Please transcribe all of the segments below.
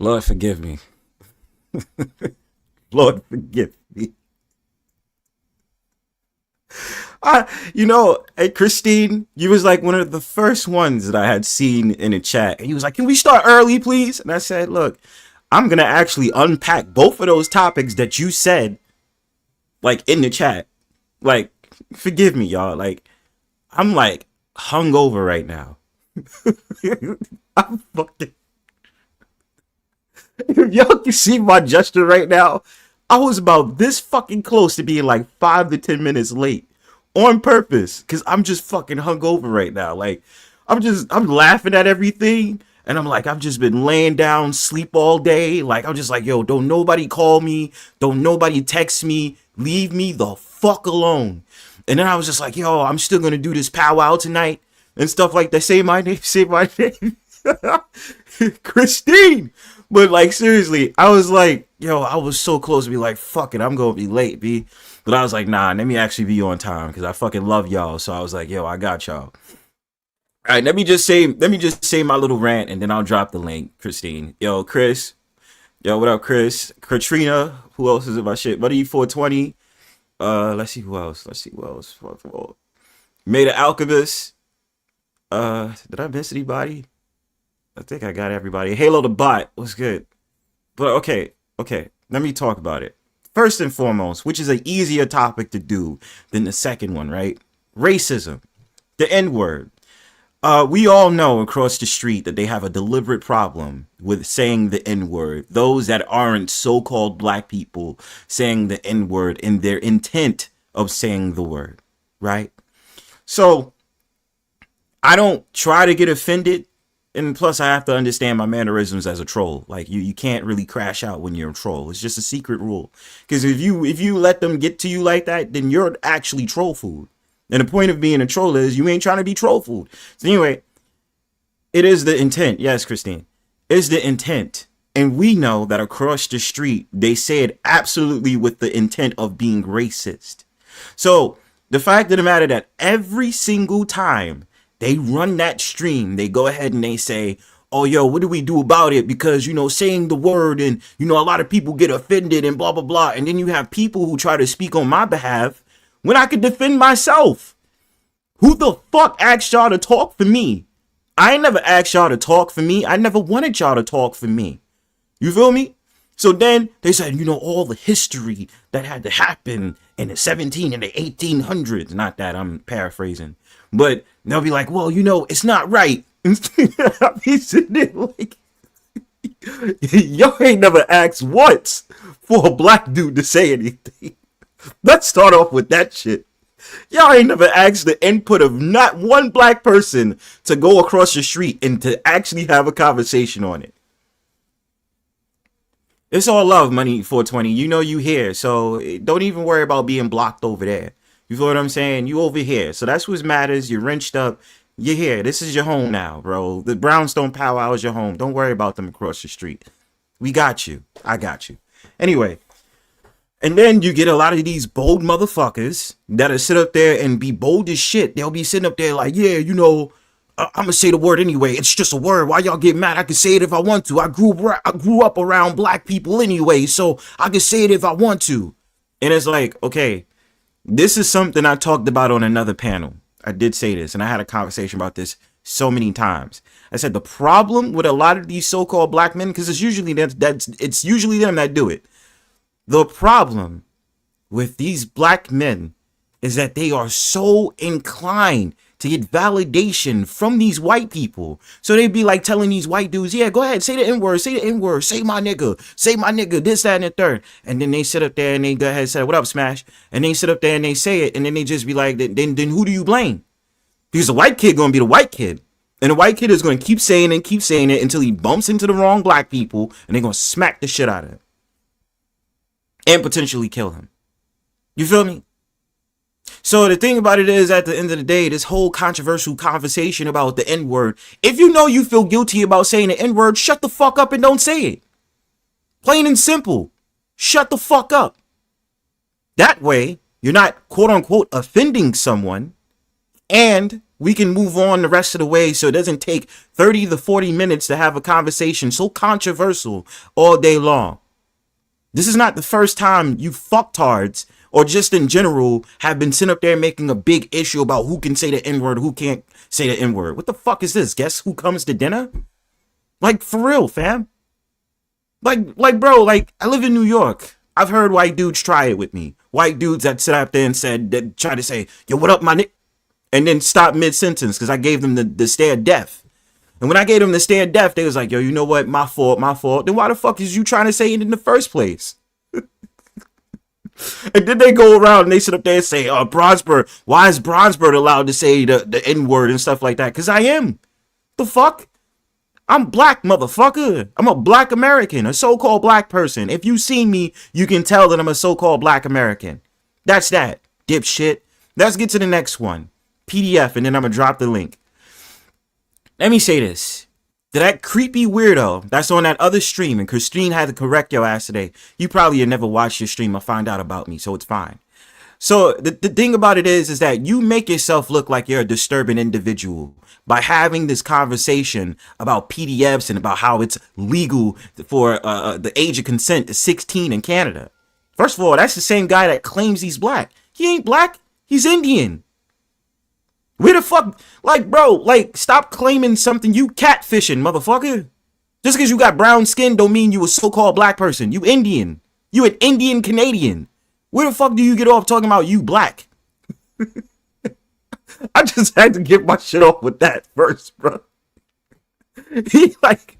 Lord forgive me. Lord forgive me. Hey, Christine, you was like one of the first ones that I had seen in the chat. And you was like, can we start early, please? And I said, look, I'm going to actually unpack both of those topics that you said, like, in the chat. Like, forgive me, y'all. Like, I'm, like, hungover right now. I'm fucking... If y'all can see my gesture right now, I was about this fucking close to being like 5 to 10 minutes late on purpose because I'm just fucking hungover right now. Like, I'm laughing at everything and I'm like, I've just been laying down, sleep all day. Like, I'm just like, yo, don't nobody call me. Don't nobody text me. Leave me the fuck alone. And then I was just like, yo, I'm still going to do this powwow tonight and stuff like that. Say my name. Christine. But like, seriously, I was like, yo, I was so close to be like, fuck it, I'm going to be late, B. But I was like, nah, let me actually be on time because I fucking love y'all. So I was like, yo, I got y'all. All right, let me just say my little rant and then I'll drop the link, Christine. Yo, Chris. Yo, what up, Chris? Katrina. Who else is in my shit? Buddy 420. Let's see who else. Made an Alchemist. Did I miss anybody? I think I got everybody. Halo the Bot was good. But okay. Let me talk about it. First and foremost, which is an easier topic to do than the second one, right? Racism. The N-word. We all know across the street that they have a deliberate problem with saying the N-word. Those that aren't so-called black people saying the N-word in their intent of saying the word, right? So I don't try to get offended. And plus, I have to understand my mannerisms as a troll. Like, you can't really crash out when you're a troll. It's just a secret rule. Because if you let them get to you like that, then you're actually troll food. And the point of being a troll is you ain't trying to be troll food. So anyway, it is the intent. Yes, Christine. It's the intent. And we know that across the street, they say it absolutely with the intent of being racist. So the fact of the matter that every single time they run that stream, they go ahead and they say, oh, yo, what do we do about it? Because, saying the word and, a lot of people get offended and blah, blah, blah. And then you have people who try to speak on my behalf when I could defend myself. Who the fuck asked y'all to talk for me? I ain't never asked y'all to talk for me. I never wanted y'all to talk for me. You feel me? So then they said, all the history that had to happen in the 17 and the 1800s. Not that, I'm paraphrasing. But they'll be like, well, it's not right. I'll be sitting there like, y'all ain't never asked once for a black dude to say anything. Let's start off with that shit. Y'all ain't never asked the input of not one black person to go across the street and to actually have a conversation on it. It's all love, Money 420. You know you here, so don't even worry about being blocked over there. You feel what I'm saying? You over here. So that's what matters. You're wrenched up. You're here. This is your home now, bro. The Brownstone Powwow is your home. Don't worry about them across the street. We got you. I got you. Anyway. And then you get a lot of these bold motherfuckers that'll sit up there and be bold as shit. They'll be sitting up there like, yeah, you know, I'm gonna say the word anyway. It's just a word. Why y'all get mad? I can say it if I want to. I grew up around black people anyway, so I can say it if I want to. And it's like, okay, this is something I talked about on another panel. I did say this, and I had a conversation about this so many times. I said the problem with a lot of these so-called black men, because it's usually it's usually them that do it. The problem with these black men is that they are so inclined to get validation from these white people. So they'd be like telling these white dudes, yeah, go ahead, say the N-word, say the N-word, say my nigga, this, that, and the third. And then they sit up there and they go ahead and say, what up, Smash? And they sit up there and they say it, and then they just be like, then who do you blame? Because the white kid gonna be the white kid. And the white kid is gonna keep saying it until he bumps into the wrong black people, and they're gonna smack the shit out of him. And potentially kill him. You feel me? So the thing about it is, at the end of the day, this whole controversial conversation about the N-word, if you know you feel guilty about saying the N-word, shut the fuck up and don't say it. Plain and simple. Shut the fuck up. That way, you're not quote-unquote offending someone, and we can move on the rest of the way so it doesn't take 30 to 40 minutes to have a conversation so controversial all day long. This is not the first time you fucktards, or just in general, have been sitting up there making a big issue about who can say the N-word, who can't say the N-word. What the fuck is this? Guess who comes to dinner? Like, for real, fam. Like, bro, like, I live in New York. I've heard white dudes try it with me. White dudes that sit up there and that try to say, yo, what up, my nigga? And then stop mid-sentence because I gave them the stare deaf. And when I gave them the stare deaf, they was like, yo, you know what? My fault. Then why the fuck is you trying to say it in the first place? And then they go around and they sit up there and say, Bronzebird, why is Bronzebird allowed to say the N-word and stuff like that? Because I am. The fuck? I'm black, motherfucker. I'm a black American, a so-called black person. If you see me, you can tell that I'm a so-called black American. That's that, dipshit. Let's get to the next one. PDF, and then I'm going to drop the link. Let me say this. To that creepy weirdo that's on that other stream, and Christine had to correct your ass today. You probably have never watched your stream or find out about me, so it's fine. So the thing about it is that you make yourself look like you're a disturbing individual by having this conversation about PDFs and about how it's legal for the age of consent to 16 in Canada. First of all, that's the same guy that claims he's black. He ain't black. He's Indian. Where the fuck, like, bro, like, stop claiming something. You catfishing, motherfucker. Just because you got brown skin don't mean you a so-called black person. You Indian. You an Indian Canadian. Where the fuck do you get off talking about you black? I just had to get my shit off with that first, bro. He like,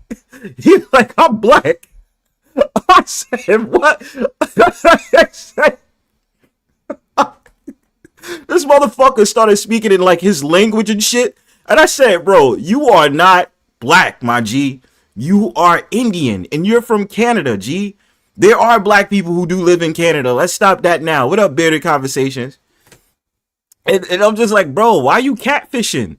I'm black. I said, what? I said, this motherfucker started speaking in like his language and shit. And I said, bro, you are not black, my G. You are Indian and you're from Canada, G. There are black people who do live in Canada. Let's stop that now. What up, Bearded Conversations? And I'm just like, bro, why are you catfishing?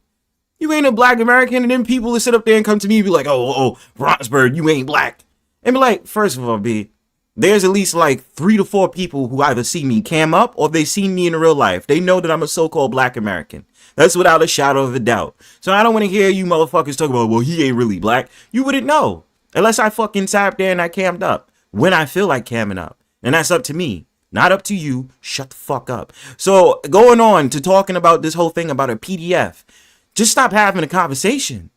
You ain't a black American. And then people will sit up there and come to me and be like, oh, Bronzebird, you ain't black. And be like, first of all, B, there's at least like 3 to 4 people who either see me cam up or they see me in real life. They know that I'm a so-called black American. That's without a shadow of a doubt. So I don't want to hear you motherfuckers talk about, well, he ain't really black. You wouldn't know unless I fucking sat up there and I cammed up when I feel like camming up. And that's up to me, not up to you. Shut the fuck up. So going on to talking about this whole thing about a PDF, just stop having a conversation.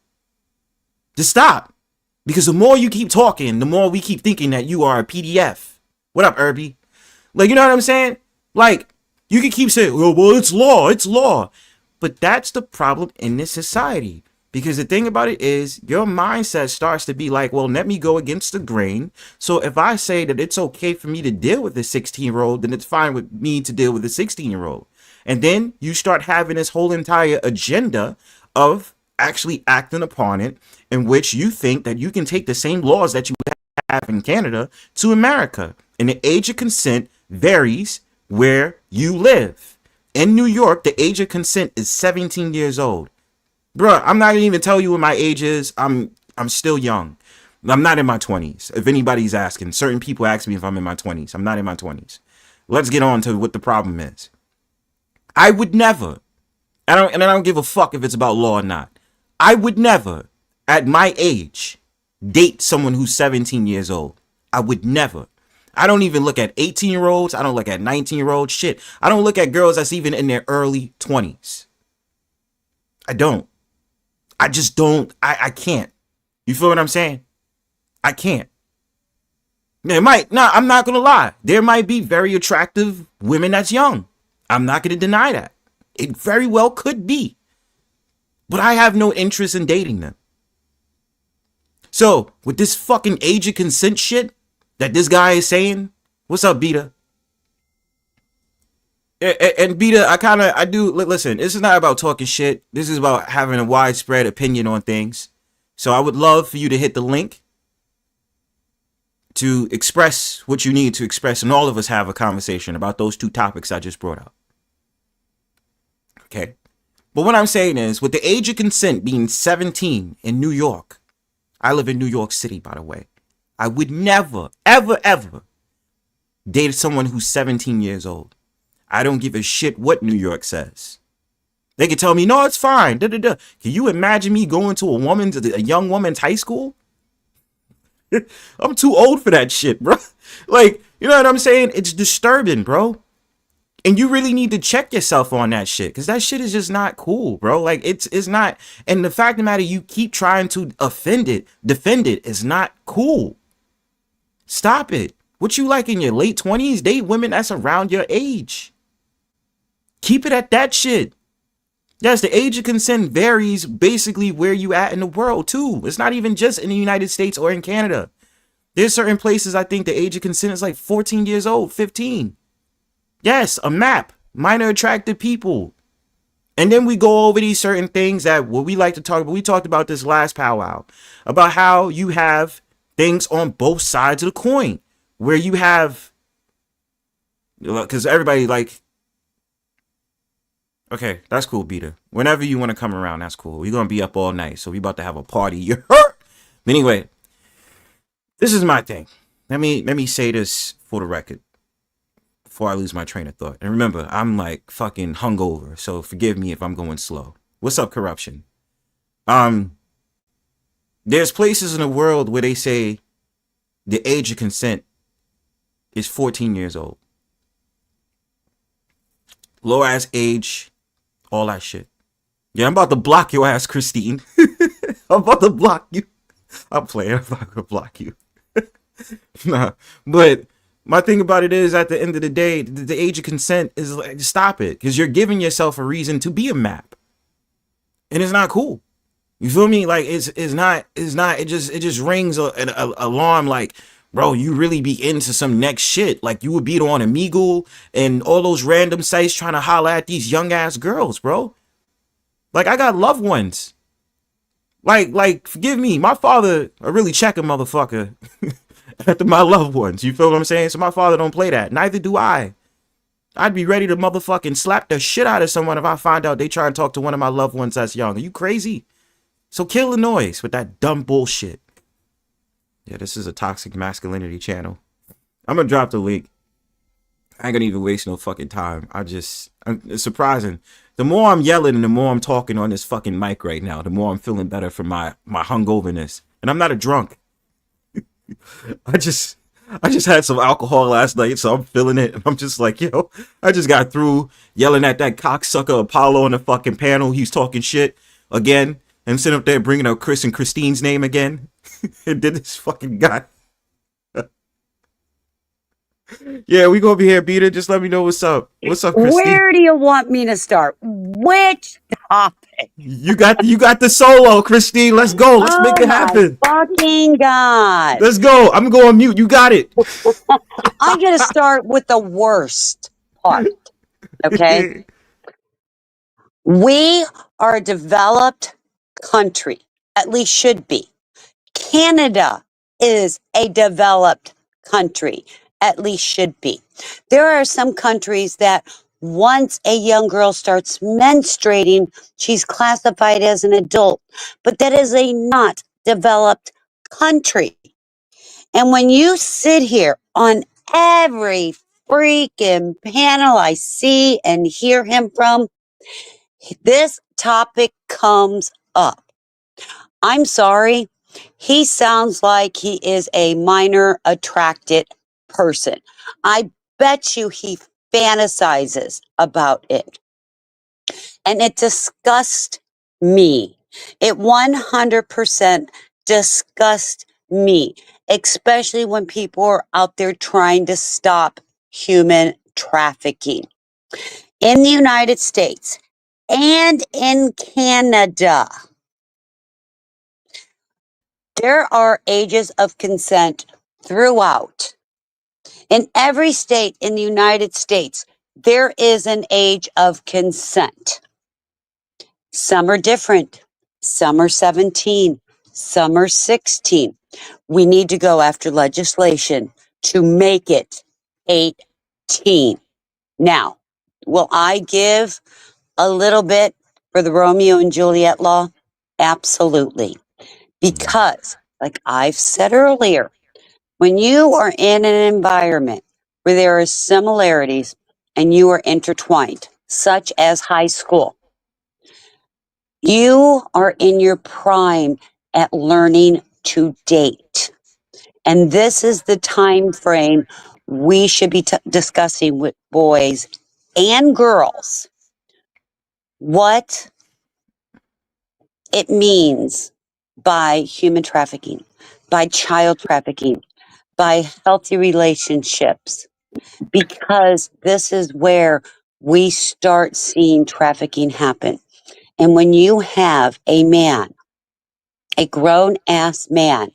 Just stop. Because the more you keep talking, the more we keep thinking that you are a PDF. What up, Erby? Like, you know what I'm saying? Like, you can keep saying, oh, well, it's law. But that's the problem in this society. Because the thing about it is, your mindset starts to be like, well, let me go against the grain. So if I say that it's okay for me to deal with a 16-year-old, then it's fine with me to deal with a 16-year-old. And then you start having this whole entire agenda of actually acting upon it, in which you think that you can take the same laws that you have in Canada to America. And the age of consent varies where you live. In New York, the age of consent is 17 years old. Bruh, I'm not gonna even tell you what my age is. I'm still young. I'm not in my 20s. If anybody's asking, certain people ask me if I'm in my 20s. I'm not in my 20s. Let's get on to what the problem is. I would never, I don't give a fuck if it's about law or not. I would never, at my age, date someone who's 17 years old. I would never. I don't even look at 18-year-olds. I don't look at 19-year-olds. Shit. I don't look at girls that's even in their early 20s. I don't. I just don't. I can't. You feel what I'm saying? I can't. There might, I'm not going to lie. There might be very attractive women that's young. I'm not going to deny that. It very well could be. But I have no interest in dating them. So, with this fucking age of consent shit that this guy is saying, what's up, Beta? And Beta, I do, listen, this is not about talking shit. This is about having a widespread opinion on things. So I would love for you to hit the link to express what you need to express, and all of us have a conversation about those two topics I just brought up. Okay. But what I'm saying is, with the age of consent being 17 in New York, I live in New York City, by the way, I would never, ever, ever date someone who's 17 years old. I don't give a shit what New York says. They can tell me, no, it's fine. Da, da, da. Can you imagine me going to a young woman's high school? I'm too old for that shit, bro. Like, you know what I'm saying? It's disturbing, bro. And you really need to check yourself on that shit, because that shit is just not cool, bro. Like, it's not. And the fact of the matter, you keep trying to defend it is not cool. Stop it. What you like in your late 20s? Date women that's around your age. Keep it at that shit. Yes, the age of consent varies basically where you at in the world too. It's not even just in the United States or in Canada. There's certain places I think the age of consent is like 14 years old, 15. Yes, a map, minor attracted people. And then we go over these certain things that what we like to talk about. We talked about this last powwow about how you have things on both sides of the coin where you have, because everybody like, okay, that's cool, Beta. Whenever you want to come around, that's cool. We're going to be up all night, so we about to have a party. You heard? Anyway, this is my thing. Let me say this for the record before I lose my train of thought. And remember, I'm like fucking hungover, so forgive me if I'm going slow. What's up, corruption? There's places in the world where they say the age of consent is 14 years old. Low ass age, all that shit. Yeah, I'm about to block your ass, Christine. I'm about to block you. I'm playing. I'm not gonna block you. Nah, but my thing about it is, at the end of the day, the age of consent is like, stop it, because you're giving yourself a reason to be a map, and it's not cool. You feel me? Like it's not. It just rings an alarm. Like, bro, you really be into some next shit. Like, you would be on Omegle and all those random sites trying to holler at these young ass girls, bro. Like, I got loved ones. Like, forgive me, my father a really checking motherfucker after my loved ones. You feel what I'm saying? So my father don't play that. Neither do I. I'd be ready to motherfucking slap the shit out of someone if I find out they try and talk to one of my loved ones that's young. Are you crazy? So kill the noise with that dumb bullshit. Yeah, this is a toxic masculinity channel. I'm gonna drop the link. I ain't gonna even waste no fucking time. It's surprising. The more I'm yelling and the more I'm talking on this fucking mic right now, the more I'm feeling better from my hungoverness. And I'm not a drunk. I just had some alcohol last night, so I'm feeling it. And I'm just like, yo, I just got through yelling at that cocksucker Apollo on the fucking panel. He's talking shit again. And sitting up there bringing up Chris and Christine's name again. And then this fucking guy. Yeah, we gonna be here, Beta. Just let me know what's up. What's up, Christine? Where do you want me to start? Which topic? You got the solo, Christine. Let's go. Let's make it happen. Fucking God. Let's go. I'm going on mute. You got it. I'm gonna start with the worst part. Okay. We are a developed country, at least should be. Canada is a developed country, at least should be. There are some countries that once a young girl starts menstruating, she's classified as an adult, but that is a not developed country. And when you sit here on every freaking panel I see and hear him from, this topic comes up. I'm sorry. He sounds like he is a minor attracted person. I bet you he fantasizes about it. And it disgusts me. It 100% disgusts me, especially when people are out there trying to stop human trafficking. In the United States and in Canada, there are ages of consent throughout. In every state in the United States, there is an age of consent. Some are different. Some are 17. Some are 16. We need to go after legislation to make it 18. Now, will I give a little bit for the Romeo and Juliet law? Absolutely. Because, like I've said earlier, when you are in an environment where there are similarities and you are intertwined, such as high school, you are in your prime at learning to date. And this is the time frame we should be discussing with boys and girls what it means by human trafficking, by child trafficking, by healthy relationships, because this is where we start seeing trafficking happen. And when you have a man, a grown ass man,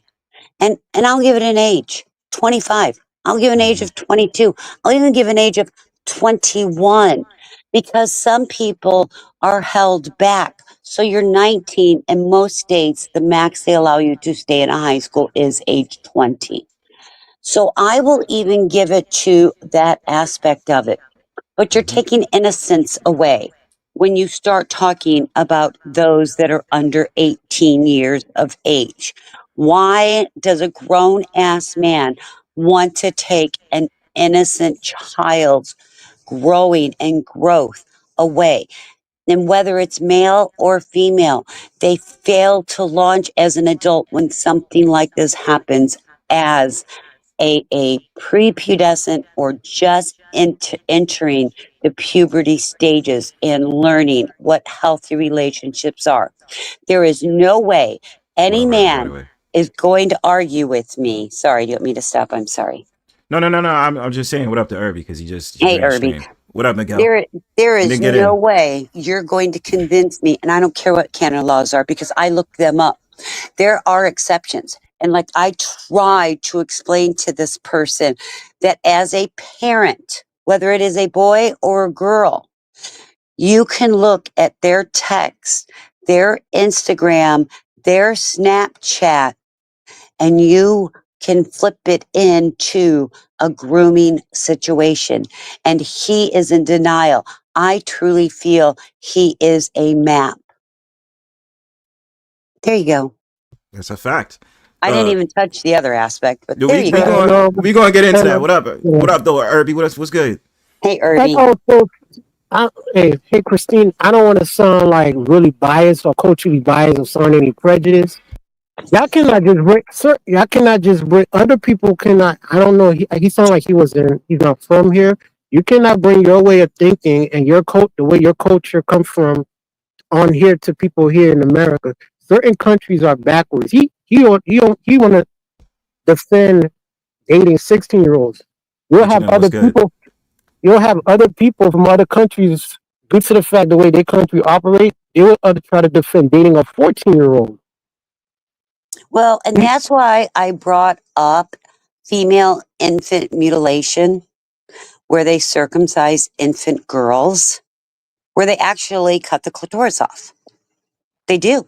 and I'll give it an age, 25. I'll give an age of 22. I'll even give an age of 21 because some people are held back. So you're 19 and most states, the max they allow you to stay in a high school is age 20. So I will even give it to that aspect of it. But you're taking innocence away when you start talking about those that are under 18 years of age. Why does a grown ass man want to take an innocent child's growing and growth away? And whether it's male or female, they fail to launch as an adult when something like this happens as a prepubescent or just entering the puberty stages and learning what healthy relationships are. There is no way What any up, Erby, by the man way? is going to argue with me. Sorry, do you want me to stop? I'm sorry. No. I'm just saying what up to Erby because he Hey, joined the Irby, stream. What up, Miguel? there And is then get no in. way you're going to convince me, and I don't care what Canada laws are because I looked them up. There are exceptions. And like I tried to explain to this person that as a parent, whether it is a boy or a girl, you can look at their text, their Instagram, their Snapchat, and you can flip it into a grooming situation. And he is in denial. I truly feel he is a map. There you go. That's a fact. I didn't even touch the other aspect, but there We you we go. going we going to get into that. Hello. What up? What up, though, Erby? What's good? Hey, Like, Irby. oh, so, hey, Christine, I don't want to sound like really biased or culturally biased or sound any prejudice. Y'all cannot just bring, other people cannot, I don't know, he sounded like he's not from here. You cannot bring your way of thinking and the way your culture comes from on here to people here in America. Certain countries are backwards. He want to defend dating 16-year-olds. You'll have HNM, what's other good? people You'll have other people from other countries, due to the fact the way their country operate, they will try to defend dating a 14-year-old. Well, and that's why I brought up female infant mutilation, where they circumcise infant girls, where they actually cut the clitoris off. They do.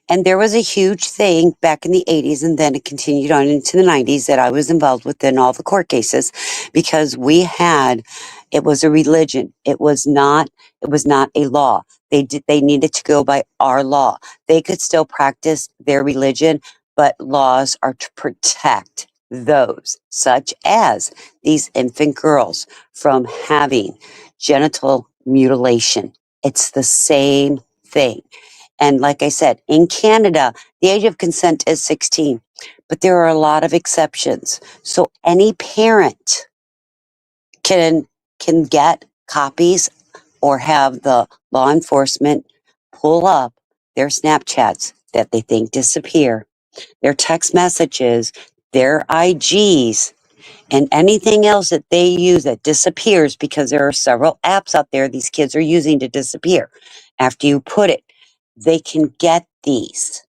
And there was a huge thing back in the 80s, and then it continued on into the 90s that I was involved with in all the court cases, because it was a religion. It was not a law. They needed to go by our law. They could still practice their religion, but laws are to protect those, such as these infant girls, from having genital mutilation. It's the same thing. And like I said, in Canada, the age of consent is 16, but there are a lot of exceptions. So any parent can get copies or have the law enforcement pull up their Snapchats that they think disappear, their text messages, their IGs, and anything else that they use that disappears, because there are several apps out there these kids are using to disappear. After you put it, they can get these,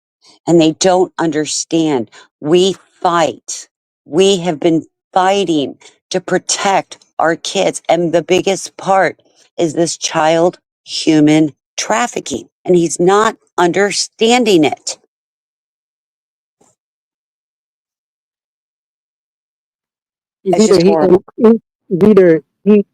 and they don't understand. We fight. We have been fighting to protect our kids. And the biggest part is this child human trafficking, and he's not understanding it. It's just horrible. Either he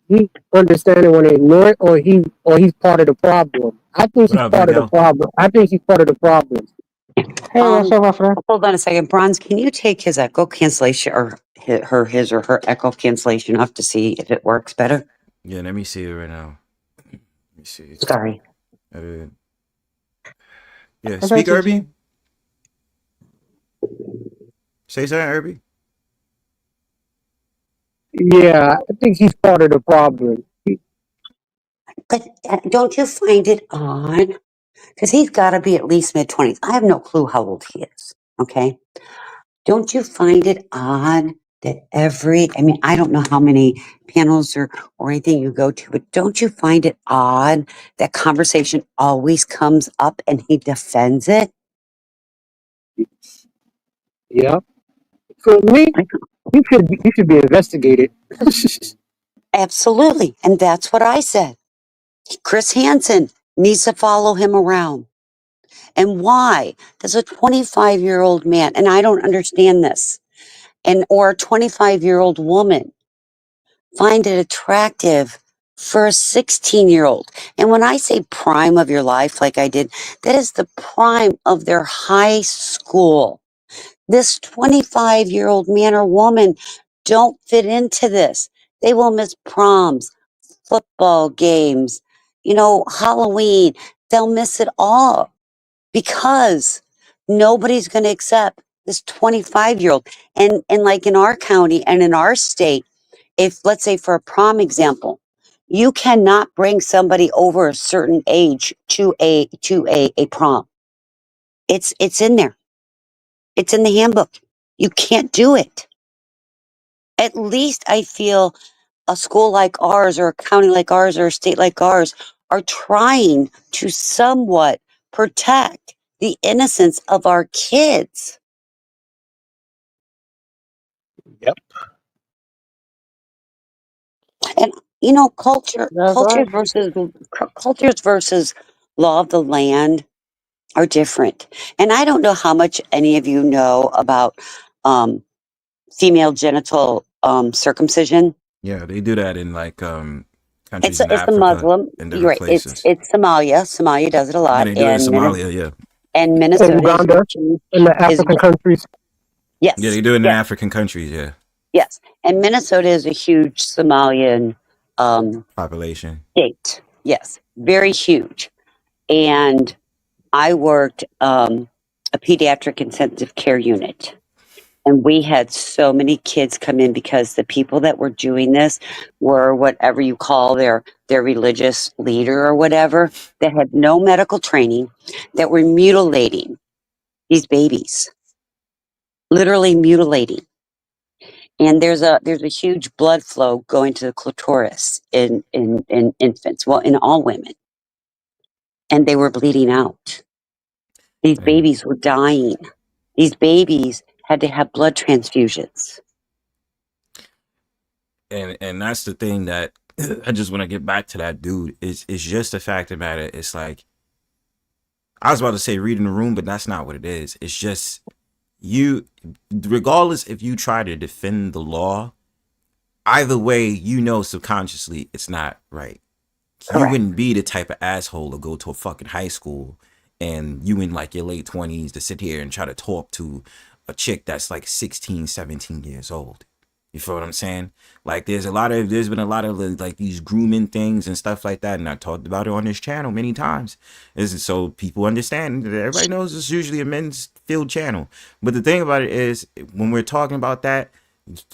understand it when they ignore it, or he's part of the problem. I think he's part of the problem. I think he's part of the problem. Hey, what's up, my friend? Hold on a second, Bronze. Can you take his echo cancellation or his or her echo cancellation off to see if it works better? Yeah, let me see it right now. Let me see. Sorry. Yeah, speak, Erby. Say something, Erby. Yeah, I think he's part of the problem. But don't you find it odd? Because he's got to be at least mid-20s. I have no clue how old he is, okay? Don't you find it odd that I don't know how many panels or anything you go to, but don't you find it odd that conversation always comes up and he defends it? Yeah. For me, he should be investigated. Absolutely. And that's what I said. Chris Hansen needs to follow him around. And why does a 25-year-old man, and I don't understand this, or a 25-year-old woman find it attractive for a 16-year-old? And when I say prime of your life, like I did, that is the prime of their high school. This 25-year-old man or woman don't fit into this. They will miss proms, football games, Halloween. They'll miss it all because nobody's going to accept this 25-year-old. And like in our county and in our state, if let's say for a prom example, you cannot bring somebody over a certain age to a prom. It's in there. It's in the handbook. You can't do it. At least I feel a school like ours or a county like ours or a state like ours are trying to somewhat protect the innocence of our kids. Yep. And cultures versus law of the land are different. And I don't know how much any of you know about female genital circumcision. Yeah, they do that in countries in It's Africa, a Muslim. in You're different right. places. It's Somalia. Somalia does it a lot. Yeah, they do it in Somalia. Yeah. And Minnesota, Uganda, in the African countries. Yes. Yeah, they do it in African countries. Yeah. Yes, and Minnesota is a huge Somalian Population. state. Yes, very huge. And I worked a pediatric intensive care unit. And we had so many kids come in because the people that were doing this were whatever you call their religious leader or whatever, that had no medical training, that were mutilating these babies, literally mutilating. And there's a huge blood flow going to the clitoris in infants, well, in all women, and they were bleeding out. These babies were dying. These babies had to have blood transfusions. And that's the thing that I just want to get back to that dude. It's just the fact of the matter. It's like I was about to say reading the room, but that's not what it is. It's just you, regardless if you try to defend the law, either way, you know subconsciously it's not right. You Correct. wouldn't be the type of asshole to go to a fucking high school and you in like your late 20s to sit here and try to talk to a chick that's like 16, 17 years old. You feel what I'm saying? Like there's been a lot of like these grooming things and stuff like that. And I talked about it on this channel many times. Is so people understand that everybody knows it's usually a men's field channel. But the thing about it is when we're talking about that,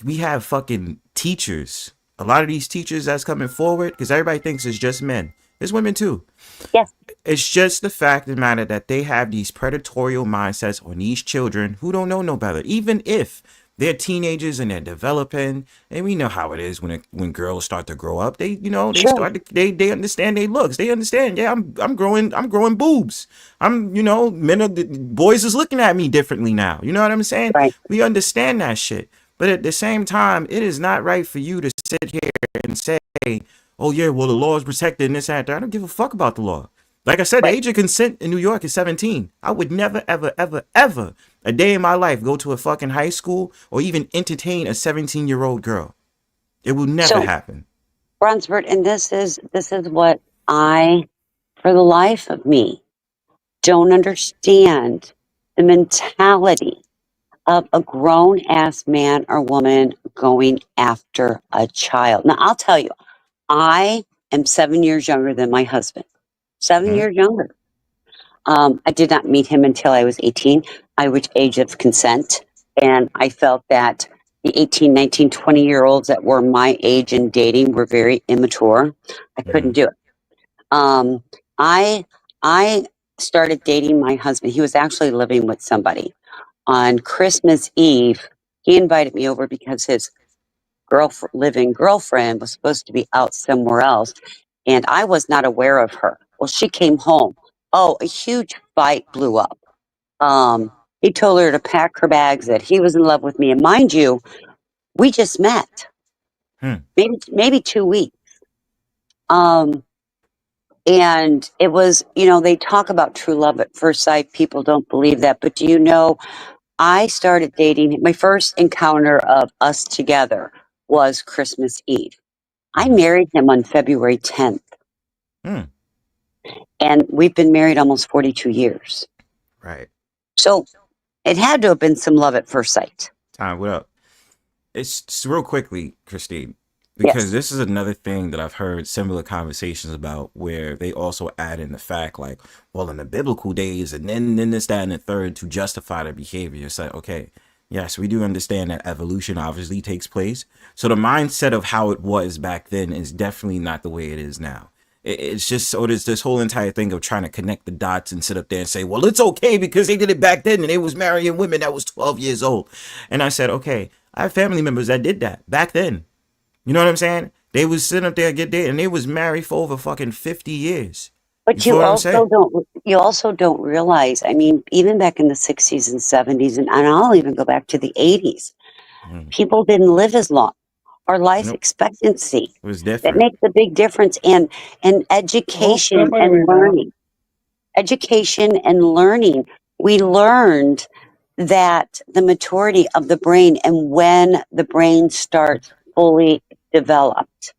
we have fucking teachers. A lot of these teachers that's coming forward, because everybody thinks it's just men. There's women too. Yes. It's just the fact of the matter that they have these predatorial mindsets on these children who don't know no better. Even if they're teenagers and they're developing, and we know how it is when girls start to grow up. They Sure. they understand their looks. They understand. Yeah, I'm growing boobs. Boys is looking at me differently now. You know what I'm saying? Right. We understand that shit. But at the same time, it is not right for you to sit here and say, oh yeah, well the law is protected and this and that. I don't give a fuck about the law. Like I said, the Right. age of consent in New York is 17. I would never, ever, ever, ever a day in my life go to a fucking high school or even entertain a 17-year-old girl. It will never So, happen. Bronzebird, and this is what I, for the life of me, don't understand the mentality of a grown ass man or woman going after a child. Now, I'll tell you, I am 7 years younger than my husband. 7 years younger. I did not meet him until I was 18. I reached age of consent, and I felt that the 18, 19, 20 year olds that were my age and dating were very immature. I couldn't do it. Um, I I started dating my husband. He was actually living with somebody. On Christmas Eve, he invited me over because his living girlfriend was supposed to be out somewhere else, and I was not aware of her. Well, she came home. Oh, a huge fight blew up. Um, he told her to pack her bags, that he was in love with me, and mind you, we just met Hmm. maybe 2 weeks. Um, and it was, they talk about true love at first sight. People don't believe that, but do you know? I started dating. My first encounter of us together was Christmas Eve. I married him on February 10th, Hmm. and we've been married almost 42 years. Right. So it had to have been some love at first sight. Time. What up? It's just real quickly, Christine, because Yes. this is another thing that I've heard similar conversations about where they also add in the fact like, well, in the biblical days, and then this, that, and the third to justify the behavior. It's like, okay, yes, we do understand that evolution obviously takes place. So the mindset of how it was back then is definitely not the way it is now. It's just so there's this whole entire thing of trying to connect the dots and sit up there and say, well, it's okay because they did it back then and they was marrying women that was 12 years old. And I said, okay, I have family members that did that back then. You know what I'm saying? They was sitting up there get dated and they was married for over fucking 50 years. You But feel what I'm saying? you also don't realize, I mean, even back in the 60s and 70s, and I'll even go back to the 80s, Mm. people didn't live as long. Our life Nope. expectancy, It was that different. makes a big difference. And Oh, step education by the way and now. learning. Education and learning. We learned that the maturity of the brain and when the brain starts fully developed.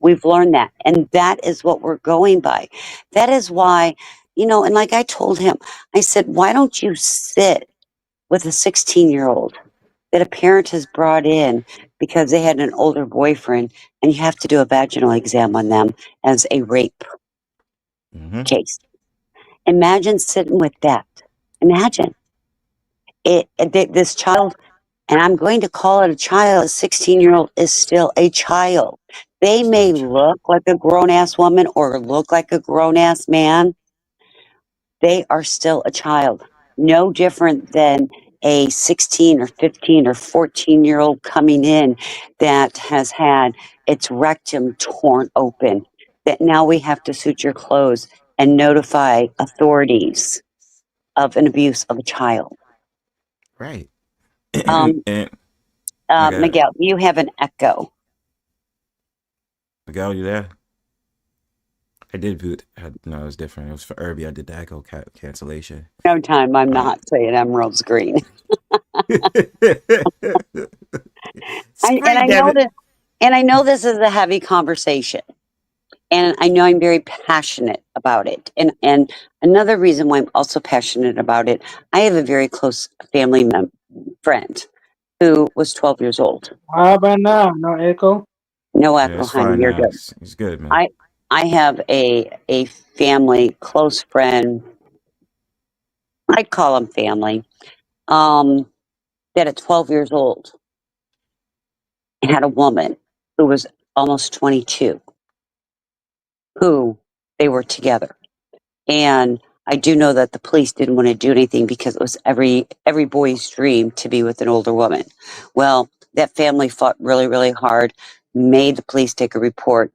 We've learned that. And that is what we're going by. That is why, and like I told him, I said, why don't you sit with a 16-year-old that a parent has brought in because they had an older boyfriend, and you have to do a vaginal exam on them as a rape Mm-hmm. case? Imagine sitting with that. Imagine this child, and I'm going to call it a child. A 16-year-old is still a child. They Still may true. look like a grown ass woman or look like a grown ass man. They are still a child. No different than a 16 or 15 or 14-year-old coming in that has had its rectum torn open, that now we have to suture clothes and notify authorities of an abuse of a child. Right. Um, and I got it. Miguel, you have an echo. Miguel, you there? I did boot. No, it was different. It was for Erby. I did the echo cancellation. No time. I'm Uh, not saying Emerald's green. it's And green, I damn know it. that, and I know this is a heavy conversation, and I know I'm very passionate about it. And another reason why I'm also passionate about it, I have a very close family friend who was 12 years old. How about now? No echo? No Yeah, echo, it's honey. fine You're now. good. It's good, man. I have a family close friend. I'd call him family. Um, that at 12 years old had a woman who was almost 22, who they were together. And I do know that the police didn't want to do anything because it was every boy's dream to be with an older woman. Well, that family fought really, really hard, made the police take a report,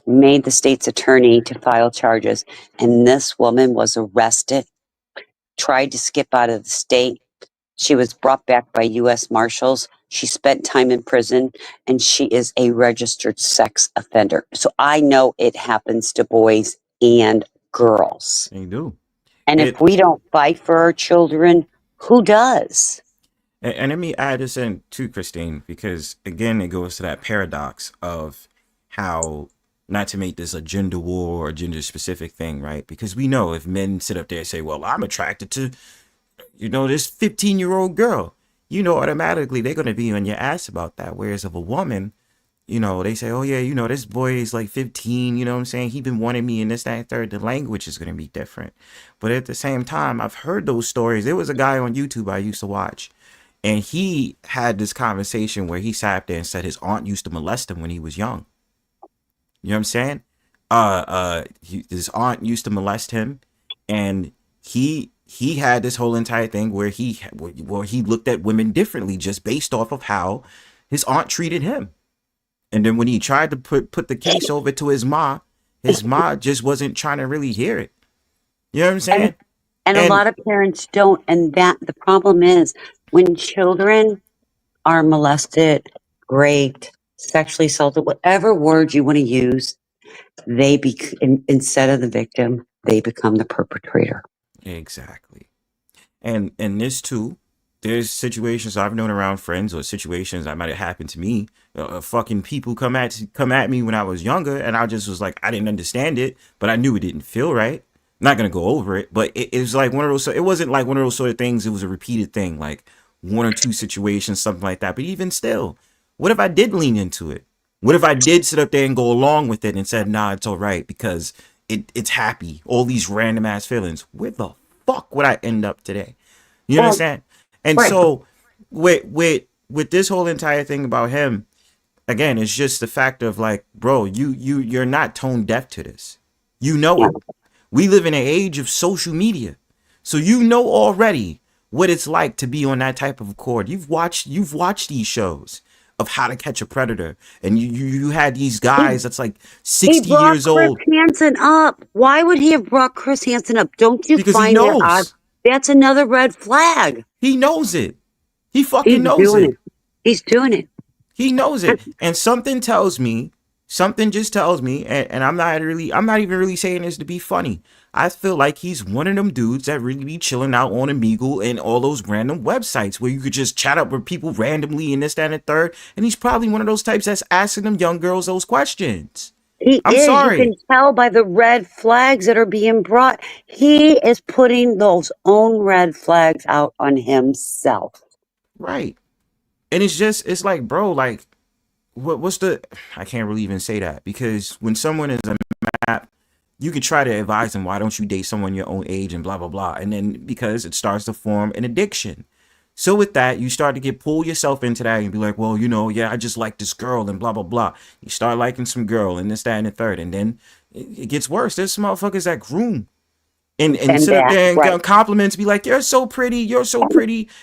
made the state's attorney to file charges, and this woman was arrested, tried to skip out of the state. She was brought back by U.S. Marshals. She spent time in prison, and she is a registered sex offender. So I know it happens to boys and girls. You do. And if It we don't fight for our children, who does? and let me add this in too, Christine, because again it goes to that paradox of how not to make this a gender war or gender specific thing, right? Because we know if men sit up there and say, well, I'm attracted to, this 15-year-old girl, automatically they're going to be on your ass about that. Whereas of a woman, they say, oh yeah, this boy is like 15, you know what I'm saying? He been wanting me and this, that, and third. The language is going to be different. But at the same time, I've heard those stories. There was a guy on YouTube I used to watch, and he had this conversation where he sat there and said his aunt used to molest him when he was young. You know what I'm saying? His aunt used to molest him, and he had this whole entire thing where he looked at women differently just based off of how his aunt treated him. And then when he tried to put the case over to his ma just wasn't trying to really hear it. You know what I'm saying? And a lot of parents don't. And that the problem is when children are molested, raped, sexually assaulted, whatever word you want to use, instead of the victim, they become the perpetrator. Exactly. And this too, there's situations I've known around friends or situations that might have happened to me. Fucking people come at me when I was younger, and I just was like, I didn't understand it, but I knew it didn't feel right. I'm not gonna go over it, but it was like one of those. It wasn't like one of those sort of things. It was a repeated thing, like one or two situations, something like that. But even still, what if I did lean into it? What if I did sit up there and go along with it and said, nah, it's all right because it's happy. All these random ass feelings. Where the fuck would I end up today? You understand? And right. So with this whole entire thing about him, again, it's just the fact of like, bro, you're not tone deaf to this. You know it. We live in an age of social media. So you know already what it's like to be on that type of accord. You've watched these shows of How to Catch a Predator, and you had these guys that's like 60 years old. Chris Hansen up. Why would he have brought Chris Hansen up? Don't you Because find he that odd? knows. That's another red flag. He knows it. He fucking knows it. He's doing it. He knows it. And something just tells me, and I'm not even really saying this to be funny. I feel like he's one of them dudes that really be chilling out on Omegle and all those random websites where you could just chat up with people randomly and this, that, and the third. And he's probably one of those types that's asking them young girls those questions. I'm sorry. You can tell by the red flags that are being brought. He is putting those own red flags out on himself. Right. And it's like, bro, like, what's I can't really even say that, because when someone is a map, you could try to advise them, why don't you date someone your own age and blah, blah, blah. And then because it starts to form an addiction. So with that, you start to pull yourself into that and be like, well, I just like this girl and blah, blah, blah. You start liking some girl and this, that, and the third. And then it gets worse. There's some motherfuckers that groom and sit up there and get compliments, be like, you're so pretty.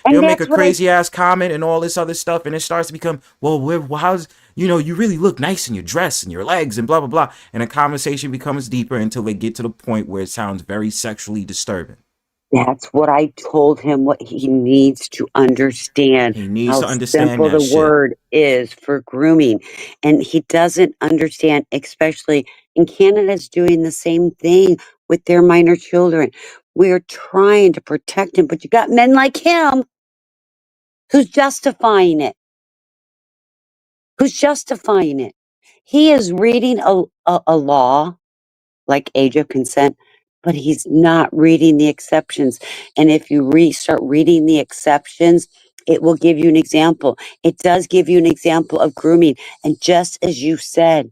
They'll make a crazy ass comment and all this other stuff. And it starts to become, well, how's, you really look nice in your dress and your legs and blah, blah, blah. And the conversation becomes deeper until they get to the point where it sounds very sexually disturbing. That's what I told him, what he needs to understand. He needs How to understand simple that the shit. word is for grooming. And he doesn't understand, especially in Canada's doing the same thing with their minor children. We're trying to protect him, but you got men like him who's justifying it. Who's justifying it? He is reading a law like age of consent, but he's not reading the exceptions. And if you start reading the exceptions, it will give you an example. It does give you an example of grooming. And just as you said,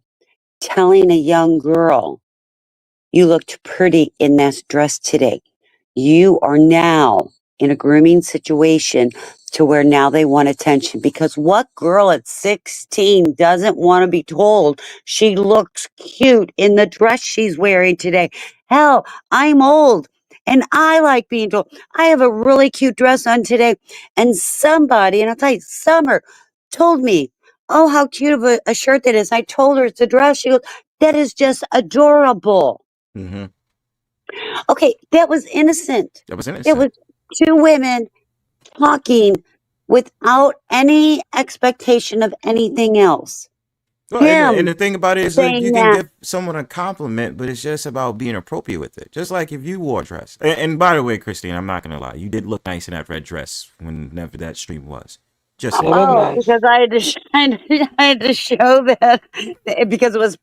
telling a young girl, you looked pretty in that dress today. You are now in a grooming situation to where now they want attention, because what girl at 16 doesn't want to be told she looks cute in the dress she's wearing today? Hell, I'm old and I like being told. I have a really cute dress on today, and somebody, and I'll tell you, Summer told me, oh, how cute of a shirt that is. I told her it's a dress. She goes, that is just adorable. Mm-hmm. Okay, that was innocent. That was It innocent. was two women talking without any expectation of anything else. Well, and Him the thing about it is, like, saying you can that, give someone a compliment, but it's just about being appropriate with it. Just like if you wore a dress. And by the way, Christine, I'm not gonna lie, you did look nice in that red dress whenever that stream was. Just You saying. look oh, nice. because I had to, I had to show that because it was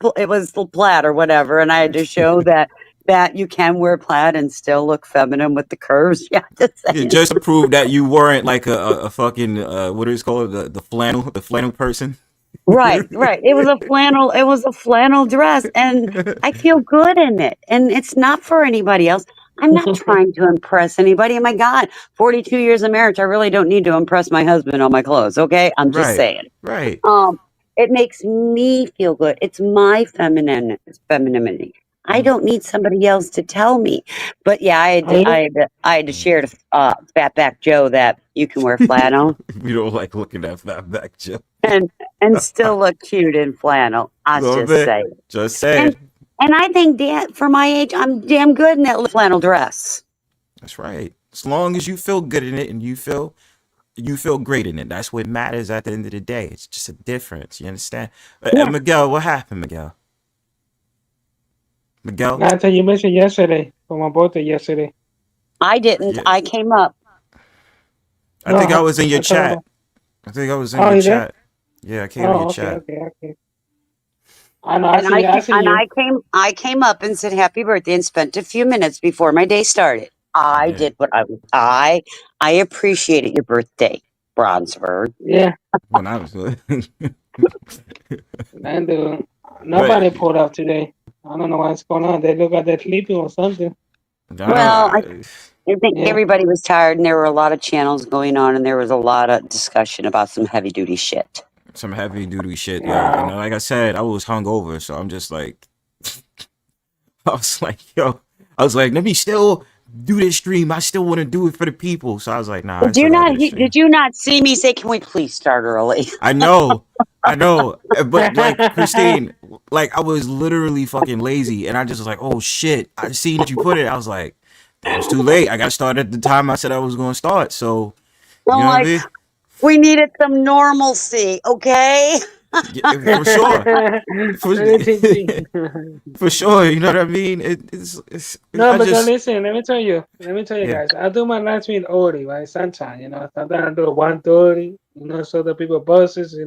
plaid or whatever, and I had to show that you can wear plaid and still look feminine with the curves. Yeah, just Yeah, saying. just to prove that you weren't like a fucking what is it called, the flannel person. Right, right. It was a flannel dress, and I feel good in it. And it's not for anybody else. I'm not trying to impress anybody. Oh my God, 42 years of marriage. I really don't need to impress my husband on my clothes. Okay. I'm just Right, saying. right. Um, it makes me feel good. It's my femininity. I Mm, don't need somebody else to tell me. But yeah, I had to mm. share to Fatback Joe that you can wear flannel We don't like looking at that back, Joe. and still look cute in flannel. I was Little just bit. saying. Just And saying. I think for my age, I'm damn good in that flannel dress. That's right. As long as you feel good in it and you feel great in it. That's what matters at the end of the day. It's just a difference. You understand? Yeah, Miguel, what happened, Miguel? Miguel? I tell you mentioned yesterday for my birthday yesterday. I didn't. Yeah. I came up. I No, think I was in your I talking chat. about. I think I was in Oh, your you there? chat. Yeah, I came in your Oh, okay, chat. okay, okay. I know. I And see you. I see you. I came up and said happy birthday and spent a few minutes before my day started. I Yeah. did what I appreciated your birthday, Bronzebird. Yeah. When I was And but nobody pulled up today. I don't know what's going on. They look like they're sleeping or something. I Well, don't I think Yeah. everybody was tired and there were a lot of channels going on and there was a lot of discussion about some heavy duty shit. some heavy duty shit, yo. And Wow. like I said, I was hungover, so I'm just like I was like, yo, I was like, let me still do this stream. I still want to do it for the people. So I was like, nah, I still gotta do this stream. Did you not see me say, can we please start early? I know, I know. But like Christine, like I was literally fucking lazy and I just was like, oh shit. I seen that you put it. I was like, damn, it's too late. I gotta start at the time I said I was gonna start. So you I'm know what I like, mean? we needed some normalcy, okay? Yeah, for sure. For, Let me teach you. for sure, you know what I mean? No, I because just listen, let me tell you yeah. guys, I do my live stream early, right? Sometimes, sometimes I do 1:30, so the people buses,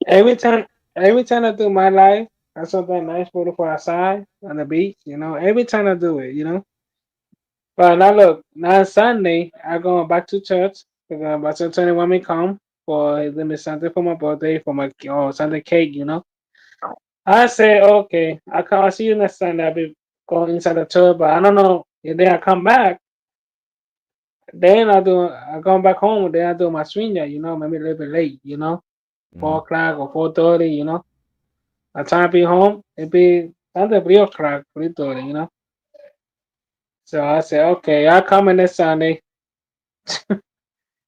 Every time, every time I do my live, I something nice, beautiful outside on the beach, Every time I do it. But now look, now Sunday, I'm going back to church because Pastor Tony want me come for his me something for my birthday for my Sunday cake. I say okay, I come. I see you next Sunday. I'll be going inside the church, but I don't know if then I come back. Then I come back home. Then I do my swing yard, maybe a little bit late, 4 o'clock or 4:30. By the time I be home, it be under 3 o'clock, 3:30. So I say okay, I'll come in this Sunday.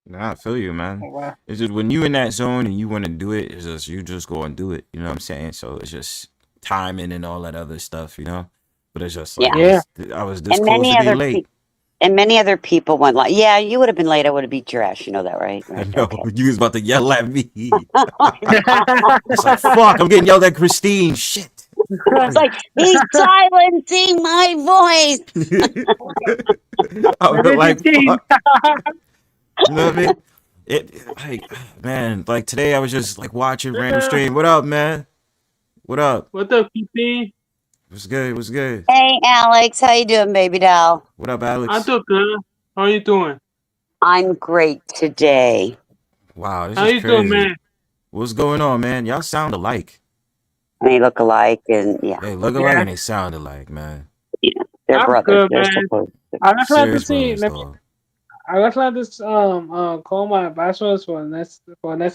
Nah, I feel you, man. Wow. It's just when you in that zone and you want to do it, it's just you just go and do it. You know what I'm saying? So it's just timing and all that other stuff, you know. But it's just like Yeah. Yeah. I was this And close to many being other late. people. And many other people went like, yeah, you would have been late. I would have beat your ass. You know that, right? I Right. know Okay. you was about to yell at me. It's like, fuck, I'm getting yelled at, Christine. Shit. It's like, he's silencing my voice. I was like, Team. fuck. You know what I mean? Like, man, like today I was just like watching random stream. What up, man? What up? What up, PT? What's good? What's good? Hey, Alex. How you doing, baby doll? What up, I'm Alex? doing good. How you doing? I'm great today. Wow, this How is you doing, crazy. man? What's going on, man? Y'all sound alike. They look alike, and yeah, They look alike and they sound alike, man. they're I'm brothers. good, They're man. supposed to. I just like to Serious see. brothers, dog. I just like to call my passwords for next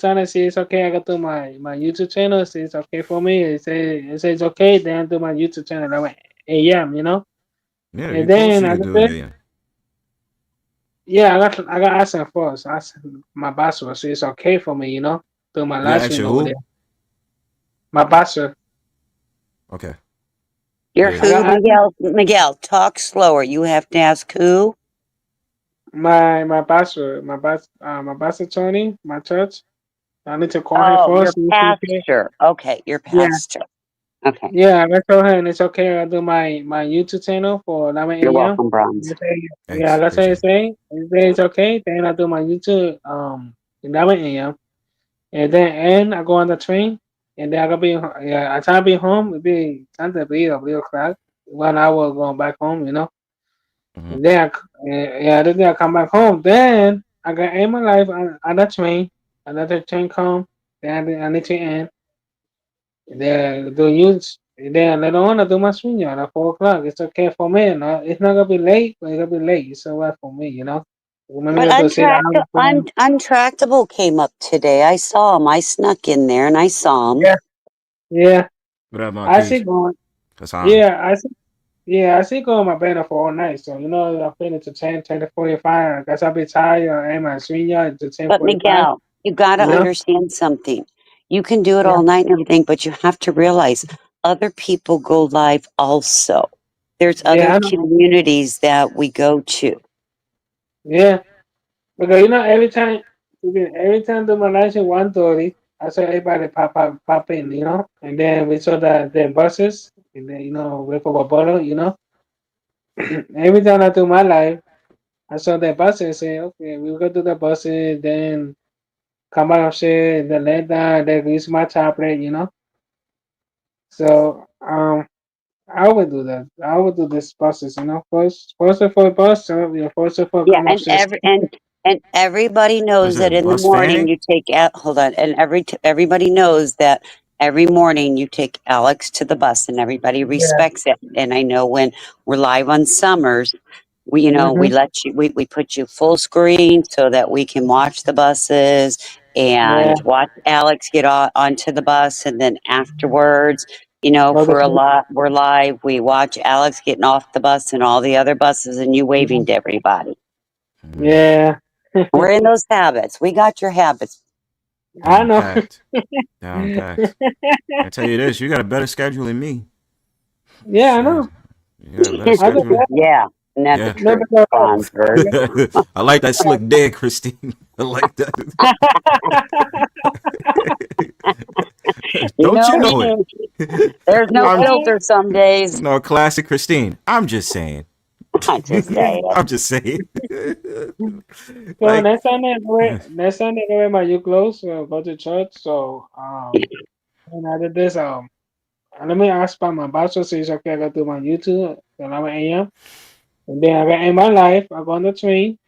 time and see it's okay. I go to my YouTube channel. See it's okay for me. It says it's okay. Then to my YouTube channel. That way AM, you know. Yeah, And you cool for then you I to got do this. it, yeah. Yeah, I got asked first. I asked my password, so it's okay for me, you know. Do my You live got stream your over who? there. My password. Okay. You're Yeah. who, Miguel? Miguel, talk slower. You have to ask who. My pastor, my pastor Tony, my church. I need to call him Oh, your first. See if he's okay. pastor. Okay, your Yeah, pastor. Okay. yeah. I told him it's okay. I do my YouTube channel for 11 You're a.m. welcome, Bronze. Yeah, Thanks. that's what he Appreciate it. say. He say it's okay. Then I do my YouTube 11 a.m. And then I go on the train, and then I gotta be yeah. I try to be home. It be time to be 3 o'clock. 1 hour going back home, you know. Mm-hmm. And then then I come back home. Then I got in my life on the train. Another train come. Then I need to end. And then do use. And then later on I do my Streamyard at 4 o'clock. It's okay for me. No, it's not gonna be late, but it's gonna be late. It's alright for me, you know. Maybe But I do 6 hours. Untractable came up today. I saw him. I snuck in there and I saw him. Yeah, yeah. What up, I see Marquise? going. That's on. Yeah, I see. Yeah, I see going my banner for all night. So you know, I finish to 10 to 45. I guess I'll be tired and my Streamyard to But 10:45. Miguel, you got to You know. understand something. You can do it Yeah. all night and everything, but you have to realize other people go live also. There's other Yeah, I know. communities that we go to. Yeah, because you know every time the Malaysian 1:30, I saw everybody pop in, you know, and then we saw the buses, and then you know wait for a bottle, you know. Every time I do my life, I saw the buses. Say, okay, we go to the buses, then come out of shit, then let down, then use my tablet, you know. So I would do that. I would do this buses, you know. First of all, bus, so first of all, Yeah, come upstairs. and everybody Is knows it that a in the bus morning fanning? you take out. Hold on, and everybody knows that every morning you take Alex to the bus, and everybody Yeah. respects it. And I know when we're live on Summers, we Mhm. let you we put you full screen so that we can watch the buses Yeah. and watch Alex get onto the bus, and then afterwards. Go to For a sleep. lot, we're live. We watch Alex getting off the bus and all the other buses, and you waving to everybody. Mm, Yeah. We're in those habits. We got your habits. I down know. packed. Down packed. I tell you this, you got a better schedule than me. Yeah, I Shit. know. You got a better I do schedule. that. Yeah, and that's the Yeah. No, truth, Bronzebird. I like that slick dig, Christine. I like that. You Don't you know know it? me. There's no I'm filter some days. no classic Christine. I'm just saying. I just say it. I'm just saying. So Like, next Sunday, the way my you close, so go to church. So and I did this let me ask by my pastor says okay, I go to my YouTube at 11 a.m. And then I got in my life. I go on the train.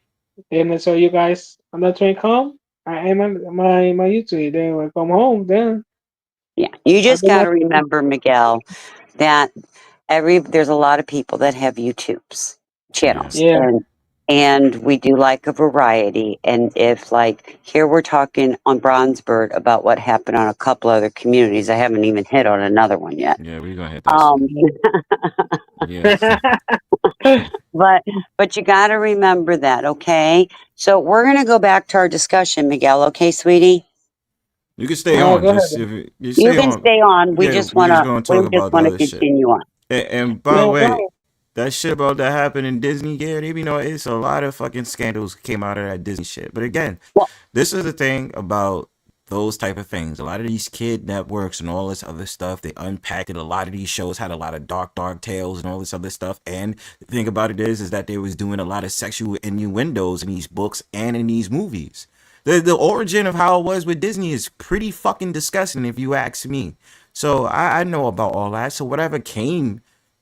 Then so you guys on the train come. I am on my YouTube. Then when I come home, then Yeah, you I just do got my to remember, Miguel, that there's a lot of people that have YouTube's yeah. channels, yeah. and we do like a variety. And if like here we're talking on Bronzebird about what happened on a couple other communities, I haven't even hit on another one yet. Yeah, we're gonna hit that soon. Um, Yeah. but you got to remember that, okay? So we're gonna go back to our discussion, Miguel. Okay, sweetie. You can stay No, on. go Just ahead. if you You stay can on. stay on. Yeah, we just gonna We talk just about the wanna other shit. continue on. And by the No, way, go that shit about that happened in Disney, yeah, they be know it's a lot of fucking scandals came out of that Disney shit. But again, Well, this is the thing about those type of things. A lot of these kid networks and all this other stuff, they unpacked it. A lot of these shows had a lot of dark tales and all this other stuff. And the thing about it is that they was doing a lot of sexual innuendos in these books and in these movies. The origin of how it was with Disney is pretty fucking disgusting if you ask me. So I know about all that. So whatever came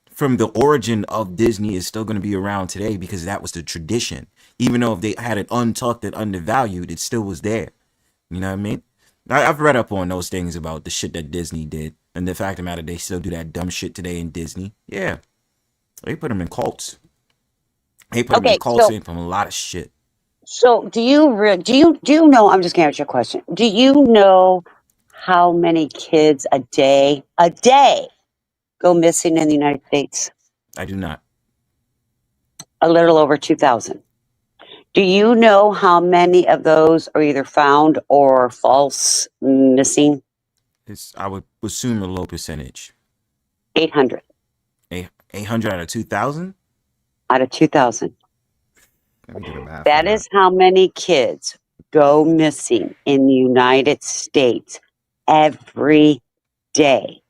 from the origin of Disney is still going to be around today because that was the tradition. Even though if they had it untucked and undervalued, it still was there. You know what I mean? I've read up on those things about the shit that Disney did. And the fact of the matter, they still do that dumb shit today in Disney. Yeah. They put them in cults. They put them in okay, cults so in from a lot of shit. so do you know? I'm just gonna ask you a question. Do you know how many kids a day go missing in the United States? I do not. A little over 2,000. Do you know how many of those are either found or false missing? I would assume a low percentage. 800 800 out of 2,000? out of 2,000. Let me do the math. That is how many kids go missing in the United States every day.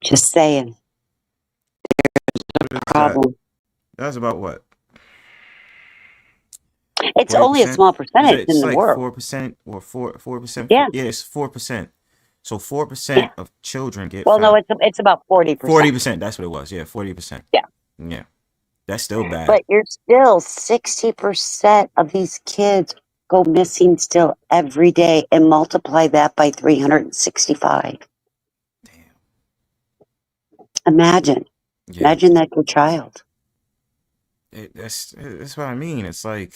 Just saying. What is that? Problem. That's about what? It's only a 40%? small Is percentage it? in It's the like world. 4% or 4%? Yeah. Yeah, it's 4%. So 4% Yeah. of children get Well, no, found. it's about 40%. 40%. That's what it was. Yeah, 40%. Yeah. Yeah. That's still bad. But you're still 60% of these kids go missing still every day, and multiply that by 365. Damn. Imagine Yeah. that your child. That's what I mean. It's like,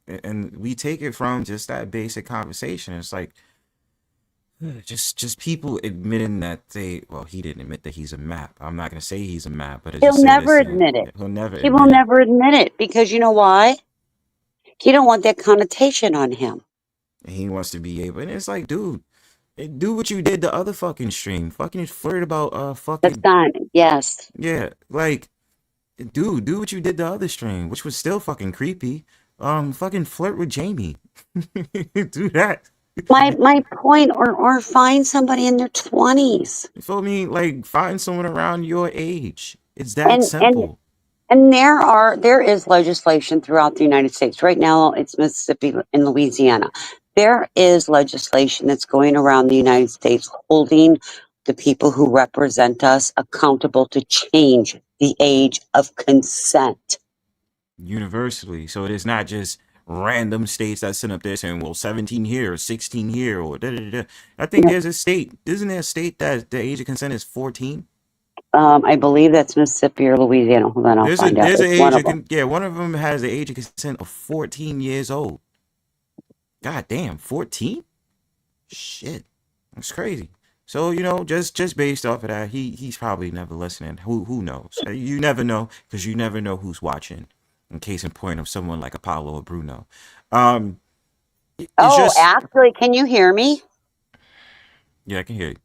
and we take it from just that basic conversation. It's like, just people admitting that he didn't admit that he's a map. I'm not gonna say he's a map, but He'll never admit it. He'll never He will admit it. never admit it because you know why? He don't want that connotation on him. And he wants to be able, and it's like, dude, do what you did the other fucking stream. Fucking flirt about That's fucking not. Yes. yeah, like, dude, do what you did the other stream, which was still fucking creepy. Fucking flirt with Jamie. Do that. My point, or find somebody in their 20s. You feel me? Like, find someone around your age. It's that And simple. there is legislation throughout the United States. Right now it's Mississippi and Louisiana. There is legislation that's going around the United States holding the people who represent us accountable to change the age of consent. Universally. So it is not just random states that sit up there saying, well, 17 here or 16 here or da da da. I think there's a state, isn't there a state that the age of consent is 14? I believe that's Mississippi or Louisiana. Hold on, I'll find out. There's an It's one age of them. yeah, one of them has the age of consent of 14 years old. God damn, 14? Shit. That's crazy. So, just based off of that, he's probably never listening. Who knows? You never know, because you never know who's watching. In case in point of someone like Apollo or Bruno. Actually, can you hear me? Yeah, I can hear you.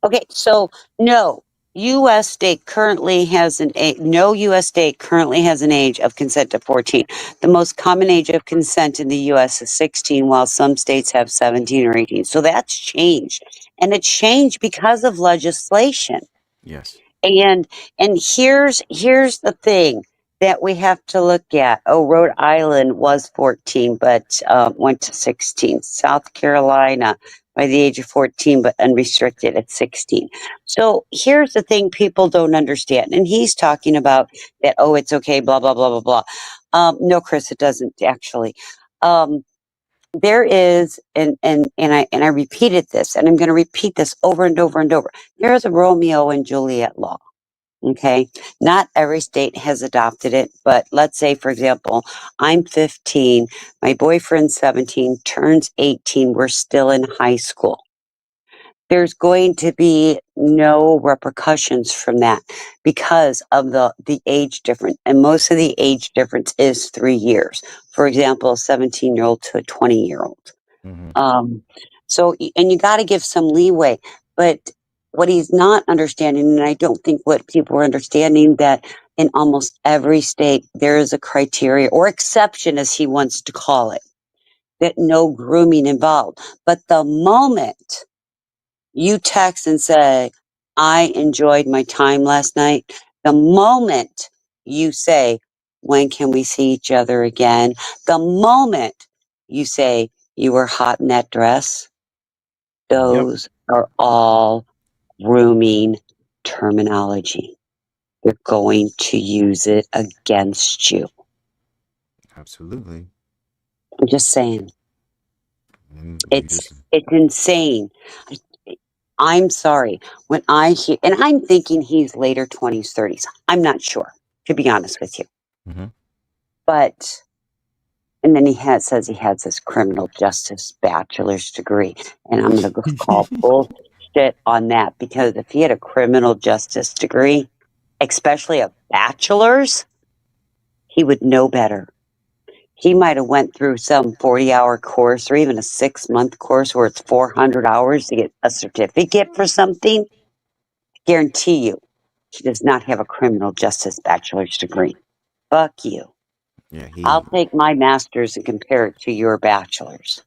Okay, so no U.S. state currently has no U.S. state currently has an age of consent of 14. The most common age of consent in the U.S. is 16, while some states have 17 or 18. So that's changed, and it's changed because of legislation. Yes. And here's the thing that we have to look at. Oh, Rhode Island was 14, but went to 16. South Carolina by the age of 14, but unrestricted at 16. So here's the thing people don't understand. And he's talking about that, oh, it's okay, blah, blah, blah, blah, blah. No, Chris, it doesn't actually. There is, and I repeated this, and I'm going to repeat this over and over and over. There is a Romeo and Juliet law. Okay. Not every state has adopted it, but let's say, for example, I'm 15, my boyfriend's 17, turns 18, we're still in high school. There's going to be no repercussions from that because of the age difference. And most of the age difference is 3 years. For example, a 17-year-old to a 20-year-old. Mm-hmm. So, and you got to give some leeway, but what he's not understanding, and I don't think what people are understanding, that in almost every state there is a criteria or exception, as he wants to call it, that no grooming involved. But the moment you text and say, I enjoyed my time last night, the moment you say, when can we see each other again? The moment you say, you were hot in that dress, Yep. those are all grooming terminology. They're going to use it against you. Absolutely. I'm just saying. And you It's just insane. I'm sorry. When I hear, and I'm thinking he's later 20s, 30s. I'm not sure, to be honest with you. Mhm. But, and then says he has this criminal justice bachelor's degree. And I'm going to call bullshit on that, because if he had a criminal justice degree, especially a bachelor's, he would know better. He might have went through some 40-hour course or even a 6-month course where it's 400 hours to get a certificate for something. Guarantee you, he does not have a criminal justice bachelor's degree. Fuck you. yeah, I'll take my master's and compare it to your bachelor's.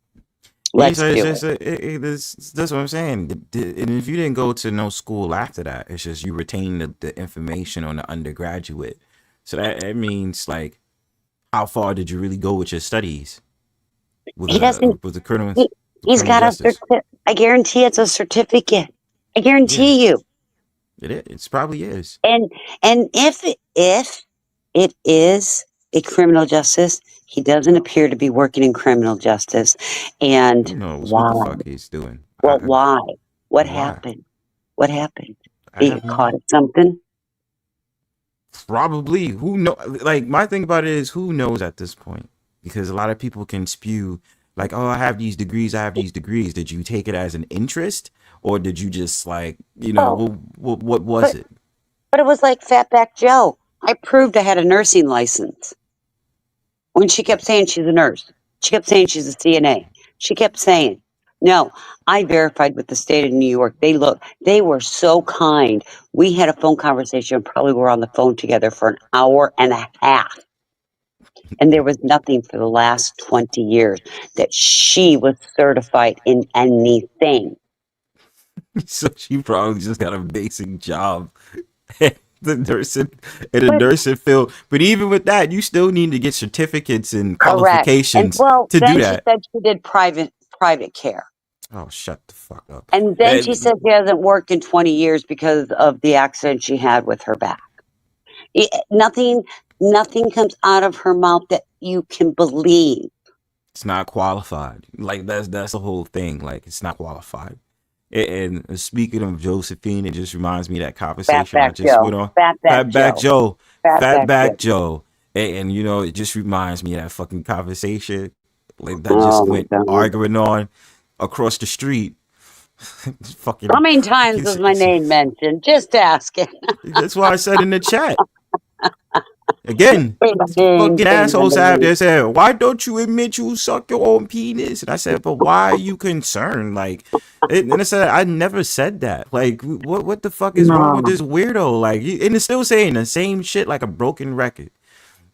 Let's do it. That's what I'm saying. And if you didn't go to no school after that, it's just you retain the information on the undergraduate. So that means, like, how far did you really go with your studies with He doesn't. the criminal He's got a justice? certificate. I guarantee it's a certificate. I Yeah, guarantee you. it probably is. And if it is a criminal justice, he doesn't appear to be working in criminal justice. And Who knows what the why? fuck he's doing? Well, why? What Why? happened? What happened? I Did he have get caught no. at something? Probably. Who know? Like, my thing about it is, who knows at this point? Because a lot of people can spew like, "Oh, I have these degrees. I have these degrees." Did you take it as an interest, or did you just, like, Oh, what was but it? it was like Fatback Joe. I proved I had a nursing license. When she kept saying she's a nurse, she kept saying she's a CNA. She kept saying, no, I verified with the state of New York. They were so kind. We had a phone conversation, probably were on the phone together for an hour and a half. And there was nothing for the last 20 years that she was certified in anything. So she probably just got a basic job the nursing in the But nursing field. But even with that, you still need to get certificates and correct. And qualifications well, to do then she that. said she did private care. Oh, shut the fuck up. And then she said she hasn't worked in 20 years because of the accident she had with her back. Nothing comes out of her mouth that you can believe. It's not qualified. Like, that's the whole thing. Like, it's not qualified. And speaking of Josephine, it just reminds me of that conversation I Fatback just went Joe. on. Fatback Fatback Joe. Joe. Fatback Fatback Joe. Joe. And it just reminds me of that fucking conversation like that just Oh my went God. arguing on across the street. How Fucking. many times was my name mentioned? Just asking. That's why I said in the chat. Again, Ding, fucking ding, assholes out ding. there saying, "Why don't you admit you suck your own penis?" And I said, "But why are you concerned?" Like, and I said, "I never said that. Like, what the fuck is wrong with No. this weirdo?" Like, and it's still saying the same shit like a broken record.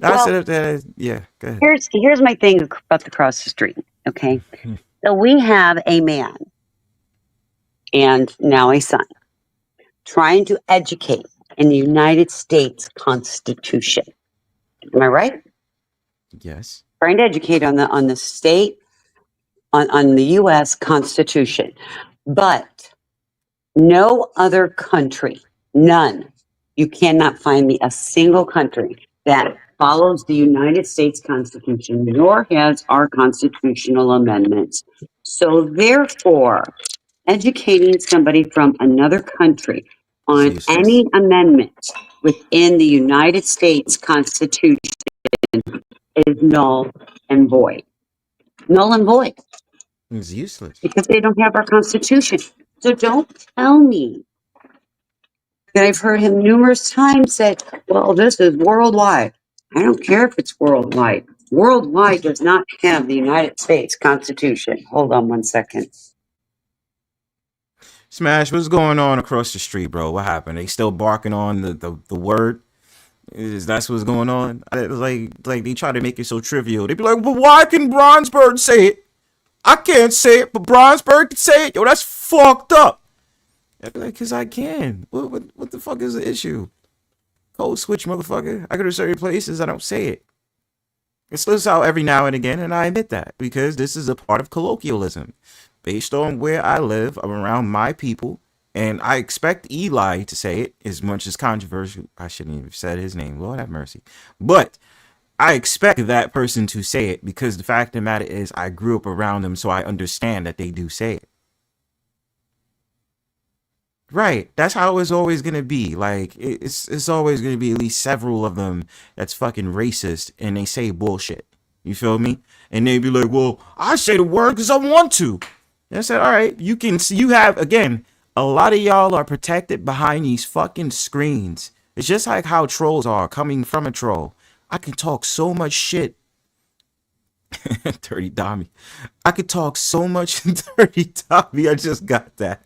I Well, said, "Yeah, go ahead." here's my thing about across the street. Okay, so we have a man and now a son trying to educate in the United States Constitution. Am I right? Yes. Trying to educate on the state on the U.S. Constitution, but no other country, none. You cannot find me a single country that follows the United States Constitution, nor has our constitutional amendments. So therefore, educating somebody from another country It's on useless. any amendment within the United States Constitution is null and void. Null and void, It's useless. because they don't have our Constitution. So don't tell me that I've heard him numerous times say, well, this is worldwide. I don't care if it's worldwide. Worldwide does not have the United States Constitution. Hold on one second. Smash, what's going on across the street, bro? What happened? They still barking on the word? Is that's what's going on? Like they try to make it so trivial. They be like, well, why can Bronzebird say it? I can't say it, but Bronzebird can say it. Yo, that's fucked up. I'd be like, cause I can. What the fuck is the issue? Code switch, motherfucker. I go to certain places, I don't say it. It slips out every now and again, and I admit that because this is a part of colloquialism. Based on where I live, I'm around my people, and I expect Eli to say it as much as controversial. I shouldn't even have said his name. Lord have mercy. But I expect that person to say it because the fact of the matter is I grew up around them, so I understand that they do say it. Right. That's how it's always going to be. Like, it's always going to be at least several of them that's fucking racist and they say bullshit. You feel me? And they be like, well, I say the word because I want to. And I said, all right, you can see, you have, again, a lot of y'all are protected behind these fucking screens. It's just like how trolls are coming from a troll. I can talk so much shit. Dirty Dommy. I could talk so much dirty Dommy. I just got that.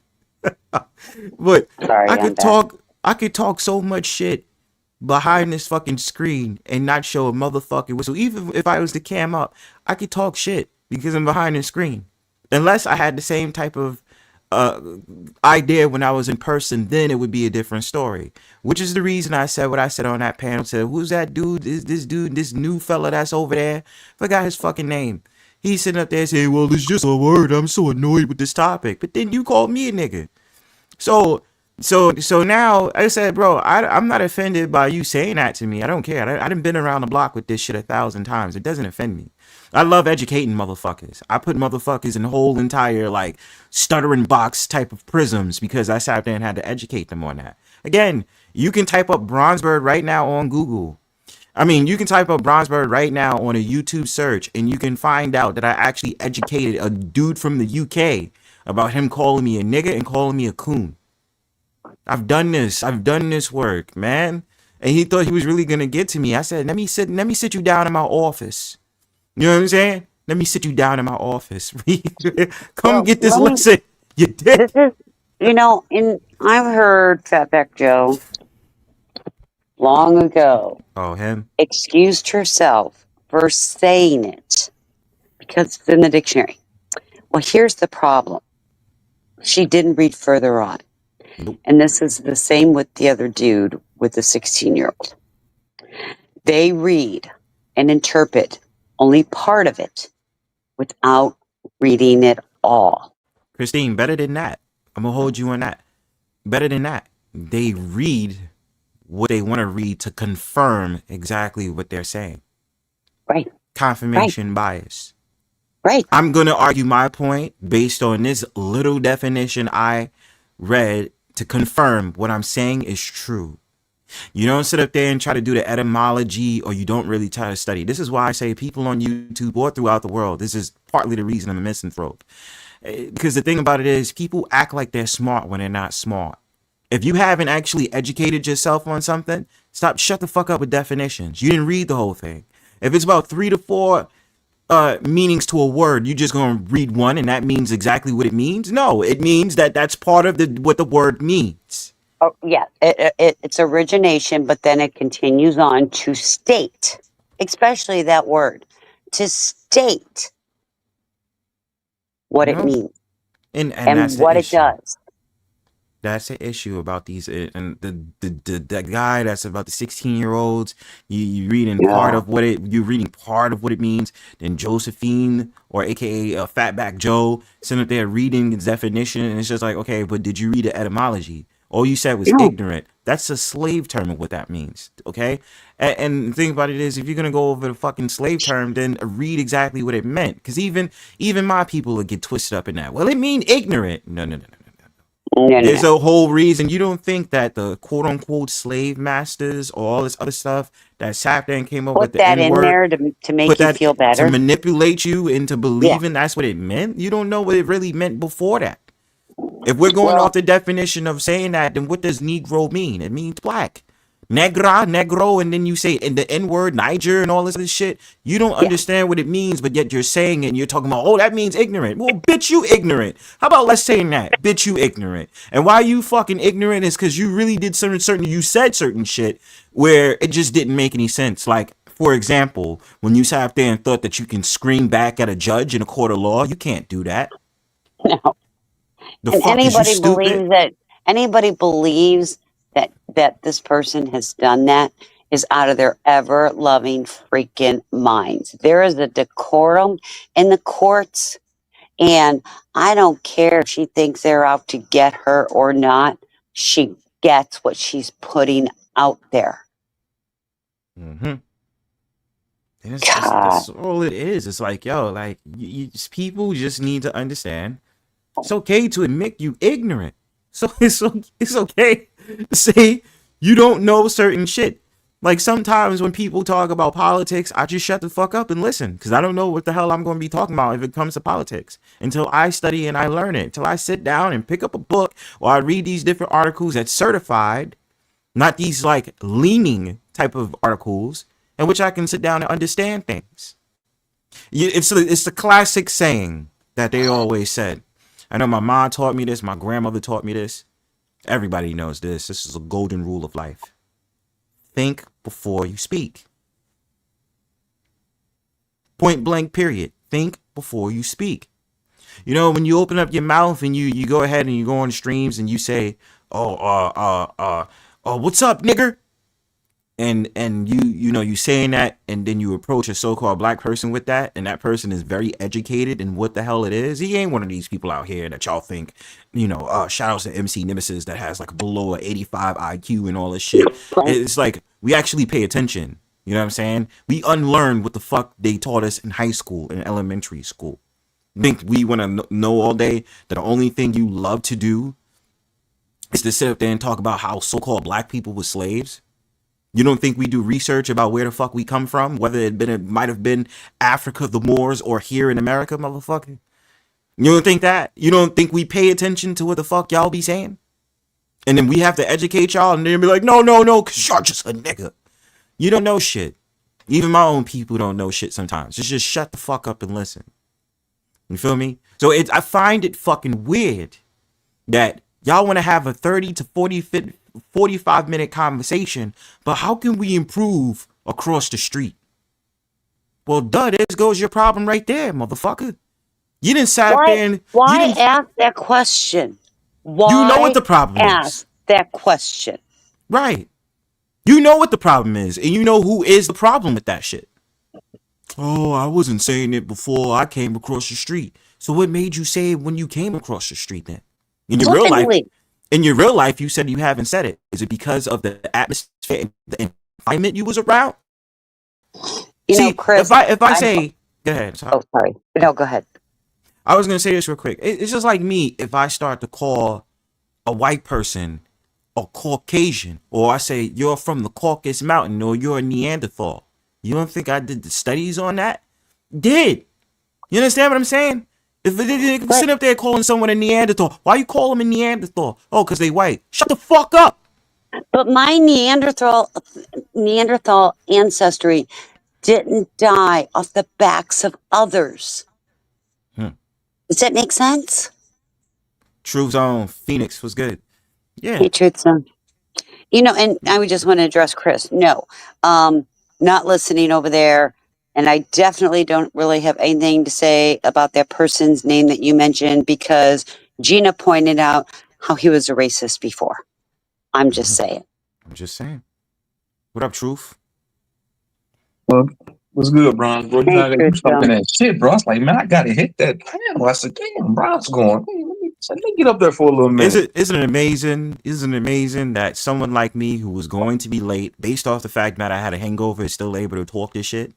But Sorry, I could talk so much shit behind this fucking screen and not show a motherfucking whistle. Even if I was to cam up, I could talk shit because I'm behind the screen. Unless I had the same type of idea when I was in person, then it would be a different story. Which is the reason I said what I said on that panel. Said, who's that dude? This dude, this new fella that's over there? Forgot his fucking name. He's sitting up there saying, well, it's just a word. I'm so annoyed with this topic. But then you called me a nigga. So now I said, bro, I'm not offended by you saying that to me. I don't care. I done been around the block with this shit 1,000 times. It doesn't offend me. I love educating motherfuckers. I put motherfuckers in whole entire like stuttering box type of prisms because I sat there and had to educate them on that. Again, you can type up Bronzebird right now on Google. I mean, you can type up Bronzebird right now on a YouTube search and you can find out that I actually educated a dude from the UK about him calling me a nigga and calling me a coon. I've done this work, man. And he thought he was really going to get to me. I said, let me sit you down in my office. You know what I'm saying? Let me sit you down in my office. Come get this lesson. You did. This is, you know, I've heard Fatback Joe long ago. Oh, him? Excused herself for saying it because it's in the dictionary. Well, here's the problem. She didn't read further on. Nope. And this is the same with the other dude with the 16-year-old. They read and interpret only part of it without reading it all. Christine, better than that. I'm going to hold you on that. Better than that. They read what they want to read to confirm exactly what they're saying. Right. Confirmation bias. Right. I'm going to argue my point based on this little definition I read to confirm what I'm saying is true. You don't sit up there and try to do the etymology, or you don't really try to study. This is why I say people on YouTube or throughout the world, this is partly the reason I'm a misanthrope. Because the thing about it is people act like they're smart when they're not smart. If you haven't actually educated yourself on something, shut the fuck up with definitions. You didn't read the whole thing. If it's about 3 to 4 meanings to a word, you just gonna read one and that means exactly what it means? No, it means that that's part of what the word means. Oh, yeah. It's origination, but then it continues on to state, especially that word, to state what it means and and what it does. That's the issue about these, and the guy that's about the 16-year-olds. You reading part of what it means. Then Josephine, or AKA Fatback Joe, sitting up there reading its definition, and it's just like, okay, but did you read the etymology? All you said was ignorant. That's a slave term of what that means. Okay, and the thing about it is, if you're gonna go over the fucking slave term, then read exactly what it meant. Because even my people would get twisted up in that. Well, it mean ignorant. No. There's a whole reason. You don't think that the quote unquote slave masters or all this other stuff that sat there and came up with the N-word, in there to make you feel better, to manipulate you into believing that's what it meant? You don't know what it really meant before that. If we're going off the definition of saying that, then what does Negro mean? It means black. negra, negro, and then you say in the N-word, Niger, and all this other shit. You don't understand what it means, but yet you're saying it and you're talking about, oh, that means ignorant. Well, bitch, you ignorant. How about let's say that? Bitch, you ignorant. And why you fucking ignorant is because you really did you said certain shit where it just didn't make any sense. Like, for example, when you sat there and thought that you can scream back at a judge in a court of law, you can't do that. No. The And fuck is you stupid? anybody believes that this person has done that is out of their ever loving freaking minds. There is a decorum in the courts, and I don't care if she thinks they're out to get her or not. She gets what she's putting out there. Mm-hmm. And God. that's all it is. It's like, yo, like people just need to understand. It's okay to admit you ignorant. So it's okay to say you don't know certain shit. Like sometimes when people talk about politics, I just shut the fuck up and listen because I don't know what the hell I'm going to be talking about if it comes to politics until I study and I learn it. Until I sit down and pick up a book or I read these different articles that's certified, not these like leaning type of articles in which I can sit down and understand things. It's the classic saying that they always said. I know my mom taught me this. My grandmother taught me this. Everybody knows this. This is a golden rule of life. Think before you speak. Point blank, period. Think before you speak. You know, when you open up your mouth and you go ahead and you go on streams and you say, oh, what's up, nigger? And you saying that, and then you approach a so-called black person with that, and that person is very educated in what the hell it is. He ain't one of these people out here that y'all think, shout outs to MC Nemesis that has like below an 85 IQ and all this shit. It's like, we actually pay attention. You know what I'm saying? We unlearn what the fuck they taught us in high school and elementary school. Think we want to know all day that the only thing you love to do is to sit up there and talk about how so-called black people were slaves? You don't think we do research about where the fuck we come from, whether it might have been Africa, the Moors, or here in America, motherfucker? You don't think that? You don't think we pay attention to what the fuck y'all be saying? And then we have to educate y'all and then be like, no, because y'all just a nigga. You don't know shit. Even my own people don't know shit sometimes. Just shut the fuck up and listen. You feel me? So I find it fucking weird that y'all want to have a 30 to 45-minute conversation, but how can we improve across the street? Well, there goes your problem right there, motherfucker. You didn't sit there and... Why ask that question? Why you know what the problem ask is. that question? Right. You know what the problem is, and you know who is the problem with that shit. Oh, I wasn't saying it before I came across the street. So what made you say it when you came across the street then? In your real life, you said you haven't said it. Is it because of the atmosphere and the environment you was around? Chris. If I say, go ahead. Sorry. Oh, sorry. No, go ahead. I was gonna say this real quick. It's just like me if I start to call a white person a Caucasian, or I say you're from the Caucasus Mountain, or you're a Neanderthal. You don't think I did the studies on that? Did. You understand what I'm saying? If they sit up there calling someone a Neanderthal, why you call them a Neanderthal? Oh, because they white. Shut the fuck up. But my Neanderthal ancestry didn't die off the backs of others. Does that make sense? Truthzone, Phoenix was good. Yeah. Hey, Truthzone. And I would just want to address Chris. No, not listening over there. And I definitely don't really have anything to say about that person's name that you mentioned because Gina pointed out how he was a racist before. I'm just saying. What up, Truth? Well, what's good, Bronze, bro? You know, you talking that shit, bro. I was like, man, I gotta hit that panel. I said, damn, Bronze going. Let me get up there for a little minute. Isn't it amazing that someone like me who was going to be late, based off the fact that I had a hangover, is still able to talk this shit?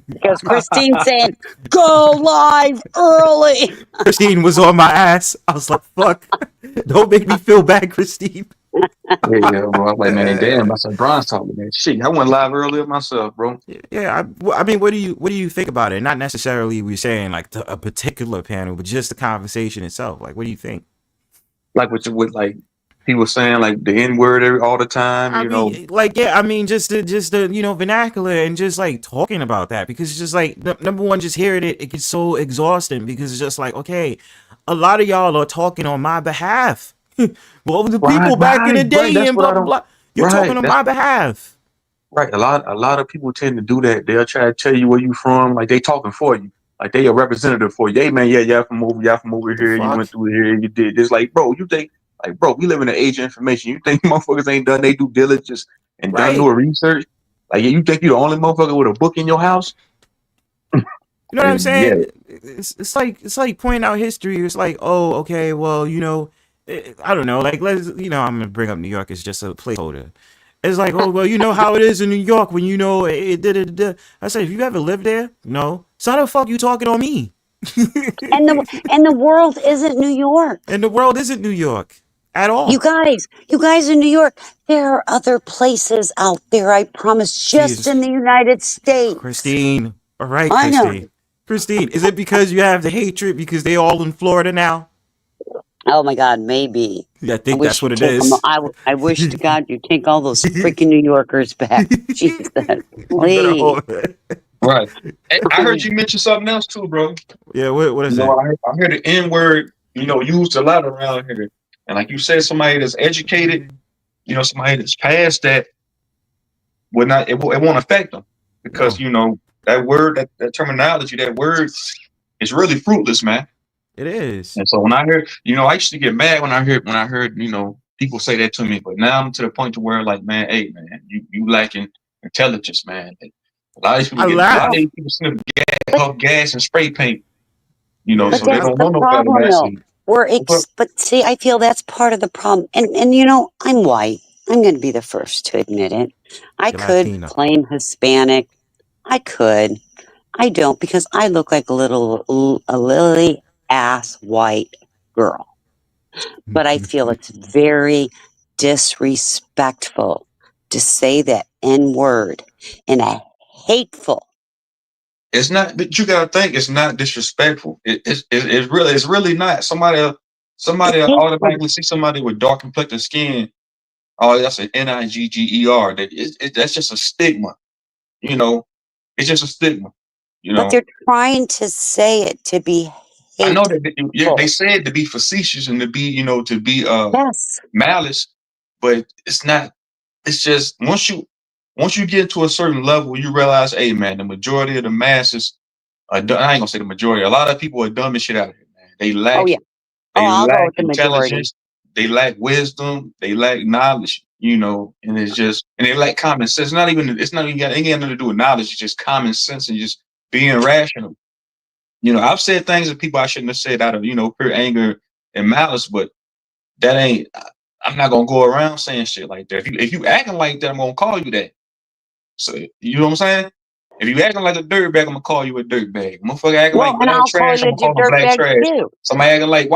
Because Christine said, go live early. Christine was on my ass. I was like, fuck. Don't make me feel bad, Christine. Yeah, bro. I was like, man, damn. I said, Bronze talking that shit. I went live earlier myself, bro. Yeah, I mean, what do you think about it? Not necessarily we're saying like a particular panel, but just the conversation itself. Like, what do you think? Like with people saying like the N word all the time. I mean, like, yeah, I mean, just the vernacular and just like talking about that, because it's just like number one, just hearing it gets so exhausting, because it's just like, okay, a lot of y'all are talking on my behalf. Well, the people back in the day That's and what blah I blah don't. blah. You're talking on my behalf. Right. A lot of people tend to do that. They'll try to tell you where you from, like they talking for you. Like they a representative for you. Hey man, yeah, y'all from over The here, you went fuck? through here, you did this. Like, bro, you think we live in the age of information. You think motherfuckers ain't done their due diligence and done Right. no research? Like, you think you the only motherfucker with a book in your house? You know what I'm Yeah. saying? It's like pointing out history. It's like, oh, okay, well, I don't know. Like, I'm gonna bring up New York as just a placeholder. It's like, oh, well, you know how it is in New York when it. I said, have you ever lived there? No. So how the fuck you talking on me? And the world isn't New York. And the world isn't New York at all. You guys in New York, there are other places out there, I promise, just in the United States. Christine. All right, I know. Christine, is it because you have the hatred because they all in Florida now? Oh my God, maybe. Yeah, I think that's what it is. I wish to God you'd take all those freaking New Yorkers back. Jesus, please. Right. I heard you mention something else too, bro. Yeah, what is it? I heard the N word, used a lot around here. And like you said, somebody that's educated, somebody that's past that, it won't affect them, because that word, that terminology, that word is really fruitless, man. It is. And so when I heard, I used to get mad when I heard, people say that to me. But now I'm to the point to where, like, man, hey, man, you lacking intelligence, man. A lot of these people sniff gas and spray paint, But so they don't know no better, problem, man. though. But see, I feel that's part of the problem. And I'm white. I'm going to be the first to admit it. I could claim Hispanic. I could. I don't, because I look like a lily ass white girl. But I feel it's very disrespectful to say that N word in a hateful. It's not that you gotta think. It's not disrespectful. It's really not. Somebody automatically see somebody with dark complected skin. Oh, that's an Nigger. That's just a stigma. It's just a stigma. But they're trying to say it to be hateful. I know that they said to be facetious and to be yes. malice, but it's not. It's just once you get to a certain level, you realize, hey man, the majority of the masses are dumb. I ain't gonna say the majority. A lot of people are dumb as shit out of here, man. They lack. I'll go with the intelligence. They lack wisdom. They lack knowledge. And they lack common sense. It's not even got anything to do with knowledge. It's just common sense and just being rational. I've said things that people I shouldn't have said out of pure anger and malice, but that ain't. I'm not gonna go around saying shit like that. If you acting like that, I'm gonna call you that. So you know what I'm saying? If you acting like a dirtbag, I'm gonna call you a dirtbag. Motherfucker acting like black trash, I'm gonna call them black trash. Somebody acting like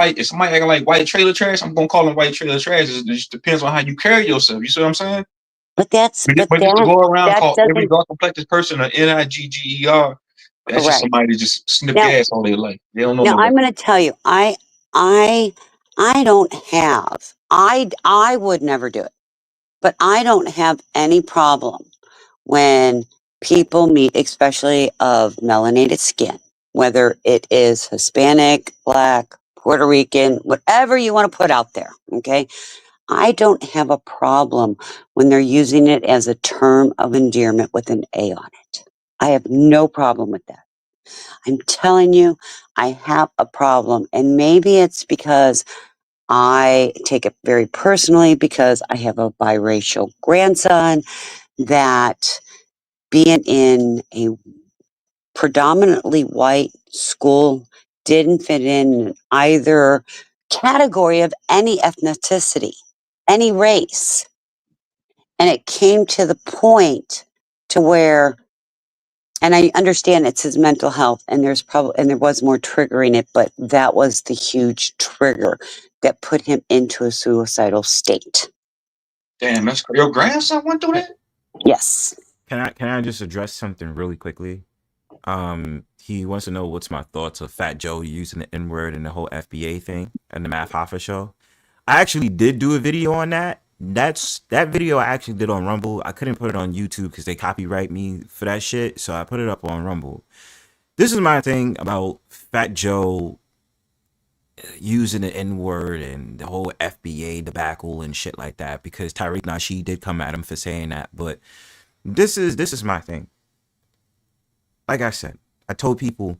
white trailer trash, I'm gonna call them white trailer trash. It just depends on how you carry yourself. You see what I'm saying? But just to go around call every dark complected person an Nigger. That's just somebody that just sniff gas all their life. They don't know. Now I'm gonna tell you, I don't have. I would never do it, but I don't have any problem when people meet, especially of melanated skin, whether it is Hispanic, Black, Puerto Rican, whatever you want to put out there, okay? I don't have a problem when they're using it as a term of endearment with an A on it. I have no problem with that. I'm telling you, I have a problem. And maybe it's because I take it very personally because I have a biracial grandson, that being in a predominantly white school didn't fit in either category of any ethnicity, any race. And it came to the point to where, and I understand it's his mental health, and there was more triggering it, but that was the huge trigger that put him into a suicidal state. Damn, that's your grandson went through that? Yes. Can I just address something really quickly? He wants to know what's my thoughts of Fat Joe using the N-word and the whole FBA thing and the Math Hoffa show. I actually did do a video on that. That video I actually did on Rumble. I couldn't put it on YouTube because they copyright me for that shit, so I put it up on Rumble. This is my thing about Fat Joe using the N-word and the whole FBA debacle and shit like that, because Tariq Nasheed did come at him for saying that. But this is my thing. Like I said, I told people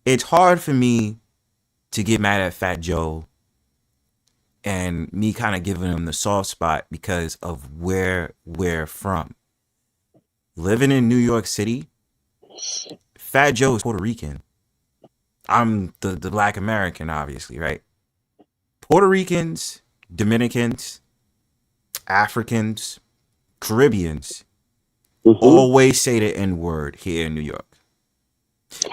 it's hard for me to get mad at Fat Joe and me kind of giving him the soft spot because of where we're from. Living in New York City, Fat Joe is Puerto Rican. I'm the Black American, obviously, right? Puerto Ricans, Dominicans, Africans, Caribbeans always say the N-word here in New York.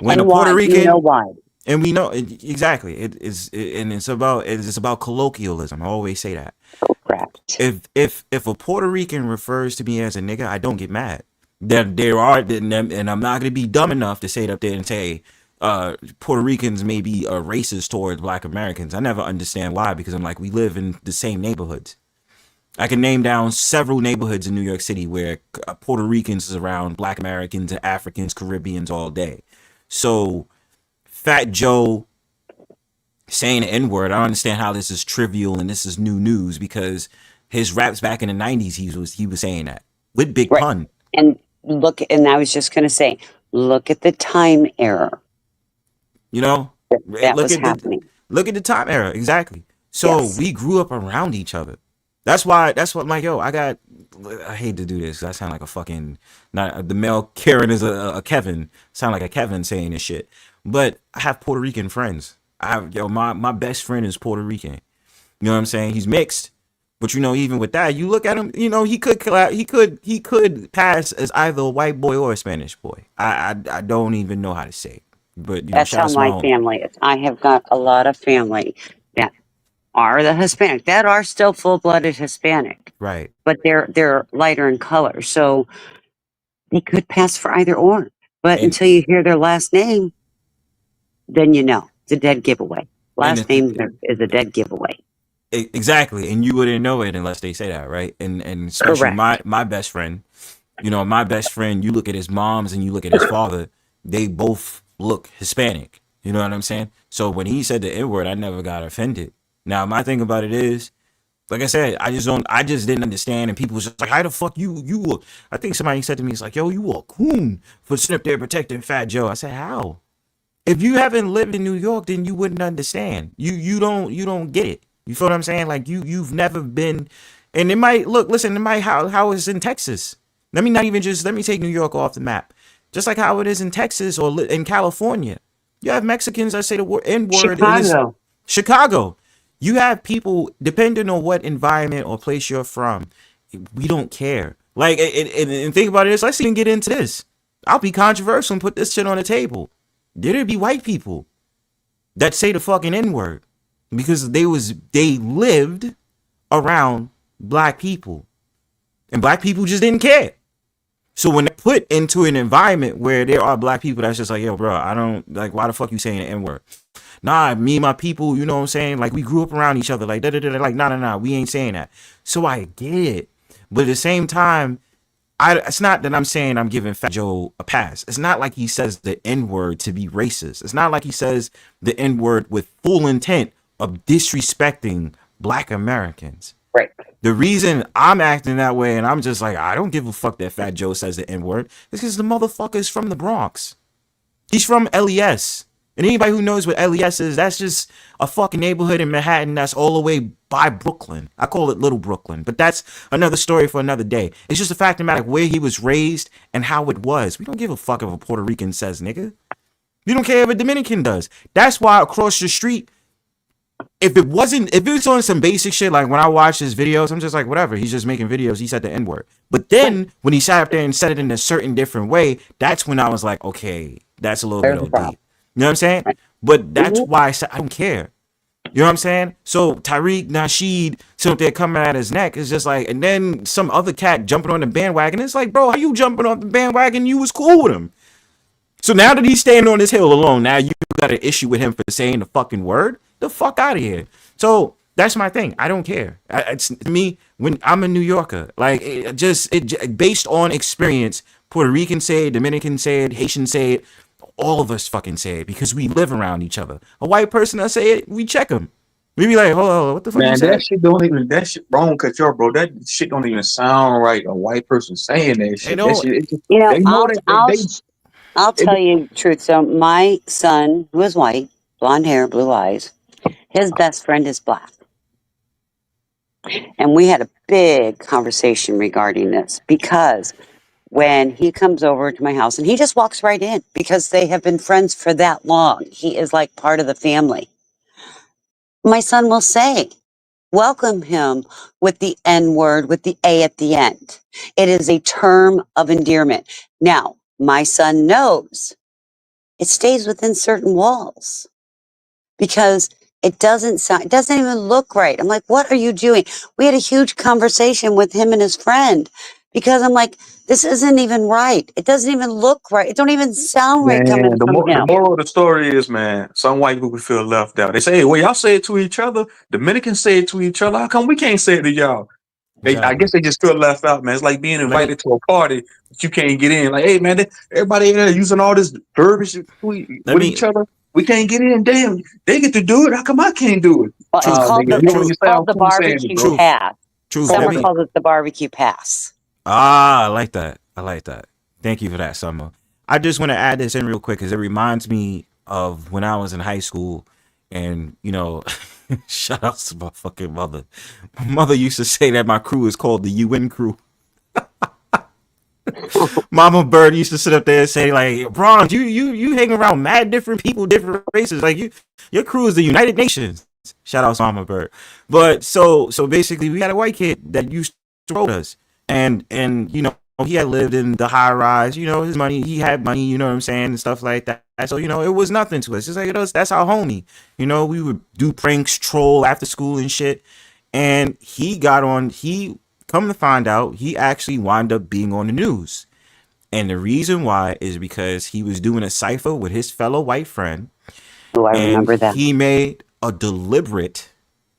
When And a Puerto why? Rican, You know why? and we know exactly, and it's about colloquialism. I always say that. Correct. If a Puerto Rican refers to me as a nigga, I don't get mad. There are, and I'm not gonna be dumb enough to say it up there and say Puerto Ricans may be racist towards Black Americans. I never understand why, because I'm like, we live in the same neighborhoods. I can name down several neighborhoods in New York City where Puerto Ricans is around Black Americans and Africans, Caribbeans all day. So Fat Joe saying the N-word, I don't understand how this is trivial and this is new news, because his raps back in the 90s, he was saying that with Big Right. Pun. And look, and I was just going to say, look at the time error You know, that was happening. look at the time era, exactly. So Yes. we grew up around each other. That's what I'm like, yo, I hate to do this. I sound like a fucking, not the male Karen is a Kevin. Sound like a Kevin saying this shit. But I have Puerto Rican friends. My best friend is Puerto Rican. You know what I'm saying? He's mixed. But you know, even with that, you look at him, you know, he could pass as either a white boy or a Spanish boy. I don't even know how to say it. But you know, That's shout how out to my home. family is. I have got a lot of family that are the Hispanic, that are still full-blooded Hispanic, Right. but they're lighter in color, so they could pass for either or. But And until you hear their last name, then you know it's a dead giveaway. and Last name is a dead giveaway. exactly, and you wouldn't know it unless they say that, right? And especially Correct. my best friend, you know, my best friend, you look at his moms and you look at his father, they both look Hispanic. You know what I'm saying? So when he said the N-word, I never got offended. Now my thing about it is, like I said, I just didn't understand, and people was just like, how the fuck you I think somebody said to me, it's like, yo, you a coon for sitting up there protecting Fat Joe. I said, how? If you haven't lived in New York, then you wouldn't understand. You don't get it. You feel what I'm saying? Like you've never been, and it might listen, it might how it's in Texas. Let me take New York off the map. Just like how it is in Texas or in California. You have Mexicans that say the N-word in this Chicago. You have people, depending on what environment or place you're from, we don't care. Like, and think about it, let's even get into this. I'll be controversial and put this shit on the table. There'd be white people that say the fucking N-word because they lived around black people, and black people just didn't care. So when they put into an environment where there are black people that's just like, yo, bro, I don't like, why the fuck you saying the N-word? Nah, me and my people, you know what I'm saying? Like, we grew up around each other, like, like, nah, we ain't saying that. So I get it. But at the same time, it's not that I'm saying I'm giving Fat Joe a pass. It's not like he says the N-word to be racist. It's not like he says the N-word with full intent of disrespecting Black Americans. Right. The reason I'm acting that way and I'm just like, I don't give a fuck that Fat Joe says the N-word, is because the motherfucker is from the Bronx. He's from LES. And anybody who knows what LES is, that's just a fucking neighborhood in Manhattan that's all the way by Brooklyn. I call it Little Brooklyn, but that's another story for another day. It's just a fact of the matter where he was raised and how it was. We don't give a fuck if a Puerto Rican says nigga. We don't care if a Dominican does. That's why across the street, if it's on some basic shit, like when I watch his videos, I'm just like, whatever. He's just making videos. He said the N-word. But then when he sat up there and said it in a certain different way, that's when I was like, okay, that's a little bit OD. You know what I'm saying? But that's why I said I don't care. You know what I'm saying? So Tariq Nasheed sitting up there coming at his neck is just like, and then some other cat jumping on the bandwagon. It's like, bro, how you jumping on the bandwagon? You was cool with him. So now that he's standing on this hill alone, now you got an issue with him for saying the fucking word? The fuck out of here. So That's my thing. I don't care. It's me when I'm a New Yorker. Like based on experience. Puerto Rican say it, Dominican say it, Haitian say it. All of us fucking say it because we live around each other. A white person that say it, we check them. We be like, hold on, what the fuck you Man, said? that shit wrong, cut your bro. That shit don't even sound right. A white person saying that shit. know- That shit, it just, You know, they know I'll tell you the truth. So my son, who is white, blonde hair, blue eyes, his best friend is black. And we had a big conversation regarding this because when he comes over to my house and he just walks right in because they have been friends for that long. He is like part of the family. My son will say, welcome him with the N word, with the A at the end. It is a term of endearment. Now, my son knows it stays within certain walls because it doesn't even look right. I'm like, what are you doing? We had a huge conversation with him and his friend because I'm like, this isn't even right. It doesn't even look right. It don't even sound right man. coming from The him. moral of the story is, man, some white people feel left out. They say, hey, well, y'all say it to each other. Dominicans say it to each other. How come we can't say it to y'all? I guess they just feel left out, man. It's like being invited to a party but you can't get in. Like, hey, man, everybody in there using all this verbiage with each other. We can't get in. Damn, they get to do it. How come I can't do it? Well, it's called the barbecue pass. Summer calls it the barbecue pass. I like that. Thank you for that, Summer. I just want to add this in real quick because it reminds me of when I was in high school and, you know, shout out to my fucking mother. My mother used to say that my crew is called the UN crew. Mama Bird used to sit up there and say, like, Bronze, you hang around mad different people, different races. Like your crew is the United Nations. Shout out to Mama Bird. But so basically we had a white kid that used to roll us. And you know, he had lived in the high rise, you know, he had money, you know what I'm saying, and stuff like that. So, you know, it was nothing to us. It's like, that's our homie. You know, we would do pranks, troll after school and shit. And come to find out, he actually wound up being on the news. And the reason why is because he was doing a cipher with his fellow white friend. Oh, I remember that. He made a deliberate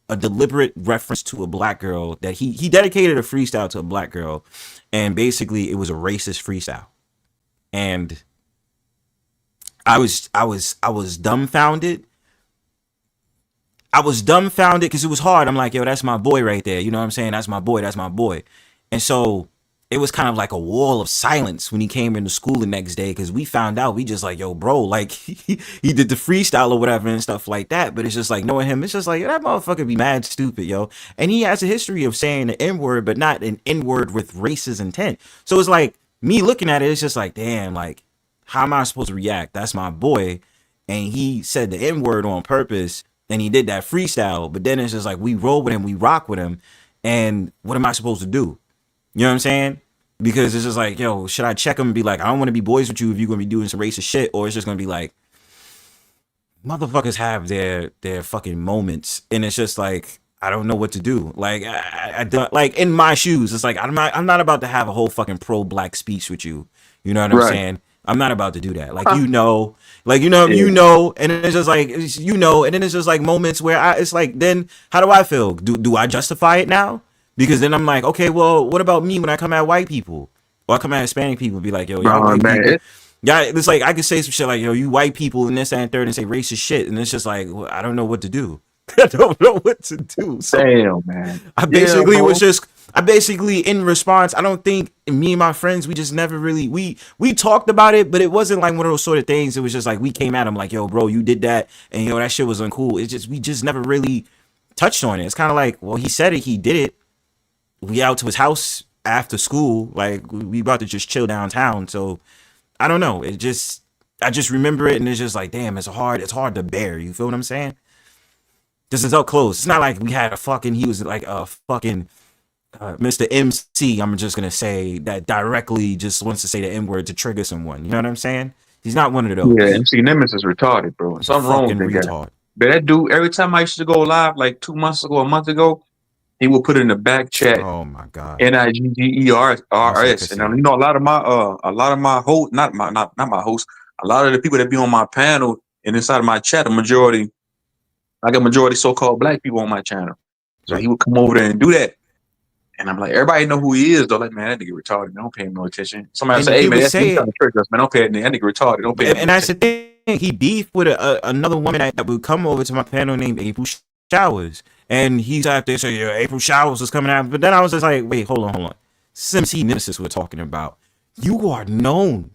reference to a black girl that he dedicated a freestyle to a black girl. And basically it was a racist freestyle. And I was dumbfounded. I was dumbfounded because it was hard. I'm like, yo, that's my boy right there. You know what I'm saying? That's my boy. And so it was kind of like a wall of silence when he came into school the next day because we found out, we just like, yo, bro, like he did the freestyle or whatever and stuff like that. But it's just like, knowing him, it's just like, yo, that motherfucker be mad stupid, yo. And he has a history of saying the N-word, but not an N-word with racist intent. So it's like, me looking at it, it's just like, damn, like, how am I supposed to react? That's my boy. And he said the N-word on purpose. And he did that freestyle. But then it's just like, we roll with him, we rock with him. And what am I supposed to do? You know what I'm saying? Because it's just like, yo, should I check him and be like, I don't want to be boys with you if you're going to be doing some racist shit? Or it's just going to be like, motherfuckers have their fucking moments. And it's just like, I don't know what to do. Like, I don't, like, in my shoes, it's like, I'm not about to have a whole fucking pro-black speech with you. You know what I'm saying? I'm not about to do that. Like, you know, and it's just like, and then it's just like moments where it's like, then how do I feel? Do I justify it now? Because then I'm like, okay, well, what about me when I come at white people? Or I come at Hispanic people and be like, yo, y'all white people. Yeah, it's like, I could say some shit like, yo, you white people and this and third and say racist shit. And it's just like, well, I don't know what to do. I don't know what to do. So damn, man. I basically in response, I don't think me and my friends, we just never really, we talked about it, but it wasn't like one of those sort of things. It was just like, we came at him like, yo, bro, you did that. And yo, that shit was uncool. It's just, we just never really touched on it. It's kind of like, well, he said it, he did it. We out to his house after school. Like, we about to just chill downtown. So I don't know. I just remember it. And it's just like, damn, it's hard to bear. You feel what I'm saying? This is up close. It's not like we had he was like a fucking Mr. MC, I'm just going to say, that directly just wants to say the N-word to trigger someone. You know what I'm saying? He's not one of those. Yeah, MC Nimbus is retarded, bro. Something wrong with that guy. But that dude, every time I used to go live, like 2 months ago, a month ago, he would put in the back chat. Oh my God. NIGGERS. And you know, a lot of my hosts, not my hosts, a lot of the people that be on my panel and inside of my chat, I got majority so-called black people on my channel. So he would come over there and do that. And I'm like, everybody know who he is, though. Like, man, that nigga retarded. Don't pay him no attention. Somebody And say, hey, he man, would that's say me trying to trick us, man. Don't pay that nigga retarded. Don't pay him and no that's the attention. thing. He beefed with another woman that would come over to my panel named April Showers. And he's out there saying, yeah, April Showers was coming out. But then I was just like, wait, hold on. MC Nemesis we're talking about. You are known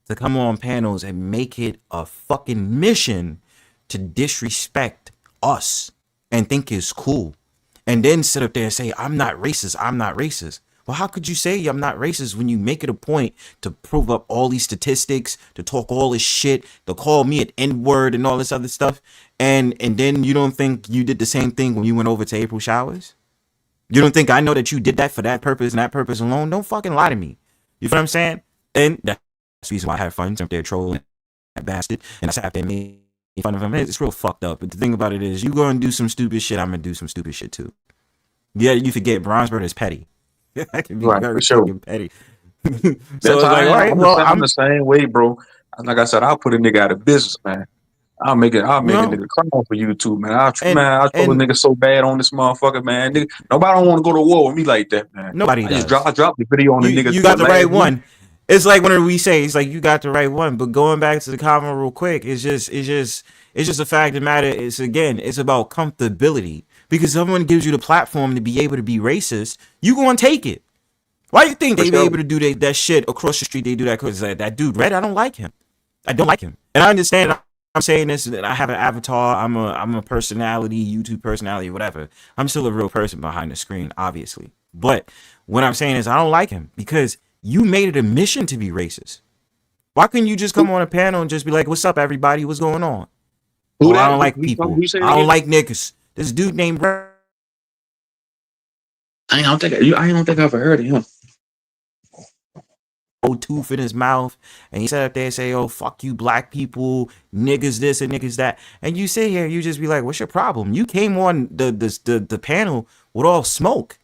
to come on panels and make it a fucking mission to disrespect us and think it's cool. And then sit up there and say, I'm not racist. I'm not racist. Well, how could you say I'm not racist when you make it a point to prove up all these statistics, to talk all this shit, to call me an N-word and all this other stuff? And then you don't think you did the same thing when you went over to April Showers? You don't think I know that you did that for that purpose and that purpose alone? Don't fucking lie to me. You feel what I'm saying? And that's the reason why I had fun up there trolling that bastard. And I sat there and made fun of him. It's real fucked up. But the thing about it is, you go and do some stupid shit, I'm going to do some stupid shit too. Yeah, you forget Bronzebird is petty. I can be Right, very for sure. fucking petty. So That's it's how like, all right, well, I'm the same way, bro. Like I said, I'll put a nigga out of business, man. I'll make a nigga cry for YouTube, man. I'll troll a nigga so bad on this motherfucker, man. Nigga, nobody don't want to go to war with me like that, man. Nobody does. I dropped the video on the nigga. You got the right one. It's like whenever we say, it's like you got the right one. But going back to the comment real quick, it's just a fact of the matter. It's about comfortability. Because someone gives you the platform to be able to be racist, you gonna take it. Why do you think they be able to do that shit across the street? They do that because that dude Red. I don't like him. I don't like him. And I understand. I'm saying this. That I have an avatar. I'm a personality, YouTube personality, whatever. I'm still a real person behind the screen, obviously. But what I'm saying is I don't like him because you made it a mission to be racist. Why couldn't you just come on a panel and just be like, "What's up, everybody? What's going on?" Oh, I don't like people. I don't like niggas. This dude named Red. I don't think I've ever heard of him. Old tooth in his mouth, and he sat up there and say, "Oh, fuck you, black people, niggas this and niggas that," and you sit here, and you just be like, "What's your problem?" You came on the panel with all smoke.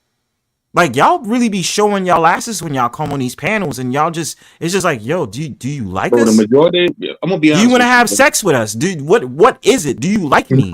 Like, y'all really be showing y'all asses when y'all come on these panels, and y'all just, it's just like, yo, do you like us? The majority, I'm gonna be honest. Do you want to have sex with us, dude? What is it? Do you like me?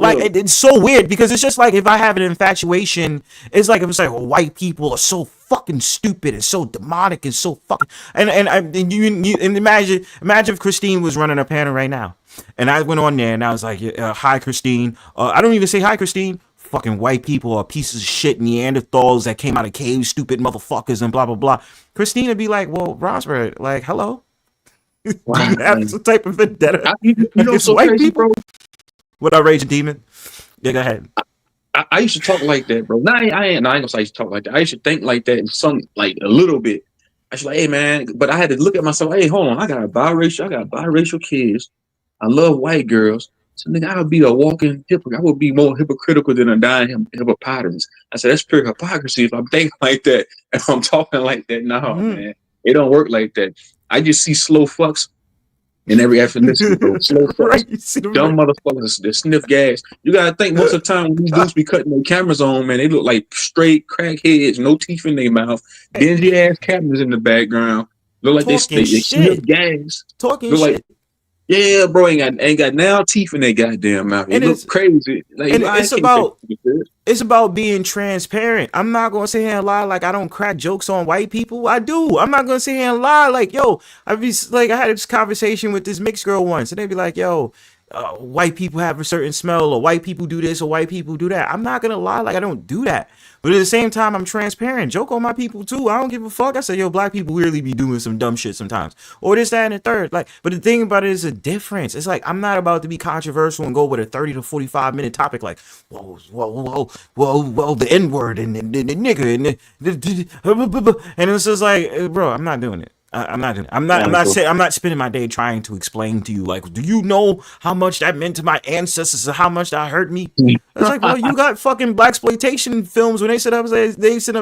It's so weird because it's just like if I have an infatuation, it's like if it's like, well, white people are so fucking stupid and so demonic and so fucking and you imagine if Christine was running a panel right now, and I went on there and I was like, hi Christine. I don't even say hi Christine. Fucking white people are pieces of shit, Neanderthals that came out of caves, stupid motherfuckers, and blah blah blah. Christine would be like, well, Rosberg, like, hello. Wow. Do you have some type of vendetta against white crazy, people? Bro? What up, Raging Demon? Yeah, go ahead. I used to talk like that, bro. I ain't gonna say I used to talk like that. I used to think like that in some, like a little bit. I was like, hey man, but I had to look at myself. Hey, hold on, I got biracial kids. I love white girls. So nigga, I would be a walking hypocrite. I would be more hypocritical than a dying hippopotamus. I said that's pure hypocrisy if I'm thinking like that. If I'm talking like that, no, man, it don't work like that. I just see slow fucks in every ethnicity, bro. Slow fucks, Right, dumb motherfuckers that sniff gas. You gotta think most of the time when these dudes be cutting their cameras on, man, they look like straight crackheads, no teeth in their mouth, dingy ass cabinets in the background. Look like they sniff gas. Talking look shit. Like, yeah, bro, ain't got now teeth in their goddamn mouth. It looks crazy. Like, and it's about being transparent. I'm not gonna sit here and lie like I don't crack jokes on white people. I do. I'm not gonna sit here and lie like, yo, I had this conversation with this mixed girl once, and they'd be like, yo, white people have a certain smell, or white people do this, or white people do that. I'm not gonna lie like I don't do that. But at the same time, I'm transparent. Joke on my people too. I don't give a fuck. I say, yo, black people really be doing some dumb shit sometimes. Or this, that, and the third. Like, but the thing about it is a difference. It's like, I'm not about to be controversial and go with a 30 to 45 minute topic like, whoa, the N-word and the nigga and it's just like, bro, I'm not doing it. I'm not spending my day trying to explain to you, like, do you know how much that meant to my ancestors and how much that hurt me? It's like, well, you got fucking blaxploitation films when they sit up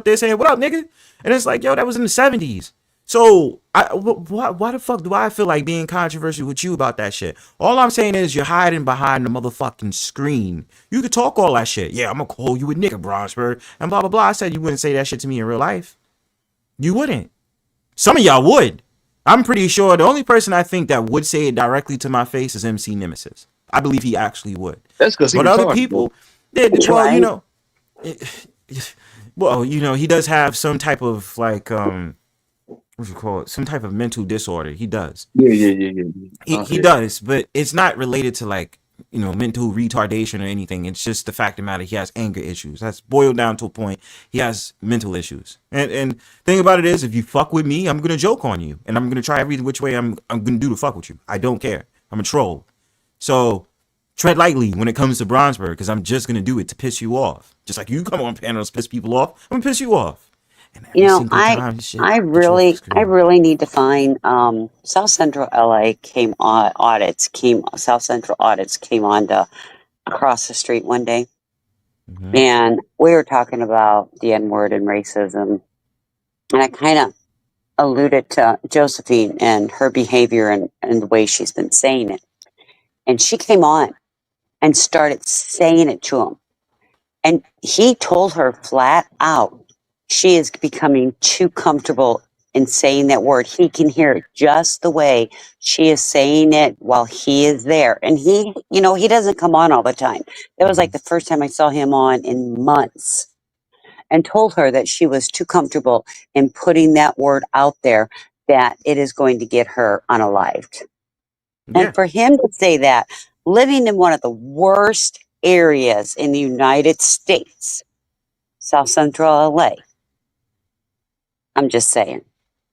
there saying, what up, nigga? And it's like, yo, that was in the 70s. So why the fuck do I feel like being controversial with you about that shit? All I'm saying is you're hiding behind the motherfucking screen. You could talk all that shit. Yeah, I'm gonna call you a nigga, Bronzebird, and blah blah blah. I said you wouldn't say that shit to me in real life. You wouldn't. Some of y'all would. I'm pretty sure the only person I think that would say it directly to my face is MC Nemesis. I believe he actually would. That's because other people, Yeah, That's well, you right. know, well, you know, he does have some type of like what you call it, some type of mental disorder. He does. Yeah. He Okay. does, but it's not related to like, you know, mental retardation or anything. It's just the fact of the matter, he has anger issues. That's boiled down to a point. He has mental issues. And thing about it is, if you fuck with me, I'm gonna joke on you, and I'm gonna try every which way I'm gonna do to fuck with you. I don't care. I'm a troll. So tread lightly when it comes to Bronzebird, because I'm just gonna do it to piss you off. Just like you come on panels piss people off, I'm gonna piss you off. And You every know, single time, shit, I get you off the really, I screen. really need to find South Central LA came on South Central audits came on to across the street one day, Hmm. and we were talking about the N word and racism, and I kind of alluded to Josephine and her behavior and the way she's been saying it, and she came on and started saying it to him. And he told her flat out, she is becoming too comfortable in saying that word. He can hear it just the way she is saying it while he is there. And he, you know, he doesn't come on all the time. That was Hmm. like the first time I saw him on in months, and told her that she was too comfortable in putting that word out there, that it is going to get her unalived. And Yeah. for him to say that, living in one of the worst areas in the United States, South Central LA. I'm just saying.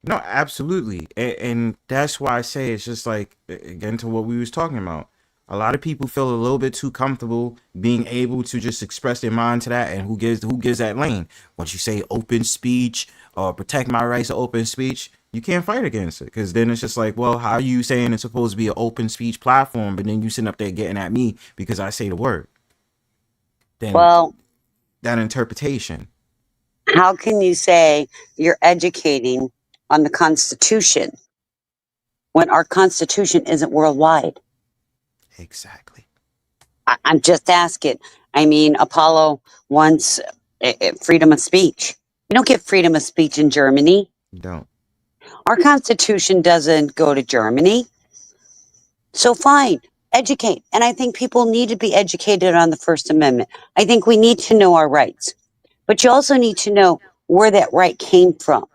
No, absolutely, and that's why I say it's just like again to what we was talking about. A lot of people feel a little bit too comfortable being able to just express their mind to that, and who gives that lane? Once you say open speech or protect my rights to open speech, you can't fight against it because then it's just like, well, how are you saying it's supposed to be an open speech platform, but then you sitting up there getting at me because I say the word? Then Well, that interpretation. how can you say you're educating on the Constitution when our Constitution isn't worldwide? Exactly. I'm just asking. I mean, Apollo wants freedom of speech. You don't get freedom of speech in Germany. You don't. Our Constitution doesn't go to Germany. So fine, educate. And I think people need to be educated on the First Amendment. I think we need to know our rights. But you also need to know where that right came from,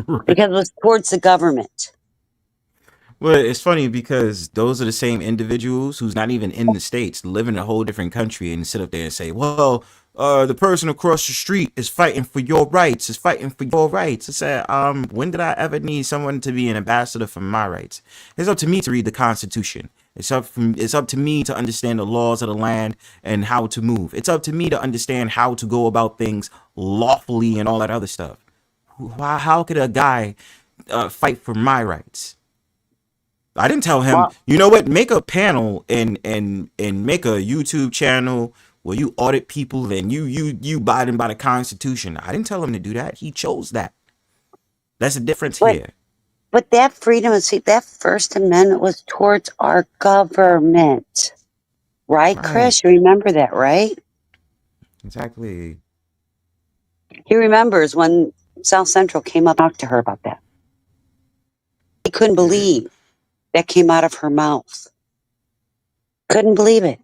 Right. because it was towards the government. Well, it's funny because those are the same individuals who's not even in the States, live in a whole different country, and sit up there and say, well, the person across the street is fighting for your rights, is fighting for your rights. I said, when did I ever need someone to be an ambassador for my rights? It's up to me to read the Constitution. It's up to me to understand the laws of the land and how to move. It's up to me to understand how to go about things lawfully and all that other stuff. How could a guy fight for my rights? I didn't tell him, Well, you know what, make a panel and make a YouTube channel where you audit people and you abiding by the Constitution. I didn't tell him to do that. He chose that. That's the difference but here. but that freedom of speech, that First Amendment was towards our government, right, Right. Chris? You remember that, right? Exactly. He remembers when South Central came up and talked to her about that. He couldn't believe that came out of her mouth. Couldn't believe it.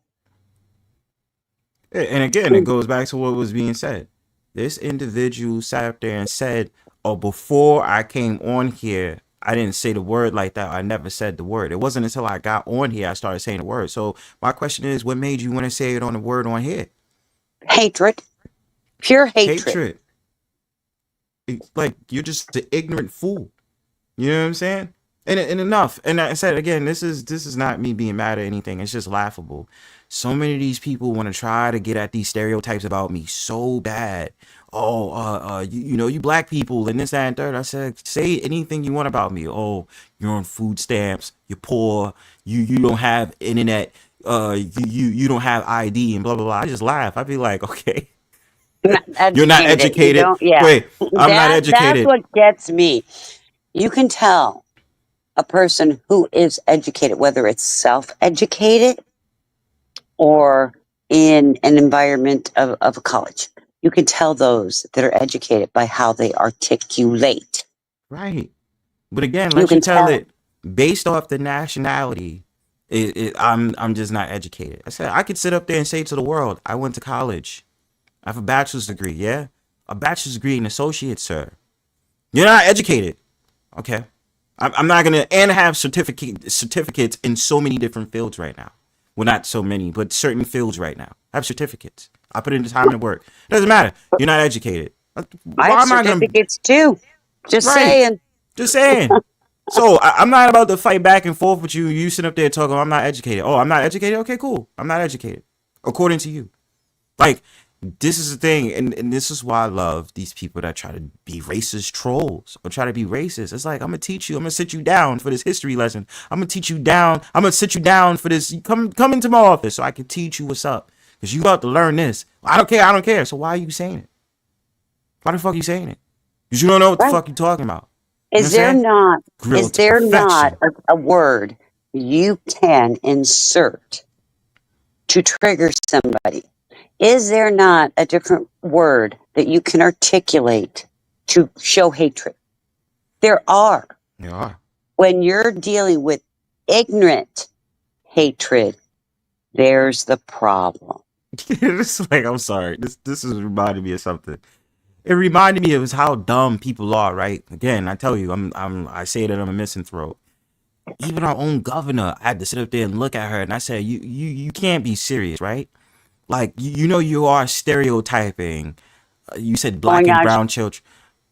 And again, it goes back to what was being said. This individual sat up there and said, oh, before I came on here, I didn't say the word like that. I never said the word. It wasn't until I got on here I started saying the word. So my question is, what made you want to say it on the word on here? Hatred, pure hatred. Hatred. Like you're just an ignorant fool. You know what I'm saying? And enough. And I said again, this is not me being mad or anything. It's just laughable. So many of these people want to try to get at these stereotypes about me so bad. Oh, you know, you black people and this, that, and third. I said, say anything you want about me. Oh, you're on food stamps. You're poor. You don't have internet. You don't have ID and blah blah blah. I just laugh. I'd be like, okay, Not you're not educated. You educated. don't. Yeah, Wait, I'm not that's educated. what gets me. You can tell a person who is educated, whether it's self-educated or in an environment of a college. You can tell those that are educated by how they articulate. Right. But again, You let you can tell tell. it based off the nationality. I'm just not educated. I said I could sit up there and say to the world, I went to college. I have a bachelor's degree. Yeah, a bachelor's degree and associate, sir. You're not educated. Okay. I'm not gonna and have certificates in so many different fields right now. Well, not so many, but certain fields right now. I have certificates. I put in the time and work. Doesn't matter. You're not educated. I Why have am I gonna? certificates too. Just Right. saying. Just saying. So I'm not about to fight back and forth with you. You sitting up there talking, I'm not educated. Oh, I'm not educated? Okay, cool. I'm not educated. According to you. Like, this is the thing, and this is why I love these people that try to be racist trolls or try to be racist. It's like, I'm gonna teach you, I'm gonna sit you down for this history lesson. I'm gonna teach you down, I'm gonna sit you down for this. Come into my office so I can teach you what's up. Because you about to learn this. I don't care. So why are you saying it? Why the fuck are you saying it? Because you don't know what the fuck you're talking about. Is there not Perfection. a word you can insert to trigger somebody? Is there not a different word that you can articulate to show hatred? There are. Yeah. When you're dealing with ignorant hatred, there's the problem. It's like, I'm sorry. This is reminding me of something. It reminded me of how dumb people are, right? Again, I tell you, I say that I'm a misanthrope. Even our own governor, I had to sit up there and look at her, and I said, you can't be serious, right? Like, you know, you are stereotyping. You said black and brown children.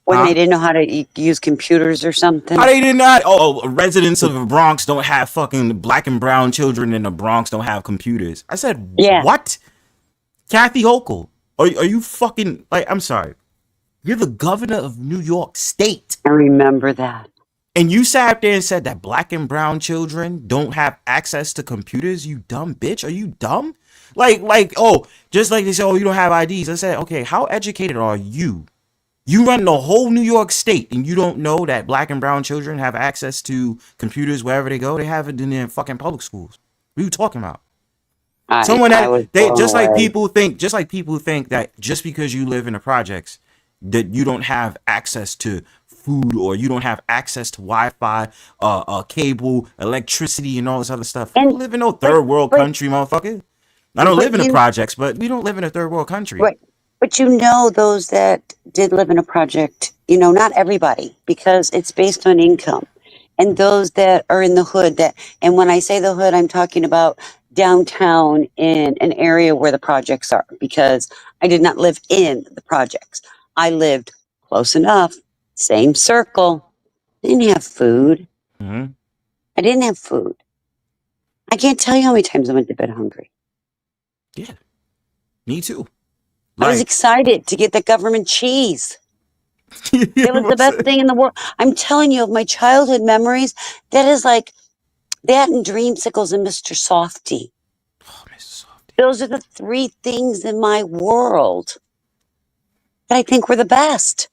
When they didn't know how to use computers or something. How they did not? Oh, residents of the Bronx don't have fucking black and brown children in the Bronx don't have computers. I said, what? Kathy Hochul, are you fucking, like, I'm sorry. You're the governor of New York State. I remember that. And you sat up there and said that black and brown children don't have access to computers? You dumb bitch. Are you dumb? Like, oh, just like they said, oh, you don't have IDs. I said, okay, how educated are you? You run the whole New York State and you don't know that black and brown children have access to computers wherever they go? They have it in their fucking public schools. What are you talking about? Just like people think that just because you live in the projects that you don't have access to food or you don't have access to Wi-Fi, cable, electricity, and all this other stuff. You don't live in no third world country, motherfucker. I don't live in the projects, but we don't live in a third world country. Right. But you know, those that did live in a project, you know, not everybody, because it's based on income. And those that are in the hood, and when I say the hood, I'm talking about downtown in an area where the projects are, because I did not live in the projects. I lived close enough, same circle. I didn't have food. Mm-hmm. I didn't have food. I can't tell you how many times I went to bed hungry. Yeah, me too. I was excited to get the government cheese. It was the best thing in the world. I'm telling you, of my childhood memories, that is like that and Dreamsicles and Mr. Softy. Oh, Mr. Softy. Those are the three things in my world that I think were the best.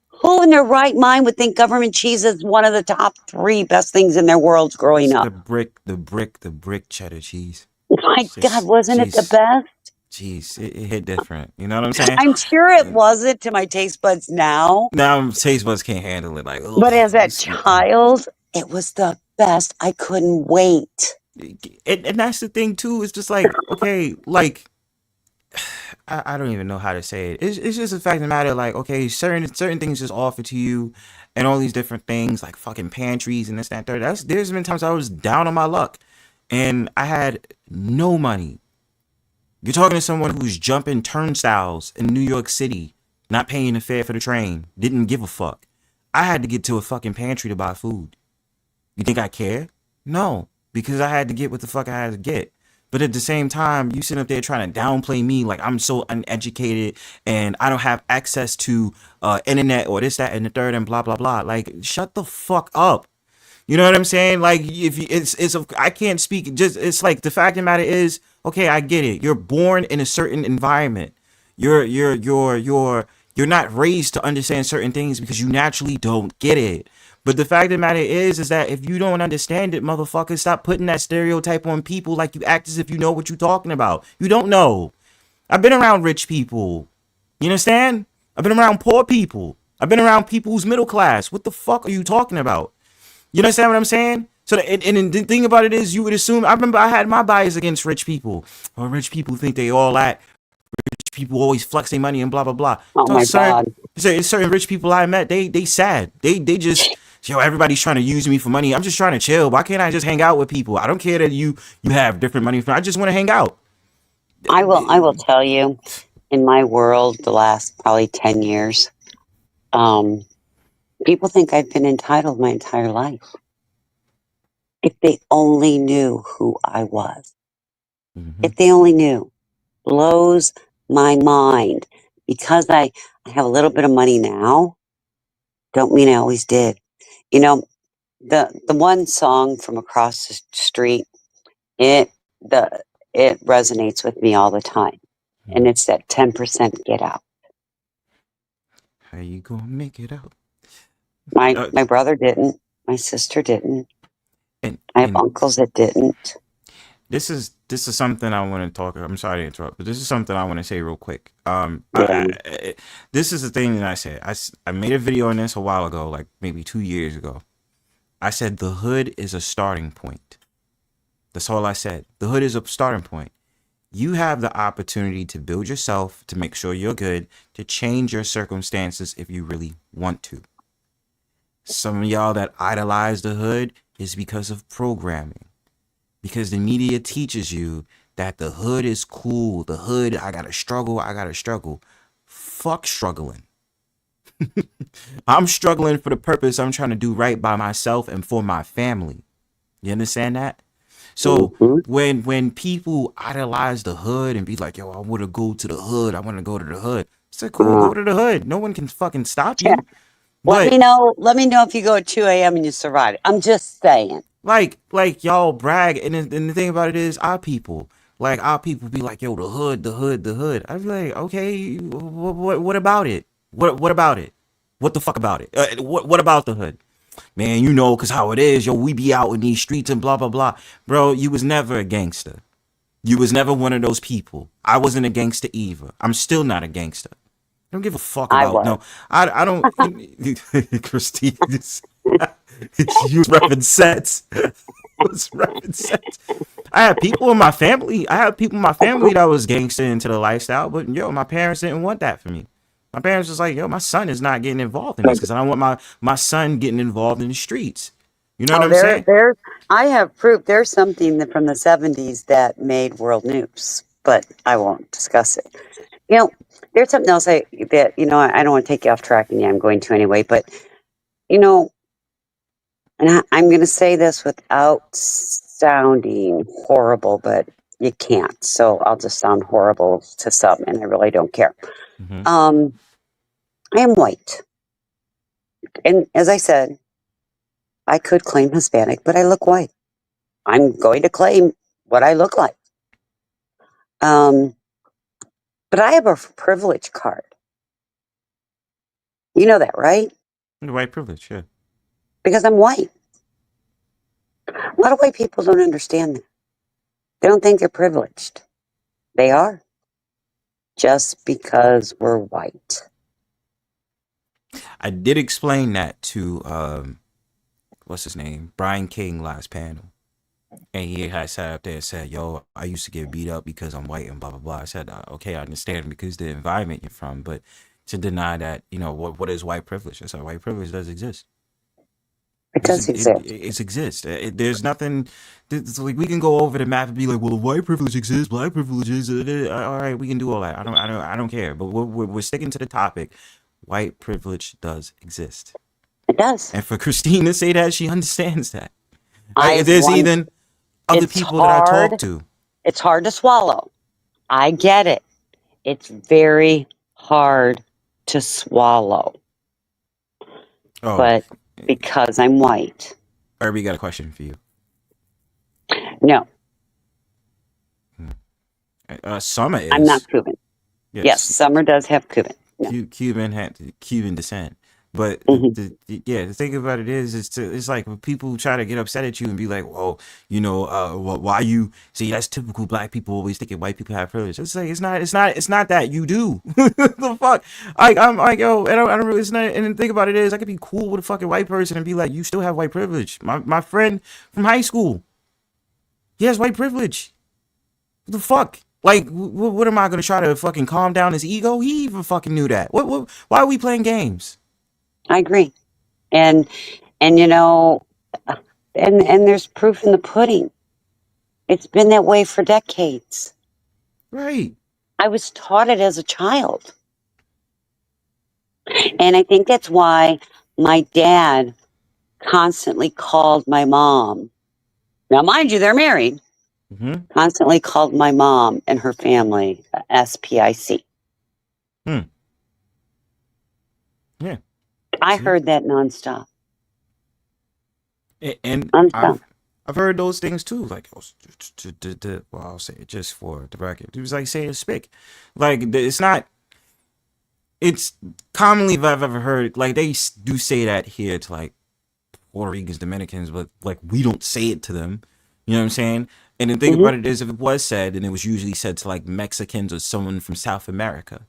Who in their right mind would think government cheese is one of the top three best things in their worlds growing up? The brick cheddar cheese. My God, wasn't it the best? Jeez, it hit different. You know what I'm saying? I'm sure it wasn't to my taste buds now. Now taste buds can't handle it. Like, but as a child, it was the best. I couldn't wait. And that's the thing too. It's just like, okay, like I don't even know how to say it. It's just the fact of the matter. Like, okay, certain things just offered to you, and all these different things like fucking pantries and this, that, and third. There's been times I was down on my luck, and I had no money. You're talking to someone who's jumping turnstiles in New York City, not paying the fare for the train, didn't give a fuck. I had to get to a fucking pantry to buy food. You think I care? No, because I had to get what the fuck I had to get. But at the same time, you sitting up there trying to downplay me like I'm so uneducated and I don't have access to internet or this, that, and the third and blah, blah, blah. Like, shut the fuck up. You know what I'm saying? Like, if I can't speak. It's like the fact of the matter is, okay, I get it. You're born in a certain environment. You're not raised to understand certain things because you naturally don't get it. But the fact of the matter is that if you don't understand it, motherfucker, stop putting that stereotype on people like you act as if you know what you're talking about. You don't know. I've been around rich people. You understand? I've been around poor people. I've been around people who's middle class. What the fuck are you talking about? You understand what I'm saying? So and the thing about it is, you would assume. I remember I had my bias against rich people. Or rich people think they all that. Rich people always flex their money and blah blah blah. Oh So my God. certain rich people I met, they sad. They just, yo, everybody's trying to use me for money. I'm just trying to chill. Why can't I just hang out with people? I don't care that you have different money from. I just want to hang out. I will tell you, in my world, the last probably 10 years, people think I've been entitled my entire life. If they only knew who I was. Mhm. If they only knew. Blows my mind. Because I have a little bit of money now, don't mean I always did. You know, the one song from across the street, it resonates with me all the time. And it's that 10% get out. How you gonna make it out? My brother didn't. My sister didn't. And I have uncles that didn't. this is something I want to talk. I'm sorry to interrupt, but this is something I want to say real quick. Yeah. This is the thing that I said. I made a video on this a while ago, like maybe 2 years ago. I said the hood is a starting point. That's all I said. The hood is a starting point. You have the opportunity to build yourself, to make sure you're good, to change your circumstances if you really want to. Some of y'all that idolize the hood is because of programming. Because the media teaches you that the hood is cool. The hood, I gotta struggle. Fuck struggling. I'm struggling for the purpose I'm trying to do right by myself and for my family. You understand that? So when people idolize the hood and be like, yo, I want to go to the hood. I want to go to the hood. It's like, cool, go to the hood. No one can fucking stop you. Yeah. Let me know if you go at 2 a.m. and you survive it. I'm just saying. Like y'all brag, and the thing about it is, our people be like, yo, the hood. I'm like, okay, what about it? What about it? What the fuck about it? What about the hood? Man, you know, cause how it is, yo, we be out in these streets and blah blah blah. Bro, you was never a gangster. You was never one of those people. I wasn't a gangster either. I'm still not a gangster. I don't give a fuck about no. I don't. Christine, you was repping sets. I had people in my family. That was gangster into the lifestyle, but yo, my parents didn't want that for me. My parents was like, yo, my son is not getting involved in this because I don't want my son getting involved in the streets. You know what I'm saying? I have proof. There's something from the 70s that made world news, but I won't discuss it. You know, there's something else I don't want to take you off track, and yeah, I'm going to anyway, but, you know, and I'm going to say this without sounding horrible, but you can't. So I'll just sound horrible to some, and I really don't care. Mm-hmm. I am white. And as I said, I could claim Hispanic, but I look white. I'm going to claim what I look like. But I have a privilege card. You know that, right? White privilege, yeah. Because I'm white. A lot of white people don't understand that. They don't think they're privileged. They are. Just because we're white. I did explain that to what's his name? Brian King last panel. And he had sat up there and said, yo, I used to get beat up because I'm white and blah, blah, blah. I said, okay, I understand because the environment you're from, but to deny that, you know, what is white privilege? I said, white privilege does exist. It does exist. It exists. There's nothing, like we can go over the map and be like, well, white privilege exists, black privilege is, all right, we can do all that. I don't care. But we're sticking to the topic. White privilege does exist. It does. And for Christine to say that, she understands that. There's even other people that I talk to. It's hard to swallow. I get it. It's very hard to swallow. Oh. But because I'm white. Erby got a question for you. No. Summer is. I'm not Cuban. Yes, Summer does have Cuban. No. Cuban descent. But Mhm. the thing about it is, it's like when people try to get upset at you and be like, well, you know, why you see that's typical black people always thinking white people have privilege. It's like it's not that you do. The fuck, I'm like yo, I don't really. It's not, and the thing about it is, I could be cool with a fucking white person and be like, you still have white privilege. My friend from high school, he has white privilege. What the fuck? Like, what am I gonna try to fucking calm down his ego? He even fucking knew that. Why are we playing games? I agree. And you know, and there's proof in the pudding. It's been that way for decades. Right. I was taught it as a child. And I think that's why my dad constantly called my mom. Now, mind you, they're married. Mm-hmm. Constantly called my mom and her family SPIC. Hmm. Yeah. I See? heard that nonstop. And Nonstop. I've heard those things too. Like, well, I'll say it just for the record. It was like saying spick. Like, it's not. It's commonly, if I've ever heard, like they do say that here to like Puerto Ricans, Dominicans, but like we don't say it to them. You know what I'm saying? And the thing Mhm. about it is, if it was said, and it was usually said to like Mexicans or someone from South America,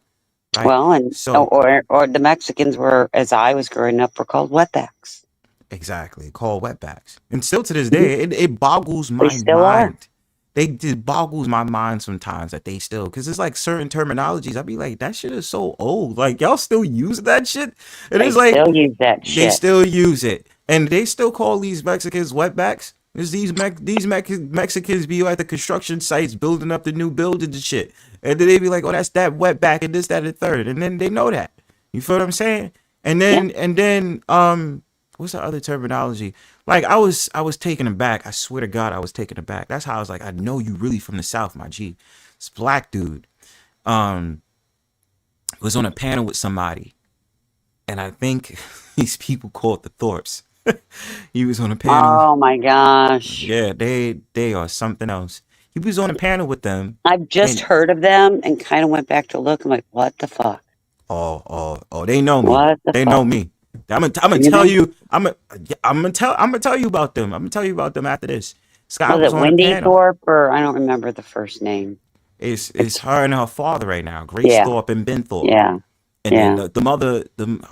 right? Well, and So or the Mexicans were, as I was growing up, were called wetbacks. exactly, called wetbacks, and still to this Mhm. day, it boggles They my still are. mind. It boggles my mind sometimes that they still, because it's like certain terminologies. I'd be like, that shit is so old. Like y'all still use that shit, and They it's like still use that they shit. still use it, and they still call these Mexicans wetbacks. There's Mexicans be at the construction sites building up the new buildings and shit, and then they be like, "Oh, that's that wetback and this, that, and the third," and then they know that. You feel what I'm saying? And Yeah. then what's the other terminology? Like I was taken aback. I swear to God, I was taken aback. That's how I was like, I know you really from the South, my G. This black dude um was on a panel with somebody, and I think these people called the Thorpes. He was on a panel. Oh my gosh. Yeah, they are something else. He was on a panel with them, I've just and heard of them and kind of went back to look. I'm like, what the fuck? they know me. What the They know fuck? me. I'm gonna You tell know? you. I'm gonna tell you about them. I'm gonna tell you about them after this. This guy Was was it on a Wendy panel. Thorpe or I don't remember the first name. It's her and her father right now, Grace Yeah, Thorpe and Ben Thorpe. yeah, And then yeah. the mother,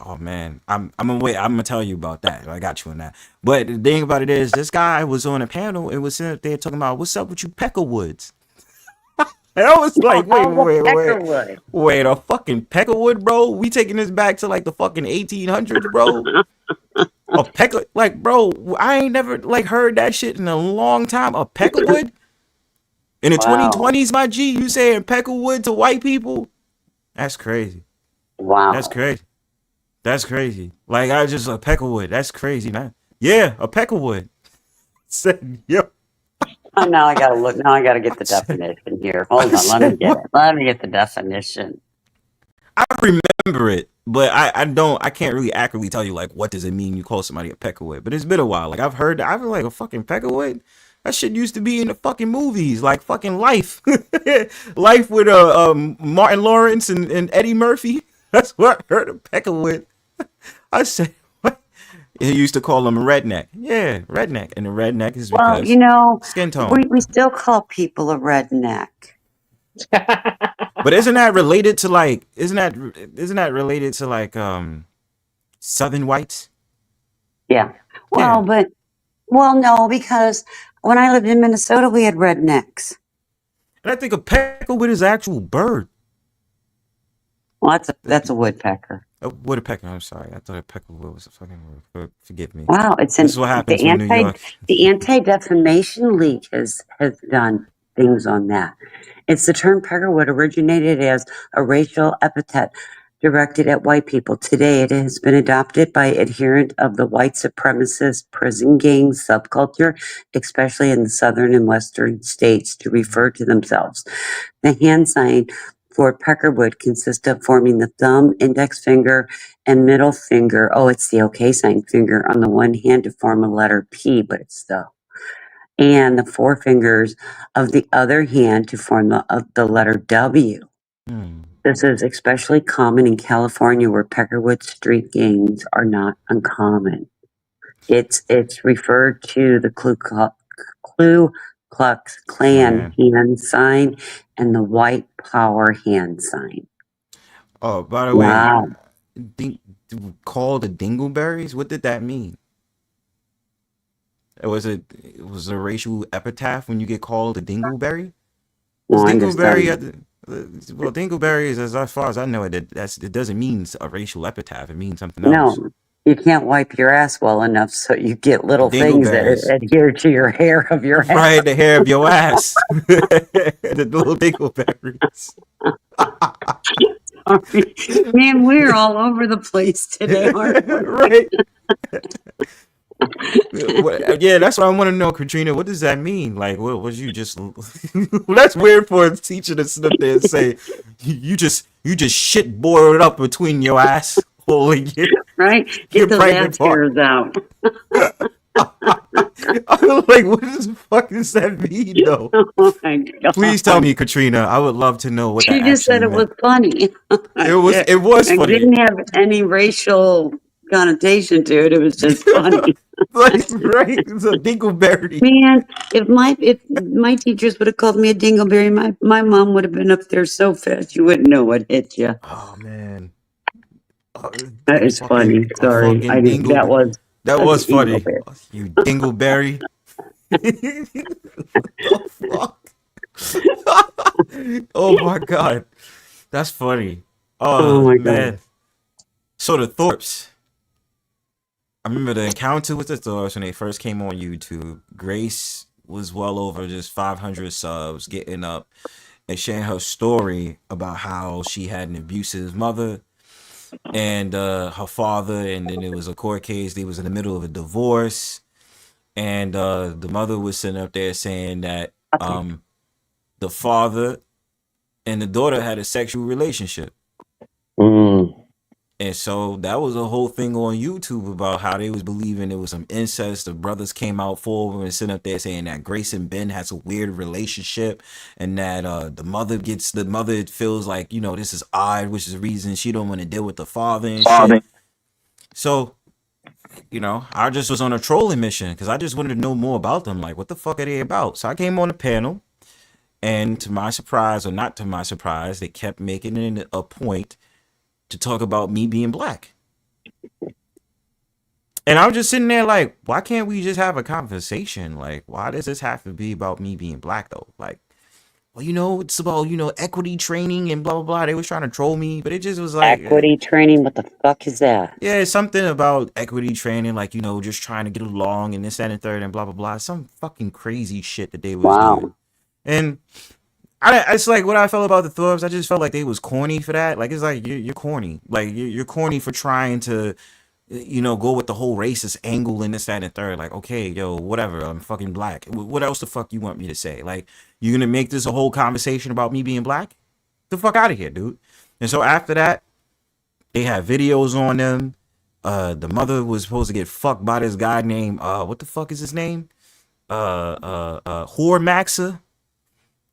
oh man, I'm gonna wait. I'm gonna tell you about that. I got you on that. But the thing about it is, this guy was on a panel and was sitting up there talking about what's up with you Peckerwoods. And I was like, Oh, the Peckerwood. wait, a fucking Peckerwood, bro? We taking this back to like the fucking 1800s, bro? A pecker, like, bro, I ain't never like heard that shit in a long time. A Peckerwood in the Wow. 2020s, my G, you saying Peckerwood to white people? That's crazy. Wow. That's crazy. That's crazy. Like I just a Peckerwood. That's crazy, man. Yeah, a Peckerwood. Said yo. Oh, now I gotta look. Now I gotta get the said, definition here. Hold on. Let me said get what? it. Let me get the definition. I remember it, but I can't really accurately tell you like what does it mean you call somebody a Peckerwood. But it's been a while. Like I've heard I've been like a fucking Peckerwood. That shit used to be in the fucking movies, like fucking Life, Life with Martin Lawrence and Eddie Murphy. That's what I heard of Peckerwood. I said, what? He used to call him a redneck. Yeah, redneck, and the redneck is Well, because skin tone. we still call people a redneck. But isn't that related to like? Isn't that related to like Southern whites? Yeah. Yeah, Well, no, because when I lived in Minnesota, we had rednecks. and I think a Peckerwood is an actual bird. Well, that's a woodpecker. A woodpecker. I'm sorry. I thought a Peckerwood was a fucking word. Forgive me. Wow, it's This is what happens when New York. the Anti-Defamation League has done things on that. It's the term peckerwood originated as a racial epithet directed at white people. Today, it has been adopted by adherents of the white supremacist prison gang subculture, especially in the southern and western states, to refer to themselves. The hand sign for peckerwood consists of forming the thumb, index finger, and middle finger. Oh, it's the okay sign finger on the one hand to form a letter P, but it's the and the four fingers of the other hand to form the letter W. Hmm. This is especially common in California, where Peckerwood street gangs are not uncommon. It's referred to the Ku Klux Klan hand sign and the white power hand sign. Oh, by the way, called the Dingleberries? What did that mean? It was a racial epitaph when you get called a Dingleberry? Well, Dingleberry, well, Dingleberry is, as far as I know, it doesn't mean a racial epitaph. It means something else. No, you can't wipe your ass well enough, so you get little things that Dingleberries. adhere to your hair of your ass. Right, the hair of your ass. The little Dingleberries. Man, we're all over the place today, aren't we? Right. Yeah, that's what I want to know, Katrina. What does that mean? Like, what was you just? Well, that's weird for a teacher to sit up there and say, "You just shit boiled up between your ass." Right? Get those ass hairs out. I'm like, what the fuck does that mean, though? Oh my God. Please tell me, Katrina. I would love to know what she that just said it meant. was funny. It was funny. It didn't have any racial connotation to it. It was just funny. Like, right? It's a dingleberry. Man, if my teachers would have called me a dingleberry, my mom would have been up there so fast you wouldn't know what hit you. Oh man, that is funny. Sorry, that was funny. You dingleberry. What the fuck? Oh my God, that's funny. Oh my man. God. So the Thorpes. I remember the encounter with the Thorpes when they first came on YouTube. Grace was well over just 500 subs, getting up and sharing her story about how she had an abusive mother and her father, and then it was a court case. They was in the middle of a divorce, and the mother was sitting up there saying that the father and the daughter had a sexual relationship. And so that was a whole thing on YouTube about how they was believing it was some incest. The brothers came out forward and sitting up there saying that Grace and Ben has a weird relationship, and that the mother feels like, you know, this is odd, which is the reason she don't want to deal with the father and shit. So, you know, I just was on a trolling mission because I just wanted to know more about them. Like, what the fuck are they about? So I came on the panel, and to my surprise, or not to my surprise, they kept making it a point to talk about me being black. And I was just sitting there like, why can't we just have a conversation? Like, why does this have to be about me being black though? Like, well, you know, it's about, you know, equity training and blah, blah, blah. They was trying to troll me, but it just was like... Equity training? What the fuck is that? Yeah, it's something about equity training, like, you know, just trying to get along and this, that, and third and blah, blah, blah. Some fucking crazy shit that they was doing. And... it's like what I felt about the Thorpes. I just felt like they was corny for that. Like, it's like you're corny. Like you're corny for trying to, you know, go with the whole racist angle and this, that, and third. Like, okay, yo, whatever. I'm fucking black. What else the fuck you want me to say? Like, you're gonna make this a whole conversation about me being black? The fuck out of here, dude. And so after that, they had videos on them. The mother was supposed to get fucked by this guy named what the fuck is his name? Maxa.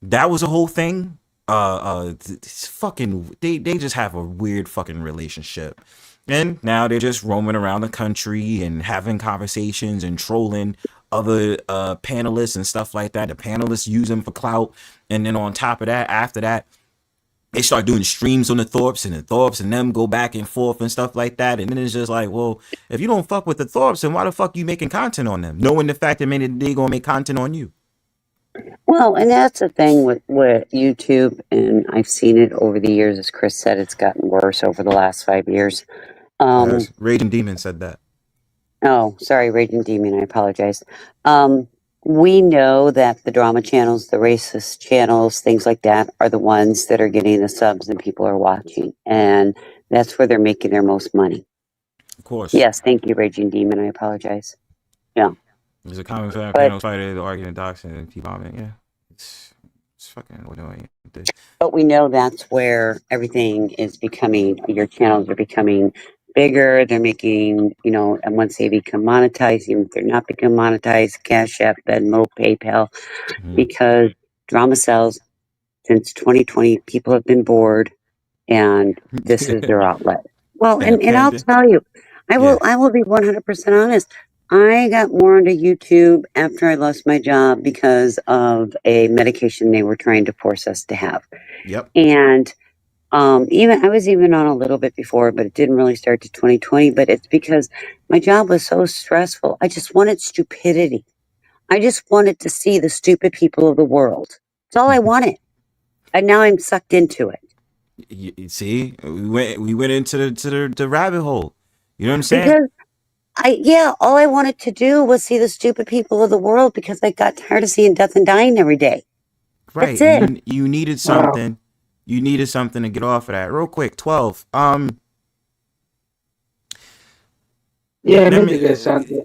That was a whole thing. Fucking, they just have a weird fucking relationship. And now they're just roaming around the country and having conversations and trolling other panelists and stuff like that. The panelists use them for clout. And then on top of that, after that, they start doing streams on the Thorpes, and the Thorpes and them go back and forth and stuff like that. And then it's just like, well, if you don't fuck with the Thorpes, then why the fuck you making content on them? Knowing the fact that maybe they gonna make content on you. Well, and that's the thing with YouTube, and I've seen it over the years. As Chris said, it's gotten worse over the last 5 years. Yes, Raging Demon said that. Oh, sorry, Raging Demon. I apologize. We know that the drama channels, the racist channels, things like that, are the ones that are getting the subs and people are watching, and that's where they're making their most money. Of course. Yes, thank you, Raging Demon. I apologize. Yeah. There's a common fact, panel fighter, the argument doxing, and keep bombing. Yeah, it's fucking annoying. But we know that's where everything is becoming. Your channels are becoming bigger. They're making, you know, and once they become monetized, even if they're not become monetized, Cash App, Venmo, PayPal, because drama sells. Since 2020, people have been bored. and this is their outlet. Well, Yeah, and I'll panda. tell you, Yeah. I will be 100% honest. I got more into YouTube after I lost my job because of a medication they were trying to force us to have. Yep. And even I was even on a little bit before, but it didn't really start to 2020. But it's because my job was so stressful. I just wanted stupidity. I just wanted to see the stupid people of the world. That's all I wanted. And now I'm sucked into it. You see, we went into the rabbit hole. You know what I'm saying? Because all I wanted to do was see the stupid people of the world because I got tired of seeing death and dying every day. Right. That's it. You needed Wow. something. You needed something to get off of that. Real quick, 12. Yeah, I let need to get me something.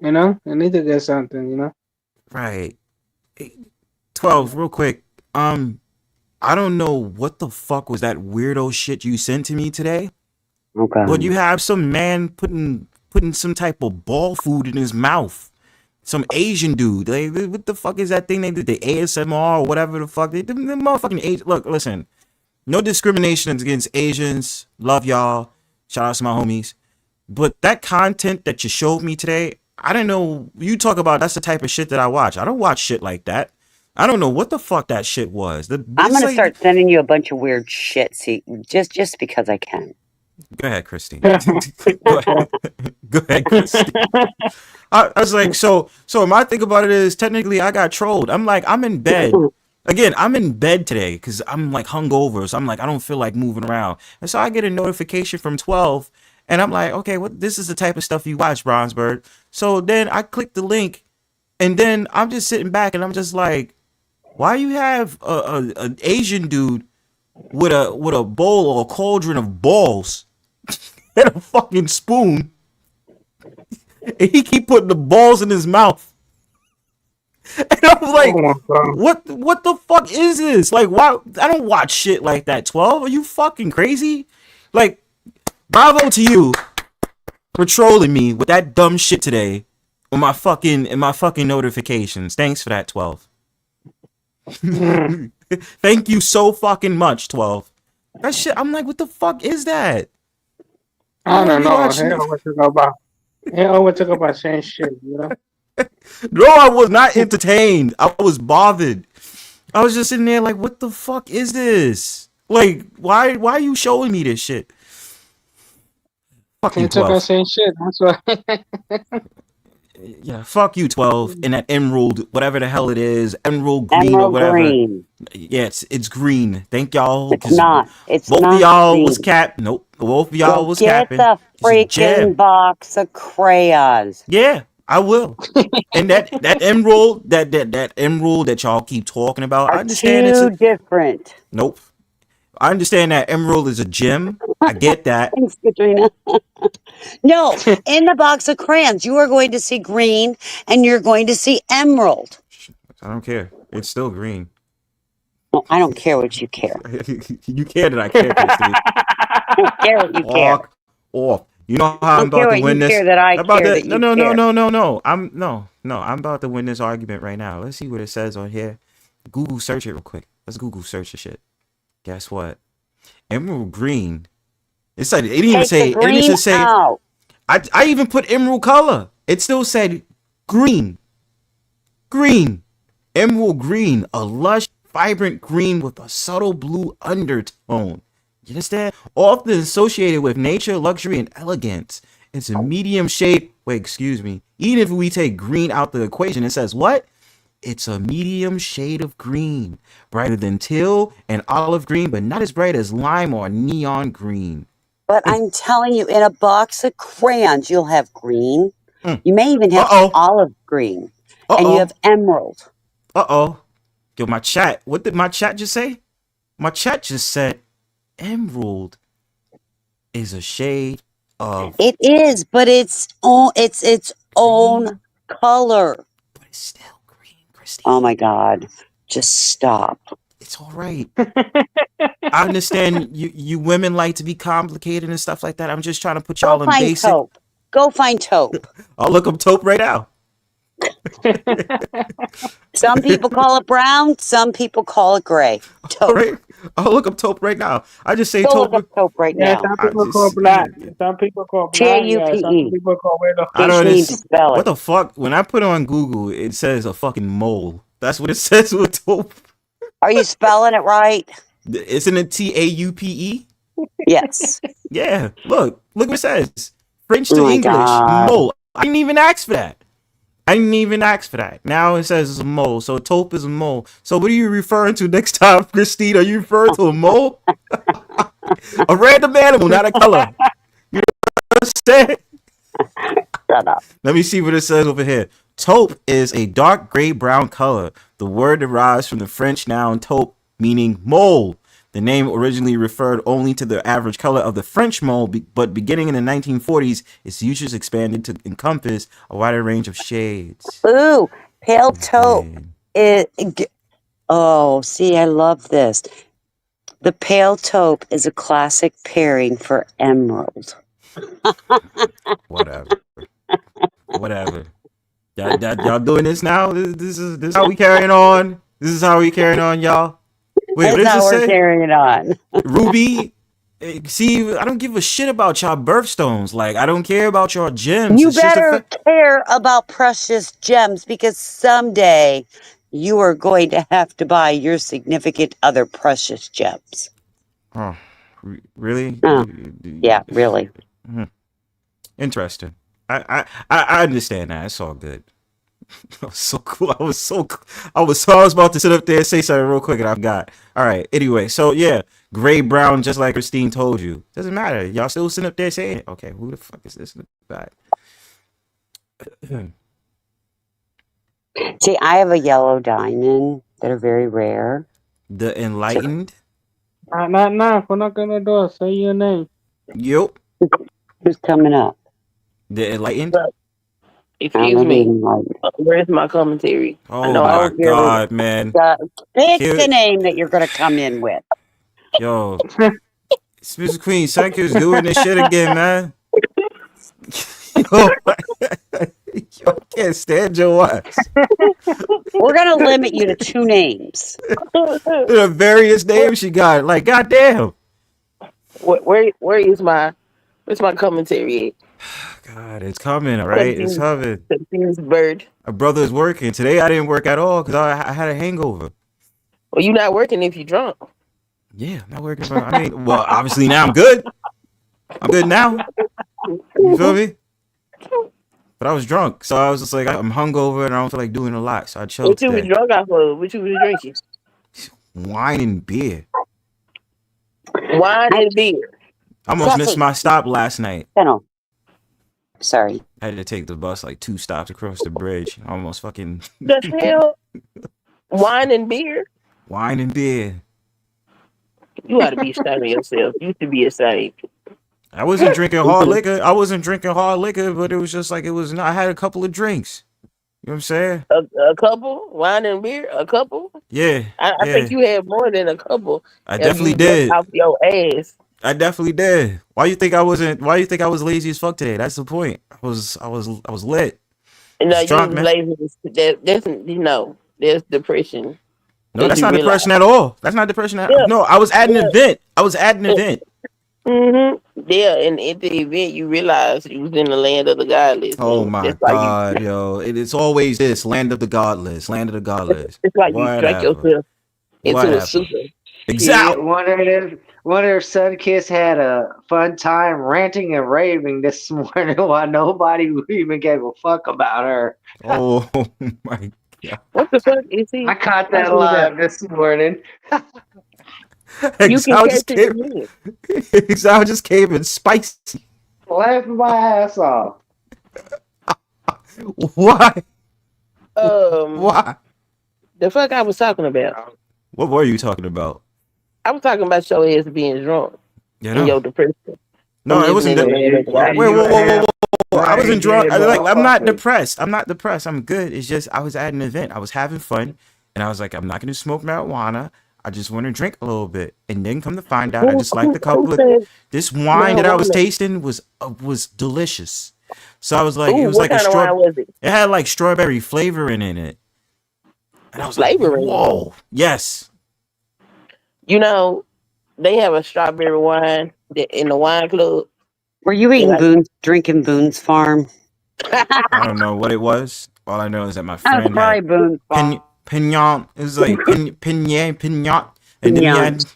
You know, I need to get something. You know. right. 12, real quick. I don't know what the fuck was that weirdo shit you sent to me today, Okay. but you have some man putting some type of ball food in his mouth. Some Asian dude. Like, what the fuck is that thing they did? The ASMR or whatever the fuck. The motherfucking Asian. Look, listen. No discrimination against Asians. Love y'all. Shout out to my homies. But that content that you showed me today, I don't know. You talk about that's the type of shit that I watch. I don't watch shit like that. I don't know what the fuck that shit was. I'm gonna like, start sending you a bunch of weird shit. See, just because I can. Go ahead, Christine. Go ahead. Go ahead, Christine. I was like, so my thing about it is technically I got trolled. I'm like, I'm in bed. Again, I'm in bed today because I'm like hungover. So I'm like, I don't feel like moving around. And so I get a notification from 12 and I'm like, okay, what? This is the type of stuff you watch, Bronzebird. So then I click the link and then I'm just sitting back and I'm just like, why you have an Asian dude with a bowl or a cauldron of balls and a fucking spoon, and he keep putting the balls in his mouth, and I'm like, Oh my God. what the fuck is this? Like, why? I don't watch shit like that. 12, are you fucking crazy? Like, bravo to you for trolling me with that dumb shit today on my fucking notifications. Thanks for that, 12. Thank you so fucking much, 12. That shit, I'm like, what the fuck is that? I I'm don't like, know. watching He it. always talk about. He always talk about saying shit. You know. No, I was not entertained. I was bothered. I was just sitting there like, what the fuck is this? Like, why are you showing me this shit? Fuck He you, talk about 12. saying shit. That's why. Yeah, fuck you, 12. And that emerald, whatever the hell it is, emerald green or Emerald whatever. green. Yeah, it's green. Thank y'all. It's Because not. It's both of not y'all green. was cap. Nope. Both of y'all Go was get capping. the It's a gem. freaking box of crayons. Yeah, I will. And that emerald, that emerald that y'all keep talking about, I Are understand it's too a different. nope. I understand that emerald is a gem. I get that. Thanks, Katrina. No, in the box of crayons, you are going to see green and you're going to see emerald. I don't care. It's still green. Well, I don't care what you care. You care that I care, Christine. I don't care what you care. Fuck off. You know how I I'm don't care about to what win you this? care that I About care that? that No, you no, no, care. no, no, no. I'm about to win this argument right now. Let's see what it says on here. Google search it real quick. Let's Google search the shit. Guess what? Emerald green. It said it didn't even Take say. the It didn't green even say. out. I even put emerald color. It still said green. Green. Emerald green. A lush, vibrant green with a subtle blue undertone. You understand? Often associated with nature, luxury, and elegance. It's a medium shade. Wait, excuse me. Even if we take green out the equation, it says what? It's a medium shade of green. Brighter than teal and olive green, but not as bright as lime or neon green. But I'm telling you, in a box of crayons, you'll have green. Mm. You may even have Uh-oh. olive green. And you Uh-oh. have emerald. Uh-oh. Yo, my chat. What did my chat just say? My chat just said emerald is a shade of... It is, but it's its own color. But it's still green, Christine. Oh my God. Just stop. It's all right. I understand you women like to be complicated and stuff like that. I'm just trying to put Go y'all in find basic. taupe. Go find taupe. I'll look up taupe right now. Some people call it brown. Some people call it gray. All Taupe. right. I'll look up taupe right now. I just say Go look taupe. up taupe right Yeah, now. some I people call just, black. Some people call black. Yeah, some Taupe. people call red. I They don't need to understand. spell What it. the fuck? When I put it on Google, it says a fucking mole. That's what it says with taupe. Are you spelling it right? Isn't it TAUPE? Yes. Yeah. Look what it says. French Oh to my English. God. Mole. I didn't even ask for that. Now it says it's a mole. So taupe is a mole. So what are you referring to next time, Christine? Are you referring to a mole? A random animal, not a color. You understand? Shut up. Let me see what it says over here. Taupe is a dark gray brown color. The word derives from the French noun taupe, meaning mole. The name originally referred only to the average color of the French mole, but beginning in the 1940s, its usage expanded to encompass a wider range of shades. Ooh, pale taupe. Man. Oh, see, I love this. The pale taupe is a classic pairing for emerald. Whatever. Y'all doing this now? This is how we carrying on. This is how we carrying on, y'all. Wait, what That's how does it we're say? carrying on. Ruby. See, I don't give a shit about y'all birthstones. Like, I don't care about your gems. You It's just a better fact. care about precious gems because someday you are going to have to buy your significant other precious gems. Oh, really? Yeah, really. Interesting. I understand that. It's all good. That was so cool. I was about to sit up there and say something real quick and I forgot. All right. Anyway, so yeah, gray brown, just like Christine told you. Doesn't matter. Y'all still sitting up there saying it. Okay, who the fuck is this in the back? See, I have a yellow diamond that are very rare. The Enlightened. We're not gonna do it. Say your name. Yup. Who's coming up? The Enlightened. But, I'm excuse gonna be me. enlightened. Where's my commentary? I Oh know I my was very. god, man. Pick Here- the name that you're going to come in with. Yo, Mr. Queen, Sanka's doing this shit again, man. Yo, I can't stand your ass. We're going to limit you to 2 names. The various names she got. Like, goddamn. Where's my commentary? God, it's coming, all right? It's coming. Confused bird. My brother's working. Today I didn't work at all because I had a hangover. Well, you not working if you drunk. Yeah, not working. Well, obviously now I'm good. I'm good now. You feel me? But I was drunk, so I was just like, I'm hungover and I don't feel like doing a lot, so I What chilled you was today. drunk off of? What you was drinking? Wine and beer. Wine and beer. I almost missed Jesse. my stop last night. Fennel. Sorry. I had to take the bus like 2 stops across the bridge. I almost fucking The hell? Wine and beer? wine and beer. You ought to be ashamed of yourself. You should be ashamed. I wasn't drinking hard liquor. But it was just like I had a couple of drinks. You know what I'm saying? A couple? Wine and beer? A couple? Yeah. I think you had more than a couple. I If definitely you drunk did. off your ass. I definitely did. Why you think I was lazy as fuck today? That's the point. I was lit. You know, It's you drunk, was man. lazy. There's depression. No, that's you not realize. depression at all. That's not depression at Yeah. No, I was at an event. Yeah, and at the event, you realize you was in the land of the godless. Oh and my that's why god, yo. It's always this land of the godless. It's like you drank Whatever. yourself into Whatever. a super. Exactly. One of her son kids had a fun time ranting and raving this morning while nobody even gave a fuck about her. Oh my god. What the fuck is he? I caught What that was live this morning. You can Exile catch just it came. again. Exile just came in spicy. Laughing my ass off. Why? The fuck I was talking about. What were you talking about? I was talking about your ass being drunk Yeah, and no. your depression. No, it wasn't. Wait, whoa. I wasn't drunk. I'm not depressed. I'm good. It's just I was at an event. I was having fun, and I was like, I'm not going to smoke marijuana. I just want to drink a little bit, and then come to find out, I just liked a couple of. This wine that I was tasting was delicious. So I was like, Ooh, it was what like a kind of wine was it? It had like strawberry flavoring in it, and I was like, Flavoring. whoa, yes. You know, they have a strawberry wine in the wine club. Were you They eating like, drinking Boone's Farm? I don't know what it was. All I know is that my Oh, friend probably had Boone's Farm. pignon. It was like pignon, and then he Pignon. had,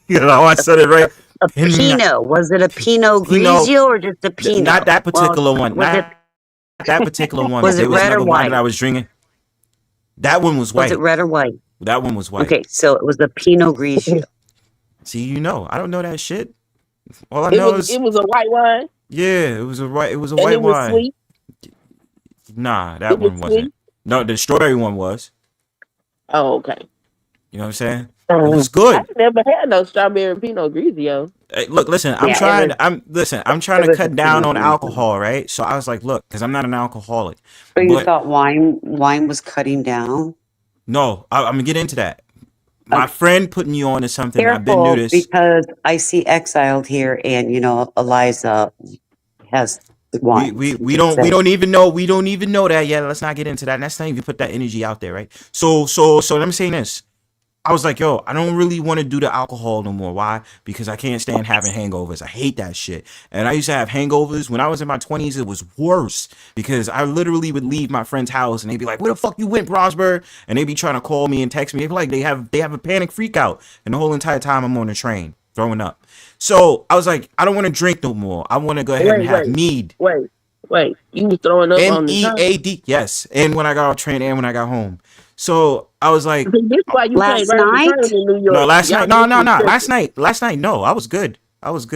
you know, I said it right. A Pinot. Was it a Pinot Grigio or just a Pinot? Not that particular one. Was Not that particular one. was it There was red or another one that white? I was drinking. That one was white. Was it red or white? That one was white. Okay, so it was the Pinot Grigio. See, you know, I don't know that shit. All I it know was is, it was a white wine yeah, it was a white. It was a and white it was wine. sweet. Nah, that It was one wasn't. sweet. No, the strawberry one was. Oh, okay. You know what I'm saying? It was good. I never had no strawberry Pinot Grigio. Hey, look, listen. I'm Yeah, trying. it I'm trying it to was a cut down Pinot on Grigio. alcohol, right? So I was like, look, because I'm not an alcoholic. So you But thought wine was cutting down? no, I'm gonna get into that. My Okay. friend put me on to something. I've been Careful, new this. because I see Exiled here, and Eliza has the wine. We don't even know that yet. Let's not get into that. Let's not even put that energy out there, right? So let me say this. I was like, yo, I don't really want to do the alcohol no more. Why? Because I can't stand having hangovers. I hate that shit. And I used to have hangovers when I was in my 20s. It was worse because I literally would leave my friend's house and they'd be like, where the fuck you went, Bronzebird? And they'd be trying to call me and text me. They'd be like, they have a panic freak out. And the whole entire time I'm on the train throwing up. So I was like, I don't want to drink no more. I want to go ahead and have mead. Wait. You was throwing up on the train? MEAD, yes. And when I got off train and when I got home. So I was like, This is why you Last can't ride the night? train in New York. no, last Y'all night. No. disrespectful. Last night, no. I was good.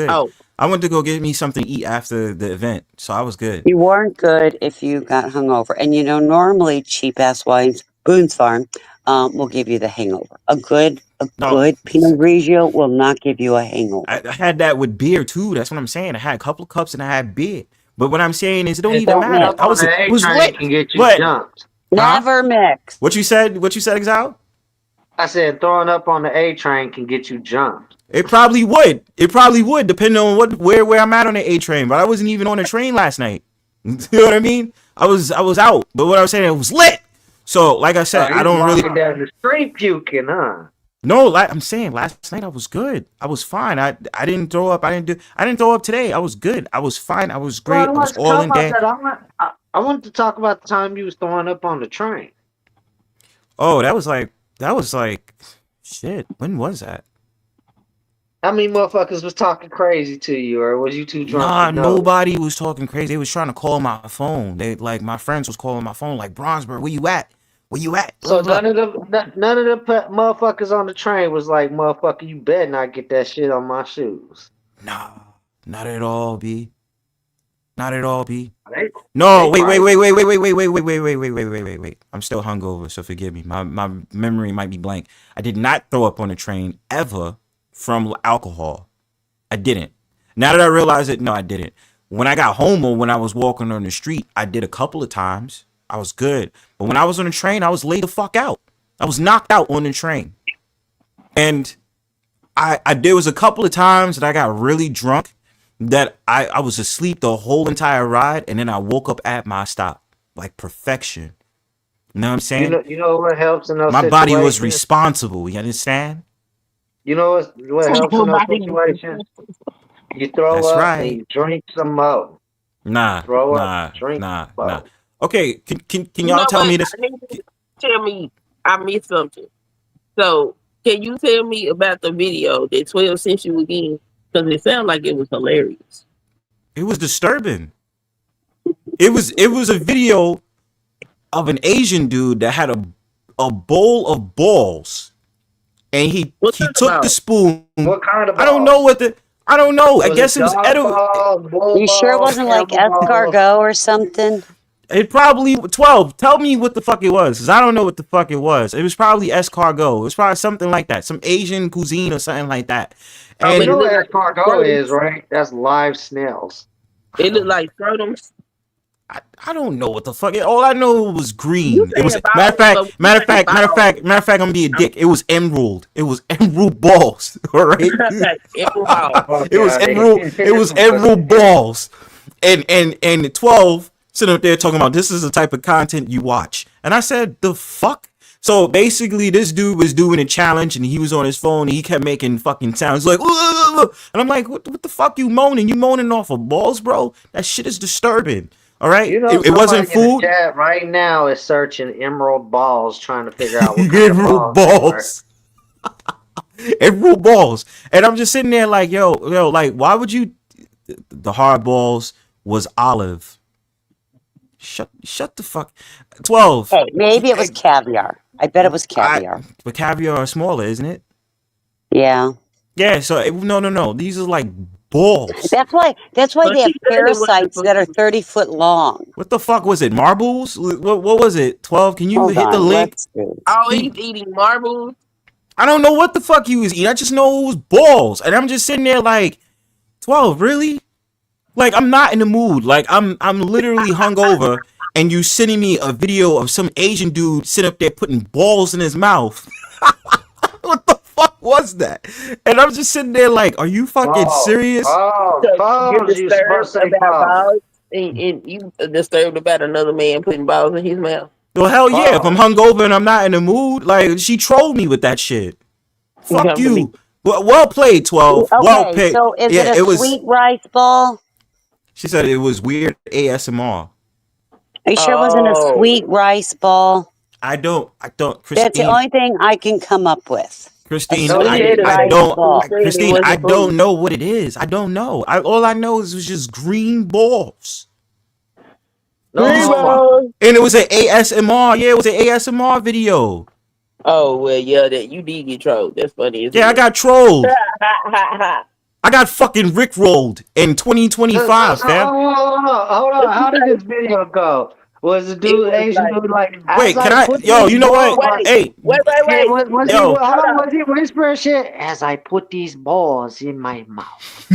Oh, I went to go get me something to eat after the event. So I was good. You weren't good if you got hungover. And normally cheap ass wines, Boone's Farm, will give you the hangover. A good No, Pinot Grigio will not give you a hangover. I had that with beer too. That's what I'm saying. I had a couple of cups and I had beer. But what I'm saying is it don't And even throwing matter. up on the It A was train lit. can get you What? jumped. Never mix. What you said, Exile? I said throwing up on the A train can get you jumped. It probably would. Depending on where I'm at on the A train. But I wasn't even on the train last night. You know what I mean? I was out. But what I was saying, it was lit. So, like I said, I don't really. Walking down the street puking, huh? No, I'm saying last night I was good. I was fine. I didn't throw up. I didn't throw up today. I was good. I was fine. I was great. I was all in there. I wanted to talk about the time you was throwing up on the train. Oh, that was like shit. When was that? How many motherfuckers was talking crazy to you, or was you too drunk? Nah, to know? nobody was talking crazy. They was trying to call my phone. My friends was calling my phone like, Bronzebird, where you at? Where you at? So Blah, blah. none of the motherfuckers on the train was like, motherfucker, you better not get that shit on my shoes. Nah, not at all, B. Not at all, B. They- No, they wait. probably- Wait. I'm still hungover, so forgive me. My memory might be blank. I did not throw up on the train ever from alcohol. I didn't. Now that I realize it, no, I didn't. When I got home or when I was walking on the street, I did a couple of times. I was good. But when I was on the train, I was laid the fuck out. I was knocked out on the train. And there was a couple of times that I got really drunk that I was asleep the whole entire ride, and then I woke up at my stop. Like perfection. You know what I'm saying? You know what helps in those My body was situations? responsible. You understand? You know what helps in those situations? You throw That's up right. and you drink some more. Nah, Throw up, nah, drink, nah, fuck. nah. Okay, can you y'all know tell what? me this? I need you to tell me I missed something. So, can you tell me about the video that 12 sent you again? Because it sounded like it was hilarious. It was disturbing. It was a video of an Asian dude that had a bowl of balls, and he What's that took about? the spoon. What kind of I don't know I don't know. I guess it was You sure it wasn't like escargot or something? It probably 12. Tell me what the fuck it was, because I don't know what the fuck it was. It was probably escargot. It was probably something like that, some Asian cuisine or something like that. And You know what escargot is, right? That's live snails. It looked like scrotums. I don't know what the fuck. All I know was green. You It was said matter of balls, fact. I'm gonna be a dick. It was emerald. It was emerald balls. All right. Okay, it was all. It was emerald. It was emerald balls. And 12 sitting up there talking about this is the type of content you watch. And I said, the fuck? So basically this dude was doing a challenge and he was on his phone and he kept making fucking sounds like, "Ugh." And I'm like, what the fuck you moaning? You moaning off of balls, bro? That shit is disturbing. All right? You know, It wasn't somebody in food. the chat right now is searching emerald balls, trying to figure out what kind of Emerald balls. balls. Emerald balls. And I'm just sitting there like, yo, like, why would you? The hard balls was olive. Shut the fuck. 12. Hey, maybe it was caviar. I bet it was caviar. But caviar is smaller, isn't it? Yeah. Yeah. So no. These are like balls. That's why But they have she said it wasn't parasites that are food. 30 foot long. What the fuck was it? Marbles? What was it? 12. Can you Hold hit the on, link? let's see. Oh, he's eating marbles. I don't know what the fuck he was eating. I just know it was balls, and I'm just sitting there like, 12. Really? Like, I'm not in the mood. Like, I'm literally hungover, and you sending me a video of some Asian dude sitting up there putting balls in his mouth. What the fuck was that? And I'm just sitting there like, are you fucking serious? Oh, So balls, you're you supposed to disturbed say about balls. balls, and you disturbed about another man putting balls in his mouth. Well, hell yeah. If I'm hungover and I'm not in the mood, like, she trolled me with that shit. Fuck can't you. believe- Well played, 12. Well Okay, played. so is Yeah, it a sweet rice ball? She said it was weird ASMR. Are you sure it wasn't a Oh. sweet rice ball? I don't, That's the Christine, only thing I can come up with. Christine, No, I, it I is. don't, He said it Christine, wasn't I food. don't know what it is. I don't know. All I know is it was just green balls. No Green homo. balls. And it was an ASMR. Yeah, it was an ASMR video. Oh well, yeah, that you did get trolled. That's funny. Isn't Yeah, I it? got trolled. I got fucking rickrolled in 2025, fam. Hold on. How did this video go? Was the dude was Asian like- dude like? Wait, as can I? put Yo, these you know what? balls- Wait. Hey, Wait. Yeah, was he? Yo. Hold on. Was he whispering shit? As I put these balls in my mouth.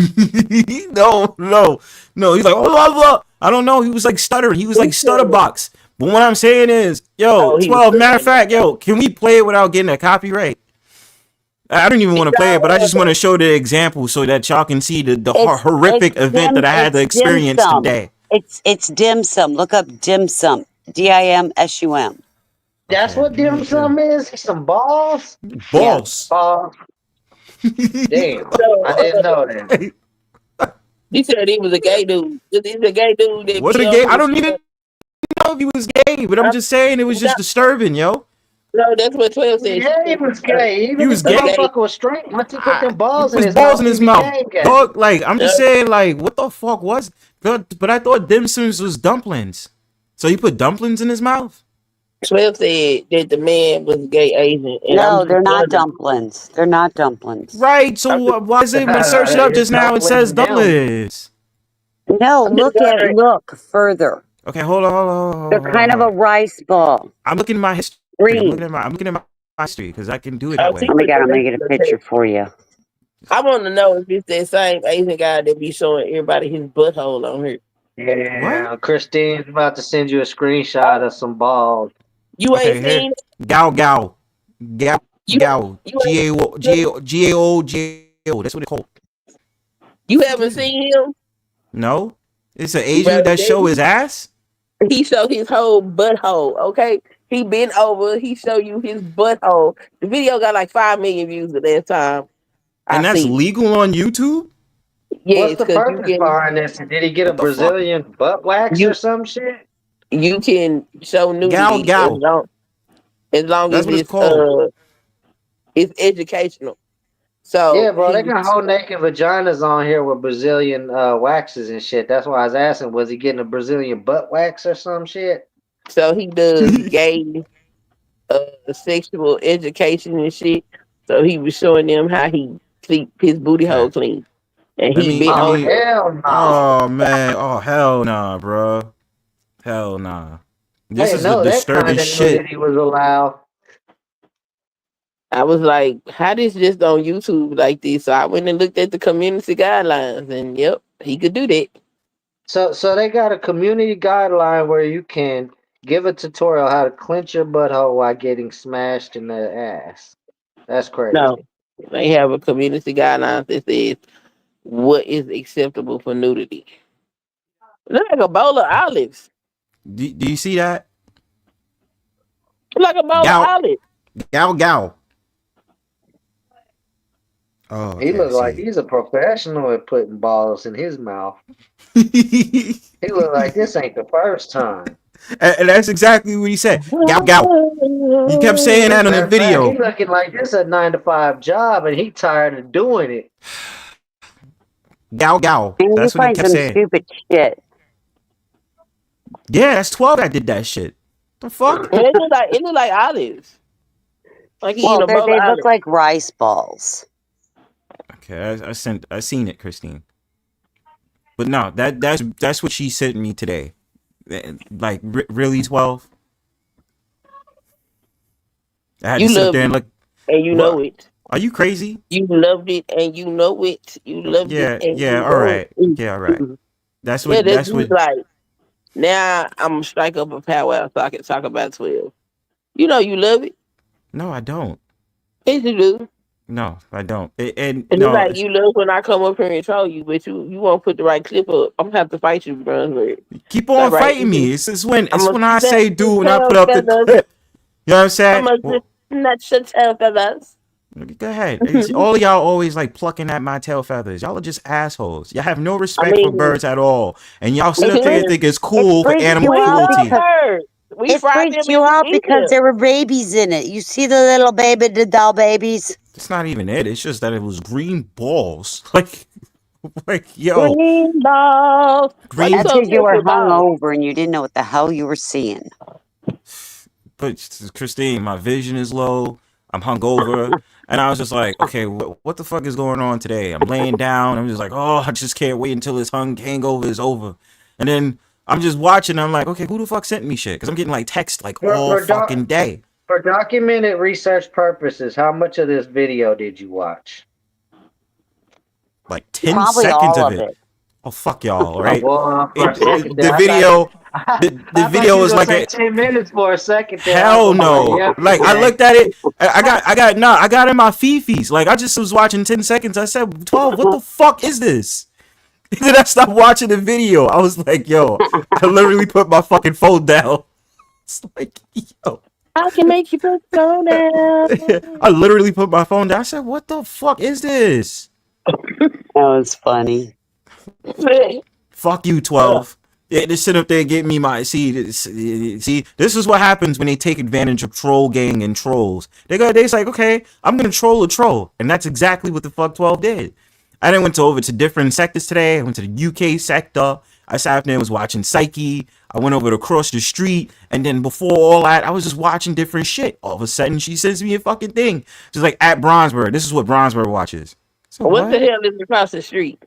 no. He's like, oh. I don't know. He was like stuttering. He was like stutterbox. But what I'm saying is, yo, Oh, he 12. was Matter of fact, yo, can we play it without getting a copyright? I don't even want to play it, but I just want to show the example so that y'all can see the horrific event that I had to experience today. It's dim sum. Look up dim sum. DIMSUM. That's what dim sum is. Some balls. Balls. Balls. Damn. So, I didn't know that. he said he was a gay dude. He's a gay dude. That Was it be gay? on I don't the- even know if he was gay, but I'm just saying it was just disturbing, yo. No, that's what 12 said. Yeah, he was gay. Even He was if the gay. motherfucker was straight, once he put them balls in With his balls mouth, in his he mouth. became gay. Dog, like, I'm just saying, like, what the fuck was? But I thought dim sums was dumplings. So he put dumplings in his mouth? 12 said that the man was gay Asian. And No, I'm they're not wondering- dumplings. They're not dumplings. Right. So why is it when I searched it up just now it says dumplings? No, look further. Okay, hold on. They're kind of a rice ball. I'm looking at my history. Green. I'm looking at my history because I can do it Oh, that way. see- Oh my god, I'm gonna get a picture for you. I want to know if it's that same Asian guy that be showing everybody his butthole on here. Yeah, Christine's about to send you a screenshot of some balls. You Okay, ain't here. seen it? Gao. You- Gao. G-A-O. That's what it's called. You haven't seen him? No? It's an Asian that show his ass? He showed his whole butthole, okay? He bent over, he showed you his butthole. The video got like 5 million views at that time. And that's legal on YouTube? Yes, What's the 'cause purpose behind this? Did he get a What the fuck? Brazilian butt wax or some shit? you can show nudity Gao. as long That's as what it's called. it's educational. So Yeah, bro, they he- got whole naked vaginas on here with Brazilian waxes and shit. That's why I was asking, was he getting a Brazilian butt wax or some shit? So he does gay sexual education and shit. So he was showing them how he keep his booty hole clean. And Let he me- been let Oh, me- over. hell no. Oh, man. Oh, hell nah, bro. Hell nah. This I is didn't know the that disturbing kind of shit. nudity was allowed. I was like, how this just on YouTube like this? So I went and looked at the community guidelines and yep, he could do that. So they got a community guideline where you can give a tutorial how to clench your butthole while getting smashed in the ass. That's crazy. No. They have a community guidelines that says what is acceptable for nudity. Look like a bowl of olives. Do you see that? Look like a bowl of Gal, olives. gal. Oh, He okay. I look like see. he's a professional at putting balls in his mouth. and He look like this ain't the first time. that's exactly what he said. Gal. He kept saying that on the Matter of fact, he video. looking like this a 9-to-5 job, and he tired of doing it. Gal. And you That's what he find kept some saying. stupid shit. Yeah, that's 12 that did that shit. The fuck? It look like olives. Like he Well, eating a bowl they of look olives. like rice balls. Okay, I seen it, Christine. But no, that's what she sent me today. Like really 12. I had You to sit love there and it, look. and you know What? it. Are you crazy? You loved it, and you know it. You loved it, and you Yeah, all know right. it. Yeah, all right. That's Yeah, what that's that's what like now. I'm gonna strike up a powwow so I can talk about 12. You know you love it. No, I don't. Yes, you do. No, I don't. And And it's no, like you love when I come up here and troll you, but you won't put the right clip up. I'm gonna have to fight you, bro. keep Stop on right fighting me. It's I'm when gonna I snatch say your do when I tail put up the feathers. clip. You know what I'm saying? I'm gonna Well, snatch your tail feathers. go ahead. All of y'all always like plucking at my tail feathers. Y'all are just assholes. Y'all have no I respect for mean, birds at all. And y'all sit It up there and freaks, think it's it cool for freaks animal you we out love cruelty. because birds. We it fry freaks them you and we out eat because them. there were babies in it. You see the little baby, the doll babies. It's not even it. It's just that it was green balls. Like yo, Green balls. Why you green. That's so because you obsessed were with balls? hungover and you didn't know what the hell you were seeing. But Christine, my vision is low. I'm hungover, and I was just like, okay, what the fuck is going on today? I'm laying down. I'm just like, oh, I just can't wait until this hangover is over. And then I'm just watching. I'm like, okay, who the fuck sent me shit? Because I'm getting like text like For, all for, doc, fucking day. for documented research purposes, how much of this video did you watch? Like 10 Probably seconds all of of it. it. Oh fuck y'all, Oh, right? well, for a second The there, video, the I thought you video was is gonna like say a 10 minutes for a second there. I was hell gonna be like, no. yep, Like I okay. looked at it. I got in my fifis. Like I just was watching 10 seconds. I said, 12, what the fuck is this? And then I stopped watching the video. I was like, yo, I literally put my fucking phone down. It's like, yo. I can make you put go down. I literally put my phone down. I said, what the fuck is this? That was funny. Fuck you, 12. Yeah, they sit up there and get me my see. This is what happens when they take advantage of troll gang and trolls. They's like, okay, I'm gonna troll a troll, and that's exactly what the fuck 12 did. I then went over to different sectors today. I went to the UK sector. I sat there and was watching Psyche. I went over to across the street, and then before all that, I was just watching different shit. All of a sudden, she sends me a fucking thing. She's like, at Bronzebird. This is what Bronzebird watches. So What the what? hell is across the street?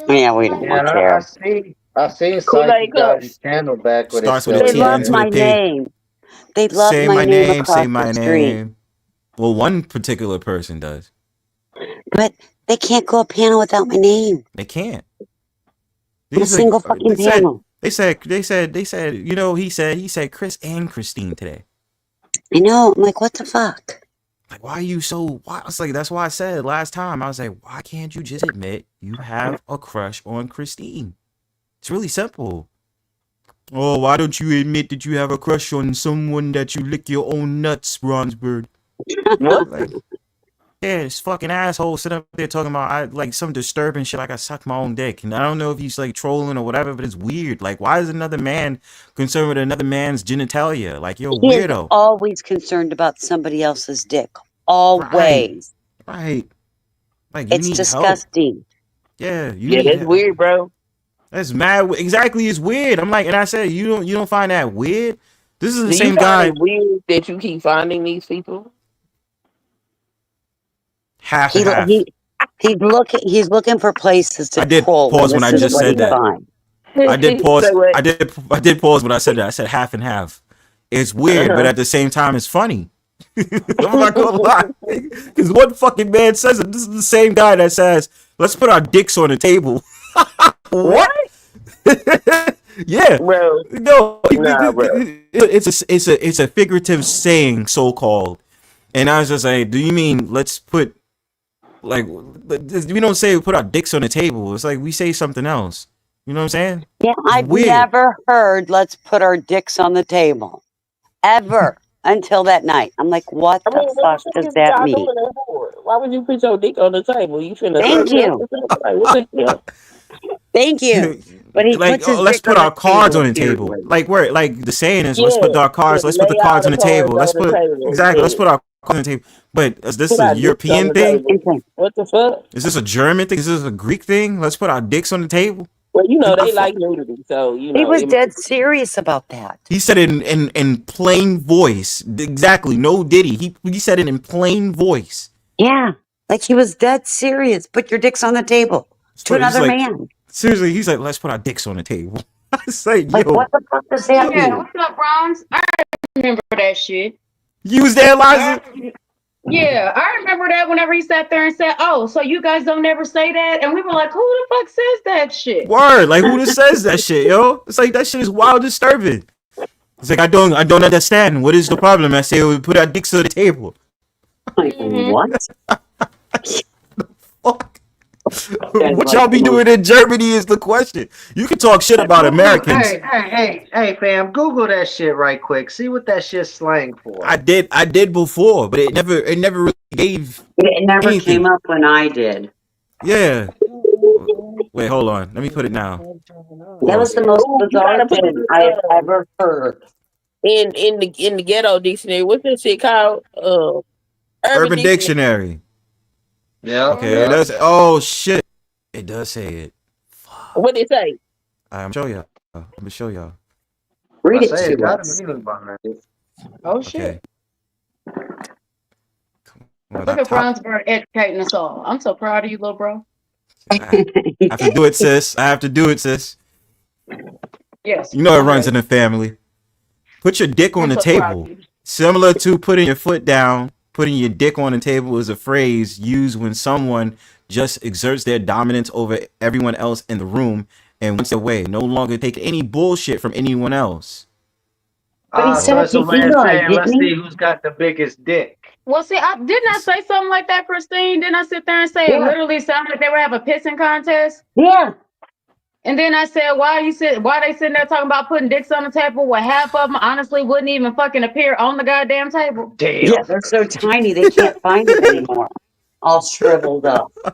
Yeah, we don't Yeah, care. I seen Psyche Kool-Aid got his Cups. channel back with his Starts with a They T, silly love ends with ass. a my P. name. They love Say my my name name, across say the my street. name. Well, one particular person does. But they can't go a panel without my name. They can't. A These single like fucking panel. they said, you know, he said Chris and Christine today. I know. I'm like, what the fuck? Like, why are you so why? I was like, that's why I said last time. I was like, why can't you just admit you have a crush on Christine? It's really simple. Oh, why don't you admit that you have a crush on someone that you lick your own nuts, Bronzebird? What? Like, yeah, this fucking asshole sitting up there talking about like some disturbing shit like I suck my own dick. And I don't know if he's like trolling or whatever, but it's weird. Like, why is another man concerned with another man's genitalia? Like, you're a He is weirdo. always concerned about somebody else's dick. Right. Always. Right. Like, you It's need help. disgusting. Yeah, you Yeah, need that's help. weird, bro. That's mad. Exactly, it's weird. I'm like, and I said, you don't find that weird? This is the Do you same find guy. it weird that you keep finding these people? Half He and half. he's looking for places to I did troll, pause and when I this is just what said he that. finds. I did pause. Say what? I did pause when I said that. I said half and half. It's weird, but at the same time, it's funny. I'm not gonna lie, because one fucking man says it. This is the same guy that says, "Let's put our dicks on the table." What? Yeah. Bro, No. nah, bro. It's a figurative saying, so called. And I was just like, do you mean let's put like we don't say we put our dicks on the table? It's like we say something else. You know what I'm saying? Yeah, I've weird. never heard "let's put our dicks on the table" ever until that night. I'm like, what I mean, the what fuck the fuck does is that y'all mean? doing that for? Why would you put your dick on the table? You finna Thank serve it up you. or something? Like, what the hell? Thank you. But he Like, puts his let's dick put on our the cards table, on the table. apparently. Like, where, like the saying is, let's Yeah, put our yeah, cards. Let's put lay the all cards on the the cards table. Let's on the put table. exactly. Let's Yeah. put our cards on the table. But is this Put a our dicks on European the thing? table. Okay. What the fuck? Is this a German thing? Is this a Greek thing? Let's put our dicks on the table. Well, you know, What the they fuck? like nudity, so, you He know, was it dead serious about that. He said it in plain voice. Exactly. No diddy. He said it in plain voice. Yeah. Like he was dead serious. Put your dicks on the table to So he's another like, man. seriously, he's like, let's put our dicks on the table. I say, Like, yo, what the fuck does that Yeah, mean? what's up, Bronze? I remember that shit. you was there, Liza? Yeah, I remember that whenever he sat there and said, "Oh, so you guys don't ever say that?" And we were like, "Who the fuck says that shit?" Word. Like, who just says that shit, yo? It's like, that shit is wild disturbing. It's like, I don't understand. What is the problem? I say, we put our dicks on the table. Like, what? Fuck. What y'all be doing in Germany is the question. You can talk shit about Americans. Hey, fam, Google that shit right quick. See what that shit's slang for. I did before, but it never really gave It never anything. came up when I did. Yeah. Wait, hold on. Let me put it now. That was the most bizarre thing I have ever heard. in the ghetto dictionary. What's that shit called? Urban Dictionary. Yeah. Okay, it does. Oh shit, it does say it. What they say? I'm show y'all. I'm gonna show y'all. Read it I say to it got us. a meaning behind it. Oh Okay. shit! Well, Look at Bronzebird educating us all. I'm so proud of you, little bro. I have to do it, sis. I have to do it, sis. Yes. You know it runs in the family. Put your dick on the table. Similar to putting your foot down, putting your dick on the table is a phrase used when someone just exerts their dominance over everyone else in the room and wants their way, no longer take any bullshit from anyone else. But he said So it it's to a way of Eli, saying, let's didn't see he? who's got the biggest dick. Well, see, didn't I say something like that, Christine? Didn't I sit there and say it literally sounded like they were having a pissing contest? Yeah. And then I said, why they sitting there talking about putting dicks on the table? Well, half of them honestly wouldn't even fucking appear on the goddamn table. Damn. Yeah, they're so tiny they can't find it anymore. All shriveled up. I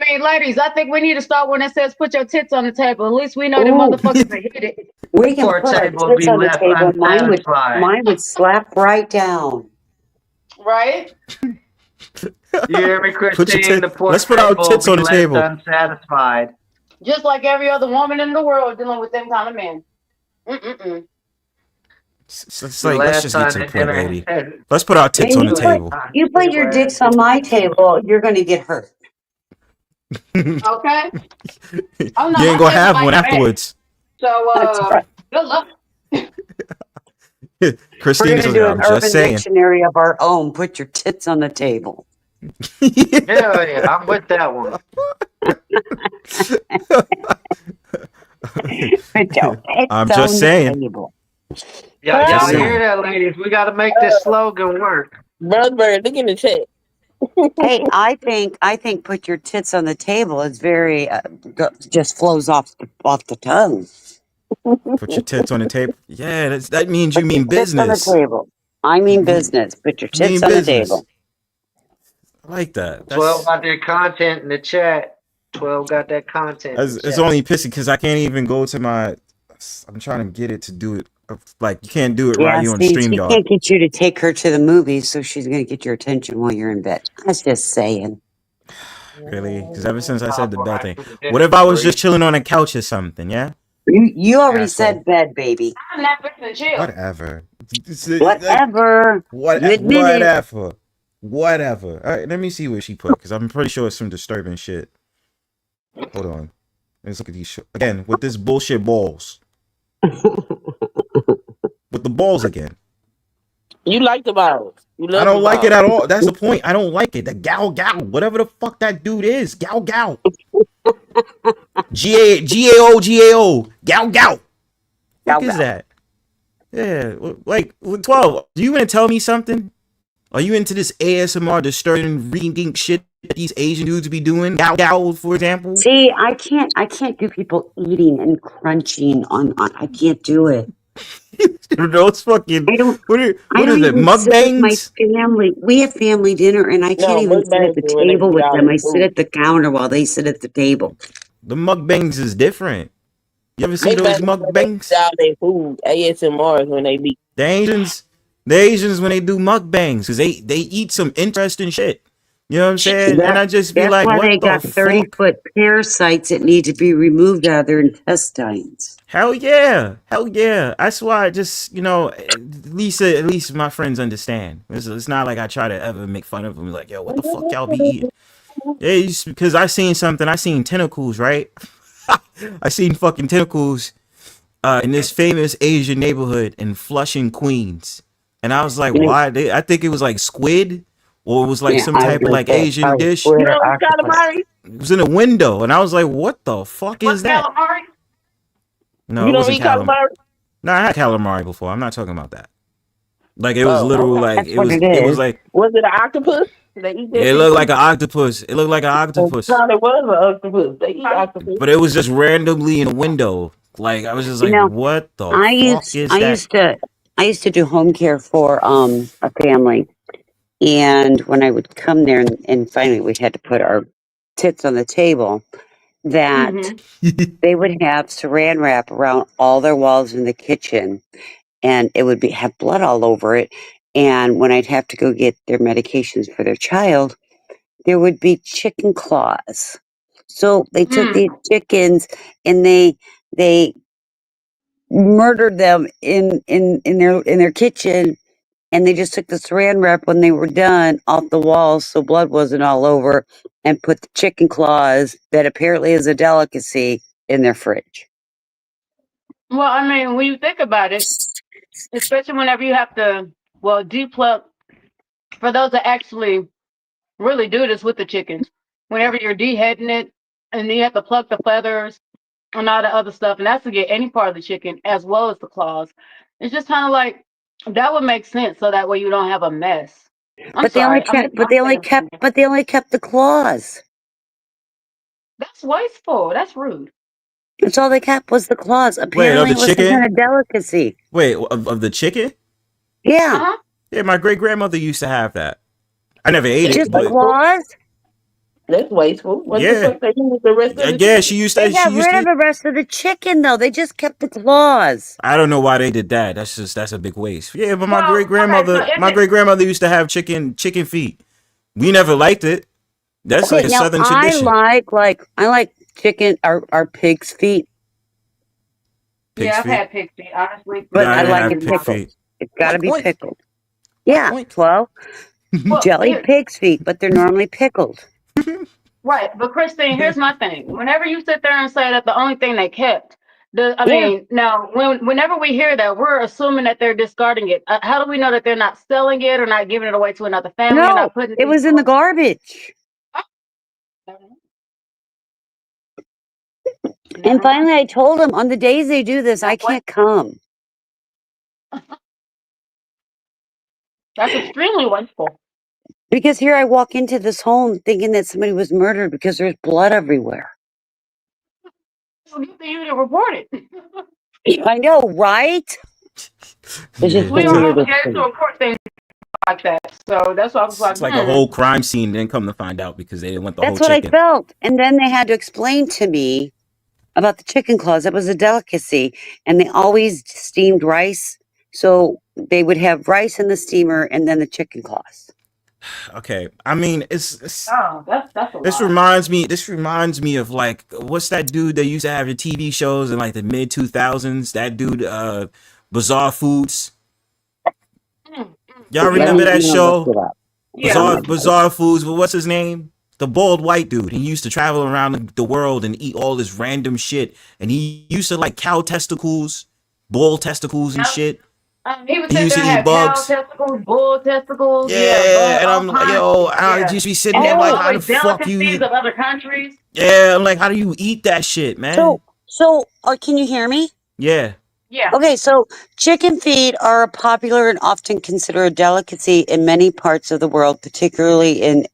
mean, ladies, I think we need to start one that says put your tits on the table. At least we know them Ooh. motherfuckers that hit it. We can Poor put our table tits be on the left table. unsatisfied. Mine would slap right down. Right? You hear me, Christine? The poor Let's put our table tits be on the left table. unsatisfied. Just like every other woman in the world dealing with them kind of men. Mm-mm-mm. It's like, let's just get to the point, lady. Let's put our tits And on the table. You put your dicks on my table, you're going to get hurt. Okay? Oh, no, You ain't my gonna tits have like one that. afterwards. So, That's right. good luck. Christine We're is going to do I'm an just urban saying. dictionary of our own. Put your tits on the table. Hell yeah, I'm with that one. I'm just saying. Y'all hear that, ladies? We got to make this slogan work. Brother, look in the chat. Hey, I think put your tits on the table is very just flows off the tongue. Put your tits on the table. Yeah, that means you mean Tits on the business. table. I mean business. Put your tits on the table. I like that. 12 got their content in the chat. 12 got that content. It's only pissy because I can't even go to my. I'm trying to get it to do it. Like, you can't do it right here on She StreamYard. can't get you to take her to the movies, so she's going to get your attention while you're in bed. I was just saying. Really? Because ever since I said the bed thing. What if I was just chilling on a couch or something, yeah? You already said bed, baby. I'm not fixing to chill. Whatever. Whatever. Whatever. All right, let me see what she put, because I'm pretty sure it's some disturbing shit. Hold on. Let's look at these shit. Again, with this bullshit balls. With the balls again. You like the balls. I don't like it at all. That's the point. I don't like it. The gal. Whatever the fuck that dude is. Gal. G-A-O. Gal. What is that? Yeah. Like, 12. Do you want to tell me something? Are you into this ASMR disturbing reading shit that these Asian dudes be doing. Gao, for example. See, I can't do people eating and crunching on I can't do it. Those fucking I don't what I is don't it? even sit with my Mukbangs? family. We have family dinner and I can't No, even sit at mukbangs the is when they table eat with all them. their I sit food. at the counter while they sit at the table. The mukbangs is different. You ever see those Mukbangs is when they eat mukbangs? all their food. ASMR is when they be. The Asians when they do mukbangs, because they eat some interesting shit. You know what I'm saying? And I just be That's like, why what they the got 30 fuck? foot parasites that need to be removed out of their intestines. Hell yeah. Hell yeah. That's why I just, at least my friends understand. It's not like I try to ever make fun of them. Like, yo, what the fuck y'all be eating? Yeah, because I seen something. I seen tentacles, right? I seen fucking tentacles in this famous Asian neighborhood in Flushing, Queens. And I was like, You know, why? I think it was like squid or it was like yeah, some I was type of gonna like say Asian probably dish. squid You or know what's octopus. calamari? It was in a window. And I was like, what the fuck is What's that? calamari? No, You it don't wasn't eat calamari. calamari? No, I had calamari before. I'm not talking about that. Like it was Oh, literal, okay. like That's what it it was is. like Was it an octopus? They eat that it shit looked too. like an octopus. It looked like an octopus. Probably was an octopus. They eat octopus. But it was just randomly in a window. Like I was just You like, know, what the I fuck used is I that? used to I used to do home care for a family, and when I would come there and finally we had to put our tits on the table, that Mm-hmm. they would have saran wrap around all their walls in the kitchen, and it would have blood all over it. And when I'd have to go get their medications for their child, there would be chicken claws. So they took Mm. these chickens and they murdered them in their kitchen, and they just took the saran wrap when they were done off the walls so blood wasn't all over, and put the chicken claws that apparently is a delicacy in their fridge. Well, I mean, when you think about it, especially whenever you have to, well, depulp, for those that actually really do this with the chickens, whenever you're deheading it and then you have to pluck the feathers and all the other stuff, and that's to get any part of the chicken as well as the claws. It's just kind of like that would make sense so that way you don't have a mess. I'm But they only sorry. I'm kept but I'm they only saying kept but they only kept the claws. that's wasteful. That's rude. That's all they kept was the claws. Wait, of Apparently the it was some chicken? kind of delicacy. Wait, of the chicken? Yeah. Uh-huh. Yeah, my great grandmother used to have that. I never ate That's it, Just the but wasteful. claws? That's wasteful. What the yeah, fuck they do with the rest of the yeah. chicken? They She got used rid of to. the rest of the chicken though. They just kept the claws. I don't know why they did that. That's a big waste. Yeah, but Well, okay, so if my it great grandmother used to have chicken feet. We never liked it. That's Okay, like a now southern tradition. I like chicken or pig's feet, Pig's yeah, I've feet. had pig feet, honestly, No, but but I I it didn't was like have it really pig not. pickled. feet. It's got to Oink be oink. pickled. Oink Yeah, oink. well, Well, jelly here, pig's feet, but they're normally pickled. right, but Christine, here's my thing. Whenever you sit there and say that the only thing they kept, I Yeah. mean, now whenever we hear that, we're assuming that they're discarding it. How do we know that they're not selling it or not giving it away to another family or No, not putting it it was in the garbage. And Never mind. finally, I told them on the days they do this, I That's what. can't come That's extremely wasteful. because here I walk into this home thinking that somebody was murdered because there's blood everywhere. So get the you to report it. I know, right? It's just Yeah, the We are weirdest obligated to thing. report things like that. So that's why I was like, it's like a whole crime scene. Then come to find out because they didn't want the whole That's what I chicken. felt. And then they had to explain to me about the chicken claws. It was a delicacy, and they always steamed rice. So they would have rice in the steamer and then the chicken claws. Okay, I mean it's oh, that's a this lot. reminds me of like what's that dude that used to have the TV shows in like the mid 2000s? That dude, Bizarre Foods. Y'all Let remember me, that I'm gonna look show? it up. Yeah. Bizarre Foods. But what's his name? The bald white dude. He used to travel around the world and eat all this random shit. And he used to like cow testicles, bull testicles, and Yep. shit. He would He sit used there to and eat have cow bugs. testicles, bull testicles, Yeah, and all I'm like, kinds of yo, shit. I Yeah. just be sitting And there it was like, how the always fuck you delicacies eat? of other countries. Yeah, I'm like, how do you eat that shit, man? So, can you hear me? Yeah. Yeah. Okay, so chicken feet are a popular and often considered a delicacy in many parts of the world, particularly in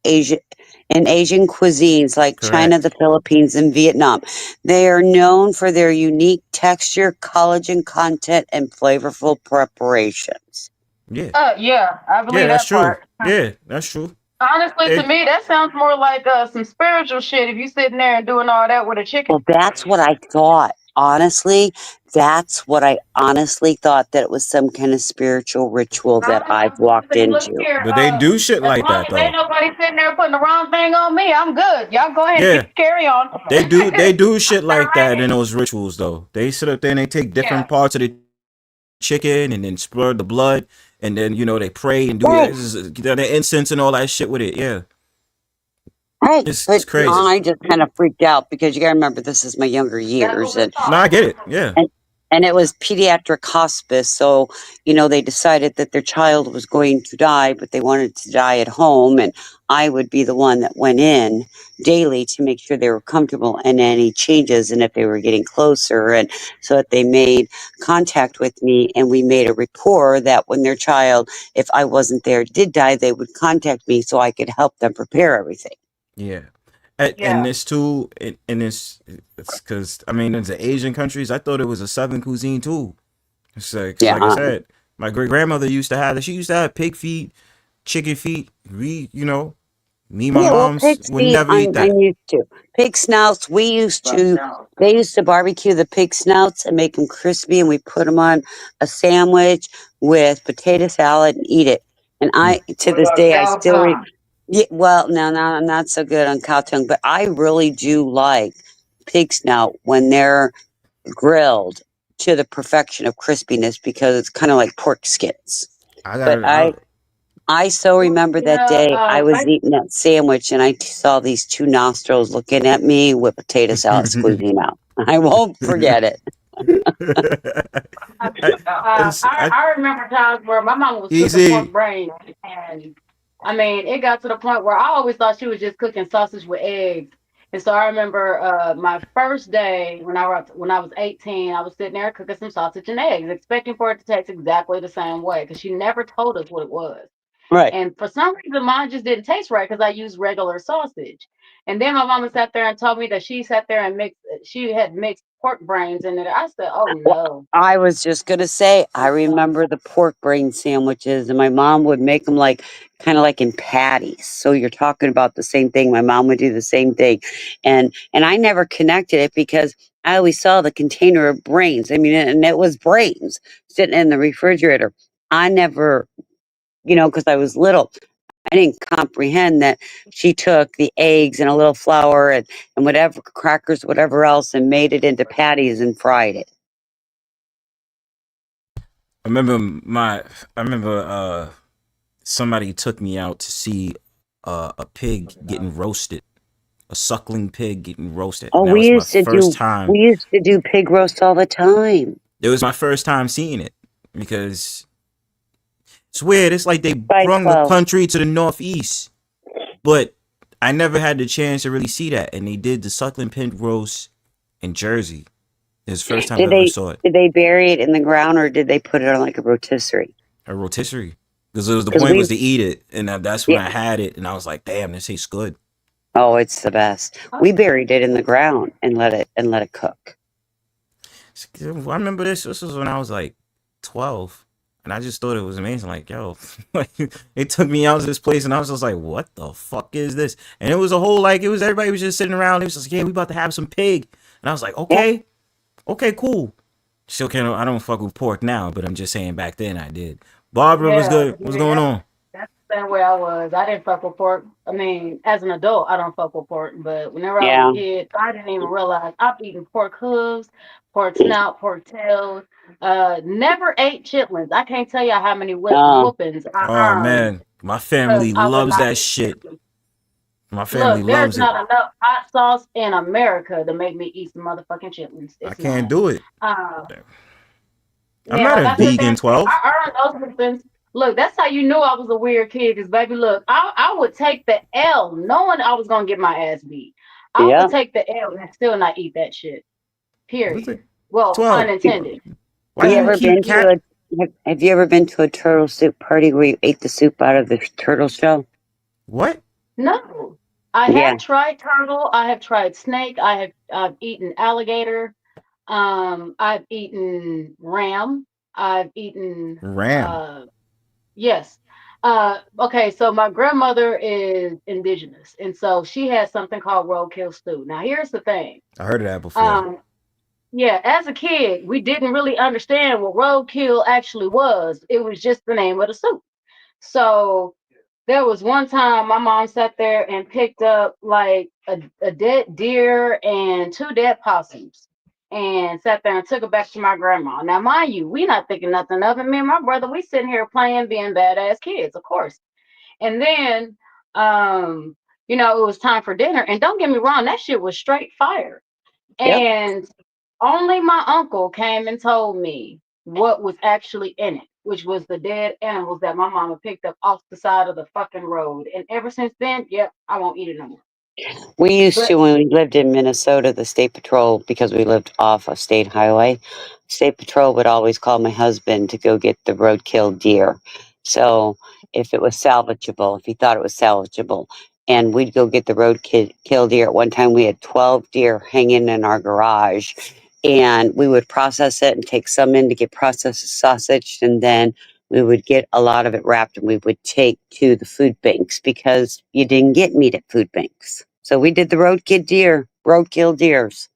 in Asian cuisines like China, Correct. the Philippines, and Vietnam. They are known for their unique texture, collagen content, and flavorful preparations. Yeah. Yeah, I Yeah, believe that's that true. part. Yeah, that's true. Honestly, to It, me, that sounds more like some spiritual shit. If you sitting there and doing all that with a chicken. Well, that's what I thought. Honestly, that's what I honestly thought, that it was some kind of spiritual ritual that I've walked Look into. here, but they do shit as like long that as ain't though. nobody sitting there putting the wrong thing on me, I'm good. Y'all go ahead Yeah, and carry on. they do shit like that in Alright. those rituals though. They sit up there and they take Yeah. different parts of the chicken and then spread the blood and then they pray and do Right, the incense and all that shit with it. Yeah, right. it's But crazy. I just kind of freaked out because you got to remember this is my younger That's what years, we're No, I get it. Yeah, and and it was pediatric hospice. So they decided that their child was going to die, but they wanted to die at home, and I would be the one that went in daily to make sure they were comfortable and any changes, and if they were getting closer, and so that they made contact with me, and we made a rapport that when their child, if I wasn't there, did die, they would contact me so I could help them prepare everything. yeah. And Yeah. this too, and it's because I mean, in the Asian countries, I thought it was a Southern cuisine too. So, 'cause Yeah. like I said, my great grandmother used to have that. She used to have pig feet, chicken feet. Me and my Yeah, well, moms pig's would feet, never eat I'm that. used to. Pig snouts, they used to barbecue the pig snouts and make them crispy, and we put them on a sandwich with potato salad and eat it. And Mm. to this day, I still yeah, well, no, I'm not so good on cow tongue, but I really do like pig snout when they're grilled to the perfection of crispiness because it's kind of like pork skins. I But got I so remember that day I was I eating that sandwich and I saw these two nostrils looking at me with potato salad squeezing out. I won't forget it. I remember times where my mom was cooking pork Easy. brains, and I mean, it got to the point where I always thought she was just cooking sausage with eggs. And so I remember my first day when I was 18, I was sitting there cooking some sausage and eggs, expecting for it to taste exactly the same way because she never told us what it was. Right. And for some reason, mine just didn't taste right because I used regular sausage. And then my mama sat there and told me that she sat there and she had mixed pork brains in it. I said, oh Well, no. I was just gonna say, I remember the pork brain sandwiches, and my mom would make them like kind of like in patties. So you're talking about the same thing. My mom would do the same thing, and I never connected it because I always saw the container of brains. I mean, and it was brains sitting in the refrigerator. I never, because I was little, I didn't comprehend that she took the eggs and a little flour and whatever crackers, whatever else, and made it into patties and fried it. I remember somebody took me out to see a pig getting roasted, a suckling pig getting roasted, Oh, and that we was my used to first do time. we used to do pig roast all the time. It was my first time seeing it because it's weird. It's like they By brung the 12. country to the northeast, but I never had the chance to really see that. And they did the suckling pig roast in Jersey. It was the first time I Did ever they saw it. did they bury it in the ground or did they put it on like a rotisserie? A rotisserie. Because it was the Because point we was to eat it, and that's when yeah, I had it, and I was like, "Damn, this tastes good." oh, it's the best. We buried it in the ground and let it cook. I remember this. This was when I was like 12, and I just thought it was amazing. Like, yo, like it took me out to this place, and I was just like, "What the fuck is this?" And it was a whole like it was everybody was just sitting around. It was just like, "Yeah, we about to have some pig," and I was like, Yeah. okay, cool." Still can't. I don't fuck with pork now, but I'm just saying back then I did. Barbara was Yeah, good. What's going on? that's the same way I was. I didn't fuck with pork. I mean, as an adult, I don't fuck with pork, but whenever I was a Yeah. kid, I didn't even realize I've eaten pork hooves, pork snout, pork tails. Never ate chitlins. I can't tell you how many Um, whoopings I Oh earned man, my because family I would loves not that eat shit. chitlins. My family Look, there's loves it. not enough hot sauce in America to make me eat some motherfucking chitlins. I It's can't not. do it. Uh, I'm Yeah, not like a I sit there vegan and say, 12. I earned those whoopings. Look, that's how you knew I was a weird kid. Cause baby, look, I would take the L, knowing I was gonna get my ass beat. I yeah. would take the L and still not eat that shit. What's Period. it? Well, pun 12. intended. Why You do you ever keep been cat? to have you ever been to a turtle soup party where you ate the soup out of the turtle shell? What? No. I Yeah. have tried turtle. I have tried snake. I've eaten alligator. I've eaten ram. I've eaten Ram. yes. Okay, so my grandmother is indigenous, and so she has something called roadkill stew. Now, here's the thing. I heard of that before. Um, yeah, as a kid, we didn't really understand what roadkill actually was. It was just the name of the soup. So there was one time my mom sat there and picked up like a dead deer and two dead possums and sat there and took it back to my grandma. Now, mind you, we not thinking nothing of it. Me and my brother, we sitting here playing, being badass kids, of course. And then, um, it was time for dinner. And don't get me wrong, that shit was straight fire. Yep. And only my uncle came and told me what was actually in it, which was the dead animals that my mama picked up off the side of the fucking road. And ever since then, yep, I won't eat it no more. We used But to, when we lived in Minnesota, the state patrol, because we lived off a state highway, state patrol would always call my husband to go get the roadkill deer. So if it was salvageable, if he thought it was salvageable, and we'd go get the roadkill deer. At one time, we had 12 deer hanging in our garage, and we would process it and take some in to get processed sausage, and then we would get a lot of it wrapped and we would take to the food banks because you didn't get meat at food banks. So we did the roadkill deers.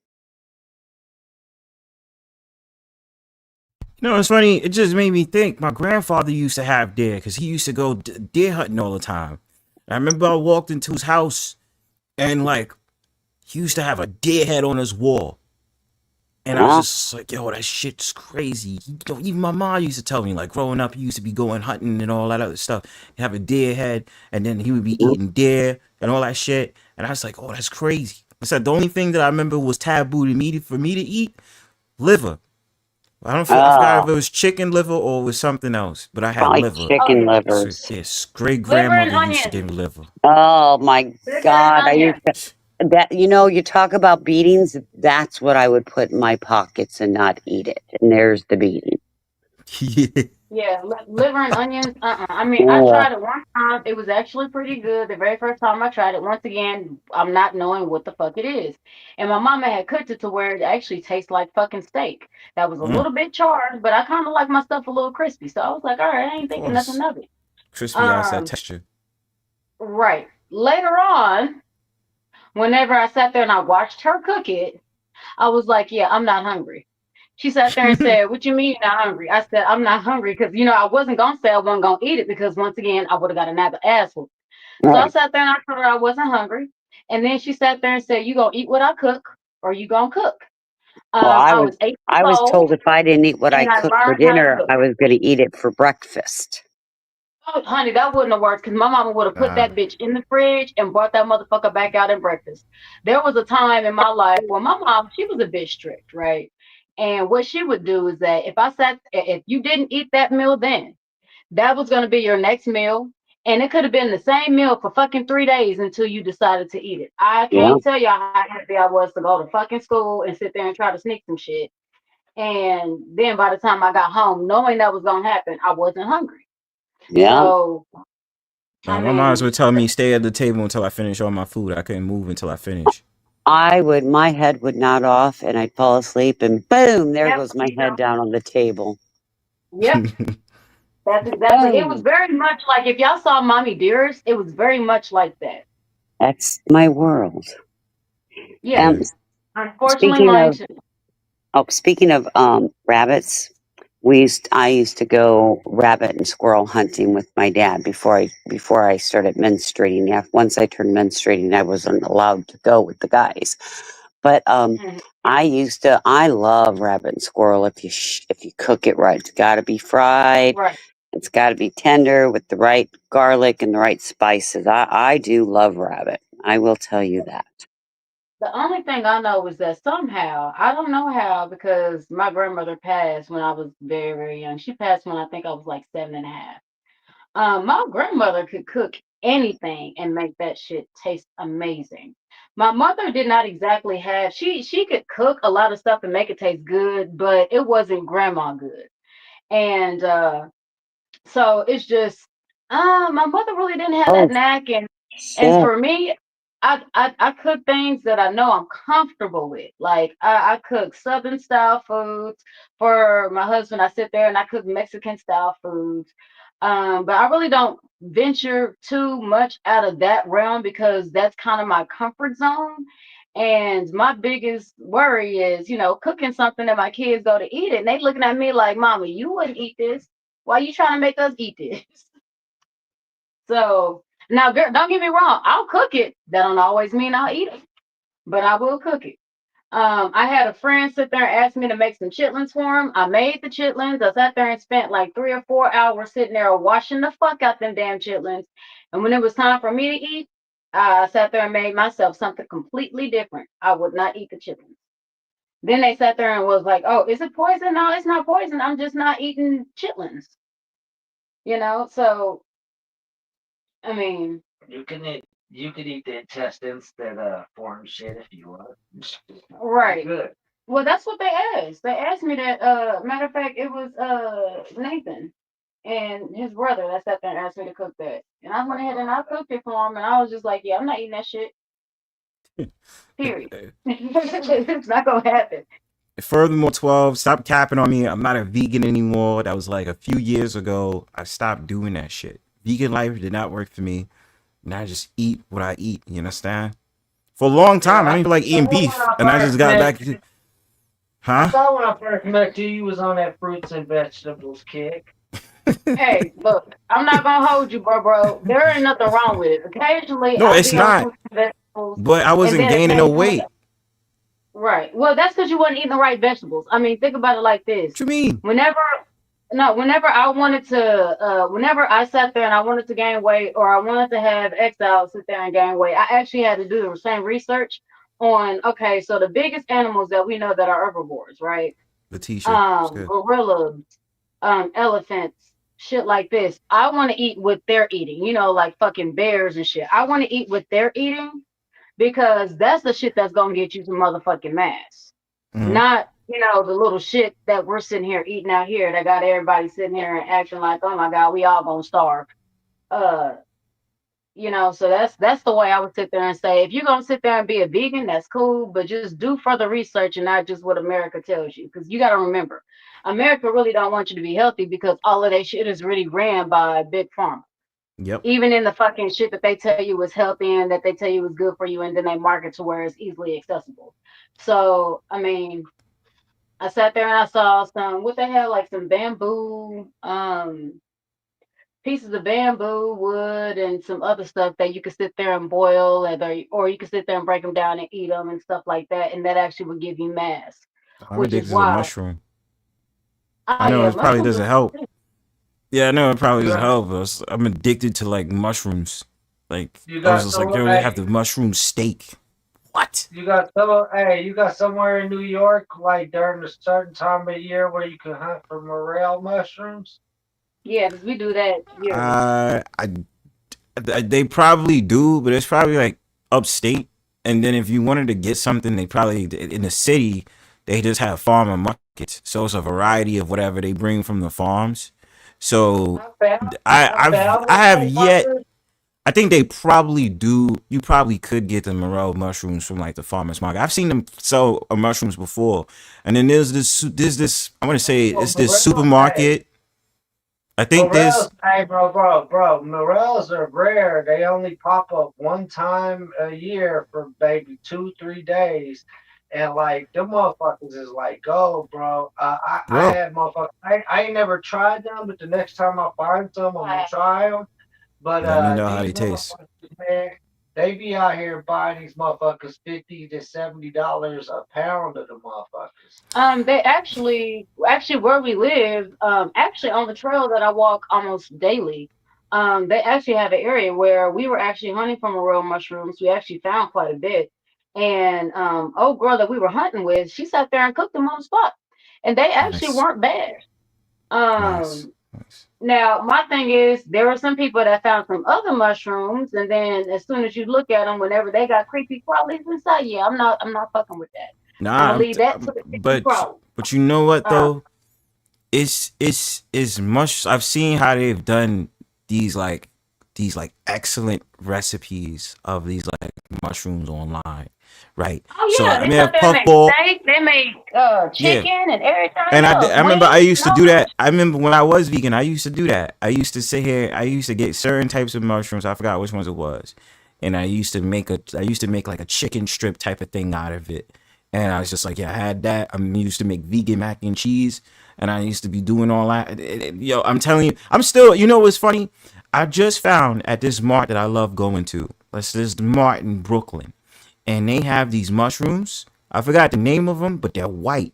You know, it's funny. It just made me think. My grandfather used to have deer because he used to go deer hunting all the time. I remember I walked into his house and like he used to have a deer head on his wall. And I was Yeah. just like, yo, that shit's crazy. Even my mom used to tell me, like, growing up, he used to be going hunting and all that other stuff. He'd have a deer head, and then he would be eating deer and all that shit. And I was like, oh, that's crazy. I said, the only thing that I remember was taboo to me, for me to eat, liver. I forgot if Oh, it was chicken liver or it was something else, but I had probably liver. oh chicken yeah, So, livers. yes, great liver and grandmother used to give onion, me liver. Oh my liver and God. I used onion. to, that, you talk about beatings. That's what I would put in my pockets and not eat it. And there's the beating. Yeah. Yeah, liver and onions. I mean, I Oh, tried it one time. It was actually pretty good. The very first time I tried it. Once again, I'm not knowing what the fuck it is. And my mama had cooked it to where it actually tastes like fucking steak. That was a Mm, little bit charred, but I kind of like my stuff a little crispy. So I was like, all right, I of ain't thinking nothing course. of it. Crispy outside Um, texture. right. Later on, whenever I sat there and I watched her cook it, I was like, yeah, I'm not hungry. She sat there and said, what you mean you're not hungry? I said, I'm not hungry because, I wasn't going to say I wasn't going to eat it because once again, I would have got another ass whoop. So I right. sat there and I told her I wasn't hungry. And then she sat there and said, you going to eat what I cook or you going to cook? Well, I was 8 years I was old told if I didn't eat what I and I cooked for learned how to dinner, cook. I was going to eat it for breakfast. Oh, honey, that wouldn't have worked because my mama would have put Nah. that bitch in the fridge and brought that motherfucker back out at breakfast. There was a time in my life where my mom, she was a bit strict, right? And what she would do is that if you didn't eat that meal then, that was going to be your next meal. And it could have been the same meal for fucking 3 days until you decided to eat it. I Yeah. can't tell y'all how happy I was to go to fucking school and sit there and try to sneak some shit. And then by the time I got home, knowing that was going to happen, I wasn't hungry. Yeah. So, I Now, my moms mean, would tell me stay at the table until I finish all my food. I couldn't move until I finish. My head would nod off and I'd fall asleep and boom, there yep, goes my head down on the table. yep, that's exactly. It was Boom. very much like if y'all saw Mommy Dearest, it was very much like that. That's my world. Yeah, Yeah. unfortunately, Speaking mine of too. speaking of rabbits, I used to go rabbit and squirrel hunting with my dad before I started menstruating. Once I turned menstruating, I wasn't allowed to go with the guys. But Mhm. I love rabbit and squirrel if you cook it right. It's got to be fried. Right. It's got to be tender with the right garlic and the right spices. I do love rabbit. I will tell you that. The only thing I know is that somehow, I don't know how, because my grandmother passed when I was very, very young. She passed when I think I was like 7.5. My grandmother could cook anything and make that shit taste amazing. My mother did not exactly have she could cook a lot of stuff and make it taste good, but it wasn't grandma good. And so it's just my mother really didn't have that Oh knack and shit! for me, I cook things that I know I'm comfortable with. Like I cook Southern style foods for my husband. I sit there and I cook Mexican style foods. But I really don't venture too much out of that realm because that's kind of my comfort zone. And my biggest worry is, cooking something that my kids go to eat it, and they looking at me like, "Mama, you wouldn't eat this. Why you trying to make us eat this?" So now, girl, don't get me wrong. I'll cook it. That don't always mean I'll eat it, but I will cook it. I had a friend sit there and ask me to make some chitlins for him. I made the chitlins. I sat there and spent like 3 or 4 hours sitting there washing the fuck out them damn chitlins. And when it was time for me to eat, I sat there and made myself something completely different. I would not eat the chitlins. Then they sat there and was like, "Oh, is it poison?" No, it's not poison. I'm just not eating chitlins. So I mean, You can eat the intestines that form shit if you want. right. Good. Well, that's what they asked. They asked me that. Matter of fact, it was Nathan and his brother that sat there and asked me to cook that, and I went ahead and I cooked it for him, and I was just like, "Yeah, I'm not eating that shit. Period. It's not gonna happen." Furthermore, 12, stop capping on me. I'm not a vegan anymore. That was like a few years ago. I stopped doing that shit. Vegan life did not work for me. Now I just eat what I eat. You understand? For a long time, I didn't even like eating beef. And I just got back to... I Huh? thought when I first met you was on that fruits and vegetables kick. Hey, look, I'm not gonna hold you, bro. There ain't nothing wrong with it. Occasionally, No, I'll it's be on not. fruits and vegetables, But I and wasn't then gaining no occasionally, weight. right. Well, that's because you wasn't eating the right vegetables. I mean, think about it like this. What you mean? Whenever whenever I wanted to, whenever I sat there and I wanted to gain weight, or I wanted to have Exile sit there and gain weight, I actually had to do the same research on, okay, so the biggest animals that we know that are herbivores, right? Letitia, it's good. Gorillas, elephants, shit like this. I want to eat what they're eating, like fucking bears and shit. I want to eat what they're eating because that's the shit that's gonna get you some motherfucking mass. Not, the little shit that we're sitting here eating out here that got everybody sitting here and acting like, oh my God, we all gonna starve. Uh, so that's the way I would sit there and say, if you're gonna sit there and be a vegan, that's cool, but just do further research and not just what America tells you. Because you gotta remember, America really don't want you to be healthy because all of that shit is really ran by big pharma. Yep. Even in the fucking shit that they tell you is healthy and that they tell you is good for you, and then they market to where it's easily accessible. So, I mean, I sat there and I saw some, what the hell, like some bamboo, pieces of bamboo, wood, and some other stuff that you could sit there and boil, or you could sit there and break them down and eat them and stuff like that, and that actually would give you mass, I'm which is addicted to why. mushroom. Oh I know yeah, it probably mushrooms doesn't are help. good. Yeah, I know it probably You doesn't got, help, but I'm addicted to like mushrooms. Like, you I was got just like, some. yo, they have the mushroom steak. What? You got some. Hey, you got somewhere in New York, like during a certain time of year, where you can hunt for morel mushrooms. Yeah, because we do that yearly. They probably do, but it's probably like upstate. And then if you wanted to get something, they probably in the city they just have farmer markets, so it's a variety of whatever they bring from the farms. So I found I them have yet. motherfuckers. I think they probably do. You probably could get the morel mushrooms from like the farmers market. I've seen them sell mushrooms before. And then there's this. I want to say Well, it's this morel, hey, supermarket. I think morels, this. hey, bro, morels are rare. They only pop up one time a year for maybe 2, 3 days. And like them motherfuckers is like gold, bro. I Bro, had motherfuckers. I ain't never tried them, but the next time I find some, I'm gonna try them. But let me know how these they taste. motherfuckers, man, they be out here buying these motherfuckers $50 to $70 a pound of the motherfuckers. They actually where we live, actually on the trail that I walk almost daily, they actually have an area where we were actually hunting for morel mushrooms. We actually found quite a bit, and old girl that we were hunting with, she sat there and cooked them on the spot, and they actually Nice, weren't bad. nice, Um, nice. Now my thing is, there were some people that found some other mushrooms, and then as soon as you look at them, whenever they got creepy crawlies inside, yeah, I'm not fucking with that. I'm Nah, gonna leave that to the creepy but crawlies. you know what Uh, though? It's much. I've seen how they've done these like excellent recipes of these like mushrooms online, right? Oh So yeah, I they mean, stuff there make puffball, steak, they make yeah. chicken and everything And else. I remember I Wings used to and do all that. I remember when I was vegan, I used to do that. I used to sit here. I used to get certain types of mushrooms. I forgot which ones it was, and I used to make like a chicken strip type of thing out of it. And I was just like, yeah, I had that. I used to make vegan mac and cheese, and I used to be doing all that. Yo, I'm telling you, I'm still. You know what's funny? I just found at this mart that I love going to. This mart in Brooklyn, and they have these mushrooms. I forgot the name of them, but they're white.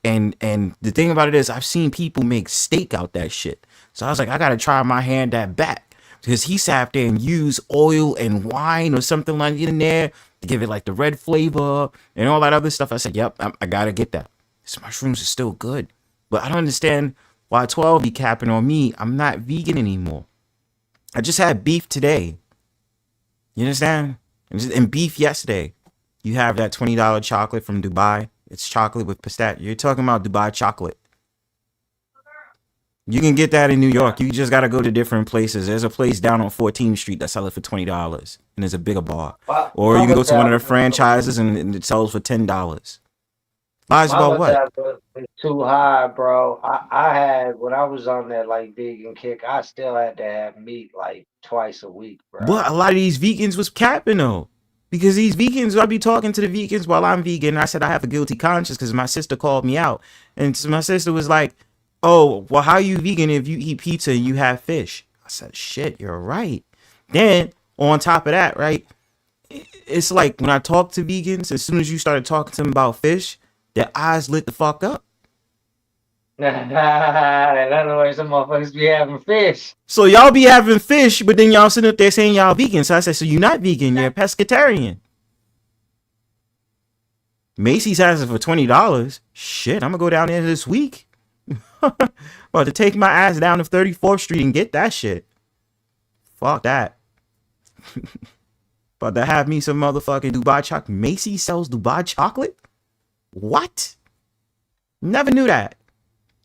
And the thing about it is, I've seen people make steak out that shit. So I was like, I gotta try my hand at back, because he sat there and used oil and wine or something like it in there to give it like the red flavor and all that other stuff. I said, yep, I gotta get that. These mushrooms are still good, but I don't understand why 12 be capping on me. I'm not vegan anymore. I just had beef today. You understand? And beef yesterday. You have that $20 chocolate from Dubai. It's chocolate with pistachio. You're talking about Dubai chocolate. You can get that in New York. You just got to go to different places. There's a place down on 14th Street that sell it for $20, and there's a bigger bar. Or you can go to one of the franchises and it sells for $10. Lies about what? Was too high, bro. I had when I was on that like vegan kick, I still had to have meat like twice a week, bro. But a lot of these vegans was capping though. Because these vegans, I'll be talking to the vegans while I'm vegan. I said I have a guilty conscience because my sister called me out. And so my sister was like, oh, well, how are you vegan if you eat pizza and you have fish? I said, shit, you're right. Then on top of that, right, it's like when I talk to vegans, as soon as you started talking to them about fish, their eyes lit the fuck up. In other words, some motherfuckers be having fish. So y'all be having fish, but then y'all sitting up there saying y'all vegan. So I said, so you're not vegan, you're a pescatarian. Macy's has it for $20. Shit, I'm gonna go down there this week. About to take my ass down to 34th Street and get that shit. Fuck that. About to have me some motherfucking Dubai chocolate. Macy's sells Dubai chocolate? What? Never knew that.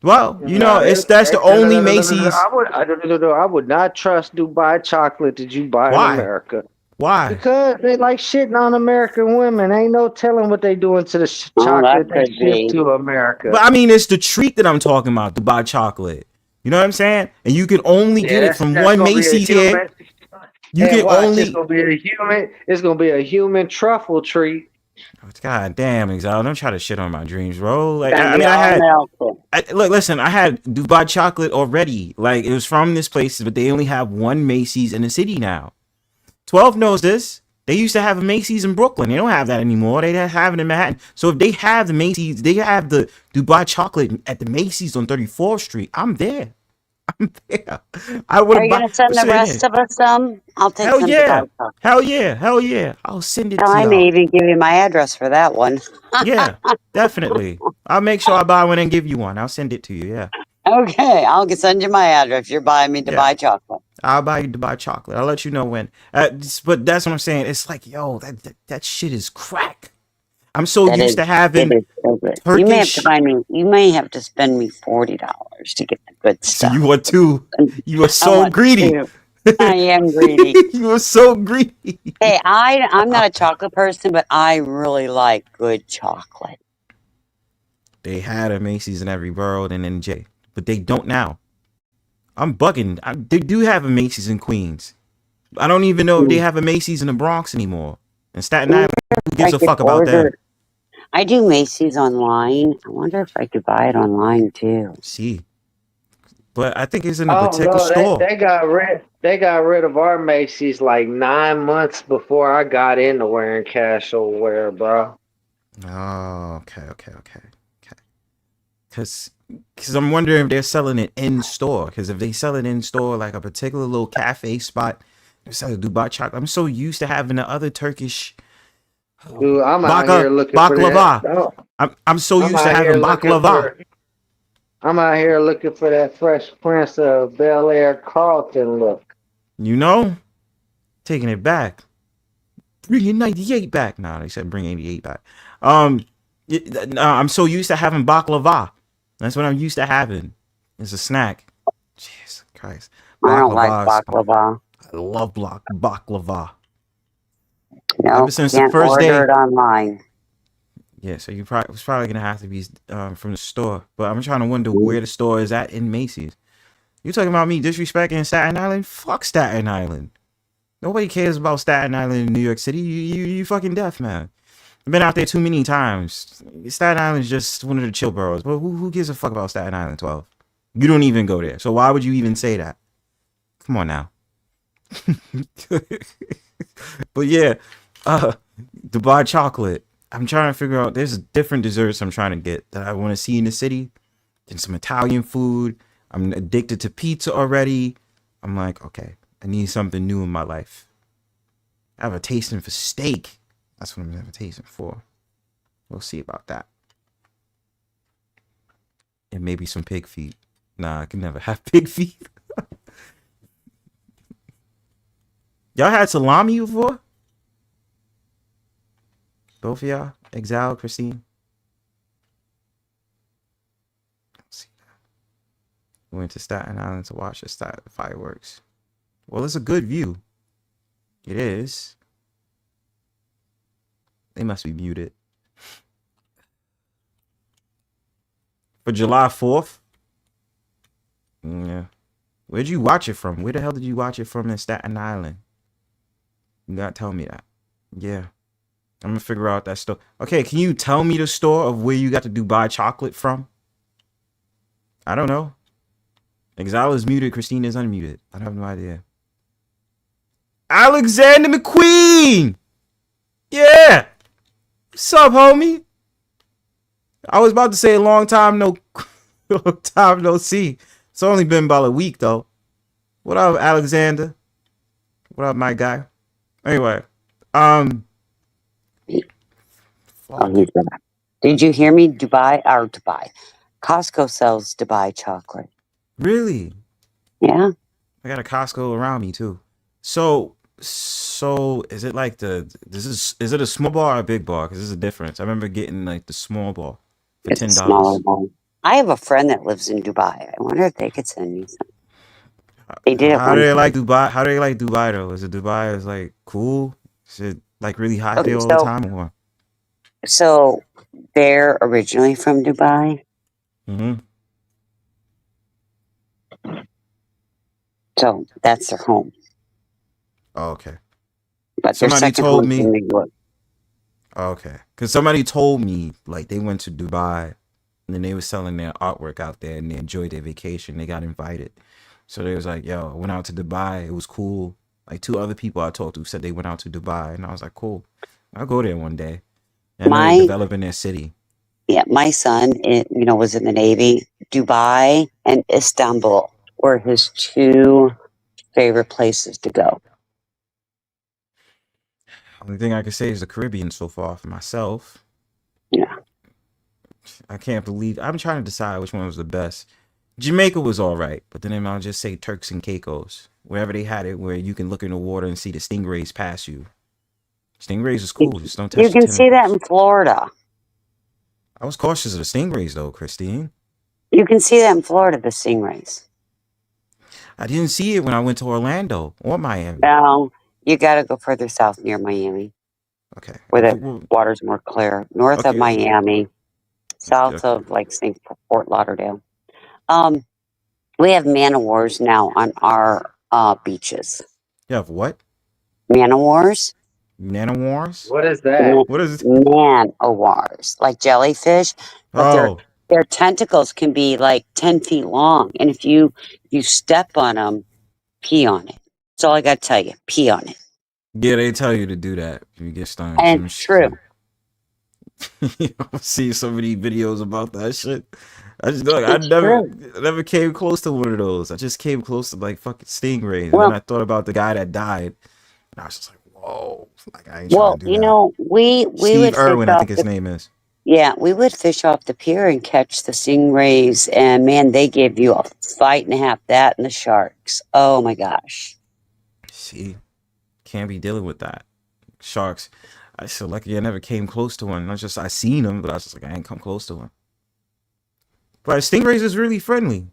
Well, you know, that's the only Macy's. I would not trust Dubai chocolate that you buy Why? in America. Why? Because they like shitting on American women. Ain't no telling what they doing to the chocolate they ship to America. But I mean, it's the treat that I'm talking about, Dubai chocolate. You know what I'm saying? And you can only get it from one Macy's here. You can only. It's gonna be a human truffle treat. God damn, Exile. Don't try to shit on my dreams, bro. Like, look, listen, I had Dubai chocolate already. Like, it was from this place, but they only have one Macy's in the city now. 12 knows this. They used to have a Macy's in Brooklyn. They don't have that anymore. They have it in Manhattan. So if they have the Macy's, they have the Dubai chocolate at the Macy's on 34th Street. I'm there. I would. Are you gonna send the rest of us some? I'll take some. Hell yeah! I'll send it to you. I may even give you my address for that one. Yeah, definitely. I'll make sure I buy one and give you one. I'll send it to you. Yeah. Okay, I'll send you my address. You're buying me Dubai chocolate. I'll buy you Dubai chocolate. I'll let you know when. But that's what I'm saying. It's like, yo, that shit is crack. I'm so used to having Turkish. You may have to buy me. You may have to spend me $40 to get the good stuff. So you want to? You are so greedy. I am greedy. You are so greedy. Hey, I'm not a chocolate person, but I really like good chocolate. They had a Macy's in every borough and in J, but they don't now. I'm bugging. They do have a Macy's in Queens. I don't even know if they have a Macy's in the Bronx anymore. In Staten Island, who gives a fuck about that? I do Macy's online. I wonder if I could buy it online too. See, but I think it's in a particular store. They got rid of our Macy's like 9 months before I got into wearing casual wear, bro. Oh, okay. Because I'm wondering if they're selling it in store. Because if they sell it in store, like a particular little cafe spot, they sell Dubai chocolate. I'm so used to having the other Turkish. Dude, I'm out here looking baklava. for that. I'm so used to having baklava. I'm out here looking for that Fresh Prince of Bel Air Carlton look. You know, taking it back. Bringing 98 back. Nah, they said bring 88 back. I'm so used to having baklava. That's what I'm used to having. It's a snack. Jesus Christ. I don't like baklava. I love baklava. No, Ever since the can't first order day. it online. Yeah, so it's probably gonna have to be from the store. But I'm trying to wonder where the store is at in Macy's. You talking about me disrespecting Staten Island? Fuck Staten Island. Nobody cares about Staten Island in New York City. You fucking deaf, man. I've been out there too many times. Staten Island is just one of the chill boroughs. But who gives a fuck about Staten Island 12? You don't even go there. So why would you even say that? Come on now. But yeah, Dubai chocolate. I'm trying to figure out, there's different desserts I'm trying to get that I want to see in the city. Then some Italian food. I'm addicted to pizza already. I'm like, okay, I need something new in my life. I have a tasting for steak. That's what I'm having a tasting for. We'll see about that. And maybe some pig feet. Nah, I can never have pig feet. Y'all had salami before? Both of y'all? Exile, Christine? Let's see. We went to Staten Island to watch the fireworks. Well, it's a good view. It is. They must be muted. For July 4th? Yeah. Where'd you watch it from? Where the hell did you watch it from in Staten Island? You gotta tell me that. Yeah. I'm gonna figure out that store. Okay, can you tell me the store of where you got the Dubai chocolate from? I don't know. Exile is muted. Christine is unmuted. I have no idea. Alexander McQueen! Yeah! What's up, homie? I was about to say long time no see. It's only been about a week though. What up, Alexander? What up, my guy? Anyway, Oh, he's back. Did you hear me? Dubai. Costco sells Dubai chocolate. Really? Yeah. I got a Costco around me too. So is it like is it a small bar or a big bar? Because there's a difference. I remember getting like the small bar for It's a $10. smaller one. I have a friend that lives in Dubai. I wonder if they could send me some. They did it How do one they like time. Dubai? How do they like Dubai though? Is it Dubai is like cool? Is it like really hot Okay, there all the time or? so they're originally from Dubai. Mm-hmm. So that's their home. Oh, okay. But Somebody their second told home is me. in New York. Oh, okay. Because somebody told me like they went to Dubai and then they were selling their artwork out there and they enjoyed their vacation. They got invited. So they was like, yo, I went out to Dubai. It was cool. Like 2 other people I talked to said they went out to Dubai. And I was like, cool. I'll go there one day. And then they're developing their city. Yeah, my son, was in the Navy. Dubai and Istanbul were his 2 favorite places to go. Only thing I can say is the Caribbean so far for myself. Yeah. I can't believe I'm trying to decide which one was the best. Jamaica was all right, but then I'll just say Turks and Caicos, wherever they had it, where you can look in the water and see the stingrays pass you. Stingrays is cool. Just don't touch You the can see that tentacles. in Florida. I was cautious of the stingrays though, Christine. You can see that in Florida, the stingrays. I didn't see it when I went to Orlando or Miami. No, you got to go further south near Miami, Okay. where the water's more clear. North of Miami, south of like St. Fort Lauderdale. We have man-o-wars now on our beaches. You have what? Man-o-wars? Nanowars? What is that? What is it? Man-o-wars, like jellyfish, but their tentacles can be like 10 feet long, and if you step on them, pee on it. That's all I got to tell you. Pee on it. Yeah, they tell you to do that if you get stung. And it's true. I see so many videos about that shit. I never came close to one of those. I just came close to like fucking stingrays. And then I thought about the guy that died. And I was just like, whoa. Like I ain't trying to do that. we Steve would Irwin, I think his name is. Yeah, we would fish off the pier and catch the stingrays, and man, they give you a fight and a half. That and the sharks. Oh my gosh. See, can't be dealing with that. Sharks. I so lucky I never came close to one. I seen them, but I was just like, I ain't come close to one. But stingrays is really friendly.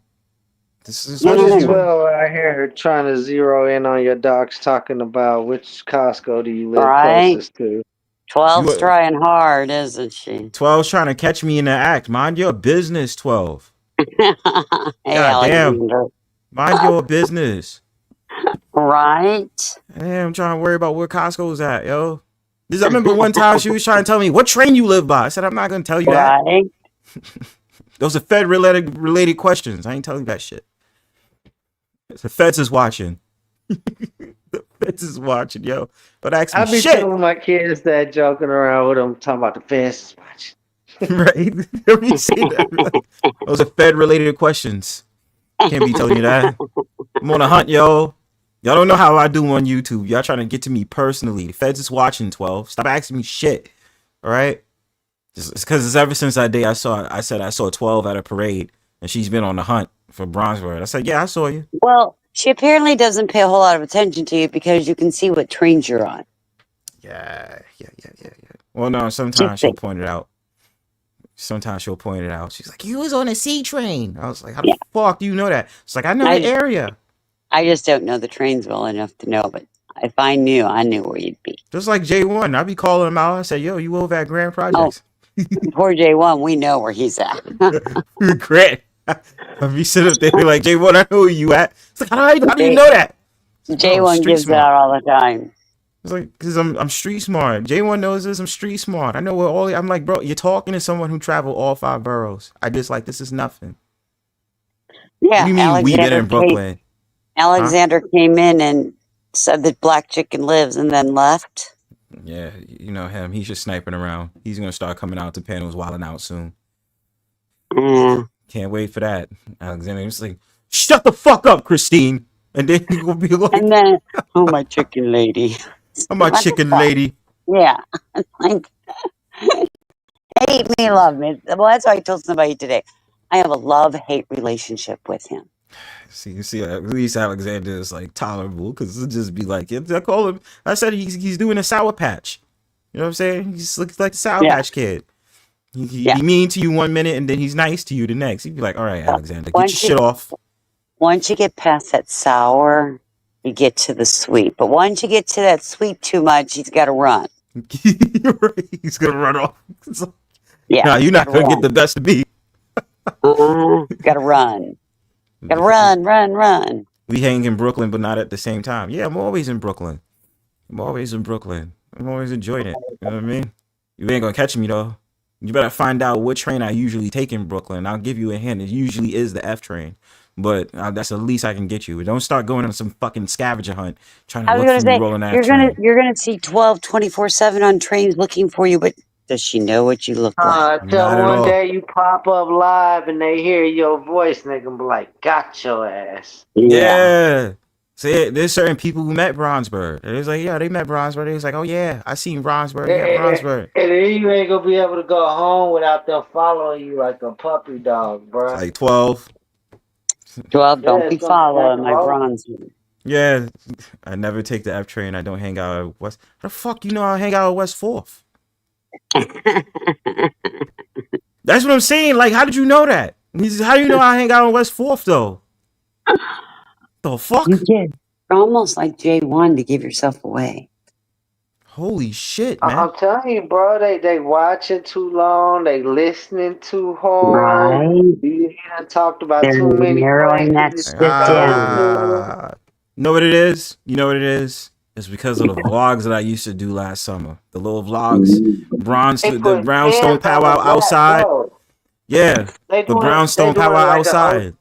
This is Look what at you. 12 out here trying to zero in on your docs, talking about which Costco do you live Right? closest to. 12's You trying hard, isn't she? 12's trying to catch me in the act. Mind your business, 12. Hey, God damn. Alexander. Mind your business. Right? Damn, I'm trying to worry about where Costco's at, yo. I remember one time she was trying to tell me what train you live by. I said, I'm not gonna tell you that. Right? Those are Fed related questions. I ain't telling you that shit. The Feds is watching. The Feds is watching, yo. But ask me I be shit. telling my kids that, joking around with them, talking about the feds watching. Right? Let me say that. Like, those are Fed related questions. Can't be telling you that. I'm on a hunt, yo. Y'all don't know how I do on YouTube. Y'all trying to get to me personally. The Feds is watching, 12. Stop asking me shit. All right? It's because it's ever since that day I said I saw 12 at a parade, and she's been on the hunt for Bronzebird. I said, yeah, I saw you. Well, she apparently doesn't pay a whole lot of attention to you because you can see what trains you're on. Yeah. Well, no, sometimes she'll point it out. She's like, you was on a C train. I was like, how the fuck do you know that? It's like, I know the area. I just don't know the trains well enough to know, but if I knew where you'd be. Just like J1, I'd be calling him out. I say, yo, you over at Grand Projects. Poor J1, we know where he's at. Grant. I'd be sitting up there like, J1, I know where you at. It's like, how do you know that? J1 gives that out all the time. It's like, because I'm street smart. J1 knows this. I'm street smart. I know where all. I'm like, bro, you're talking to someone who traveled all 5 boroughs. I just like, this is nothing. Yeah, what do you mean we've been in Brooklyn? Alexander came in and said that Black Chicken lives and then left. Yeah, you know him. He's just sniping around. He's going to start coming out to panels wilding out soon. Yeah. Can't wait for that. Alexander was like, shut the fuck up, Christine. And then he will be like, and then, oh, my chicken lady. Oh, my chicken lady. Yeah. Like, hate me, love me. Well, that's why I told somebody today. I have a love-hate relationship with him. See, at least Alexander is like tolerable because it'll just be like, I call him. I said he's doing a Sour Patch. You know what I'm saying? He just looks like the Sour Patch Kid. He mean to you 1 minute and then he's nice to you the next. He'd be like, all right, Alexander, get your shit off. Once you get past that sour, you get to the sweet. But once you get to that sweet too much, he's got to run. He's gonna run off. Yeah, nah, you're not gonna get the best of me. Gotta run. Gotta run. We hang in Brooklyn, but not at the same time. Yeah, I'm always in Brooklyn. I'm always enjoying it. You know what I mean? You ain't gonna catch me though. You better find out what train I usually take in Brooklyn. I'll give you a hint. It usually is the F train. But that's the least I can get you. Don't start going on some fucking scavenger hunt trying to look for me rolling that train. You're gonna see 12 24/7 on trains looking for you, but does she know what you look like? Till one day you pop up live and they hear your voice and they can be like, got your ass. Yeah. See, there's certain people who met Bronzebird. It was like, yeah, they met Bronzebird. It was like, oh yeah, I seen Bronzebird. Yeah, Bronzebird. And then you ain't gonna be able to go home without them following you like a puppy dog, bro. It's like 12. 12, don't be following my Bronzebird. Yeah, I never take the F train. I don't hang out at West. How the fuck you know I hang out at West 4th? That's what I'm saying. Like, how did you know that? How do you know I hang out on West 4th though? The fuck? You did. You're almost like J1 to give yourself away. Holy shit, man. I'm telling you, bro, they watching too long, they listening too hard. Right. You talked about They're too many narrowing that shit down. You know what it is? It's because of the vlogs that I used to do last summer. The little vlogs. The Brownstone Powwow outside. Yeah. The Brownstone Powwow outside.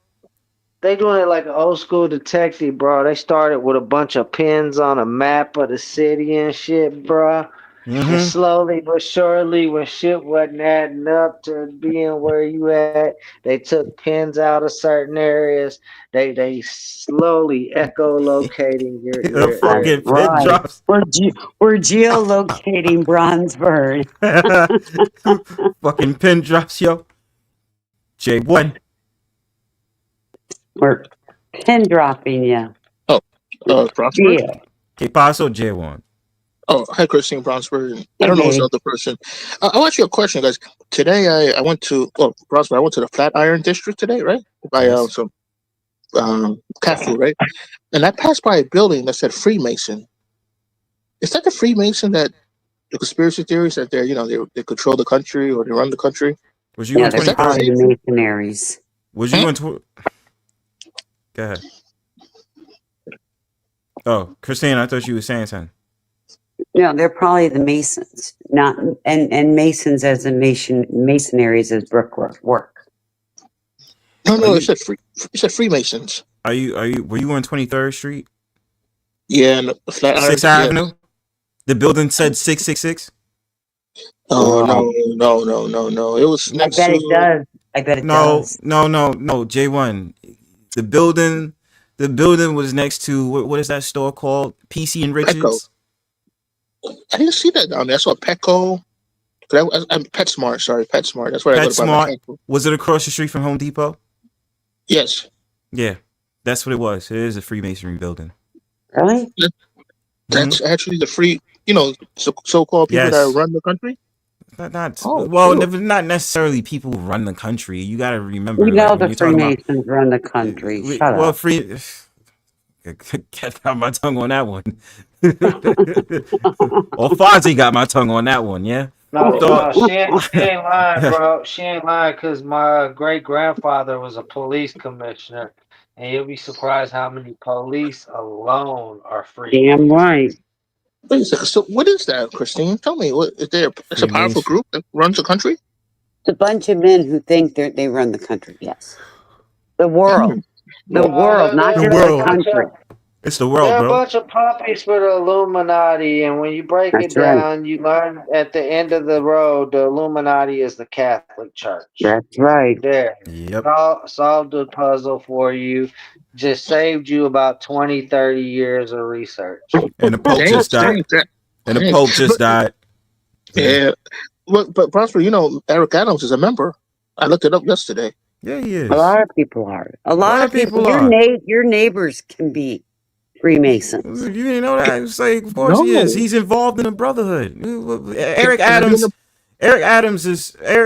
They doing it like an old school detective, bro. They started with a bunch of pins on a map of the city and shit, bro. And slowly but surely, when shit wasn't adding up to being where you at, they took pins out of certain areas. They slowly echolocating your fucking pin drops. We're geolocating Bronzebird. Fucking pin drops, yo. J1. We're pin dropping you. Bronzebird? Yeah. ¿Qué pasó, J1? Oh, hi, Christine Bronzebird. I don't know who's the other person. I'll ask you a question, guys. Today, I went to, Bronzebird, I went to the Flatiron District today, right? cat food, right? And I passed by a building that said Freemason. Is that the Freemason that the conspiracy theories that they control the country or they run the country? Was you Yeah, in they're Is that the probably '23? same? the Masonaries. Was Hmm? you in? Go ahead. Oh, Christine, I thought you were saying something. No, they're probably the Masons, not and Masons as in Masonaries as brickwork. No, Are no, you? it said Freemasons. Are you? Were you on 23rd Street, Yeah, and the Flatiron. Sixth Yeah. Avenue? The building said 666. Oh Wow. no. It was I next bet it to. does. I bet it No, does. no, no, no. J1. The building. The building was next to what is that store called? PC and Petco. Richards. I didn't see that down there. I saw Petco. I'm PetSmart. Sorry, PetSmart. That's where I go to buy my PetSmart. cat food. Was it across the street from Home Depot? Yes, Yeah, that's what it was. It is a Freemasonry building. Really? that's actually the free. So-called people that Yes. run the country. Not Oh, well, cool. not necessarily people who run the country. You got to remember, We like know when the you're talking about Freemasons run the country. Shut well, up. free. Got my tongue on that one. Or Fonzie got my tongue on that one. Yeah. No, So she ain't lying, bro. She ain't lying because my great grandfather was a police commissioner, and you'll be surprised how many police alone are free. Damn right. Wait a second. So what is that, Christine? Tell me. What is there? It's a powerful Freemason. group that runs the country. It's a bunch of men who think they run the country. Yes. The world. The world, not The just the world. country. It's the world, They're a bro. bunch of puppies for the Illuminati, and when you break it That's right. down, you learn at the end of the road, the Illuminati is the Catholic Church. That's right. There. Yep. Solved the puzzle for you. Just saved you about 20, 30 years of research. And the Pope just died. And the Dang. Pope just died. Yeah. But Prosper, Eric Adams is a member. I looked it up yesterday. Yeah, he is. A lot of people are. A lot of people. are. Your neighbors can be Freemasons. You didn't know that? It's like, of course he is. No. He's involved in the Brotherhood. Eric Adams. Eric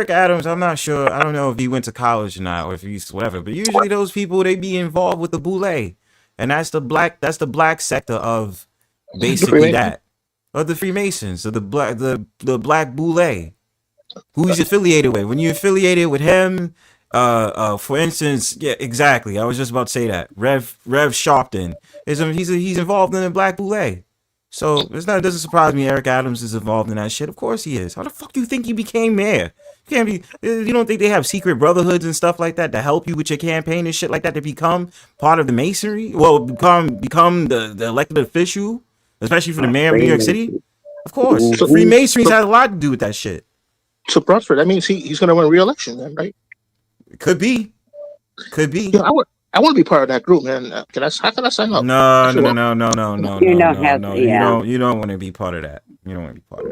Adams. I'm not sure. I don't know if he went to college or not, or if he's whatever. But usually those people they be involved with the Boule, and that's the black sector of basically that of the Freemasons, of the black Boule. Who he's affiliated with? When you're affiliated with him, for instance, yeah, exactly. I was just about to say that. Rev Sharpton he's involved in the Black Boule. So it doesn't surprise me Eric Adams is involved in that shit. Of course he is. How the fuck do you think he became mayor? You can't be. You don't think they have secret brotherhoods and stuff like that to help you with your campaign and shit like that to become part of the Masonry? Well, become the elected official, especially for the mayor of New York City. Of course, So- Freemasons has a lot to do with that shit. So Prosper, that means he's going to win re-election then, right? Could be. Yeah, I want to be part of that group, man. How can I sign up? No. You don't want to be part of that. You don't want to be part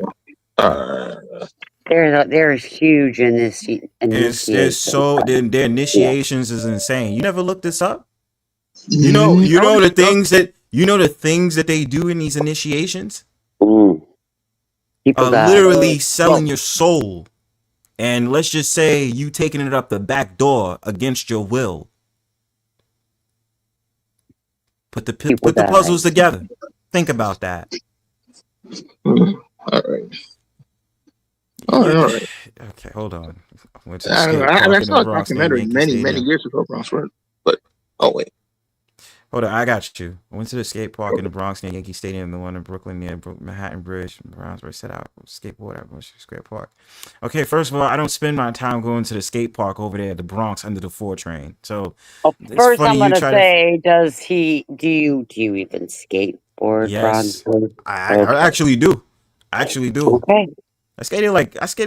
of that. They're huge in this. Their initiations is insane. You never looked this up? You know the things that they do in these initiations People are die. literally selling your soul, and let's just say you taking it up the back door against your will. Put the puzzles together. Think about that. All right. Okay, hold on. I saw a documentary many years ago, Brownstone. But wait. Hold on, I got you. I went to the skate park in the Bronx near Yankee Stadium, the one in Brooklyn near Manhattan Bridge, Brownsburg. Set out skateboard at skate park. Okay, first of all, I don't spend my time going to the skate park over there at the Bronx under the 4 train. So first, I'm gonna say, do you even skateboard? Yes, Bronzebird? I actually do. Okay. I skated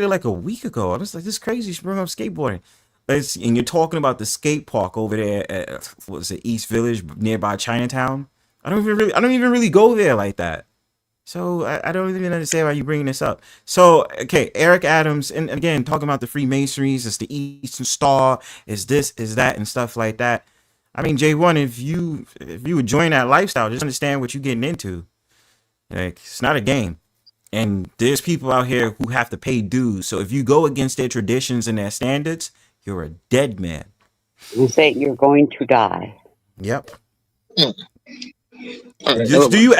like a week ago. I was like, this is crazy. You should bring up skateboarding. And you're talking about the skate park over there at East Village nearby Chinatown. I don't even really go there like that. So I don't even understand why you're bringing this up. So okay, Eric Adams, and again talking about the Freemasonries, it's the Eastern Star, is this, is that, and stuff like that. I mean, J1, if you would join that lifestyle, just understand what you're getting into. Like, it's not a game. And there's people out here who have to pay dues. So if you go against their traditions and their standards, you're a dead man. You say you're going to die. Yep. Mm. All right, Just never mind. do you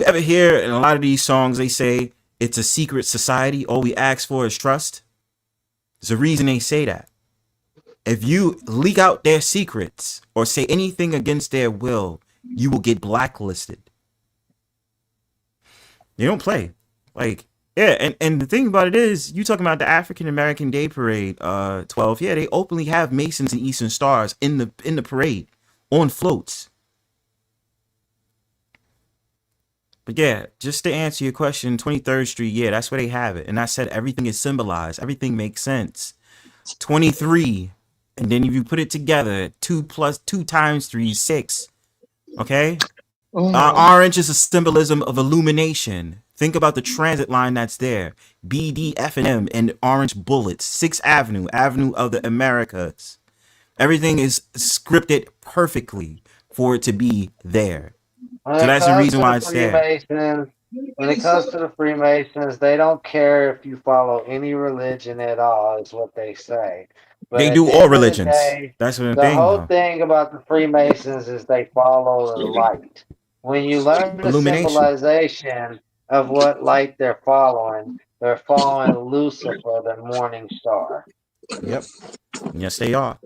ever hear in a lot of these songs they say it's a secret society, all we ask for is trust? There's a reason they say that. If you leak out their secrets or say anything against their will, you will get blacklisted. They don't play. Like, yeah, and the thing about it is, you talking about the African American Day Parade, 12. Yeah, they openly have Masons and Eastern Stars in the parade on floats. But yeah, just to answer your question, 23rd Street, yeah, that's where they have it. And I said everything is symbolized. Everything makes sense. 23, and then if you put it together, 2 plus 2 times 3 is 6. Okay? Orange is a symbolism of illumination. Think about the transit line that's there. B, D, F, and M, and orange bullets. 6th Avenue, Avenue of the Americas. Everything is scripted perfectly for it to be there. When So it that's the comes reason to why the it's there. Freemasons, when it comes to the Freemasons, they don't care if you follow any religion at all, is what they say. But They at do the all end of the religions. day, That's the the thing, whole though. thing about the Freemasons is they follow the light. When you learn the Illumination. symbolization of what light they're following Lucifer, the morning star. Yep. Yes, they are.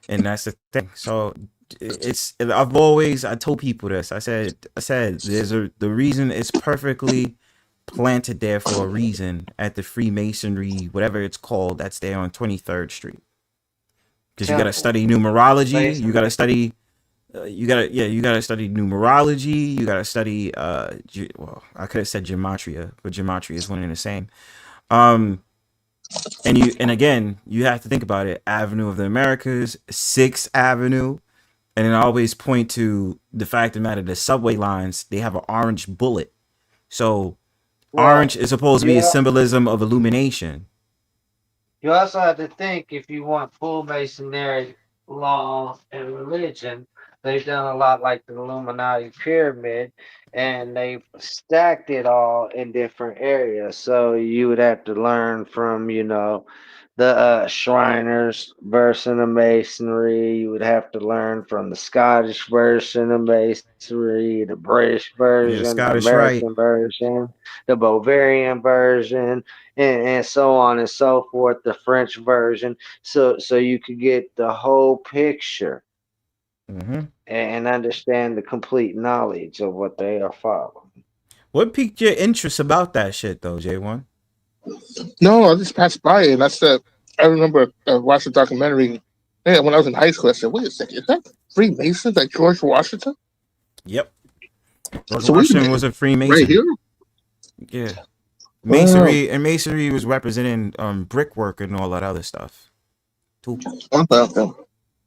And that's the thing. So I told people this. I said the reason it's perfectly planted there for a reason at the Freemasonry, whatever it's called, that's there on 23rd Street. Because you got to Temple. study numerology. You got to Masonry. study. You gotta study numerology. You gotta study. Well, I could have said gematria, but gematria is one and the same. Um, and again, you have to think about it. Avenue of the Americas, 6th Avenue, and then I always point to the fact of the matter: the subway lines, they have an orange bullet. So orange Well, is supposed to be a yeah. symbolism of illumination. You also have to think if you want full Masonry law and religion, they've done a lot like the Illuminati pyramid, and they've stacked it all in different areas. So you would have to learn from, the Shriners version of Masonry. You would have to learn from the Scottish version of Masonry, the British Yeah, the version, the Scottish Rite. American version, the Bavarian version, and so on and so forth, the French version, so you could get the whole picture Hmm. and understand the complete knowledge of what they are following. What piqued your interest about that shit, though, J1? No, I just passed by it, and I said, I remember watching a documentary. Yeah, when I was in high school, I said, "Wait a second, is that Freemasons like George Washington?" Yep. George So wait a Washington was minute, a right Freemason. here. Yeah. Wow. Masonry was representing brickwork and all that other stuff too. Okay.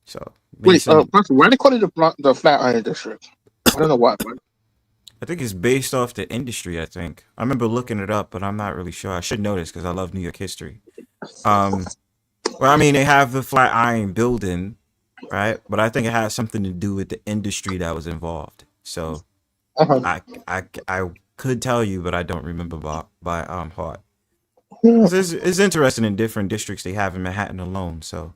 So Wait, Mason, why they call it the Flatiron District? I don't know why. I think it's based off the industry. I think I remember looking it up, but I'm not really sure. I should know this because I love New York history. Um, well, I mean they have the Flatiron building, right? But I think it has something to do with the industry that was involved. So Uh-huh. I could tell you, but I don't remember by heart. Yeah. It's interesting in different districts they have in Manhattan alone. So.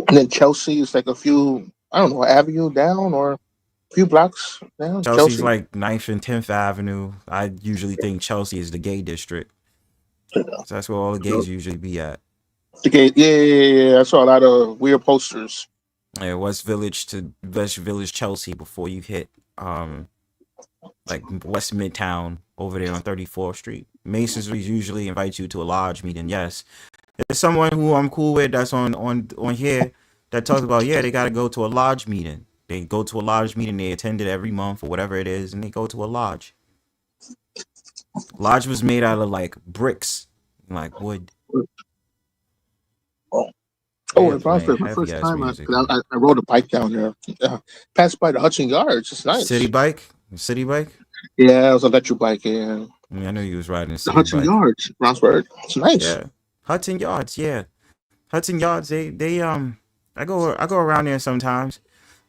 And then Chelsea is like a few, I don't know, avenue down or a few blocks down. Chelsea's Chelsea. like 9th and 10th Avenue. I usually think Chelsea is the gay district. So that's where all the gays usually be at. The gate. Yeah. I saw a lot of weird posters. Yeah, West Village, Chelsea before you hit like West Midtown over there on 34th Street. Masons usually invite you to a lodge meeting. Yes, there's someone who I'm cool with that's on here that talks about they got to go to a lodge meeting. They go to a lodge meeting. They attend it every month or whatever it is, and they go to a lodge. Lodge was made out of like bricks, like wood. Oh, They in are playing Bronzebird, my heavy first ass time, music, 'cause man. I rode a bike down there. Passed by the Hudson Yards. It's City nice. bike, city bike. Yeah, it was an electric bike. Yeah. I mean, I knew you was riding a The city Hudson bike. Yards, Bronzebird. It's nice. Yeah, Hudson Yards. Yeah, Hudson Yards. I go around there sometimes,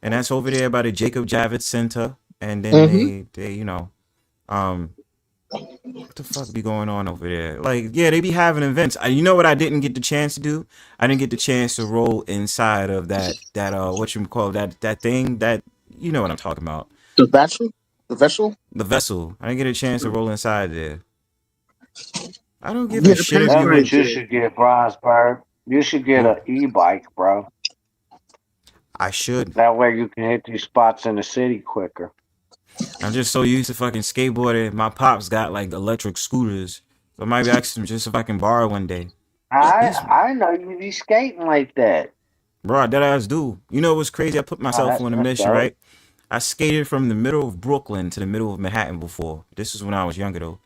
and that's over there by the Jacob Javits Center. And then Mm-hmm. they um What the fuck be going on over there? Like, yeah, they be having events. You know what I didn't get the chance to do? I didn't get the chance to roll inside of that what you call that thing that you know what I'm talking about. The vessel, the vessel. The vessel. I didn't get a chance to roll inside there. I don't give Yeah, a the shit if That's you passport. what you would. should get, Bronzebird. You should get Well, an e-bike, bro. I should. That way you can hit these spots in the city quicker. I'm just so used to fucking skateboarding. My pops got like electric scooters. So I might be asking him just if I can borrow one day. These I know you be skating like that. bro, that ass do. You know what's crazy? I put myself on a That's mission, dope. right? I skated from the middle of Brooklyn to the middle of Manhattan before. This is when I was younger though.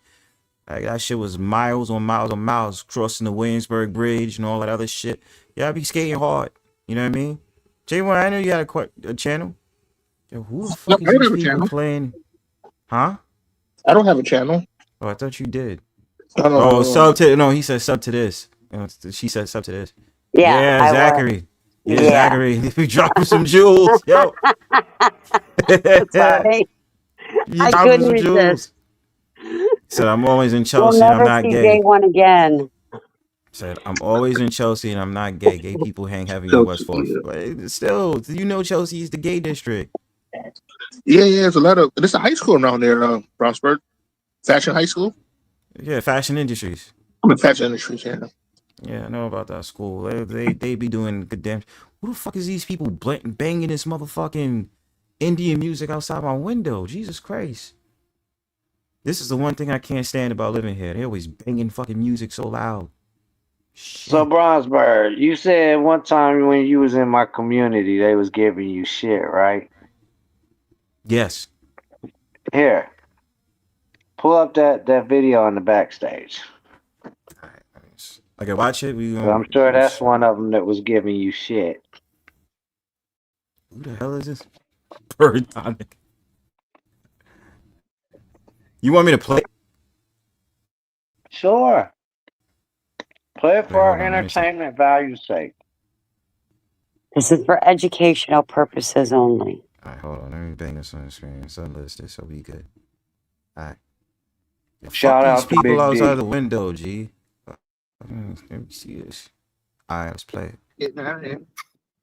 Like that shit was miles on miles on miles crossing the Williamsburg Bridge and all that other shit. Yeah, I be skating hard. You know what I mean? J1, I know you got a channel. Yo, who the No, fuck I is don't these have a people channel. playing? Huh? I don't have a channel. Oh, I thought you did. No, no, Oh, no, no. he said sub to this. She said sub to this. Yeah, Yeah, I was. Zachary. Yeah, Yeah. Zachary. We dropping some jewels. Yo. Sorry. You I dropping couldn't some resist. jewels. Said I'm always in We'll Chelsea and I'm never not see gay. J1 again. Said I'm always in Chelsea and I'm not gay. Gay people hang heavy in So, West Forth. But still, you know Chelsea is the gay district. yeah, there's a lot of. There's a high school around there, Brownsburg. Fashion high school. Yeah, fashion industries. I'm in fashion industry, yeah. Yeah, I know about that school. They be doing good damn. Who the fuck is these people banging this motherfucking Indian music outside my window? Jesus Christ. This is the one thing I can't stand about living here. They always banging fucking music so loud. So Shit. Bronzebird, you said one time when you was in my community, they was giving you shit, right? Yes. Here, pull up that video on the backstage. I can watch it. 'Cause I'm sure that's one of them that was giving you shit. Who the hell is this? Bird Tonic. You want me to play? Sure. Play it for Wait, our hold on, let me see. entertainment value's sake. This is for educational purposes only. All right, hold on. Let me bang this on the screen. Sunlist this so we good. All right. Yeah, Shout fuck these out to people Big outside D. the window, G. Let me see this. All right, let's play it. Getting out here.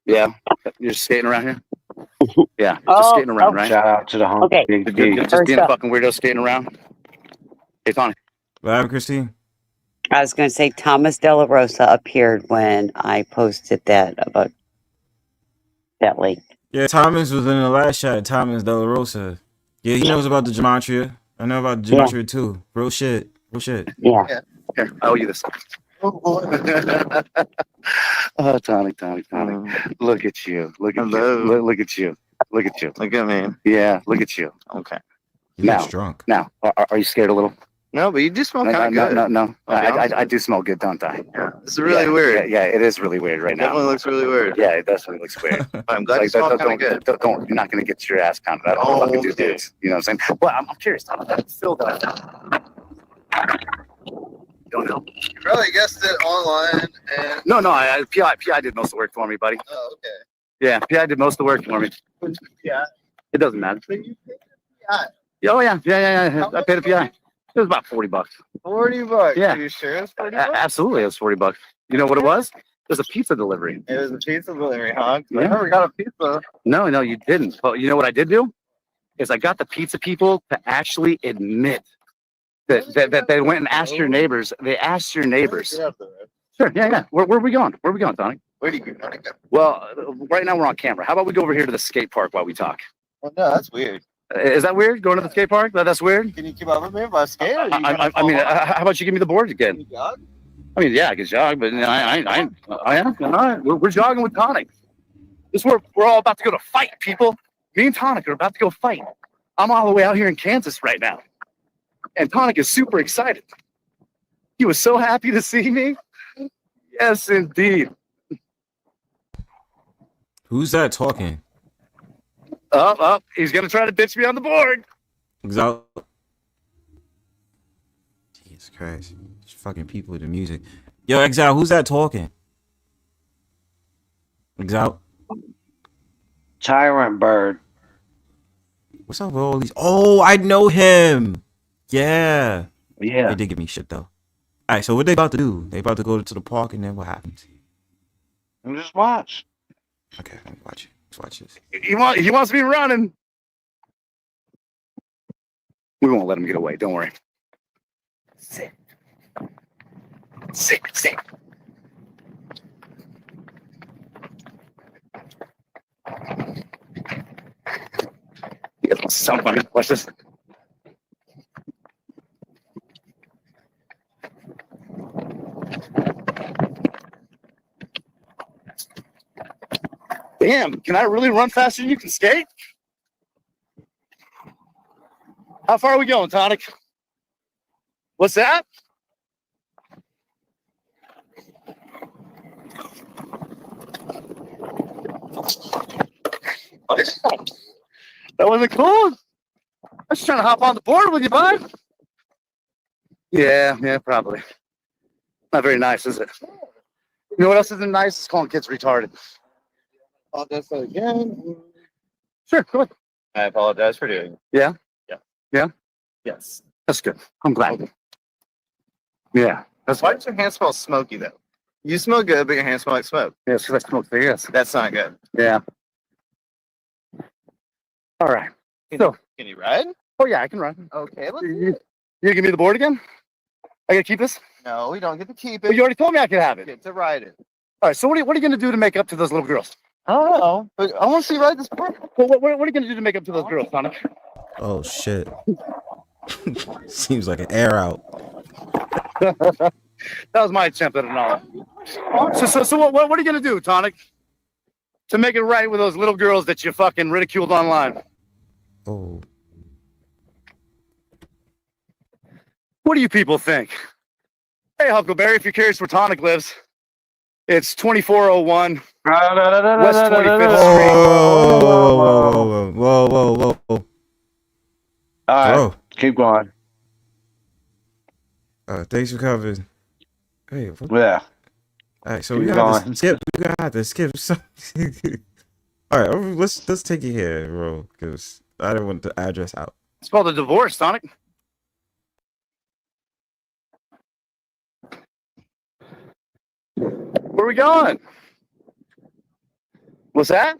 Yeah, you're just skating around here. Yeah, just Oh, skating around, oh, right? Shout out to the home okay. Big Just, D. just being a First up. fucking weirdo skating around. Hey, Tony. What happened, Christine? I was going to say Thomas De La Rosa appeared when I posted that about that link. Yeah, Thomas was in the last shot. Thomas De La Rosa. Yeah, he knows about the gematria. I know about the gematria too. Real shit. Real shit. Yeah. Here, I owe you this. Oh, Tony. Look at you. Look at Hello. you. Look at you. Look at you. Look at me. Yeah, look at you. Okay. He looks drunk. Now, are you scared a little? No, but you do smell kind of good. No. I'll be honest I do smell good, don't I? Yeah. It's really weird. Yeah, it is really weird right It now. definitely looks really weard. Yeah, it definitely looks weird. But I'm glad you smell kind of good. Don't, you're not going to get your ass pounded out of fucking two dudes. You know what I'm saying? Well, I'm curious. Still don't know. You probably guessed it online and. No, PI did most of the work for me, buddy. Oh, okay. Yeah, PI did most of the work for me. Yeah. It doesn't matter. But you paid the PI. Oh, yeah. I paid a PI. It was about $40. $40. Yeah. Are you sure it's $40? Absolutely, it was $40. You know what it was? It was a pizza delivery. It was a pizza delivery, huh? Yeah. I never got a pizza. No, you didn't. But you know what I did do? Is I got the pizza people to actually admit that they went and asked your neighbors. They asked your neighbors. Get up there, man. Sure, yeah. Where are we going? Where are we going, Tony? Where do you want to go? Well, right now we're on camera. How about we go over here to the skate park while we talk? Well, no, that's weird. Is that weird? Going to the skate park? That's weird? Can you keep up with me if I skate? Or you gonna I mean, fall off? how about you give me the board again? Can you jog? I mean, yeah, I can jog, but I am. All right, we're jogging with Tonic. We're all about to go to fight, people. Me and Tonic are about to go fight. I'm all the way out here in Kansas right now, and Tonic is super excited. He was so happy to see me. Yes, indeed. Who's that talking? He's gonna try to ditch me on the board. Exalt. Jesus Christ. These fucking people with the music. Yo, Exile, who's that talking? Exile. Tyrant Bird. What's up with all these? Oh, I know him. Yeah. Yeah. They did give me shit though. All right, so what they about to do? They about to go to the park, and then what happens? And just watch. Okay, let me watch it. Let's watch this. He wants me running. We won't let him get away. Don't worry. Sit. Sit. Sit. It's so funny. Watch this. Damn, can I really run faster than you can skate? How far are we going, Tonic? What's that? That wasn't cool? I was trying to hop on the board with you, bud. Yeah, probably. Not very nice, is it? You know what else isn't nice? It's calling kids retarded. I'll just say again. Sure, go ahead. I apologize for doing it. Yeah? Yeah. Yeah? Yes. That's good. I'm glad. Yeah. That's Why does your hand smell smoky though? You smell good, but your hands smell like smoke. Yeah, it's because I smoke cigarettes. That's not good. Yeah. All right. So, Can you ride? oh yeah, I can run. Okay, let's do You it. gonna give me the board again? I gotta keep this? No, we don't get to keep But it. you already told me I could have it. Get to ride it. All right, so what are you gonna do to make up to those little girls? I don't know, but I want to see you ride this board. Well, what are you gonna do to make up to those girls, Tonic? Oh shit. Seems like an air out. That was my attempt at an all. So what are you gonna do, Tonic, to make it right with those little girls that you fucking ridiculed online? Oh. What do you people think? Hey, Huckleberry, if you're curious where Tonic lives, it's 2401 West 25th Street. Whoa. All right, Bro. keep going. Thanks for coming. Hey, what? Yeah. All right, so Keep we gotta going. skip. We gotta have to skip some. All right, let's take it here, bro, because I don't want the address out. It's called a divorce, Tonic. Where are we going? What's that?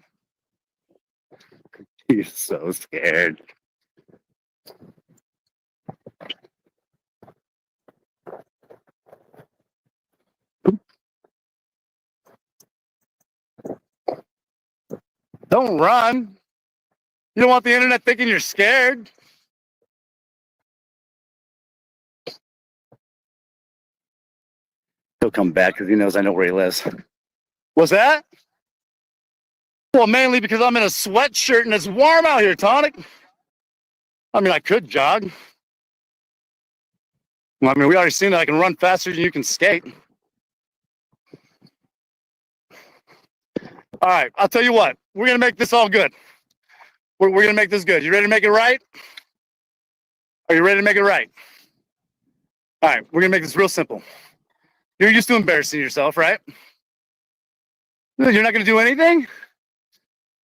You're so scared. Don't run. You don't want the internet thinking you're scared. He'll come back because he knows I know where he lives. What's that? Well, mainly because I'm in a sweatshirt and it's warm out here, Tonic. I mean, I could jog. Well, I mean, we already seen that I can run faster than you can skate. All right, I'll tell you what. We're going to make this all good. We're going to make this good. You ready to make it right? Are you ready to make it right? All right, we're going to make this real simple. You're used to embarrassing yourself, right? You're not going to do anything?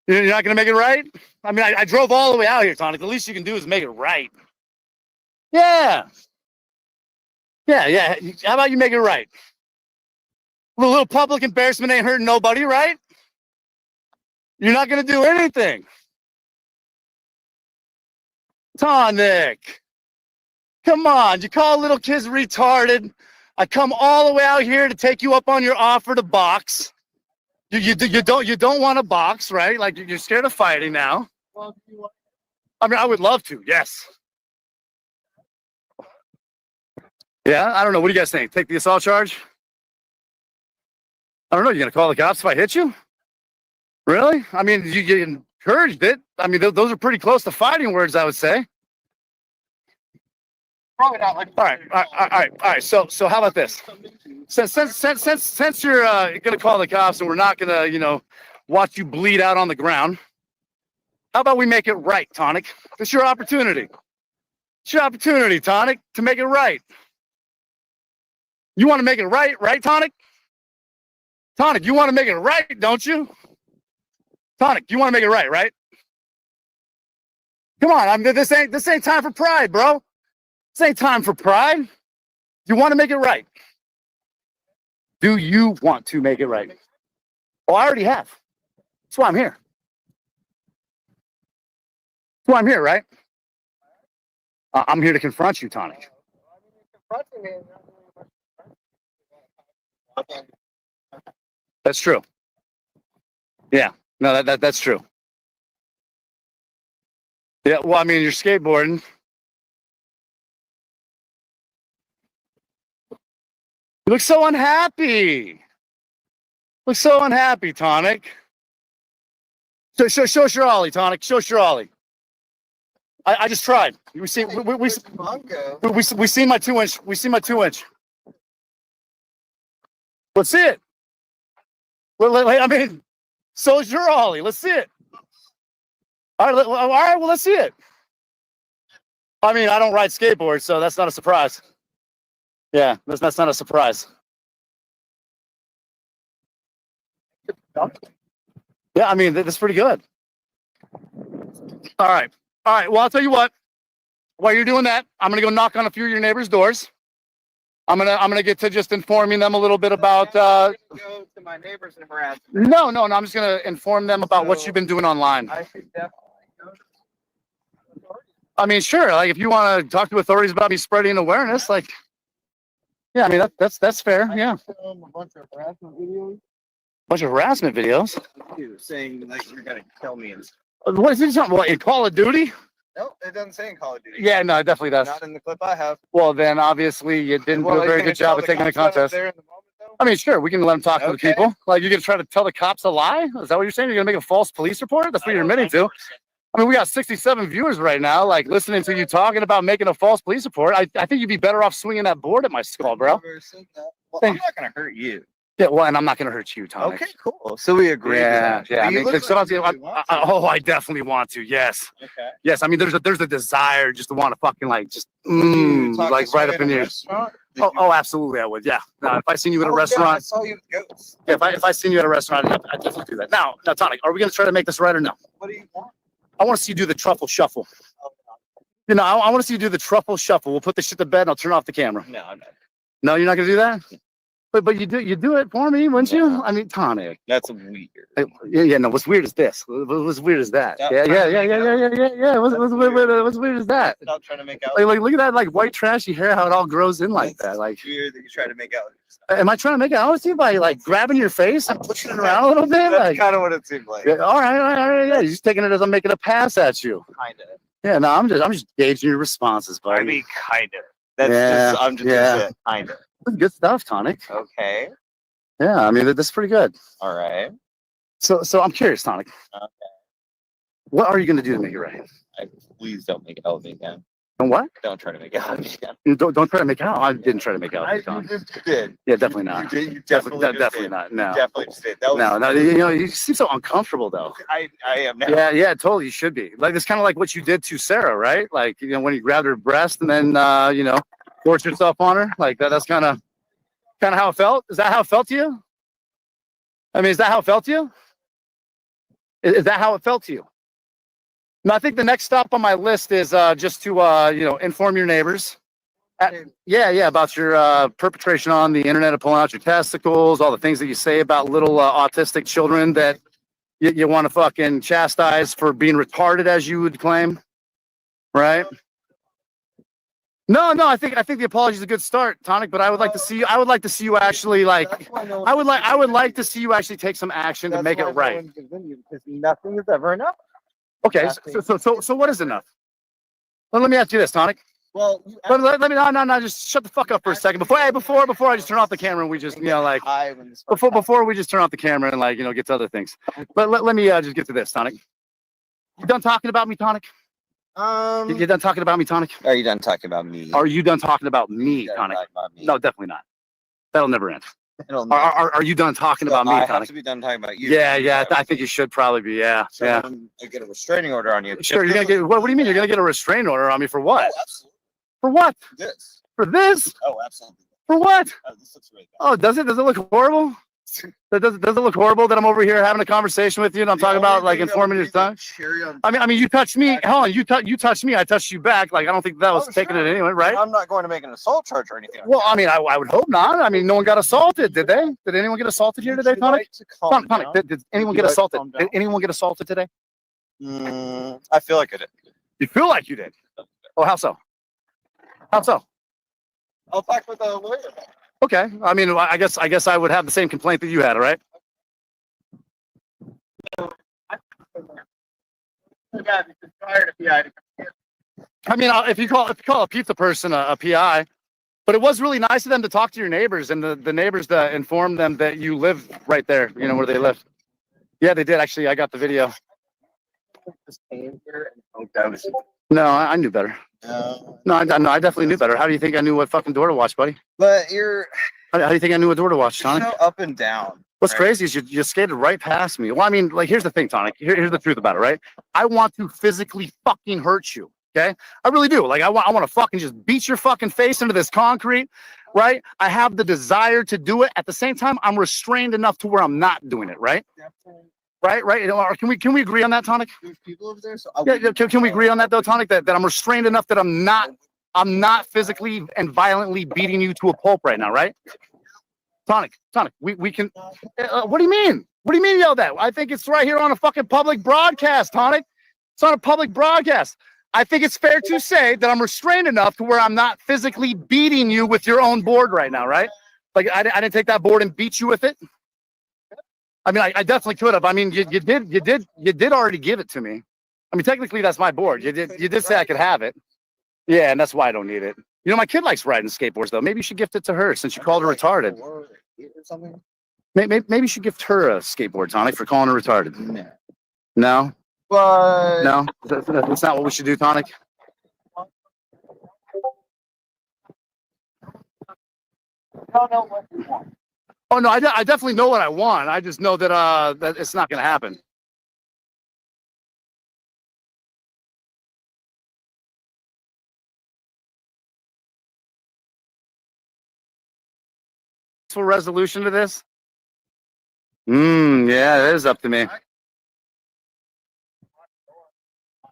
You're not going to make it right? I mean, I drove all the way out here, Tonic. The least you can do is make it right. Yeah. Yeah. How about you make it right? A little public embarrassment ain't hurting nobody, right? You're not going to do anything. Tonic. Come on. You call little kids retarded. I come all the way out here to take you up on your offer to box. You don't want to box, right? Like you're scared of fighting now. I mean, I would love to, yes. Yeah, I don't know. What do you guys think? Take the assault charge? I don't know. You gonna call the cops if I hit you? Really? I mean, you encouraged it. I mean, those are pretty close to fighting words, I would say. Probably not like. All right. So how about this? Since you're gonna call the cops and we're not gonna, watch you bleed out on the ground, how about we make it right, Tonic? It's your opportunity. It's your opportunity, Tonic, to make it right. You want to make it right, Tonic? Tonic, you want to make it right, don't you? Tonic, you want to make it right, right? Come on, this ain't time for pride, bro. This ain't time for pride. You want to make it right. Do you want to make it right? Oh, I already have. That's why I'm here. That's why I'm here, right? I'm here to confront you, Tonic. That's true. Yeah, no, that's true. Yeah, well, I mean, you're skateboarding. You look so unhappy. Look so unhappy, Tonic. Show us your ollie, Tonic. Show us your ollie. I just tried. We see my 2-inch. We see my 2-inch. Let's see it. I mean, so's your ollie. Let's see it. All right. Well, let's see it. I mean, I don't ride skateboards, so that's not a surprise. Yeah, that's not a surprise. Yeah, I mean, that's pretty good. All right. Well, I'll tell you what. While you're doing that, I'm gonna go knock on a few of your neighbors' doors. I'm gonna get to just informing them a little bit about. Go to my neighbors and harass them. No. I'm just gonna inform them about what you've been doing online. I should definitely go to I mean, sure. Like, if you want to talk to authorities about me spreading awareness, like, yeah, I mean that's fair. Yeah. a bunch of harassment videos. Bunch of harassment videos. Saying like you're gonna kill me and stuff. What is this? What, in Call of Duty? No, it doesn't say in Call of Duty. Yeah, no, it definitely does. Not in the clip I have. Well, then obviously you didn't do a very good job of taking the contest. There in the moment, though? I mean, sure, we can let them talk to the Okay. people. Like, you're gonna try to tell the cops a lie? Is that what you're saying? You're gonna make a false police report? That's what you're admitting to. I mean, we got 67 viewers right now, like, listening to you talking about making a false police report. I think you'd be better off swinging that board at my skull, bro. Never said that. Well, I'm not gonna hurt you. Yeah, well, and I'm not gonna hurt you, Tonic. Okay, cool. So we agree. Yeah. I You mean, look 'cause sometimes like you want to. I definitely want to. Yes. Okay. Yes. I mean, there's a desire just to want to fucking like just You talk like to right somebody up in at a here. restaurant? Oh, absolutely, I would. Yeah. If I seen you at a Oh, yeah, I restaurant, saw you with goats. yeah, if I seen you at a restaurant, I'd definitely do that. Now, Tonic, are we gonna try to make this right or no? What do you want? I want to see you do the truffle shuffle. You know, I want to see you do the truffle shuffle. We'll put this shit to bed and I'll turn off the camera. No, I'm not. No, you're not gonna do that. But you do it for me, wouldn't you? I mean, Tonic. That's weird. Yeah. No. What's weird is this. What's weird is that? Stop Yeah. trying What's weird is that? Stop trying to make out. Like, look at that, like, white trashy hair, how it all grows in like that. Like, It's weird that you try to make out. am I trying to make it out with you by like grabbing your face and pushing it around a little bit? That's Like, kind of what it seemed like. yeah, all right, yeah. You're just taking it as I'm making a pass at you. Kind of. Yeah, no, I'm just gauging your responses, buddy. I mean, kind of. That's Yeah, just. I'm just yeah. gonna say it, kind of. Good stuff, Tonic. Okay. Yeah, I mean, that's pretty good. All right. So I'm curious, Tonic. Okay. What are you going to do to make it right? Please don't make it out of me again. And what? Don't try to make it out of me again. You don't try to make out. I didn't try to make out. You just did. Yeah, definitely not. You did. You Definitely definitely, just definitely did. not. No. You definitely just did. That was, No. You know, you seem so uncomfortable though. I am now. Yeah, totally. You should be. Like, it's kind of like what you did to Sarah, right? Like, you know, when you grabbed her breast and then, you know, forced yourself on her. Like that. That's kind of how it felt. Is that how it felt to you? I mean, is that how it felt to you? Is that how it felt to you? No, I think the next stop on my list is just to, you know, inform your neighbors. Yeah, about your perpetration on the internet of pulling out your testicles, all the things that you say about little autistic children that you want to fucking chastise for being retarded, as you would claim, right? No, I think the apology is a good start, Tonic. But I would like to see you. I would like to see you actually like. I would like to see you actually take some action to make it right. Because nothing is ever enough. Okay, so what is enough? Well, let me ask you this, Tonic. Well, Let me no, just shut the fuck up for a second. Before I just turn off the camera and we just, you know, like before we just turn off the camera and, like, you know, get to other things. But let me just get to this, Tonic. You done talking about me, Tonic? You done talking about me, Tonic? Are you done talking about me? Are you done talking about me, Tonic? No, definitely not. That'll never end. Are you done talking about me, I have Tonic? to be done talking about you. Yeah. I think you should probably be. Yeah. I get a restraining order on you. Sure. You're gonna get. What do you mean? You're gonna get a restraining order on me for what? Oh, absolutely. For what? This. For this? Oh, absolutely. For what? This looks really bad. Oh, does it? Does it look horrible? Does it look horrible that I'm over here having a conversation with you and I'm talking about like informing your son? I mean, you touched me, Helen. You touched me. I touched you back. Like I don't think that was taking it anyway, right? I'm not going to make an assault charge or anything. Well, I mean, I would hope not. I mean, no one got assaulted, did they? Did anyone get assaulted here today, Tonic? Tonic, did anyone get assaulted? Did anyone get assaulted today? I feel like I did. You feel like you did? Oh, how so? How so? I'll talk with the lawyer. Okay. I mean, I guess I would have the same complaint that you had, all right? I mean, if you call a pizza person a PI, but it was really nice of them to talk to your neighbors and the neighbors to inform them that you live right there, you know, where they live. Yeah, they did actually. I got the video. No, I knew better. No, I definitely knew better. How do you think I knew what fucking door to watch, buddy? But you're How do you think I knew what door to watch, Tonic? so up and down. What's crazy is you skated right past me. Well, I mean, like, here's the thing, Tonic. Here's the truth about it, right? I want to physically fucking hurt you, okay? I really do. Like, I want to fucking just beat your fucking face into this concrete, right? I have the desire to do it. At the same time, I'm restrained enough to where I'm not doing it, right? Right. You know, can we agree on that, Tonic? There's people over there, so Can we agree on that, though, Tonic? That I'm restrained enough that I'm not physically and violently beating you to a pulp right now, right? Tonic, we can. What do you mean? What do you mean yell that? I think it's right here on a fucking public broadcast, Tonic. It's on a public broadcast. I think it's fair to say that I'm restrained enough to where I'm not physically beating you with your own board right now, right? Like I didn't take that board and beat you with it. I mean, I definitely could have. I mean, you did already give it to me. I mean, technically that's my board. You did say I could have it. Yeah, and that's why I don't need it. You know, my kid likes riding skateboards though. Maybe you should gift it to her since you called her retarded. Maybe you should gift her a skateboard, Tonic, for calling her retarded. No? But No? That's not what we should do, Tonic? Oh no, I definitely know what I want. I just know that that it's not going to happen. Full resolution to this? Yeah, it is up to me.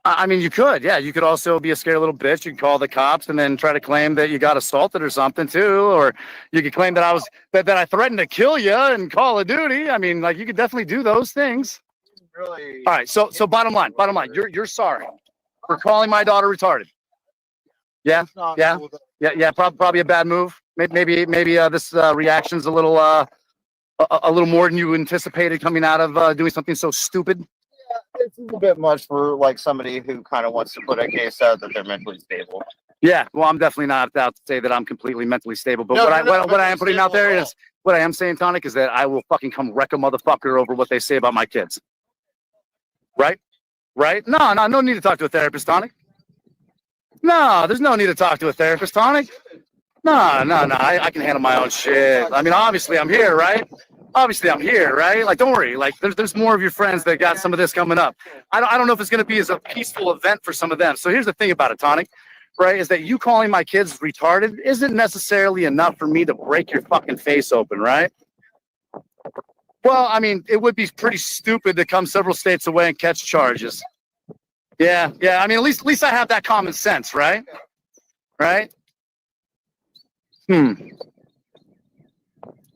I mean, you could, yeah. You could also be a scared little bitch. You could call the cops and then try to claim that you got assaulted or something too, or you could claim that that I threatened to kill you in Call of Duty. I mean, like you could definitely do those things. really, All right, so bottom line, you're sorry for calling my daughter retarded. Yeah, it's not yeah, cool to- yeah. Probably a bad move. Maybe this reaction's a little more than you anticipated coming out of doing something so stupid. It's a bit much for like somebody who kind of wants to put a case out that they're mentally stable. Yeah, well, I'm definitely not out to say that I'm completely mentally stable, but No, what you're not I am mentally putting out stable there at is what I am saying, Tonic, is that I will fucking come wreck a motherfucker over what they say about my kids. Right? No need to talk to a therapist, Tonic. No, there's no need to talk to a therapist, Tonic. No, I can handle my own shit. I mean, obviously I'm here, right? Like, don't worry. Like, there's more of your friends that got some of this coming up. I don't know if it's going to be as a peaceful event for some of them. So here's the thing about it, Tonic, right? Is that you calling my kids retarded isn't necessarily enough for me to break your fucking face open, right? Well, I mean, it would be pretty stupid to come several states away and catch charges. Yeah. I mean, at least I have that common sense, right? Right?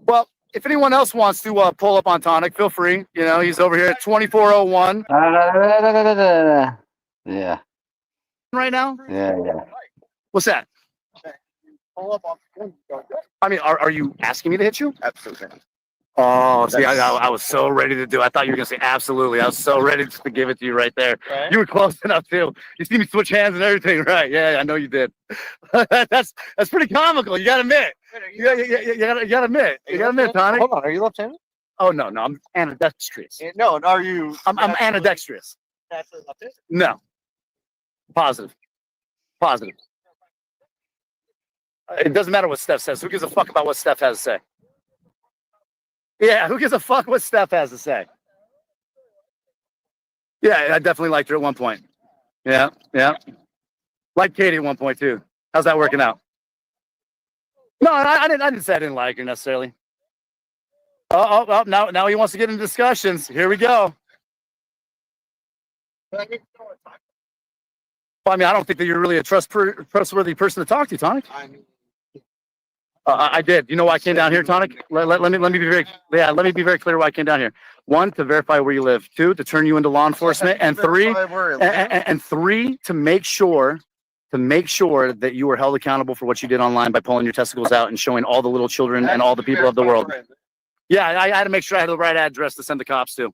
Well, if anyone else wants to pull up on Tonic, feel free. You know, he's over here at 2401 Yeah. right now. Yeah. What's that? Pull up on. I mean, are you asking me to hit you? Absolutely. Oh, see, I was so ready to do. I thought you were gonna say absolutely. I was so ready just to give it to you right there. Right? You were close enough too. You see me switch hands and everything, right? Yeah, I know you did. that's pretty comical. You gotta admit. You gotta admit, Tonic. Hold on, are you left-handed? Oh no, I'm ambidextrous. No, are you? I'm ambidextrous. Naturally left-handed? No. Positive. It doesn't matter what Steph says. Who gives a fuck about what Steph has to say? Yeah, who gives a fuck what Steph has to say? Yeah, I definitely liked her at one point. Yeah. Like Katie at one point too. How's that working out? No, I didn't say I didn't like her necessarily. Now he wants to get into discussions. Here we go. Well, I mean, I don't think that you're really a trustworthy person to talk to, Tonic. I did. You know why I came down here, Tonic? Let me be very clear why I came down here. 1, to verify where you live. 2, to turn you into law enforcement, and 3, to make sure that you were held accountable for what you did online by pulling your testicles out and showing all the little children and all the people of the world. Yeah, I had to make sure I had the right address to send the cops to.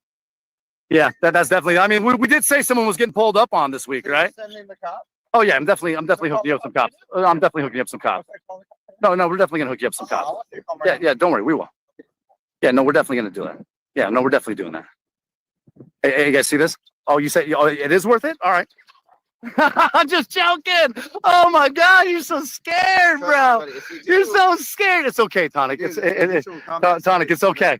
Yeah, that's definitely. I mean, we did say someone was getting pulled up on this week, right? Sending the cops? Oh yeah, I'm definitely hooking you up some cops. I'm definitely hooking you up some cops. No, we're definitely gonna hook you up some cops. Yeah, don't worry, we will. Yeah, no, we're definitely gonna do that. Yeah, no, we're definitely doing that. Hey, you guys see this? Oh, you said it is worth it? All right. I'm just joking. Oh my God, you're so scared, bro. You're so scared. It's okay, Tonic. Tonic, it's okay.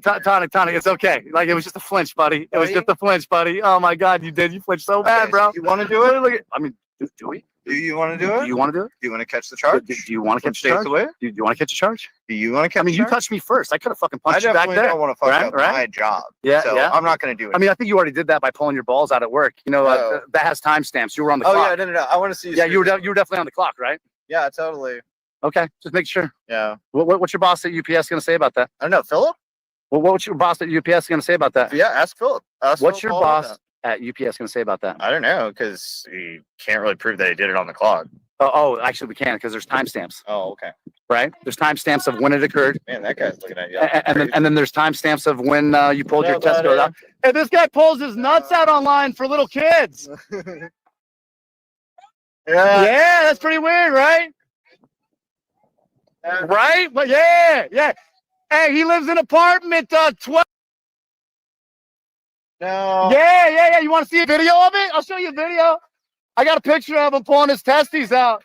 Tonic, it's okay. Like it was just a flinch, buddy. It was just a flinch, buddy. Oh my God, you flinched so bad, bro. You want to do it? I mean, do we? Do you want to do it? Do you want to do it? Do you want to catch the charge? Do you want to catch the charge? Do you want to catch a charge? Do you want to catch? I mean, you touched me first. I could have fucking punched you back there. I don't want to fuck up my job. Yeah, so I'm not going to do it. I mean, I think you already did that by pulling your balls out at work. You know, that has timestamps. You were on the clock. Oh yeah, no. I want to see. Yeah, you were definitely on the clock, right? Yeah, totally. Okay, just make sure. Yeah. What's your boss at UPS going to say about that? I don't know, Philip. Well, what's your boss at UPS going to say about that? Yeah, ask Philip. What's your boss at UPS going to say about that? I don't know, because he can't really prove that he did it on the clock. Oh, actually, we can because there's timestamps. Oh, okay. Right? There's timestamps of when it occurred. Man, that guy's looking at you. And then there's timestamps of when you pulled your testicles out. Hey, this guy pulls his nuts out online for little kids. Yeah, that's pretty weird, right? Right? But yeah. Hey, he lives in apartment 12. No. Yeah. You want to see a video of it? I'll show you a video. I got a picture of him pulling his testes out.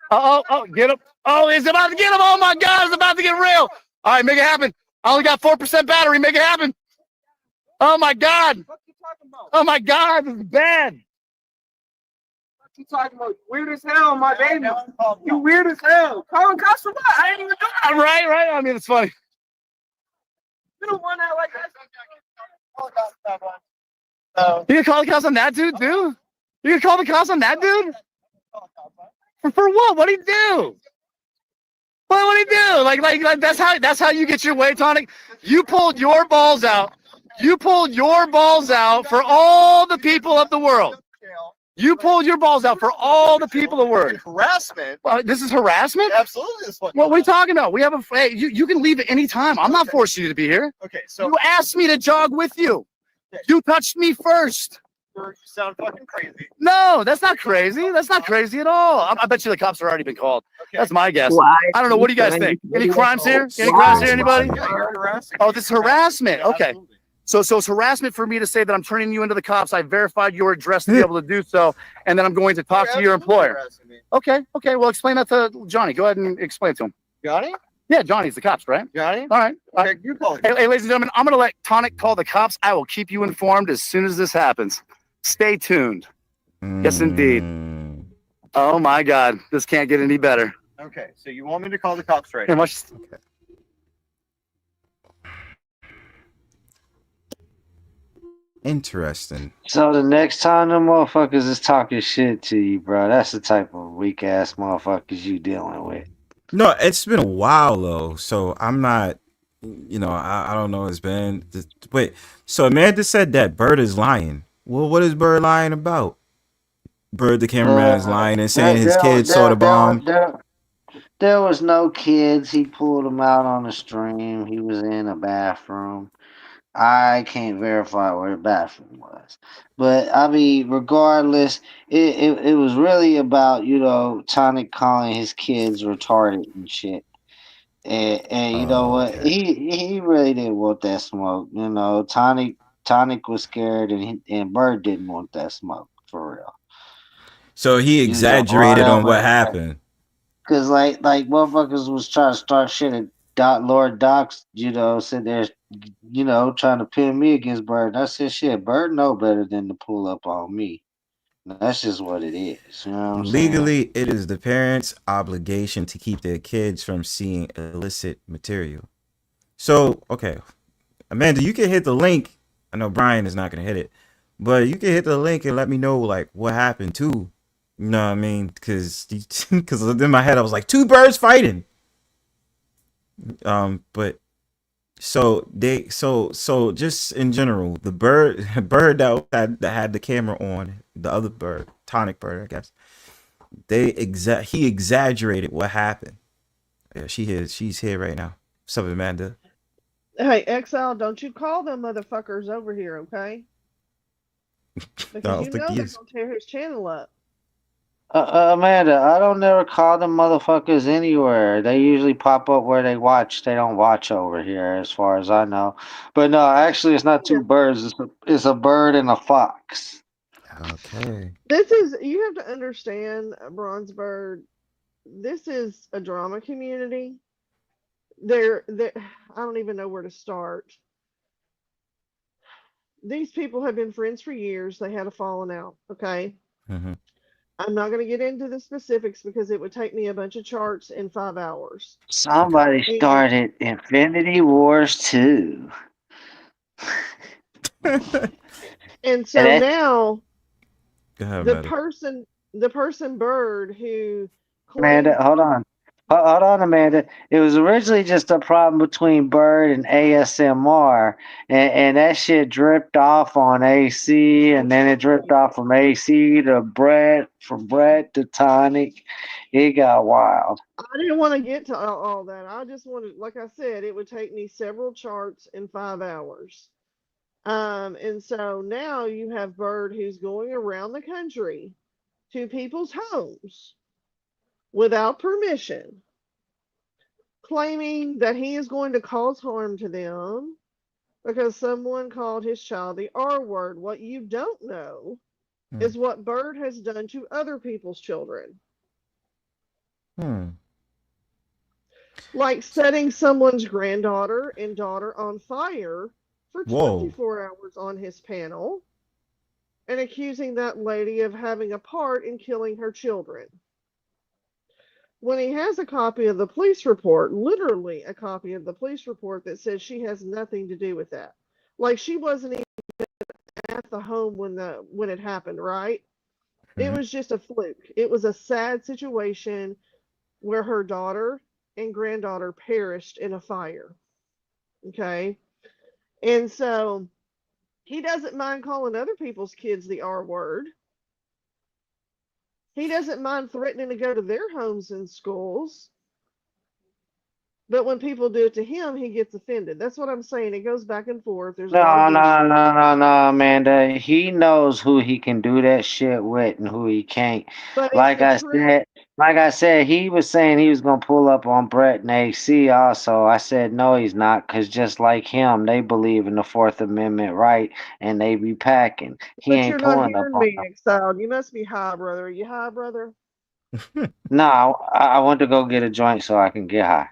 Oh, get him. Oh, it's about to get him. Oh my God, it's about to get real. All right, make it happen. I only got 4% battery. Make it happen. Oh my God. Oh my God, this is bad. What you talking about? Weird as hell, my baby. You weird as hell. Calling cops for what? I ain't even doing that. Right. I mean, it's funny. You don't want that like that. You gonna call the cops on that dude, too? You gonna call the cops on that dude? For what? What'd he do? What'd he do? Like that's how you get your way, Tonic. You pulled your balls out. You pulled your balls out for all the people of the world. You pulled your balls out for all the people of the world. Harassment. This is harassment? Absolutely. What are you talking about? We have you can leave at any time. I'm not forcing you to be here. Okay, so you asked me to jog with you. You touched me first. You sound fucking crazy. No, that's not crazy. That's not crazy at all. I bet you the cops have already been called. Okay. That's my guess. Why? I don't know. What do you guys think? Any crimes here? Any crimes here, anybody? Oh, this is harassment. Okay. So it's harassment for me to say that I'm turning you into the cops. I verified your address to be able to do so, and then I'm going to talk to your employer. Okay. Well, explain that to Johnny. Go ahead and explain it to him. Johnny? Yeah, Johnny's the cops, right? Johnny? All right. Okay, you call him. Hey, ladies and gentlemen, I'm going to let Tonic call the cops. I will keep you informed as soon as this happens. Stay tuned. Yes, indeed. Oh, my God. This can't get any better. Okay, so you want me to call the cops right now? Interesting. So the next time them motherfuckers is talking shit to you, bro, that's the type of weak ass motherfuckers you dealing with. No, it's been a while though, so I'm not. I don't know. It's been. Wait, so Amanda said that Bird is lying. Well, what is Bird lying about? Bird, the cameraman, is lying and saying his kids saw the bomb. There was no kids. He pulled them out on the stream. He was in a bathroom. I can't verify where the bathroom was. But, I mean, regardless, it was really about, Tonic calling his kids retarded and shit. And you know what? Okay. He really didn't want that smoke. Tonic was scared and Bird didn't want that smoke, for real. So he exaggerated on what happened. Because, like motherfuckers was trying to start shit at Lord Doc's, sitting there, trying to pin me against Bird. And I said, shit, Bird know better than to pull up on me. That's just what it is. You know what I'm saying? Legally, it is the parents' obligation to keep their kids from seeing illicit material. So, okay, Amanda, you can hit the link. I know Brian is not gonna hit it, but you can hit the link and let me know like what happened too. You know what I mean? Because in my head I was like, two birds fighting. But so just in general, the bird that had the camera on, the other bird, tonic bird, I guess. He exaggerated what happened. Yeah, she's here right now. What's up, Amanda? Hey, Exile, don't you call them motherfuckers over here, okay? I Because don't you think know he they're is. gonna tear his channel up. Amanda, I don't never call them motherfuckers anywhere. They usually pop up where they watch. They don't watch over here, as far as I know. But no, actually, it's not two birds. It's a bird and a fox. Okay. This is, you have to understand, Bronzebird, this is a drama community. They're, I don't even know where to start. These people have been friends for years. They had a falling out, okay? Mm-hmm. I'm not going to get into the specifics because it would take me a bunch of charts in 5 hours. Somebody And, started Infinity Wars 2. and so And now Go ahead, the Amanda. person Bird who Amanda, claimed hold on. Hold on, Amanda. It was originally just a problem between Bird and ASMR, and that shit dripped off on AC, and then it dripped off from AC to Brett, from Brett to Tonic. It got wild. I didn't want to get to all that. I just wanted, like I said, it would take me several charts in 5 hours. And so now you have Bird who's going around the country to people's homes without permission, claiming that he is going to cause harm to them because someone called his child the R word. What you don't know is what Bird has done to other people's children. Like setting someone's granddaughter and daughter on fire for 24 hours on his panel and accusing that lady of having a part in killing her children. When he has a copy of the police report, literally a copy of the police report that says she has nothing to do with that. Like she wasn't even at the home when it happened, right? It was just a fluke. It was a sad situation where her daughter and granddaughter perished in a fire. Okay. And so he doesn't mind calling other people's kids the R word. He doesn't mind threatening to go to their homes and schools. But when people do it to him, he gets offended. That's what I'm saying. It goes back and forth. There's a lot of bullshit. No, Amanda. He knows who he can do that shit with and who he can't. But it's Like the I truth. said, he was saying he was gonna pull up on Brett and AC also. I said no, he's not, because just like him, they believe in the Fourth Amendment right, and they be packing. He But ain't you're not pulling up hearing on me, them. Exiled. You must be high, brother. Are you high, brother? No, I went to go get a joint so I can get high.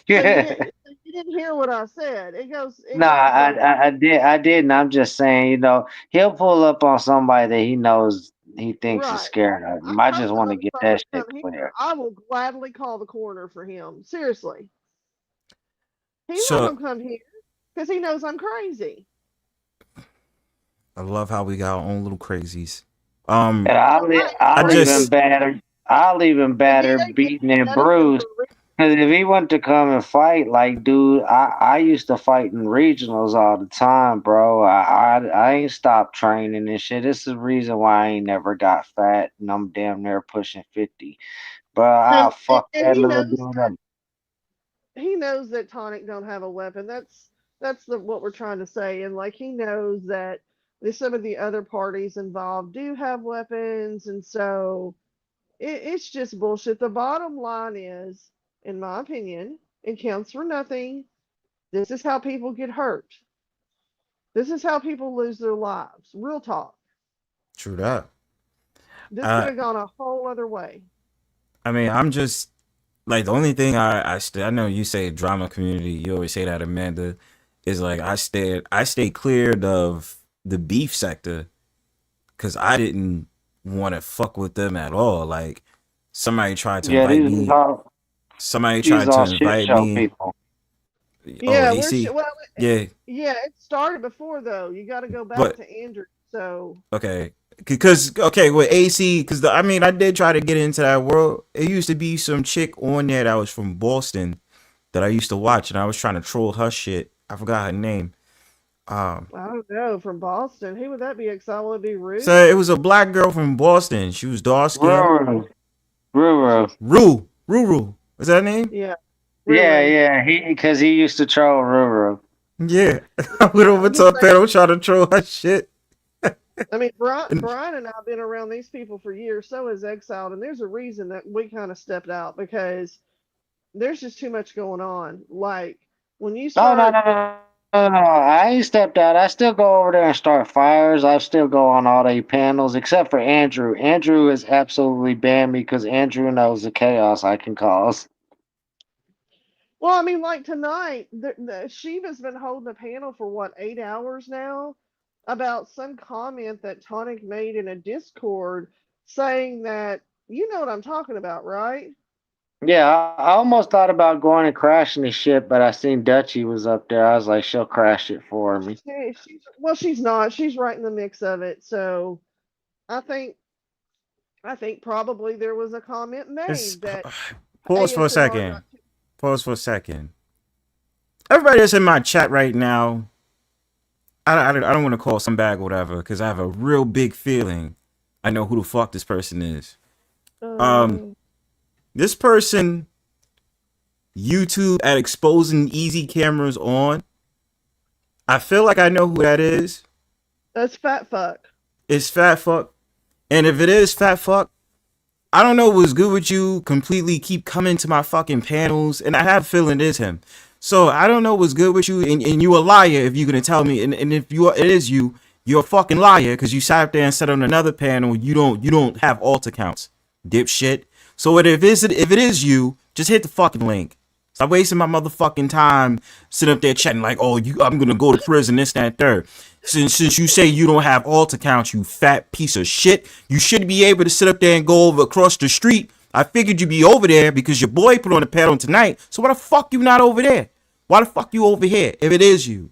You didn't hear what I said. It goes No, both ways. I didn't. I'm just saying, he'll pull up on somebody that he knows he thinks is Right. scared of I him. I told just the want to get that motherfucker to shit come here. clear. I will gladly call the coroner for him. Seriously. He's not So gonna come here because he knows I'm crazy. I love how we got our own little crazies. And I just I'll even batter, beaten and bruised. Because if he want to come and fight, like, dude, I used to fight in regionals all the time, bro. I ain't stopped training and shit. This is the reason why I ain't never got fat, and I'm damn near pushing 50. Bro, I'll fuck And that little dude up. he knows that Tonic don't have a weapon. That's what we're trying to say. And like he knows that some of the other parties involved do have weapons, and so it's just bullshit. The bottom line is, in my opinion, it counts for nothing. This is how people get hurt. This is how people lose their lives. Real talk. true that. This could have gone a whole other way. I mean, I'm just like the only thing I know you say drama community. You always say that, Amanda, is like I stay cleared of the beef sector because I didn't want to fuck with them at all. Like somebody tried to Yeah, invite these me. all Somebody these tried to all shit invite show me. people. Oh, Yeah, AC. well, Yeah, yeah, it started before though. You got to go back but to Andrew. So okay. Because okay, with AC, because I mean, I did try to get into that world. It used to be some chick on there that was from Boston that I used to watch, and I was trying to troll her shit. I forgot her name. Um, I don't know, from Boston. Who would that be? Exile would be so Ruth. it was a black girl from Boston. She was dark skinned. Ruru. Ruru. Ruru. Was that her name? Yeah, Yeah, Ruru. yeah. Because he used to troll Ruru. Yeah. I went over I'm to just her saying. panel trying to troll her shit. I mean, And Brian and I have been around these people for years. So is Exiled, and there's a reason that we kind of stepped out because there's just too much going on. Like when you No, no, start, no, no, no, no. I ain't stepped out. I still go over there and start fires. I still go on all the panels except for Andrew. Andrew has absolutely banned me because Andrew knows the chaos I can cause. well, I mean, like tonight, Shiva's been holding a panel for what 8 hours now about some comment that Tonic made in a Discord saying that you know what I'm talking about, right? Yeah, I almost thought about going and crashing the ship, but I seen Dutchie was up there. I was like, she'll crash it for me. Well, she's not. She's right in the mix of it. So I think I think probably there was a comment it's made that pause for a ASMR second. got too. Pause for a second. Everybody that's in my chat right now, I don't want to call some bag or whatever because I have a real big feeling I know who the fuck this person is. Um, Uh, this person YouTube at exposing easy cameras on. I feel like I know who that is. that's fat fuck. It's fat fuck. And if it is fat fuck, I don't know what's good with you. Completely keep coming to my fucking panels, and I have a feeling it is him. So I don't know what's good with you, and you a liar if you're gonna tell me. And if it is you, you're a fucking liar because you sat up there and said on another panel you don't have alt accounts, dipshit. So if it is you, just hit the fucking link. Stop wasting my motherfucking time sitting up there chatting like, oh, I'm gonna go to prison, this, that, and third. Since you say you don't have alt accounts, you fat piece of shit, you should be able to sit up there and go over across the street. I figured you'd be over there because your boy put on the panel tonight. So why the fuck you not over there? Why the fuck you over here if it is you?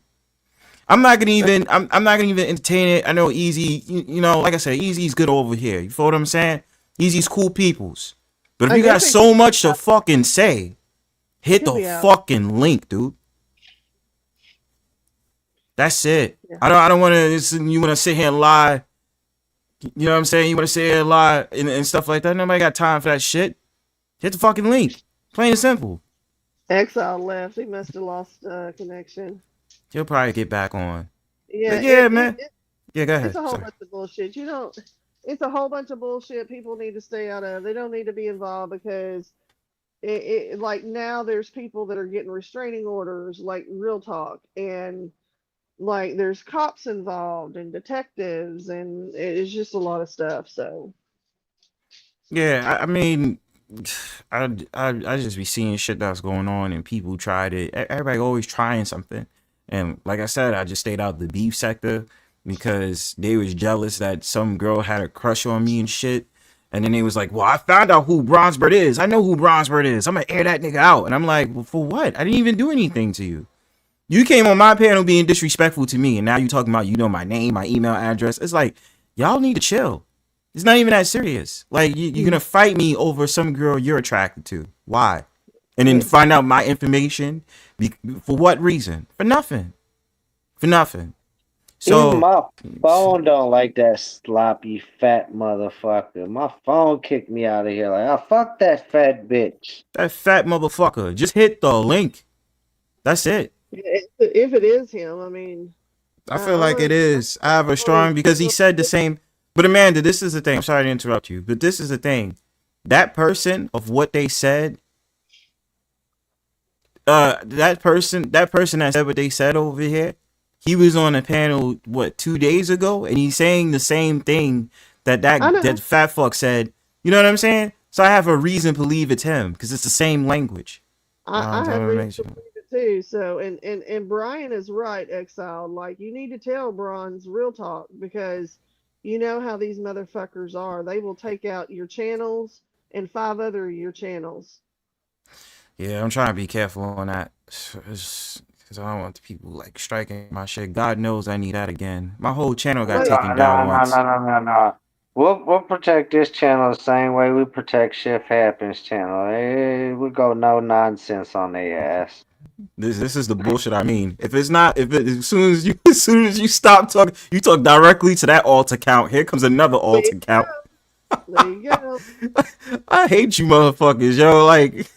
I'm not gonna even entertain it. I know Easy, you know, like I said, Easy's good over here. You feel what I'm saying? Easy's cool peoples. But if I you got guess they so much to fucking say, hit he'll the be out. fucking link, dude. That's it. Yeah. I don't want to. You want to sit here and lie. You know what I'm saying? You want to sit here and lie and stuff like that. Nobody got time for that shit. Hit the fucking link. Plain and simple. Exile left. He must have lost connection. He'll probably get back on. Yeah, But yeah, man. Yeah, go it's ahead. a whole Sorry. bunch of bullshit. You don't. It's a whole bunch of bullshit people need to stay out of. They don't need to be involved because like now there's people that are getting restraining orders, like real talk, and like there's cops involved and detectives, and it's just a lot of stuff. So Yeah, I mean, I just be seeing shit that's going on and people tried it. Everybody always trying something, and like I said, I just stayed out the beef sector because they was jealous that some girl had a crush on me and shit. And then they was like, well, I found out who Bronzebird is. I know who Bronzebird is. I'm gonna air that nigga out. And I'm like, well, for what? I didn't even do anything to you. You came on my panel being disrespectful to me, and now you talking about you know my name, my email address. It's like, y'all need to chill. It's not even that serious. Like you're gonna fight me over some girl you're attracted to. Why? And then find out my information for what reason? For nothing. For nothing. So even my phone don't like that sloppy fat motherfucker. My phone kicked me out of here. Like, oh, fuck that fat bitch. that fat motherfucker, just hit the link. That's it. if it is him, I mean, I feel like it is. I have a strong because he said the same. But Amanda, this is the thing. I'm sorry to interrupt you, but this is the thing. That person of what they said, that person that said what they said over here, he was on a panel what 2 days ago, and he's saying the same thing that fat fuck said. You know what I'm saying? So I have a reason to believe it's him because it's the same language. I have reason to believe it too. So and Brian is right, Exile. Like you need to tell Bronze real talk because You know how these motherfuckers are. They will take out your channels and 5 other of your channels. Yeah, I'm trying to be careful on that. Because I don't want the people like striking my shit. God knows I need that again. My whole channel got Wait, taken down once. No. We'll protect this channel the same way we protect Shift Happens channel. We go no nonsense on their ass. This is the bullshit I mean. If it's not, as soon as you stop talking, you talk directly to that alt account. Here comes another alt account. there you go. I hate you motherfuckers, yo. Like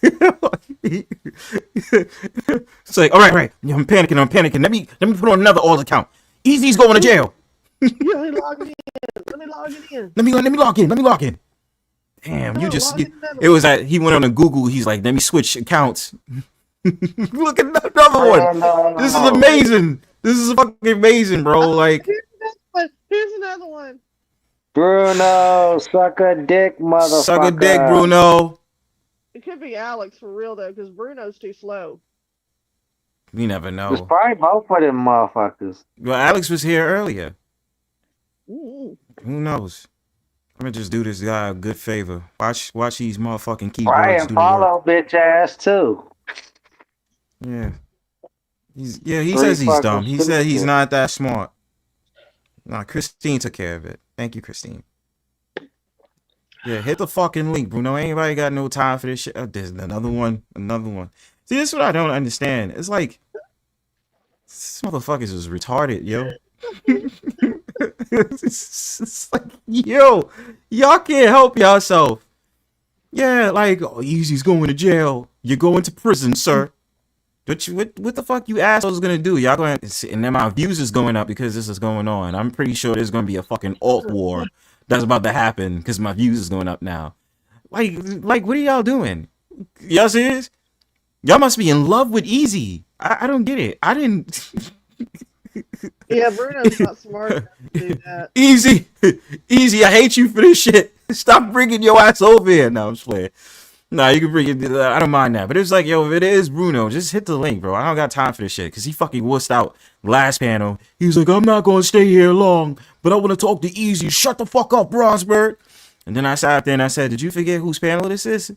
it's like, all right. I'm panicking. Let me put on another alt account. Easy's going to jail. Yeah, let me log it in. Let me log in. Damn, you just it was that he went on to Google, he's like, let me switch accounts. Look at another one. This is amazing. This is fucking amazing, bro. Like here's another one. Bruno, suck a dick, motherfucker. Suck a dick, Bruno. It could be Alex for real though, because Bruno's too slow. You never know. It's probably both of them motherfuckers. Well, Alex was here earlier. Ooh. Who knows? I'm gonna just do this guy a good favor. Watch these motherfucking keyboards Brian do follow bitch ass too. Yeah. He says he's dumb. He said he's not that smart. Nah, Christine took care of it. Thank you, Christine. Yeah, hit the fucking link, Bruno. Ain't nobody got no time for this shit. There's another one. See, this is what I don't understand. It's like, this motherfuckers is retarded, yo. It's like, yo, y'all can't help yourself. Yeah, like, oh, Easy's going to jail. You're going to prison, sir. What the fuck you assholes gonna do? Y'all going to, and then my views is going up because this is going on. I'm pretty sure there's gonna be a fucking alt war that's about to happen because my views is going up now. Like, what are y'all doing? Y'all serious? Y'all must be in love with Easy. I don't get it. I didn't. Yeah, Bruno's not smart enough to do that. Easy. I hate you for this shit. Stop bringing your ass over here. No, I'm just playing. Nah, you can bring it. I don't mind that. But it's like, yo, if it is Bruno, just hit the link, bro. I don't got time for this shit. Because he fucking wussed out last panel. He was like, I'm not going to stay here long, but I want to talk to Easy. Shut the fuck up, Bronzebird. And then I sat there and I said, did you forget whose panel this is?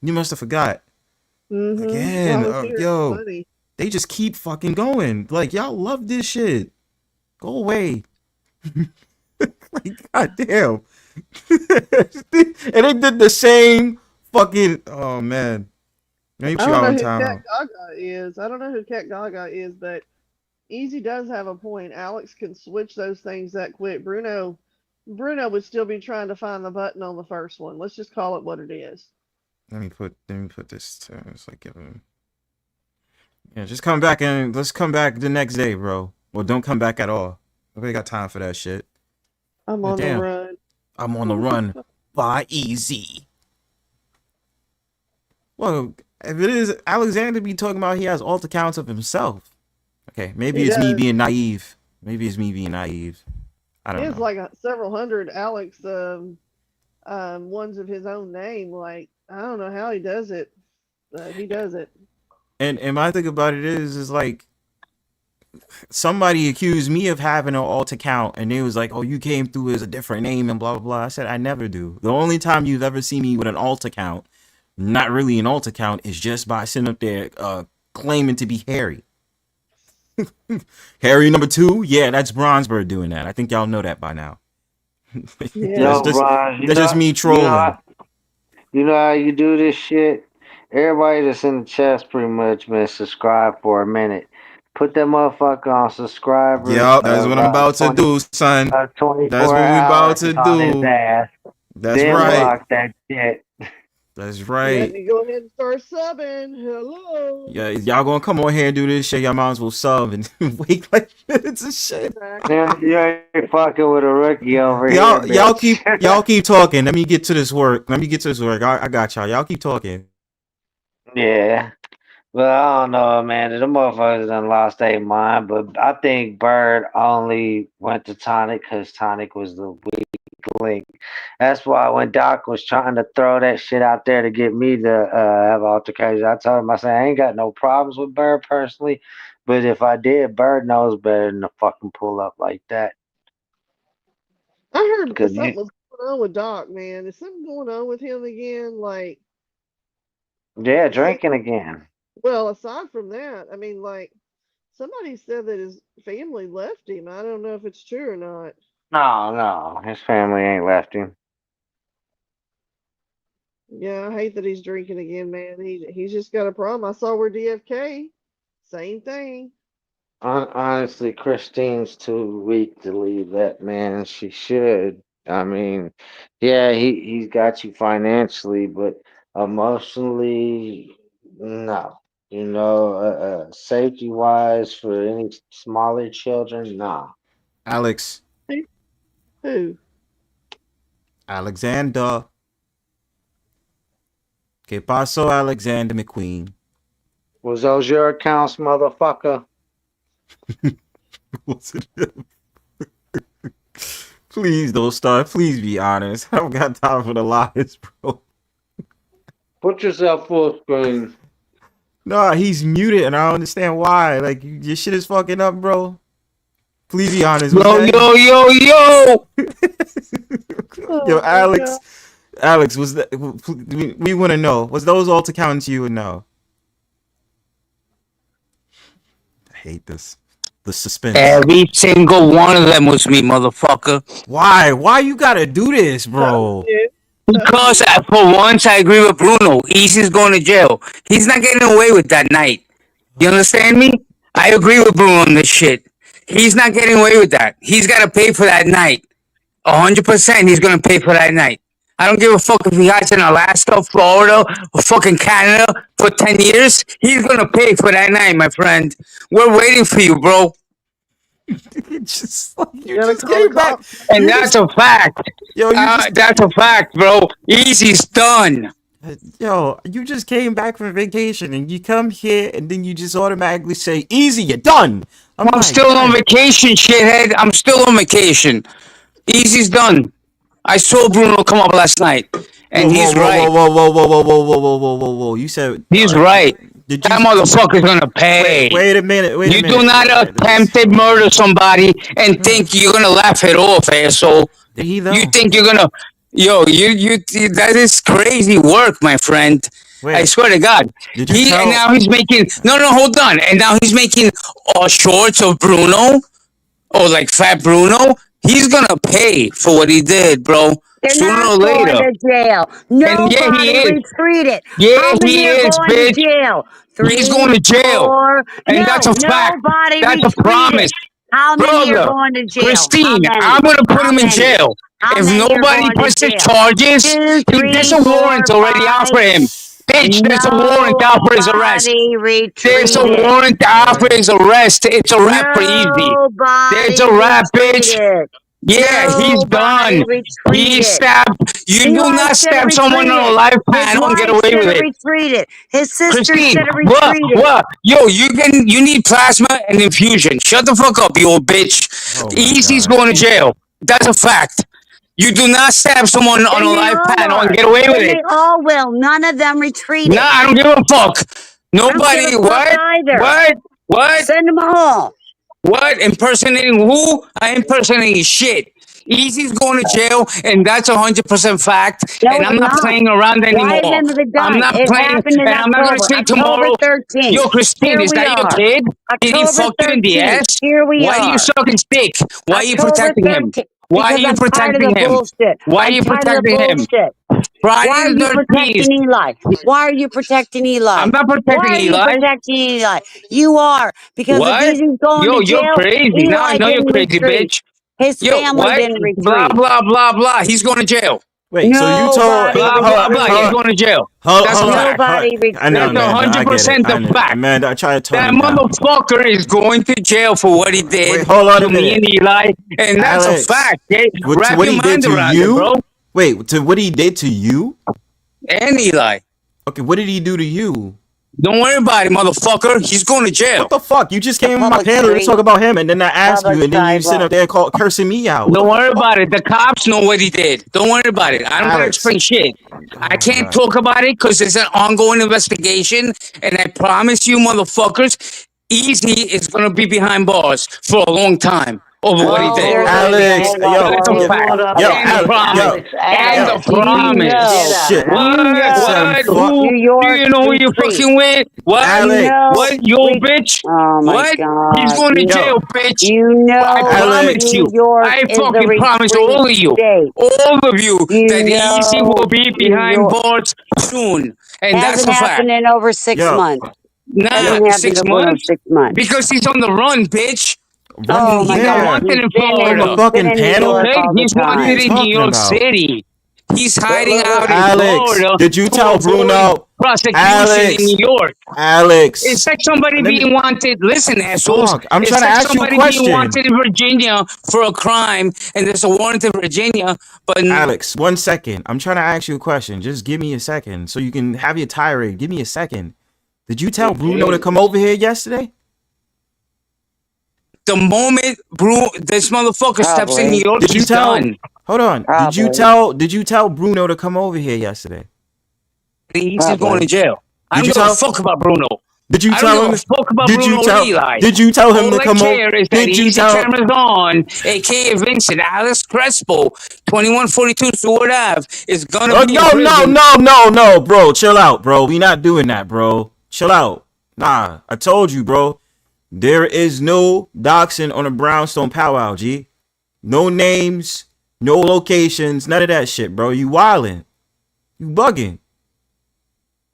You must have forgot. Mm-hmm. Again, yo, they just keep fucking going. Like, y'all love this shit. Go away. Like, goddamn. And they did the same fucking, oh man. I don't know who Cat Gaga is. I don't know who Cat Gaga is, but Easy does have a point. Alex can switch those things that quick. Bruno would still be trying to find the button on the first one. Let's just call it what it is. Let me put this to, it's like, yeah, just come back and let's come back the next day, bro. Well, don't come back at all. Nobody got time for that shit. I'm on the run. I'm on the run by Easy. Well, if it is Alexander be talking about he has alt accounts of himself. Okay, maybe it's me being naive. I don't know. He has like several hundred Alex ones of his own name. Like, I don't know how he does it, but he does it. And my thing about it is like, somebody accused me of having an alt account and they was like, oh, you came through as a different name and blah blah blah. I said I never do. The only time you've ever seen me with an alt account, not really an alt account, is just by sitting up there claiming to be Harry. Harry number 2, yeah, that's Bronzebird doing that. I think y'all know that by now. Yeah. That's just me trolling. You know how you do this shit? Everybody that's in the chat's pretty much been subscribed for a minute. Put that motherfucker on subscribers. Yep, that's what I'm about to do, son. That's what we about to do. That's right. Block that shit. That's right. Let me go ahead and start subbing. Hello. Yeah, y'all gonna come on here and do this shit. Y'all might as well sub and wait like minutes and shit. You ain't fucking with a rookie over here. Y'all keep talking. Let me get to this work. I got y'all. Y'all keep talking. Yeah. But I don't know, man. The motherfuckers done lost their mind. But I think Bird only went to Tonic because Tonic was the weak link. That's why when Doc was trying to throw that shit out there to get me to have altercation, I told him, I said, I ain't got no problems with Bird personally. But if I did, Bird knows better than to fucking pull up like that. I heard Because something was going on with Doc, man. Is something going on with him again? Like, yeah, drinking again. well, aside from that, I mean, like, somebody said that his family left him. I don't know if it's true or not. No, his family ain't left him. Yeah, I hate that he's drinking again, man. He's just got a problem. I saw where DFK, same thing. Honestly, Christine's too weak to leave that man. She should. I mean, yeah, he's got you financially, but emotionally, no. You know, safety wise for any smaller children, nah. Alex. Who? Alexander. Que paso, Alexander McQueen? Was those your accounts, motherfucker? Please don't start. Please be honest. I don't got time for the lies, bro. Put yourself full screen. No, he's muted, and I don't understand why. Like, your shit is fucking up, bro. Please be honest. Yo! Yo, Alex. Alex, was that? We want to know. Was those all to count to you or no? I hate this. The suspense. Every single one of them was me, motherfucker. Why? Why you gotta do this, bro? Because for once I agree with Bruno. Easy's going to jail. He's not getting away with that night. You understand me? I agree with Bruno on this shit. He's not getting away with that. He's got to pay for that night. 100% he's going to pay for that night. I don't give a fuck if he hides in Alaska, Florida, or fucking Canada for 10 years. He's going to pay for that night, my friend. We're waiting for you, bro. You just came back. And that's a fact. Yo, that's a fact, bro. Easy's done. Yo, you just came back from vacation and you come here and then you just automatically say, "Easy, you're done." I'm still on vacation, shithead. I'm still on vacation. Easy's done. I saw Bruno come up last night, and he's right. Whoa. You said he's right. That motherfucker's gonna pay. Wait a minute. You do not attempt to murder somebody and think you're gonna laugh it off, asshole. Did he though? You think you're gonna, you that is crazy work, my friend. Wait, I swear to God. And now he's making hold on. And now he's making shorts of Bruno, or like Fat Bruno. He's gonna pay for what he did, bro. They're Sooner not or later. going to jail. Nobody retreated. Yeah, How many he are is, going bitch. to jail? 3, He's going to jail. 4. And that's a fact. Nobody That's a retreated. promise. How many Brother, are going to jail? Christine, I'm going to put him in jail. If nobody presses charges, there's a warrant already out for him. Bitch, there's a warrant out for his arrest. There's a warrant out for his arrest. It's a wrap for Easy. There's a wrap, bitch. Yeah, he's done. He stabbed. You do not stab someone on a live panel and get away with it. Retreated. His sister Christine, should have retreated. what? Yo, you need plasma and infusion. Shut the fuck up, you old bitch. Easy's going to jail. That's a fact. You do not stab someone on a live panel and get away with it. They all will. None of them retreated. Nah, I don't give a fuck. Nobody. What? Send them all. What? Impersonating who? I impersonating shit. Easy's going to jail, and that's 100% fact. No, and I'm not playing around anymore. I'm not playing, and I'm not going to say tomorrow. 13th. Yo, Christine, is that your kid? Did he fuck you in the ass? Why are you sucking stick? Why are you protecting him? Why are you protecting him? Why are you protecting him? Why are you protecting Eli? Why are you protecting Eli? I'm not protecting Eli. Why are you protecting Eli? You are. Because if he's going to jail, you're crazy. Now I know you're crazy, bitch. His family didn't retreat. Blah, blah, blah, blah. He's going to jail. Wait, so you told... Blah, blah, blah. He's going to jail. That's nobody retreated. That's 100% the fact. Man, I try to tell that motherfucker is going to jail for what he did. Wait, hold on a minute. Me and Eli. And that's a fact. Wrap what your he did mind to around you? it, bro. Wait, to what he did to you? And Eli. Okay, what did he do to you? Don't worry about it, motherfucker. He's going to jail. What the fuck? You just came on my panel to talk about him, and then I asked you, and then you sit up there cursing me out. Don't worry about it. The cops know what he did. Don't worry about it. I don't gotta explain shit. I can't talk about it because it's an ongoing investigation, and I promise you, motherfuckers, Easy is gonna be behind bars for a long time. over what he Oh, did. there's a Alex, hold yo, on, That's a Alex. fact. yo, And the Alex, promise. yo, And yo, the promise. shit. Some What? fuck, Who? New Do York you know who you're retreat. fucking with? What? Alex, What? Yo, bitch. Oh my What? He's God. going to yo, jail, bitch. You I know promise Alex, New you. York I is a fucking promise retreat all of you. state. All of you. You That Easy will know be New behind York bars soon. And that's hasn't a fact. happened in over 6 yo, months. Nah, Hasn't happened 6 in over months? 6 months. Because he's on the run, bitch. Oh running my He's not gosh, where? wanted he's in been On a Florida. fucking in New York panel? Okay? all the He's What are you wanted in time. New talking York about? City. He's hiding Look, out in Alex, Florida did you to tell avoid Bruno? prosecution in Alex, New York. It's Alex, like somebody let me, being wanted. what Listen, the assholes. fuck? I'm trying It's to like ask you a somebody being question. wanted in Virginia for a crime, and there's a warrant in Virginia, but Alex, 1 second. I'm trying to ask you a question. Just give me a second so you can have your tirade. Give me a second. Did you tell Bruno to come over here yesterday? the moment this motherfucker steps in New probably, York, Did you he's tell? done. Hold on. probably, Did you tell Bruno to come over here yesterday? He's going to probably. jail. I Did don't you give a tell? fuck about Bruno. Did you I don't tell give a him? fuck about Did you Bruno or tell? Eli. Did you tell him All to I come over? care is that Did you Easy tell? Cameras on, aka Vincent Alice Crespo, 2142 Seward Ave, is gonna Oh be in no, no, prison. no, no, no, bro. Chill out, bro. We not doing that, bro. Chill out. Nah, I told you, bro. There is no doxing on a Brownstone powwow, G. No names, no locations, none of that shit, bro. You wildin'. You bugging.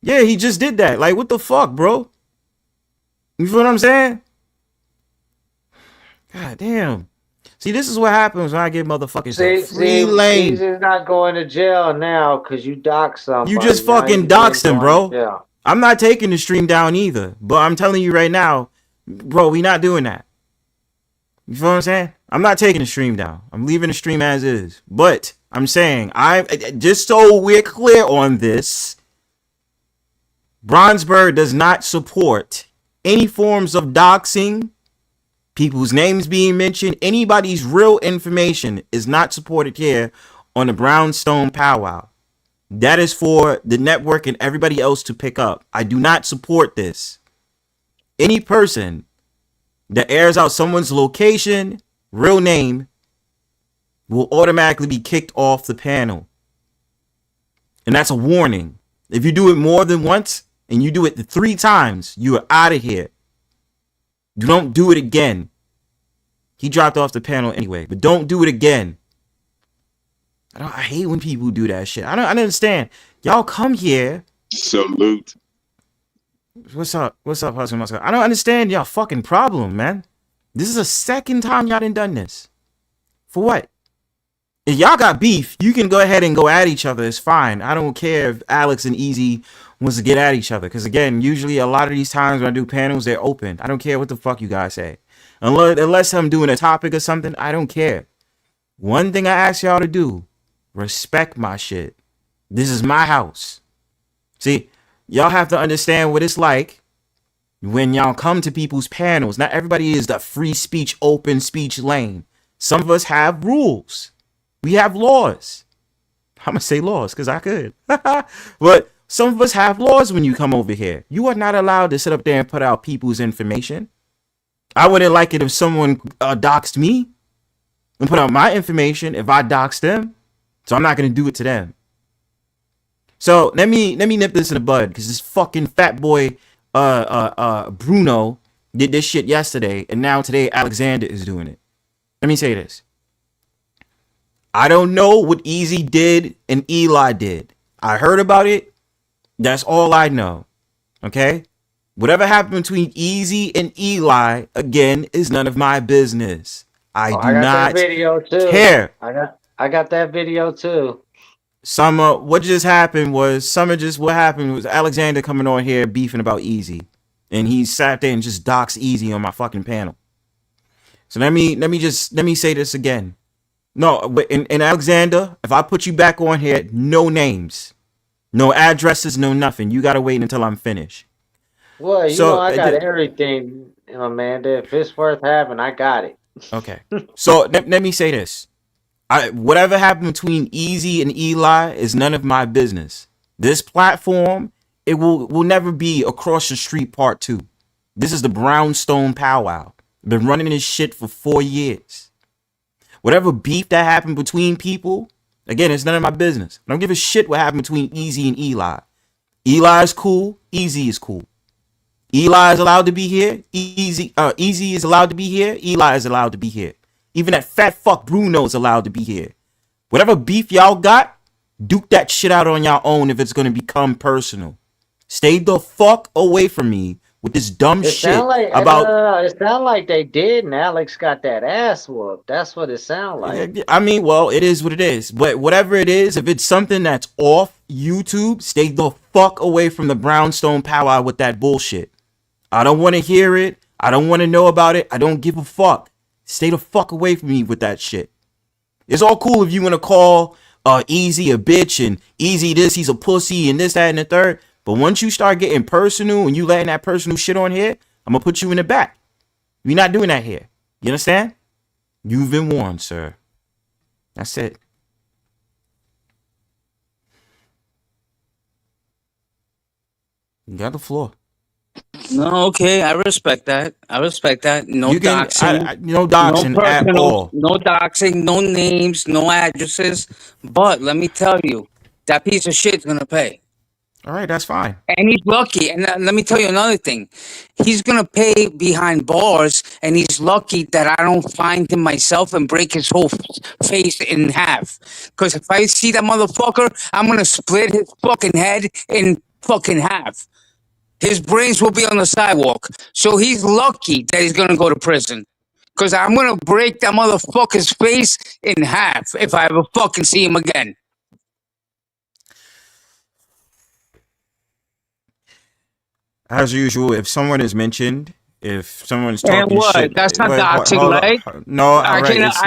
Yeah, he just did that. Like, what the fuck, bro? You feel what I'm saying? God damn. See, this is what happens when I give motherfuckers a free lane. Easy's not going to jail now because you doxed somebody. You just Now fucking Easy doxed ain't him, going to bro. jail. I'm not taking the stream down either. But I'm telling you right now, bro, we not doing that. You feel what I'm saying? I'm not taking the stream down. I'm leaving the stream as is. But I'm saying, just so we're clear on this, Bronzebird does not support any forms of doxing, people's names being mentioned, anybody's real information is not supported here on the Brownstone powwow. That is for the network and everybody else to pick up. I do not support this. Any person that airs out someone's location, real name, will automatically be kicked off the panel. And that's a warning. If you do it more than once and you do it 3 times, you are out of here. You don't do it again. He dropped off the panel anyway, but don't do it again. I hate when people do that shit. I don't understand. Y'all come here. Salute. What's up? What's up, Hustle Muscle? I don't understand y'all fucking problem, man. This is the second time y'all done this. For what? If y'all got beef, you can go ahead and go at each other. It's fine. I don't care if Alex and Easy wants to get at each other. Because again, usually a lot of these times when I do panels, they're open. I don't care what the fuck you guys say. Unless I'm doing a topic or something, I don't care. One thing I ask y'all to do, respect my shit. This is my house. See, y'all have to understand what it's like when y'all come to people's panels. Not everybody is the free speech, open speech lane. Some of us have rules. We have laws. I'm going to say laws because I could. But some of us have laws when you come over here. You are not allowed to sit up there and put out people's information. I wouldn't like it if someone doxed me and put out my information if I doxed them. So I'm not going to do it to them. So let me nip this in the bud because this fucking fat boy Bruno did this shit yesterday, and now today Alexander is doing it. Let me say this. I don't know what Easy did and Eli did. I heard about it. That's all I know. Okay? Whatever happened between Easy and Eli, again, is none of my business. I do got not that video too. care. I got that video too. Summer, what happened was Alexander coming on here beefing about Easy. And he sat there and just doxed Easy on my fucking panel. So let me say this again. No, but in Alexander, if I put you back on here, no names, no addresses, no nothing. You gotta wait until I'm finished. Well, you know I got everything, Amanda. If it's worth having, I got it. Okay. So let me say this. Whatever happened between Easy and Eli is none of my business. This platform, it will never be Across the Street Part 2. This is the Brownstone powwow. Been running this shit for 4 years. Whatever beef that happened between people, again, it's none of my business. I don't give a shit what happened between Easy and Eli. Eli is cool. Easy is cool. Eli is allowed to be here. Easy is allowed to be here. Eli is allowed to be here. Even that fat fuck Bruno is allowed to be here. Whatever beef y'all got, duke that shit out on y'all own if it's going to become personal. Stay the fuck away from me with this dumb It shit sound like about... it sound like they did, and Alex got that ass whooped. That's what it sound like. I mean, well, it is what it is. But whatever it is, if it's something that's off YouTube, stay the fuck away from the Brownstone Powwow with that bullshit. I don't want to hear it. I don't want to know about it. I don't give a fuck. Stay the fuck away from me with that shit. It's all cool if you want to call Easy a bitch and Easy this, he's a pussy and this, that, and the third. But once you start getting personal and you letting that personal shit on here, I'm going to put you in the back. We're not doing that here. You understand? You've been warned, sir. That's it. You got the floor. No, okay, I respect that. No You can, doxing. no doxing at all. No doxing, no names, no addresses. But let me tell you, that piece of shit's gonna pay. All right, that's fine. And he's lucky. And let me tell you another thing. He's going to pay behind bars, and he's lucky that I don't find him myself and break his whole face in half. Because if I see that motherfucker, I'm going to split his fucking head in fucking half. His brains will be on the sidewalk. So he's lucky that he's going to go to prison. Because I'm going to break that motherfucker's face in half if I ever fucking see him again. As usual, if someone is mentioned, if someone is talking and what? shit, That's not wait, doxing, right? No, I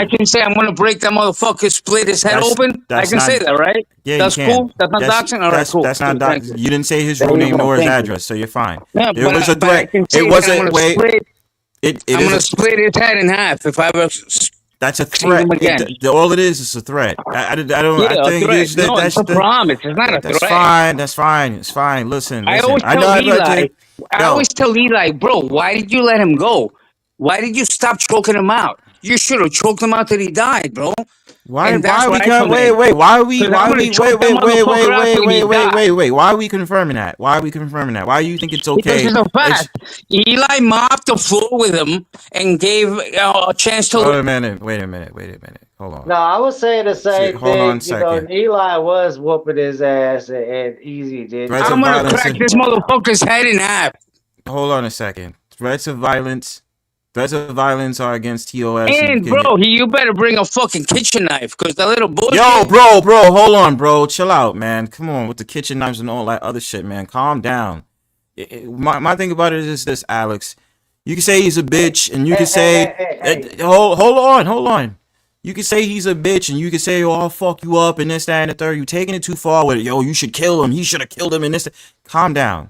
can say I'm gonna break that motherfucker, split his head open. I can say that, right? Yeah, that's you can. Cool. That's not doxing. All right, cool. That's not Thank doxing. You didn't say his real name nor his address, so you're fine. Yeah, it was a threat. It wasn't. Wait. I'm gonna split his head in half if I ever. That's a threat. All it is a threat. I don't. Yeah, I think it's a promise. It's not a threat. That's fine. It's fine. Listen. I always tell Eli, bro, why did you let him go? Why did you stop choking him out? You should have choked him out till he died, bro. Why are we confirming that? Why do you think it's okay? Because it's a fact. Eli mopped the floor with him and gave a chance to. Wait a minute. Hold on. No, I was saying the same thing. Hold on a second. Eli was whooping his ass and Easy did. I'm gonna crack this motherfucker's head in half. Hold on a second. Threats of violence are against TOS. And bro, you better bring a fucking kitchen knife, because the little bullshit. Yo, bro, hold on, bro. Chill out, man. Come on with the kitchen knives and all that other shit, man. Calm down. My thing about it is this, Alex. You can say he's a bitch, and you can say, hold on. You can say he's a bitch, and you can say, oh, I'll fuck you up, and this, that, and the third. You taking it too far with it. Yo, you should kill him. He should have killed him, and this. Calm down.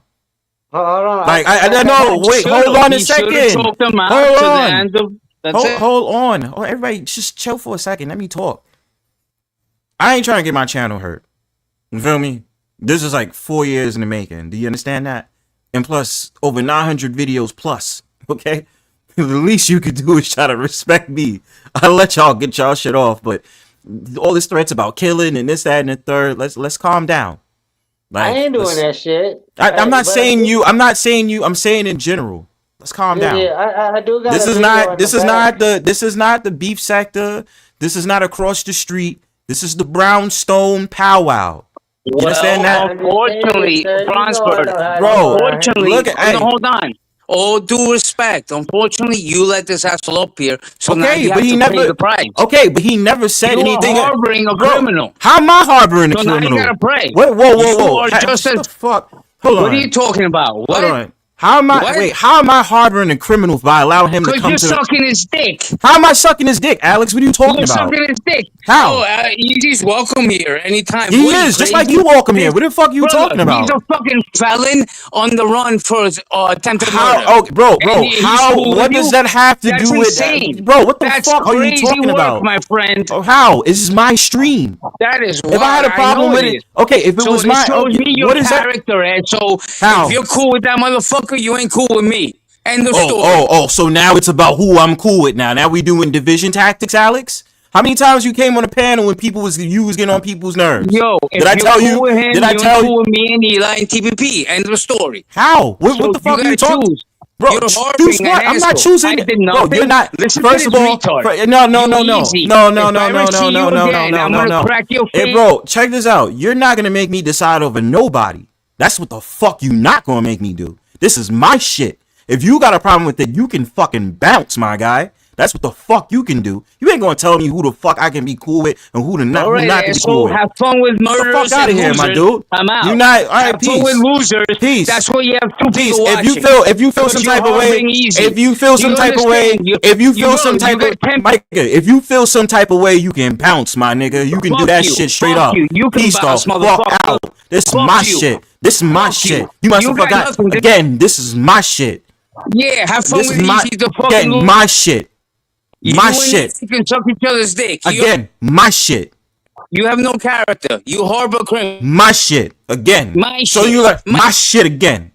Hold on. Like I know. Wait, hold on a second. Hold on. Oh, everybody, just chill for a second. Let me talk. I ain't trying to get my channel hurt. You feel me? This is like 4 years in the making. Do you understand that? And plus, over 900 videos plus. Okay, the least you could do is try to respect me. I'll let y'all get y'all shit off, but all this threats about killing and this, that, and the third. Let's calm down. Like, I ain't doing that shit. I'm not saying you. I'm saying in general. Let's calm down. Yeah, I do got. This is not the beef sector. This is not across the street. This is the Brownstone Powwow. You understand that? Unfortunately, Bronzebird. Bro, look at. Hold on. All due respect, unfortunately, you let this asshole up here, so now you have to pay the price. Okay, but he never said anything. You're harboring a criminal. How am I harboring a criminal? Now you gotta pray. Whoa. Just as fuck. Hold on. What are you talking about? What? Hold on. How am I harboring a criminal by allowing him to come to? Because you're sucking his dick. How am I sucking his dick, Alex? What are you talking about? You're sucking his dick. How? He's welcome here anytime. He is, just like you welcome here. What the fuck are you talking about? He's a fucking felon on the run for attempted murder. Oh, bro, how? What does that have to do with that? Bro, what the fuck are you talking about? My friend. Oh, how? This is my stream. That is if I had a problem with it. Okay, if it was my. What is that? Ed. So if you're cool with that motherfucker, you ain't cool with me. End of story. So now it's about who I'm cool with now. Now we doing division tactics, Alex? How many times you came on a panel when you was getting on people's nerves? Yo, Did I tell you? Did I tell you? With me and Eli and TPP. End of story. How? What the fuck are you talking? Bro, You're choose what? I'm not choosing. Bro, you're not. First of all, no. Hey, bro, check this out. You're not gonna make me decide over nobody. That's what the fuck you not gonna make me do. This is my shit. If you got a problem with it, you can fucking bounce, my guy. That's what the fuck you can do. You ain't gonna tell me who the fuck I can be cool with and who not to be cool with. Have fun with murderers. Get the fuck out of here, my dude. I'm out. You not. All right, have peace. Fun with losers. Peace. That's what you have two peace. people watching. If you feel some type of way, if you feel some type of way, if you feel some type of Mike, if you feel some type of way, you can bounce, my nigga. You can do that shit straight up. Peace, though. Fuck out. This is my shit. This is my shit. You must have forgot. Again, this is my shit. Yeah, have fun with again, my shit. My shit. You can suck each other's dick. Again, my shit. You have no character. You horrible criminal. My shit again. So you like my shit again.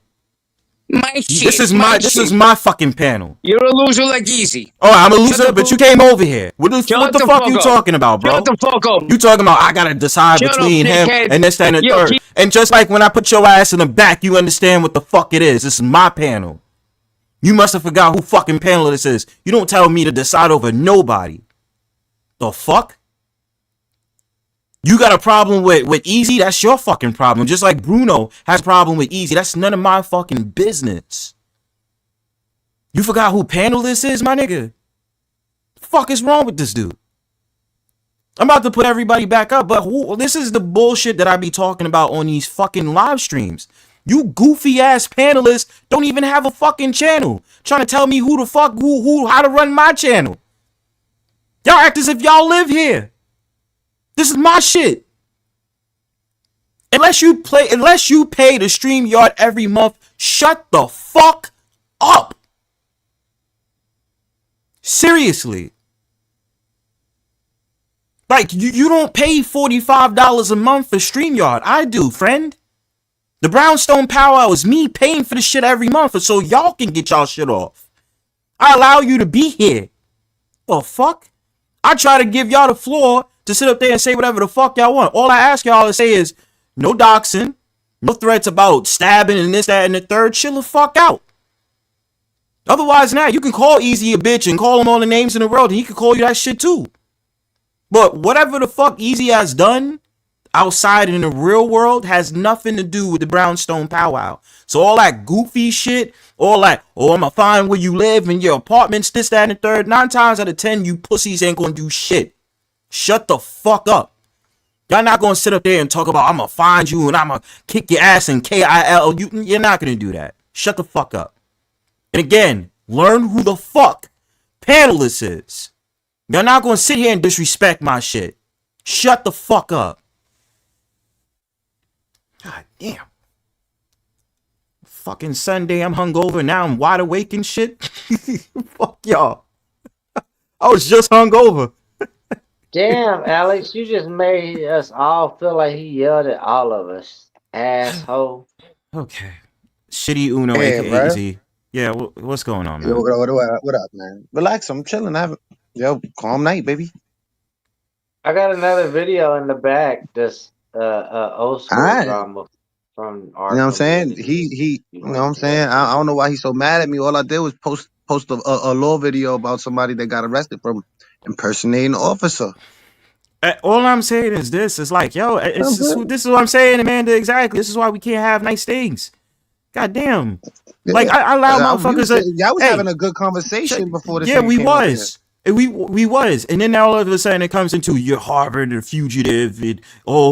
My shit. This is my fucking panel. You're a loser like Easy. Oh, I'm a loser, but you came over here. What the fuck you talking about, bro? Shut the fuck up. You talking about I gotta decide between him and this and the third. And just like when I put your ass in the back, you understand what the fuck it is. This is my panel. You must have forgot who fucking panel this is. You don't tell me to decide over nobody. The fuck? You got a problem with Easy? That's your fucking problem. Just like Bruno has a problem with Easy. That's none of my fucking business. You forgot who panel this is, my nigga? The fuck is wrong with this dude? I'm about to put everybody back up, but this is the bullshit that I be talking about on these fucking live streams. You goofy ass panelists don't even have a fucking channel. Trying to tell me who the fuck, how to run my channel. Y'all act as if y'all live here. This is my shit. Unless you pay the Streamyard every month, shut the fuck up. Seriously. Like, you don't pay $45 a month for Streamyard. I do, friend. The Brownstone Powwow is me paying for the shit every month so y'all can get y'all shit off. I allow you to be here. The fuck? I try to give y'all the floor to sit up there and say whatever the fuck y'all want. All I ask y'all to say is no doxing, no threats about stabbing and this, that, and the third. Chill the fuck out. Otherwise, now you can call Easy a bitch and call him all the names in the world and he can call you that shit too. But whatever the fuck Easy has done outside in the real world has nothing to do with the Brownstone Powwow. So all that goofy shit, all that, oh, I'm gonna find where you live in your apartments, this, that, and the third. 9 times out of 10, you pussies ain't gonna do shit. Shut the fuck up. Y'all not gonna sit up there and talk about I'm gonna find you and I'm gonna kick your ass in KIL. You're not gonna do that. Shut the fuck up. And again, learn who the fuck panelist is. Y'all not gonna sit here and disrespect my shit. Shut the fuck up. God damn. Fucking Sunday, I'm hungover. Now I'm wide awake and shit. Fuck y'all. I was just hungover. Damn, Alex, you just made us all feel like he yelled at all of us. Asshole. Okay. Shitty Uno, Hey, aka bro. Z. Yeah, what's going on, man? Yo, what up, man? Relax, I'm chilling. Calm night, baby. I got another video in the back that's old school Alright. drama from our You know what I'm saying? community. You know what I'm saying? I don't know why he's so mad at me. All I did was post a law video about somebody that got arrested from impersonating an officer. All I'm saying is this. It's like, yo, this is what I'm saying, Amanda, exactly. This is why we can't have nice things. God damn. Like, I allow motherfuckers to... Y'all was having a good conversation before this. Yeah, we was. We was. And then now all of a sudden it comes into you're Harvard and fugitive and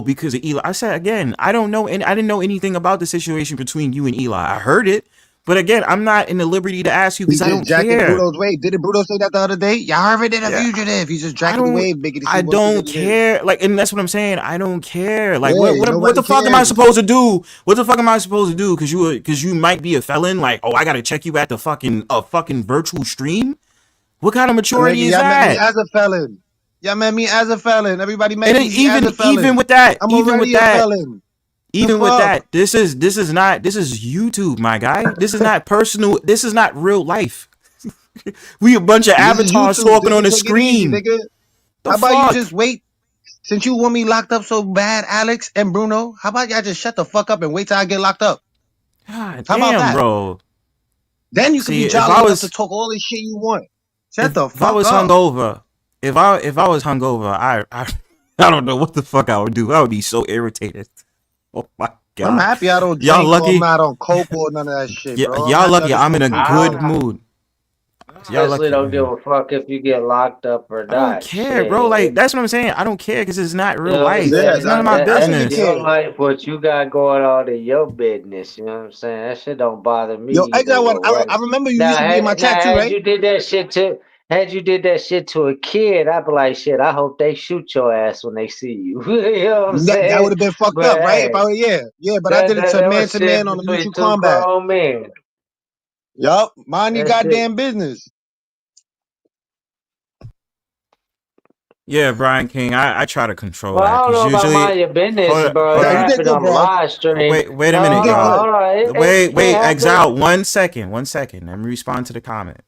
because of Eli. I said again, I don't know, and I didn't know anything about the situation between you and Eli. I heard it, but again, I'm not in the liberty to ask you because I don't care. Bruno's wave. Didn't Bruno say that the other day? Y'all Harvard and a fugitive. He's just jacking the wave, making it I don't care. Like, and that's what I'm saying. I don't care. Like, what the fuck am I supposed to do? What the fuck am I supposed to do? Because you might be a felon. Like, oh, I gotta check you at the fucking virtual stream. What kind of maturity is that? Met me as a felon. Y'all met me as a felon. Everybody met me as a felon. Even with that, I'm already a felon. Even with that, this is YouTube, my guy. This is not personal. This is not real life. We a bunch of avatars talking on the screen. How about you just wait? Since you want me locked up so bad, Alex and Bruno, how about y'all just shut the fuck up and wait till I get locked up? God How about damn, that? bro. Then you can See, be if jolly I enough to was talk all this shit you want. Shut the if I fuck was up. hungover, if I was hungover, I I don't know what the fuck I would do. I would be so irritated. Oh my I'm god. happy I don't Y'all drink or I'm lucky. not on coke or none of that shit, bro. I'm Y'all happy I lucky just I'm in smoke a weed. good mood. Y'all Honestly, lucky. don't give a fuck if you get locked up or I don't not. care, bro. Shit. Like that's what I'm saying. I don't care because it's not You real know what I'm life. Yeah, It's saying? none of my I think That's it business. your can. life, what you got going on in your business. You know what I'm saying? That shit don't bother me Yo, I either got one. way. I remember you Now, used to be in my chat too, had right? you did that shit to a kid, I'd be like, shit, I hope they shoot your ass when they see you. You know what I'm That would saying? have been fucked But up, right? If hey, I were, yeah, but I did it that was to man shit on a between mutual two combat. grown men. Yup, mind your That shit. goddamn business. Yeah, Brian King. I try to control Well, that I don't because know about usually mind your business, hold bro. hold It Nah, you on. did happened good, on the bro. live stream. Wait a You minute, did good. y'all. Hold on. Wait, Happened. Exile. 1 second. 1 second. Let me respond to the comment.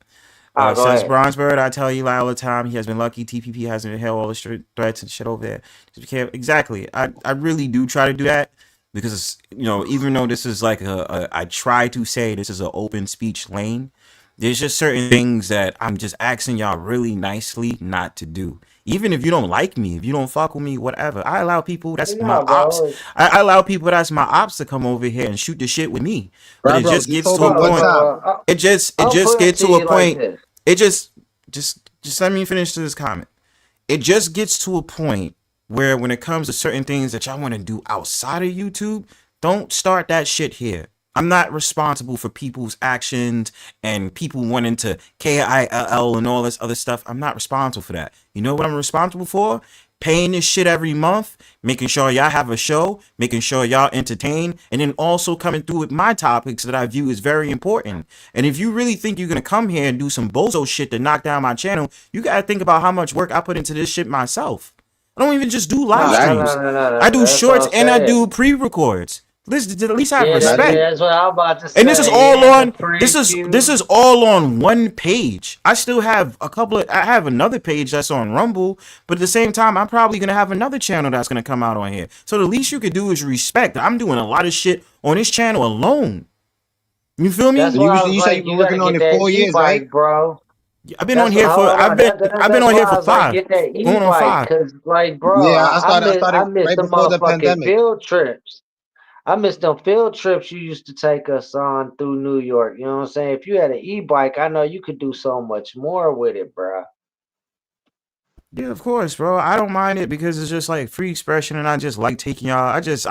Go Says ahead. Bronzebird, I tell Eli all the time, he has been lucky. TPP hasn't held all the threats and shit over there. Exactly. I really do try to do that because, even though this is like I try to say this is an open speech lane, there's just certain things that I'm just asking y'all really nicely not to do. Even if you don't like me, if you don't fuck with me, whatever, I allow people that's my No, ops. bro. I allow people that's my ops to come over here and shoot the shit with me. But it Bro, just just gets told to me a one point. time. I'll It just put it gets to to a you like point. this. It just let me finish this comment. It just gets to a point where when it comes to certain things that y'all want to do outside of YouTube, don't start that shit here. I'm not responsible for people's actions and people wanting to KILL and all this other stuff. I'm not responsible for that. You know what I'm responsible for? Paying this shit every month, making sure y'all have a show, making sure y'all entertain, and then also coming through with my topics that I view as very important. And if you really think you're gonna come here and do some bozo shit to knock down my channel, you gotta think about how much work I put into this shit myself. I don't even just do live streams. I do That's what shorts I'm and I do saying. pre-records. Listen, at least have Yeah, respect. that's what I'm about to And this is say. all Yeah, the on this preview. is all on one page. I still have I have another page that's on Rumble, but at the same time, I'm probably gonna have another channel that's gonna come out on here. So the least you could do is respect. I'm doing a lot of shit on this channel alone. You feel That's me? why I was You said you've like, been you gotta working on get it that 4 years, right? e-bike, bro. I've been on here Hold for on. I've been That's on why here I for was like, five. get that Going on e-bike, 5. cause like, bro, Yeah, I I started miss right the before the motherfucking pandemic. field trips. I miss them field trips you used to take us on through New York. You know what I'm saying? If you had an e-bike, I know you could do so much more with it, bro. Yeah, of course, bro. I don't mind it because it's just like free expression, and I just like taking y'all. I just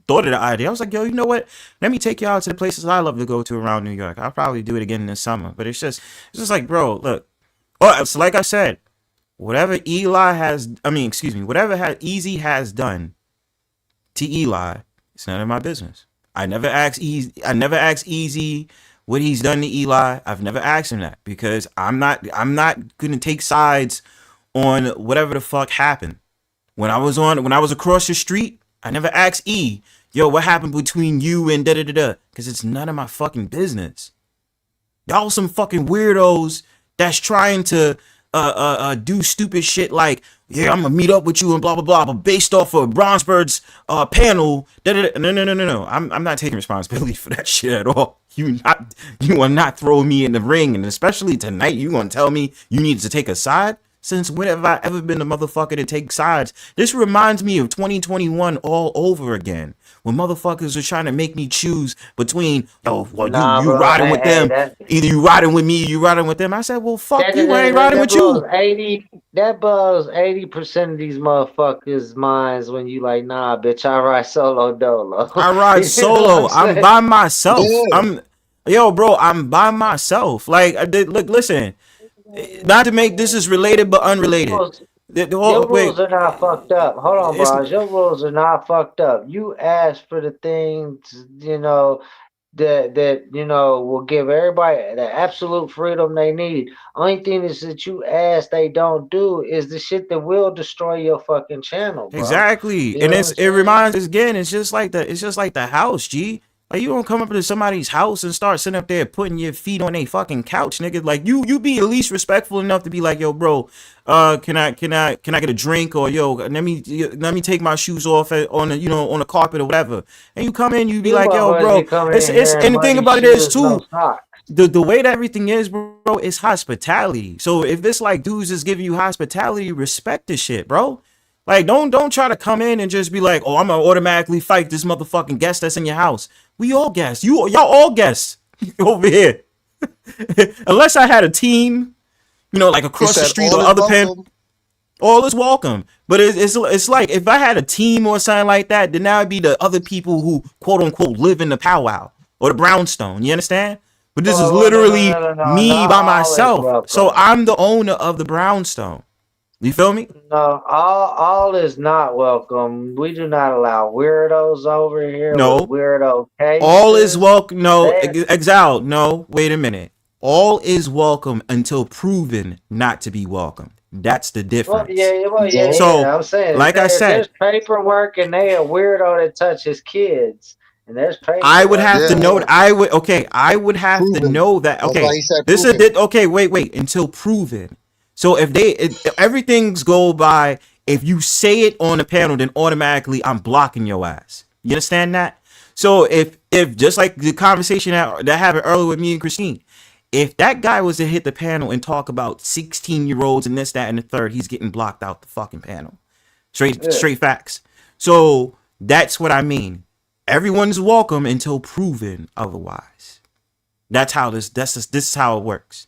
thought of the idea. I was like, yo, you know what? Let me take y'all to the places I love to go to around New York. I'll probably do it again this summer. But it's just like, bro, look. Oh, it's like I said, whatever Easy has done to Eli, it's none of my business. I never asked Easy what he's done to Eli. I've never asked him that because I'm not gonna take sides on whatever the fuck happened. When I was across the street, I never asked E, yo, what happened between you and da da da da? Because it's none of my fucking business. Y'all some fucking weirdos that's trying to do stupid shit like, yeah, I'm gonna meet up with you and blah blah blah, but based off of Bronzebird's panel, no. I'm not taking responsibility for that shit at all. You are not throwing me in the ring, and especially tonight, you gonna tell me you need to take a side? Since when have I ever been the motherfucker to take sides? This reminds me of 2021 all over again. When motherfuckers are trying to make me choose between, oh, well, Nah, you bro. riding with Hey, them. Either you riding with me, or you riding with them. I said, well, fuck you, I ain't riding that with blows you. 80. That blows 80% of these motherfuckers' minds when you like, nah, bitch, I ride solo dolo. I ride You know what I'm solo. I'm saying? by myself. Yeah. I'm by myself. Like, look, listen. Not to make this is related but unrelated. Your Wait, rules are not fucked up. Hold on, it's bros. Your rules are not fucked up. You ask for the things, that will give everybody the absolute freedom they need. Only thing is that you ask they don't do is the shit that will destroy your fucking channel, bro. exactly, You and know what I'm it saying? reminds us again. It's just like the house, G. Like, you don't come up to somebody's house and start sitting up there putting your feet on a fucking couch, nigga. Like, you be at least respectful enough to be like, yo, bro, can I get a drink, or yo, let me take my shoes off on the carpet or whatever. And you come in, you be like, yo, bro, it's and the thing about it is too, the way that everything is, bro, is hospitality. So if it's like dudes is giving you hospitality, respect this shit, bro. Like, don't try to come in and just be like, oh, I'm gonna automatically fight this motherfucking guest that's in your house. We all guests. Y'all all guests over here. Unless I had a team, like across the street or other pen. All is welcome. But it's like, if I had a team or something like that, then that would be the other people who, quote unquote, live in the Powwow or the Brownstone. You understand? But this is literally me by myself. So I'm the owner of the Brownstone. You feel me? No, all is not welcome. We do not allow weirdos over here. No. With weirdo cases. All is welcome. No, Exiled. No, wait a minute. All is welcome until proven not to be welcome. That's the difference. So, I'm saying, like I said, there's paperwork, and they a weirdo that touches kids. And there's paperwork. I would have to know. I would have to know that. Okay, this is it. Okay, wait until proven. So if everything's go by, if you say it on the panel, then automatically I'm blocking your ass. You understand that? So if just like the conversation that happened earlier with me and Christine, if that guy was to hit the panel and talk about 16-year-olds and this, that, and the third, he's getting blocked out the fucking panel. Straight facts. So that's what I mean. Everyone's welcome until proven otherwise. This is how it works.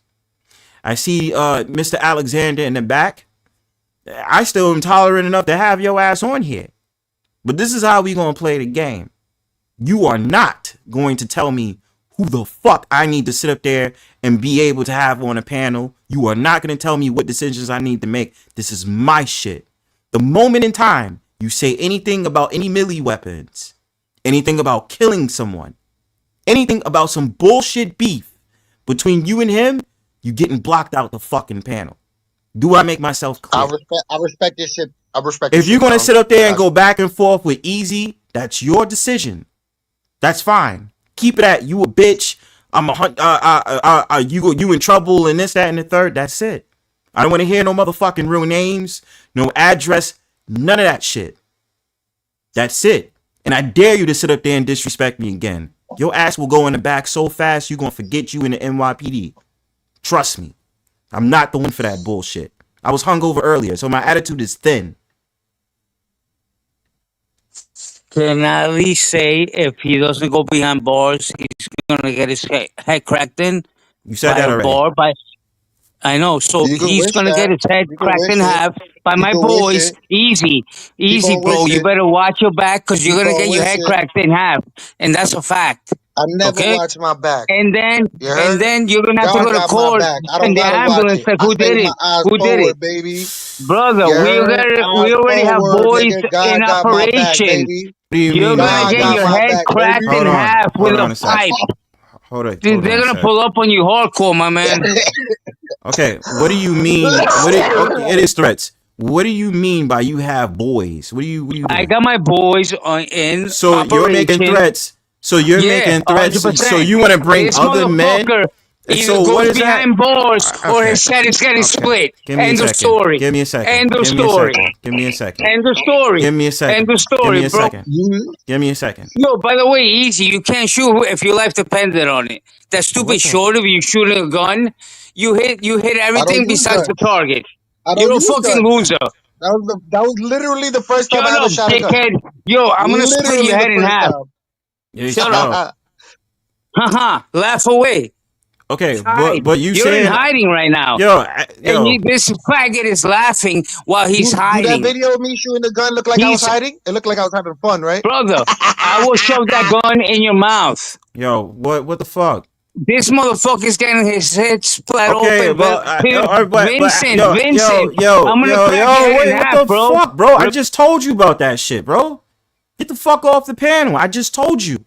I see Mr. Alexander in the back. I still am tolerant enough to have your ass on here. But this is how we gonna play the game. You are not going to tell me who the fuck I need to sit up there and be able to have on a panel. You are not going to tell me what decisions I need to make. This is my shit. The moment in time you say anything about any melee weapons, anything about killing someone, anything about some bullshit beef between you and him, you getting blocked out the fucking panel. Do I make myself clear? I respect this shit. If you're gonna sit up there and go back and forth with Easy, that's your decision. That's fine. Keep it at you a bitch. I'm a you in trouble and this, that, and the third. That's it. I don't want to hear no motherfucking real names, no address, none of that shit. That's it. And I dare you to sit up there and disrespect me again. Your ass will go in the back so fast you're gonna forget you in the NYPD. Trust me. I'm not the one for that bullshit. I was hungover earlier, so my attitude is thin. Can I at least say if he doesn't go behind bars, he's gonna get his head cracked in? You said that already. I know, so he's gonna get his head cracked in half by my boys. Easy, bro. You better watch your back because you're gonna get your head cracked in half, and that's a fact. I never watch my back. And then you're gonna have to go to court and the ambulance. Like, who did it? Who did it, baby? Brother, we already have boys in operation. You're gonna get your head cracked in half with a pipe. Hold on. Dude, they're gonna pull up on you hardcore, my man. Okay, what do you mean? It is threats. What do you mean by you have boys? What do you mean? I got my boys in. So operation. you're making threats. So you're making threats. 100%. So you want to bring this other men? Either so goes what is behind that? bars or his head is getting split. End of story. Give me a second. End of story. Give me a second. End of story. Give me a second. End of story, bro. Give me a second. Yo, by the way, Easy, you can't shoot if your life depended on it. That stupid short of you shooting a gun, you hit everything besides the target. You're a fucking loser. That was literally the first time I ever shot a gun. Dickhead. Yo, I'm gonna split your head in half. Shut up. Haha, laugh away. Okay, but you're in hiding right now. Yo. And this faggot is laughing while he's hiding. That video of me shooting the gun looked like I was hiding? It looked like I was having fun, right? Brother, I will shove that gun in your mouth. Yo, what the fuck? This motherfucker's getting his head split open. Vincent, yo, I'm gonna crack your head in half, bro. Fuck, bro? I just told you about that shit, bro. Get the fuck off the panel. I just told you.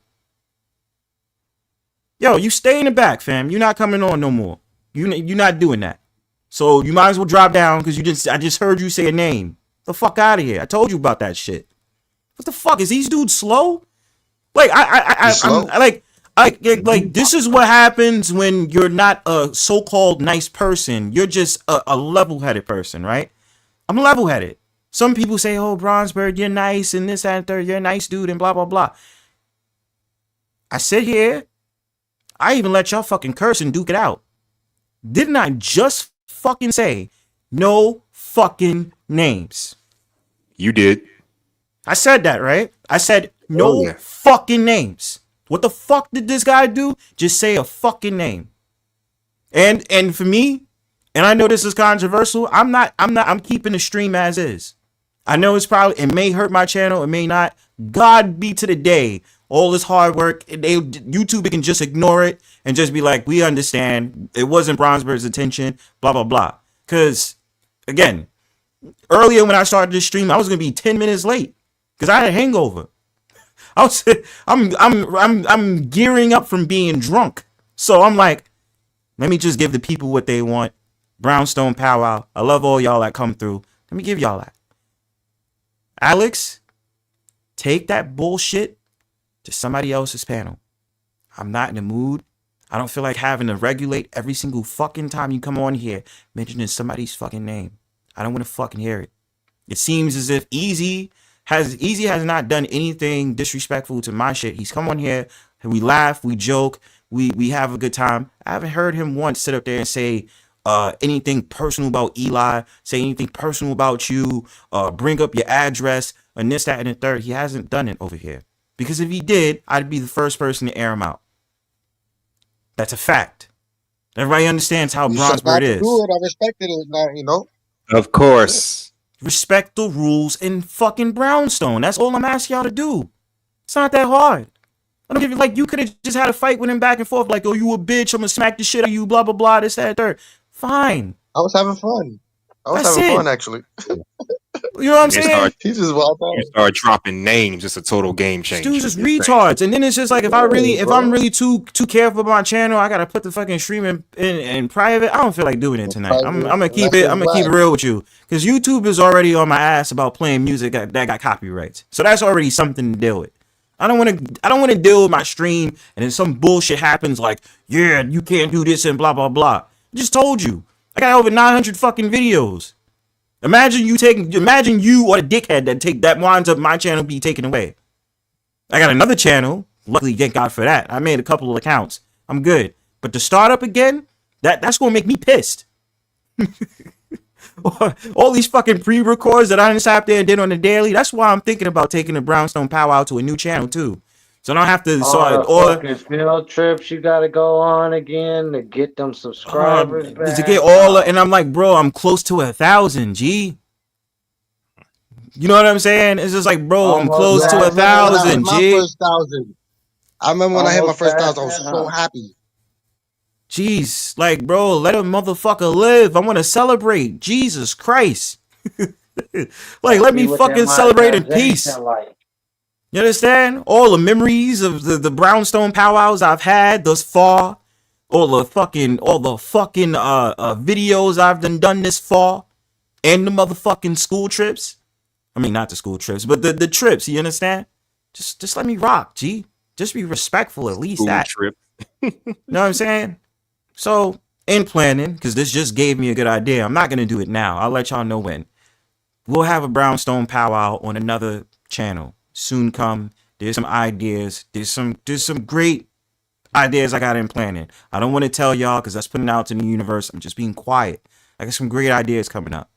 Yo, you stay in the back, fam. You're not coming on no more. You're not doing that. So you might as well drop down because I just heard you say a name. The fuck out of here. I told you about that shit. What the fuck? Is these dudes slow? Like I'm like this is what happens when you're not a so-called nice person. You're just a level-headed person, right? I'm level-headed. Some people say, "Oh, Bronzebird, you're nice," and this, that, and third, you're a nice dude, and blah blah blah. I sit here. I even let y'all fucking curse and duke it out. Didn't I just fucking say no fucking names? You did. I said that, right? I said no fucking names. What the fuck did this guy do? Just say a fucking name. And for me, and I know this is controversial, I'm keeping the stream as is. I know it may hurt my channel, it may not. God be to the day. All this hard work, YouTube can just ignore it and just be like, we understand. It wasn't Bronzebird's intention, blah, blah, blah. Because, again, earlier when I started this stream, I was going to be 10 minutes late because I had a hangover. I'm gearing up from being drunk. So I'm like, let me just give the people what they want. Brownstone Powwow. I love all y'all that come through. Let me give y'all that. Alex, take that bullshit to somebody else's panel. I'm not in the mood. I don't feel like having to regulate every single fucking time you come on here mentioning somebody's fucking name. I don't want to fucking hear it. It seems as if Easy has not done anything disrespectful to my shit. He's come on here, we laugh, we joke, we have a good time. I haven't heard him once sit up there and say anything personal about Eli, say anything personal about you, bring up your address, and this, that, and the third. He hasn't done it over here. Because if he did, I'd be the first person to air him out. That's a fact. Everybody understands how Bronzebird is. I respected it, you know. Of course. Respect the rules in fucking Brownstone. That's all I'm asking y'all to do. It's not that hard. I don't give you, like, you could have just had a fight with him back and forth, like, oh, you a bitch, I'm gonna smack the shit out of you, blah, blah, blah, this, that, and third. Fine. I was having fun. That's having fun, actually. You know what I'm saying? He's just wild out. You start dropping names, it's a total game changer. Dude's just retards. And then it's just like, if I'm really too careful about my channel, I gotta put the fucking stream in private. I don't feel like doing it tonight. I'm gonna keep it real with you. Because YouTube is already on my ass about playing music that got copyrights. So that's already something to deal with. I don't want to deal with my stream and then some bullshit happens like, yeah, you can't do this and blah blah blah. I just told you. I got over 900 fucking videos. Imagine you or the dickhead that winds up my channel be taken away. I got another channel. Luckily, thank God for that. I made a couple of accounts. I'm good. But to start up again, that's gonna make me pissed. All these fucking pre-records that I didn't sat there and did on the daily. That's why I'm thinking about taking the Brownstone Powwow to a new channel too. So I don't have to. Fucking field trips you gotta go on again to get them subscribers back. To get and I'm like, bro, I'm close to 1,000. G. You know what I'm saying? It's just like, bro, I'm close to 1,000. G. I remember when I hit my first 1,000. I was so happy. Jeez, like, bro, let a motherfucker live. I want to celebrate. Jesus Christ. Like, let me fucking celebrate in peace. You understand? All the memories of the Brownstone powwows I've had thus far. All the fucking videos I've done this far. And the motherfucking school trips. I mean, not the school trips, but the trips, you understand? Just let me rock, G. Just be respectful, at least school that. Trip. You know what I'm saying? So, in planning, because this just gave me a good idea, I'm not going to do it now. I'll let y'all know when. We'll have a Brownstone powwow on another channel. Soon come. There's some ideas. There's some great ideas I got in planning. I don't want to tell y'all because that's putting out to the universe. I'm just being quiet. I got some great ideas coming up.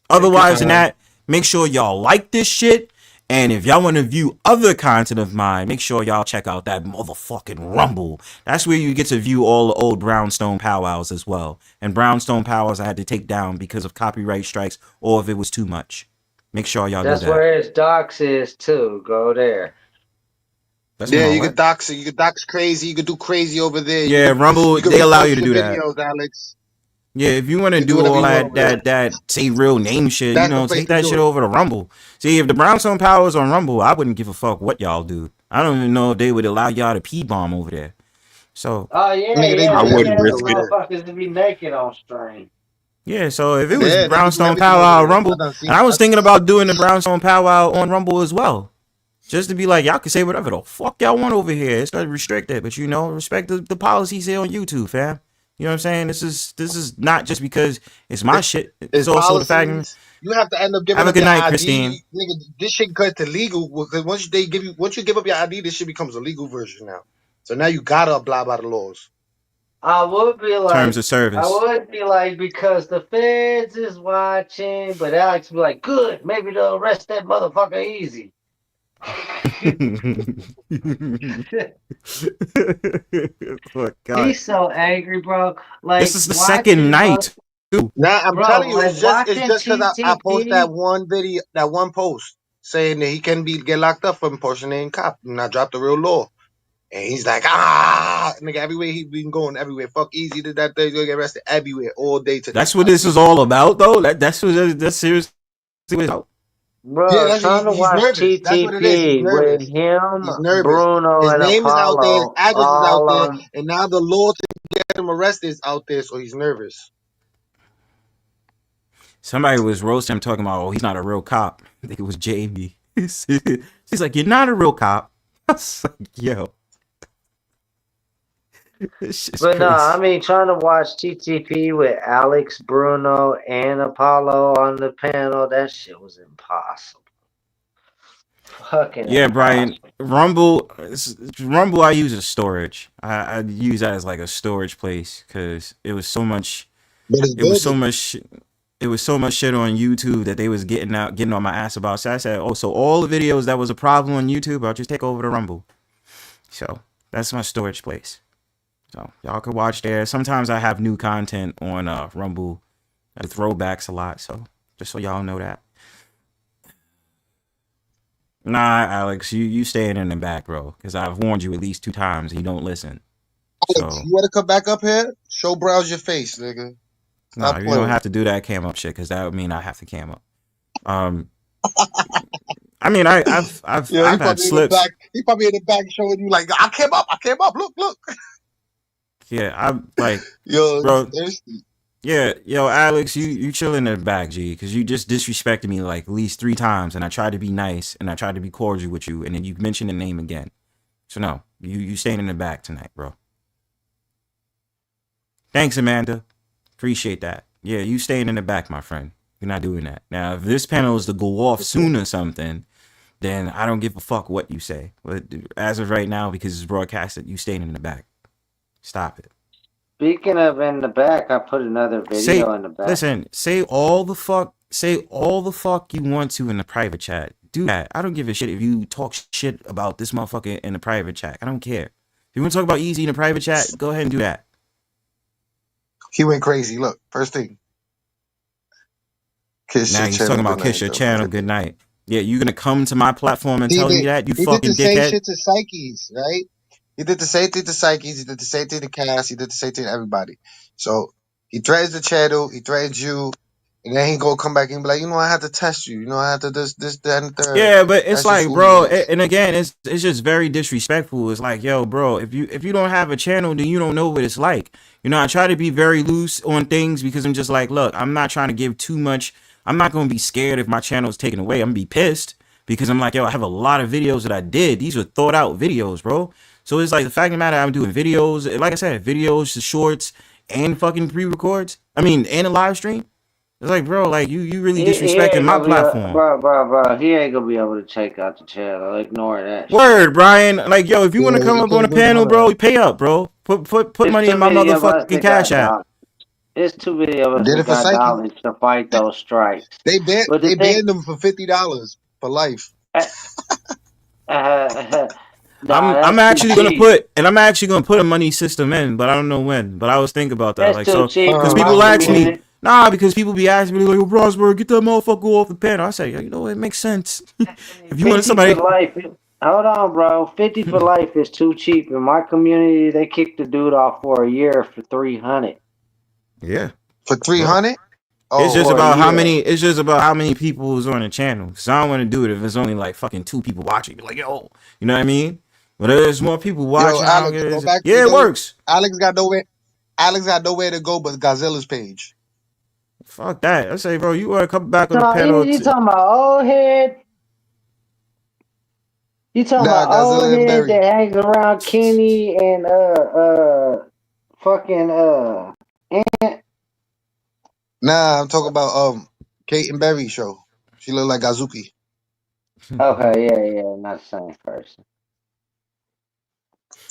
Otherwise than that, make sure y'all like this shit. And if y'all want to view other content of mine, make sure y'all check out that motherfucking Rumble. That's where you get to view all the old Brownstone powwows as well. And Brownstone powwows I had to take down because of copyright strikes or if it was too much. Make sure y'all do that. That's where his docs is too. Go there. You could dox it. You could dox crazy. You could do crazy over there. Yeah, Rumble, they allow you to do that. Videos, Alex. Yeah, if you want to do all that say real name shit, take that shit over to Rumble. See, if the Brownstone Power is on Rumble, I wouldn't give a fuck what y'all do. I don't even know if they would allow y'all to P-bomb over there. So, I wouldn't risk it. Motherfuckers to be naked on stream. Yeah, so if it was Brownstone Powwow on Rumble, and I was thinking about doing the Brownstone Powwow on Rumble as well. Just to be like, y'all can say whatever the fuck y'all want over here. It's not restricted, but respect the policies here on YouTube, fam. You know what I'm saying? This is not just because it's my shit. It's also the fact. You have to end up giving Have a up good your night, ID. Christine. Nigga, this shit cut to legal because once you give up your ID, this shit becomes a legal version now. So now you gotta abide by the laws. I would be like, Terms of service. because the feds is watching, but Alex would be like, good, maybe they'll arrest that motherfucker easy. Oh, God. He's so angry, bro. Like, this is the second night. Nah, I'm telling you, it's just because I post TTP. that one video, that one post saying that he can get locked up for impersonating cop, and I dropped the real law. And he's like, nigga, everywhere he been going, everywhere. Fuck easy, did that thing, get arrested everywhere, all day today. That's what this is all about, though. That's seriously what it's about. Bro, Yeah, trying to he's watch nervous. That's what it is. He's TTP with nervous. him, He's nervous. Bruno, His and name is out there, his Apollo, address is out all there, on. and now the law to get him arrested is out there, so he's nervous. Somebody was roasting him, talking about, he's not a real cop. I think it was Jamie. She's like, you're not a real cop. I was like, yo. But no, I mean, trying to watch TTP with Alex, Bruno, and Apollo on the panel, that shit was impossible. Fucking yeah, impossible. Brian. Rumble, I use as storage. I use that as like a storage place because it was so much. It was so much. It was so much shit on YouTube that they was getting on my ass about. So I said, so all the videos that was a problem on YouTube, I'll just take over to Rumble. So that's my storage place. So y'all can watch there. Sometimes I have new content on Rumble. I do throwbacks a lot. So just so y'all know that. Nah, Alex, you staying in the back, bro. Because I've warned you at least 2 times and you don't listen. Alex, you want to come back up here? Show browse your face, nigga. Nah, you don't have to do that cam up shit because that would mean I have to cam up. I mean, I've had slips. He probably in the back showing you like, I came up, look. Yeah, I'm like, yo, bro. Yeah, yo, Alex, you chilling in the back, G, because you just disrespected me like at least 3 times, and I tried to be nice and I tried to be cordial with you, and then you mentioned the name again. So no, you staying in the back tonight, bro. Thanks, Amanda. Appreciate that. Yeah, you staying in the back, my friend. You're not doing that. Now, if this panel is to go off soon or something, then I don't give a fuck what you say. But as of right now, because it's broadcasted, you staying in the back. Stop it. Speaking of in the back, I put another video in the back. Listen, say all the fuck you want to in the private chat. Do that. I don't give a shit if you talk shit about this motherfucker in the private chat. I don't care. If you want to talk about Easy in the private chat, go ahead and do that. He went crazy. Look, first thing. Now he's talking about kiss your channel. Good night. Yeah, you gonna come to my platform and tell me that? You fucking dickhead. He did the same shit to Psyches, right? He did the same thing to Psyches. He did the same thing to Cass. He did the same thing to everybody. So he threatens the channel. He threatens you. And then he go come back and be like, I had to test you. I had to this, that, and third. Yeah, but it's like, bro, and again, it's just very disrespectful. It's like, yo, bro, if you don't have a channel, then you don't know what it's like. I try to be very loose on things because I'm just like, look, I'm not trying to give too much. I'm not going to be scared if my channel is taken away. I'm going to be pissed because I'm like, yo, I have a lot of videos that I did. These were thought out videos, bro. So it's like the fact of the matter, I'm doing videos, like I said, videos, shorts, and fucking pre-records. I mean, and a live stream. It's like, bro, like you really disrespecting my platform. Bro, he ain't gonna be able to check out the channel. Ignore that. Word, Brian. Like, yo, if you want to come up on the panel, bro, pay up, bro. Put money in my motherfucking Cash App. It's too many of us that got dollars to fight those strikes. They banned them for $50 for life. I'm actually gonna put a money system in, but I don't know when. But I was thinking about that, That's like, so because people ask me, because people be asking me like, Bronzebird, get that motherfucker off the panel. I say, it makes sense. If you want somebody, hold on, bro. 50 for life is too cheap. In my community, they kicked the dude off for a year for 300. Yeah, for 300. It's just about how many. It's just about how many people is on the channel. Cause I don't want to do it if it's only like fucking 2 people watching. Be like, yo, you know what I mean? But there's more people watching. It works. Alex got nowhere to go but Godzilla's page. Fuck that. I say, bro, you want to come back on the panel. You talking about old head? You talking Nah, about old Godzilla and head Barry. that hangs around Kenny and fucking Ant? Nah, I'm talking about Kate and Barry show. She look like Gazuki. Okay, yeah, not the same person.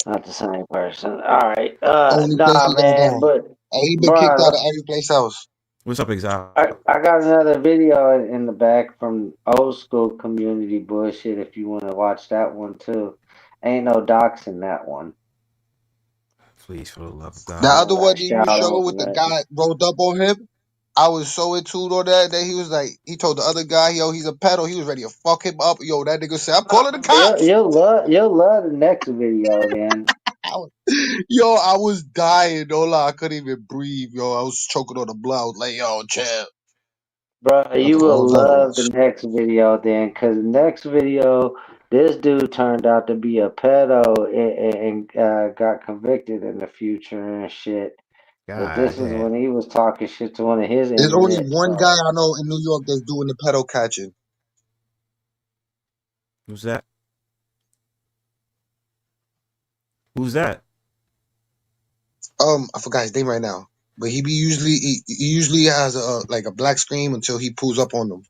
Not the same person. All right, Only place nah, he got man, gone. but And he been kicked out of bro, every place else. What's up, Exile? I got another video in the back from old school community bullshit. If you want to watch that one too, ain't no docs in that one. Please, for the love of The God. other Got one that you shout showed out with the for guy rolled up on him, I was so into on that he was like, he told the other guy, yo, he's a pedo. He was ready to fuck him up. Yo, that nigga said, I'm calling the that. cops. You'll love the next video then. Yo, I was dying. No lie, I couldn't even breathe. Yo, I was choking on the blood. I was like, yo, chill. Bro, About you to will roll up on love the us. next video then, because the next video, this dude turned out to be a pedo and got convicted in the future and shit. But God this is damn. when he was talking shit to one of his There's only internet one guy stars. I know in New York that's doing the pedo catching. Who's that? Who's that? I forgot his name right now. But he usually has a like a black screen until he pulls up on them.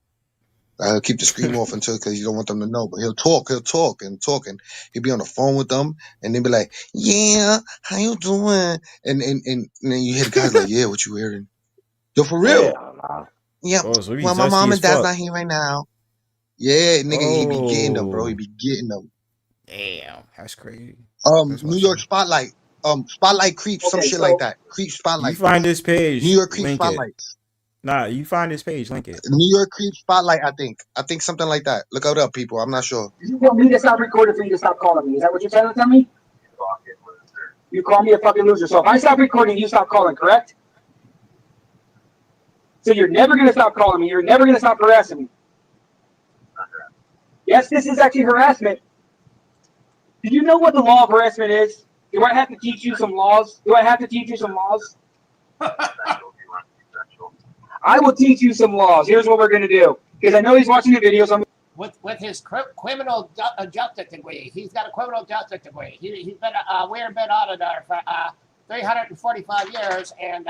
He'll keep the screen off until because you don't want them to know. But he'll talk and he'll be on the phone with them and they'll be like, "Yeah, how you doing?" And then you hear the guys like, "Yeah, what you wearing?" Yo, for real? Hell no. Yeah. Oh, so he's Well, my zesty mom as and dad's fuck. not here right now. Yeah, nigga, he be getting them, bro. He Oh, be getting them. damn. That's crazy. That's my New York shit. Spotlight. Spotlight Creeps, some Okay, shit like so that. Creep You Spotlight. find this New page, York Creep link it. Spotlight. Nah, you find this page, link it. New York Creep Spotlight, I think. I think something like that. Look it up, people. I'm not sure. you want me to stop recording for you to stop calling me? Is that what you're trying to tell me? You call me a fucking loser. So if I stop recording, you stop calling, correct? So you're never going to stop calling me. You're never going to stop harassing me. Yes, this is actually harassment. Do you know what the law of harassment is? Do I have to teach you some laws? Do I have to teach you some laws? I will teach you some laws. Here's what we're going to do. Because I know he's watching the videos. With his criminal justice degree. He's got a criminal justice degree. He's been we've been auditor for 345 years, and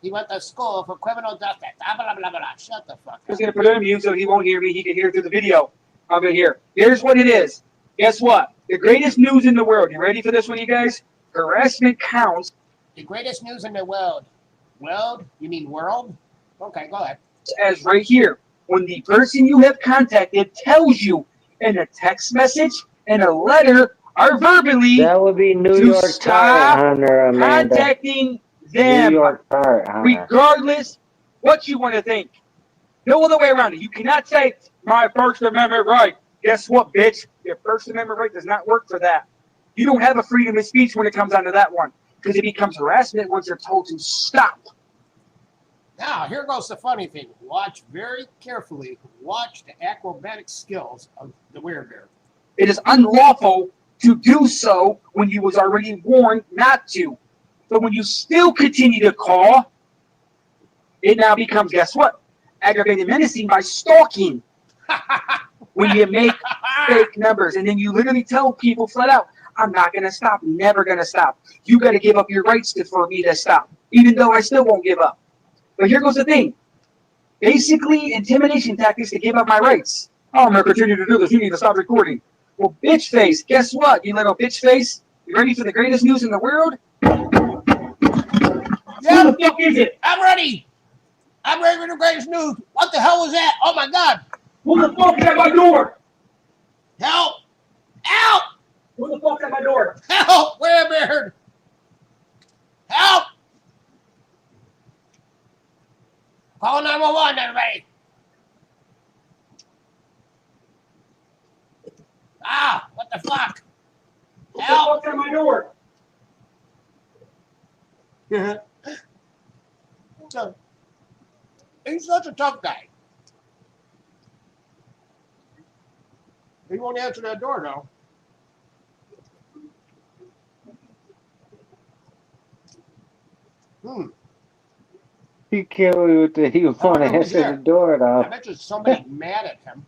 he went to school for criminal justice. Blah, blah, blah, blah. Shut the fuck up. I'm going to put it on mute so he won't hear me. He can hear it through the video. I'm going to hear. Here's what it is. Guess what? The greatest news in the world. You ready for this one, you guys? Harassment counts. The greatest news in the world. World? You mean world? Okay, go ahead. As right here. When the person you have contacted tells you in a text message and a letter or verbally That would be New to York Pirate stop Hunter, Amanda. contacting New them, York Pirate Hunter. regardless what you want to think. No other way around it. You cannot say, my First Amendment right. Guess what, bitch? Your First Amendment right does not work for that. You don't have a freedom of speech when it comes down to that one, because it becomes harassment once you're told to stop. Now, here goes the funny thing. Watch very carefully. Watch the acrobatic skills of the werebear. It is unlawful to do so when you was already warned not to. But when you still continue to call, it now becomes, guess what? Aggravated menacing by stalking. When you make fake numbers and then you literally tell people flat out, I'm not going to stop, never going to stop. You got to give up your rights for me to stop, even though I still won't give up. But here goes the thing. Basically, intimidation tactics to give up my rights. Oh, I'm going to continue to do this. You need to stop recording. Well, bitch face, guess what, you little bitch face? You ready for the greatest news in the world? Yeah, Who the fuck is it? I'm ready. I'm ready for the greatest news. What the hell was that? Oh, my God. Who the fuck is at my door? Help. Help. Who the fuck is at my door? Help. Werebear. Help. Call 911, everybody. Ah, what the fuck? Help! Who the fuck's at my door? He's such a tough guy. He won't answer that door, though. He killed me with the he want to answer the door though. I bet you somebody mad at him.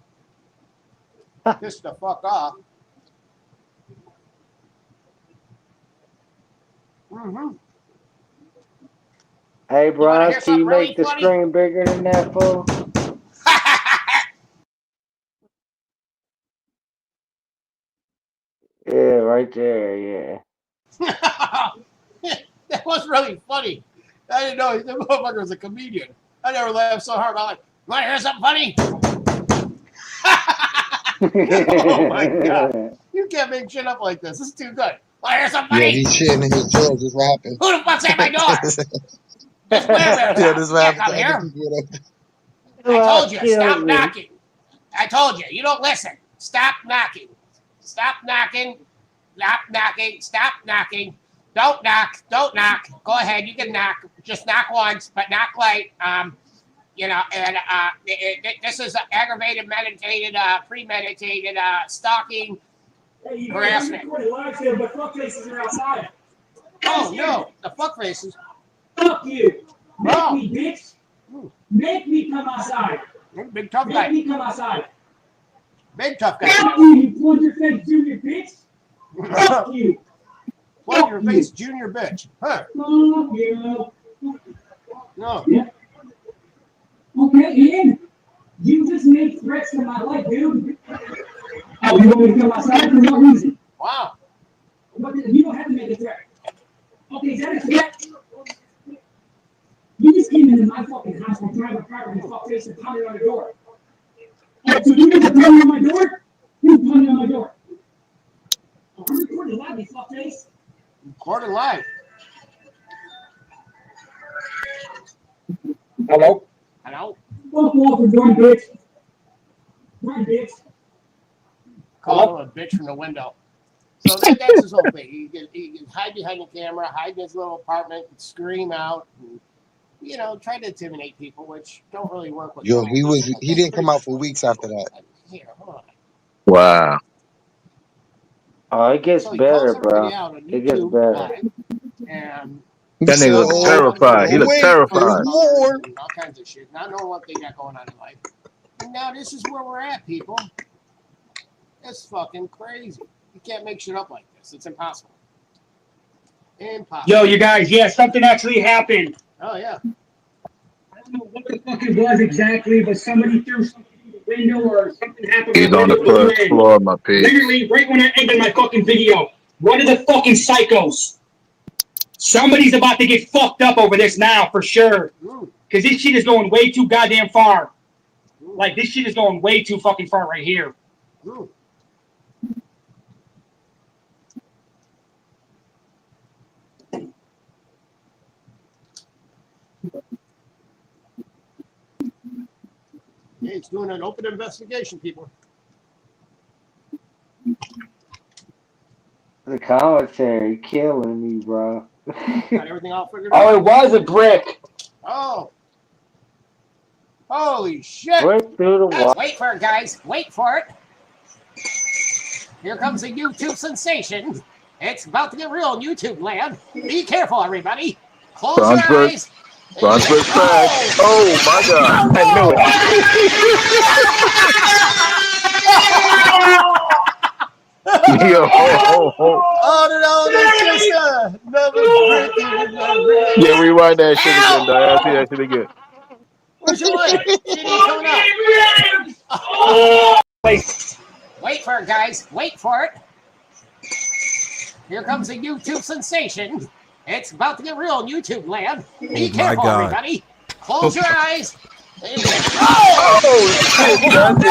Pissed the fuck off. Mm-hmm. Hey, You want to hear Bronze, can you something really make the funny? screen bigger than that, fool? Yeah, right there, yeah. That was really funny. I didn't know the motherfucker was a comedian. I never laughed so hard. I'm like, you want to hear something funny? Oh my god. You can't make shit up like this. This is too good. Want to hear something Yo, funny? he's shitting in his drawers. Just rapping. Who the fuck's at my door? This Bear's Yeah, house. this You what can't happened come to other here. people. I told you, Kill stop me. knocking. I told you, you don't listen. Stop knocking. Stop knocking. Stop knocking. Stop knocking. Don't knock. Don't knock. Go ahead. You can knock. Just knock once, but knock light. You know, and this is aggravated, meditated, premeditated, stalking, harassment. Oh no, the fuck faces. Fuck you. Make Oh. me, bitch. Make me come outside. Big tough Make guy. me come outside. Big tough guy. Fuck you, you plug your face junior bitch. Fuck you. Plug your face, junior bitch. Huh? Fuck you. No. Yeah. Okay, and you just made threats to my life, dude. Oh, you want me to come outside for no reason? Wow. But you don't have to make a threat. Okay, is that a threat? You just came into my fucking house with private property, fuck face, and pounded on the door. Oh, so you get to pound on my door? Who's pounding on my door? Oh, I'm recording live, you fuck face. Recording live. Hello? Hello? Fuck off and join, bitch. Join, bitch. Call him a bitch from the window. So that's his whole thing. He can hide behind the camera, hide in his little apartment, and scream out, and, you know, try to intimidate people, which don't really work with Yo, normal he people. he didn't come out for weeks after that. Here, hold on. Wow. Oh, it gets So he better, calls bro. everybody out on It gets YouTube better. live, and He That said, nigga look terrified. He look wait, terrified. there's more. and all kinds of shit, not knowing what they got going on in life. And now this is where we're at, people. It's fucking crazy. You can't make shit up like this. It's impossible. Impossible. Yo, you guys, yeah, something actually happened. Oh, yeah. I don't know what the fuck it was exactly, but somebody threw something through the window or something happened. He's My on the window was first red. floor, my pig. Literally, right when I ended my fucking video, one of the fucking psychos. Somebody's about to get fucked up over this now, for sure. Because this shit is going way too goddamn far. Like, this shit is going way too fucking far right here. Yeah, it's doing an open investigation, people. The commentary killing me, bro. Got everything all figured out. Oh, it was a brick. Oh. Holy shit. Break through the wall. Wait for it, guys. Wait for it. Here comes a YouTube sensation. It's about to get real in YouTube land. Be careful, everybody. Close your eyes. Bronzebird crash. Oh my god. I knew it. Yo, Oh, no, that's just another brick in the red. yeah, rewind that shit again, dog. I see that shit again. Where's your leg? Shit ain't coming up. Wait for it, guys. Wait for it. Here comes a YouTube sensation. It's about to get real in YouTube land. Be careful, God. everybody. Close your eyes. Oh, shit, that's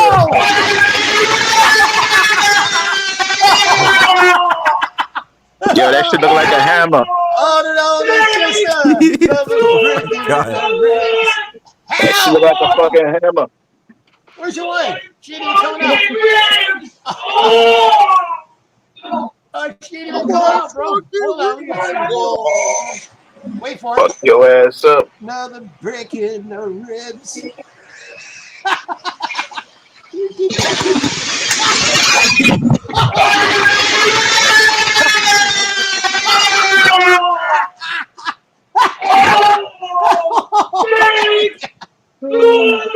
Yo, that shit look like a hammer. Oh, no, that's just another brick in the red. That shit look like a fucking hammer. Where's your leg? Shit ain't coming out. Shit ain't coming out, bro. Hold on. We got some. Wait for it. Fuck your ass up. Another brick in the ribs.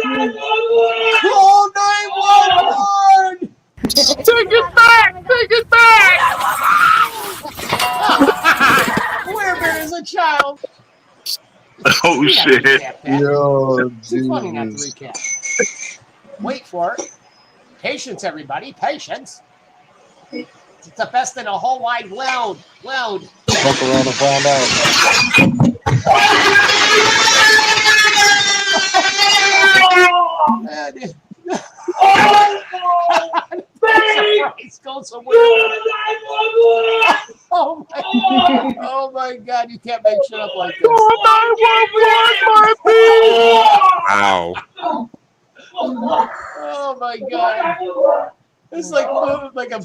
Call 911! Take it back! Take it back! We're Oh We gotta shit. recap that. Yo, Too funny not to Jesus. recap. Wait for it. Patience, everybody. Patience. It's the best in the whole wide world. Fuck around and find out. Surprise, go somewhere. Oh my God, you can't make shit up like this. Wow. Oh my God. It's like a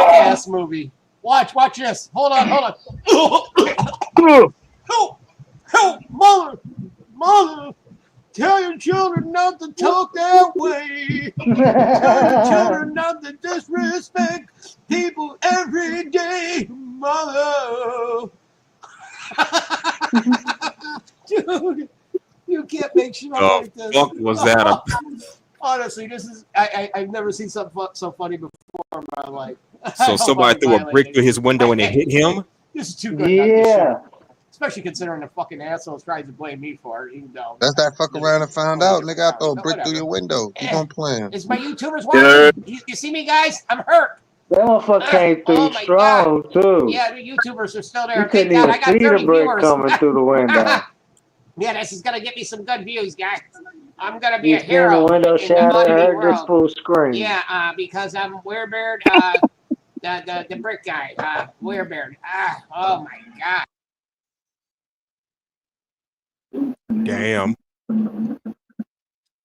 jackass movie. Watch this. Hold on. Help, mother. Tell your children not to talk that way. Tell your children not to disrespect people every day, mother. Dude, you can't make shit up like this. Fuck was that? Honestly, this is I've never seen something so funny before in my life. So somebody threw a brick through his window and it hit him? This is too good not to show. Especially considering the fucking asshole tries to blame me for it, even though That's that fuck around and found out, nigga. I throw a brick through your window. Keep on playing. Is my YouTubers watching? You see me, guys? I'm hurt. That motherfucker came through my strong too. Yeah, the YouTubers are still You there. couldn't Thank God, even I got see the 30 brick viewers. coming through the window. Yeah, this is gonna get me some good views, guys. I'm gonna be You a seen hero the window in the shatter, audio heard this world. fool scream. Yeah, because I'm Werebeard, the brick guy, Werebeard. Oh my God. Damn.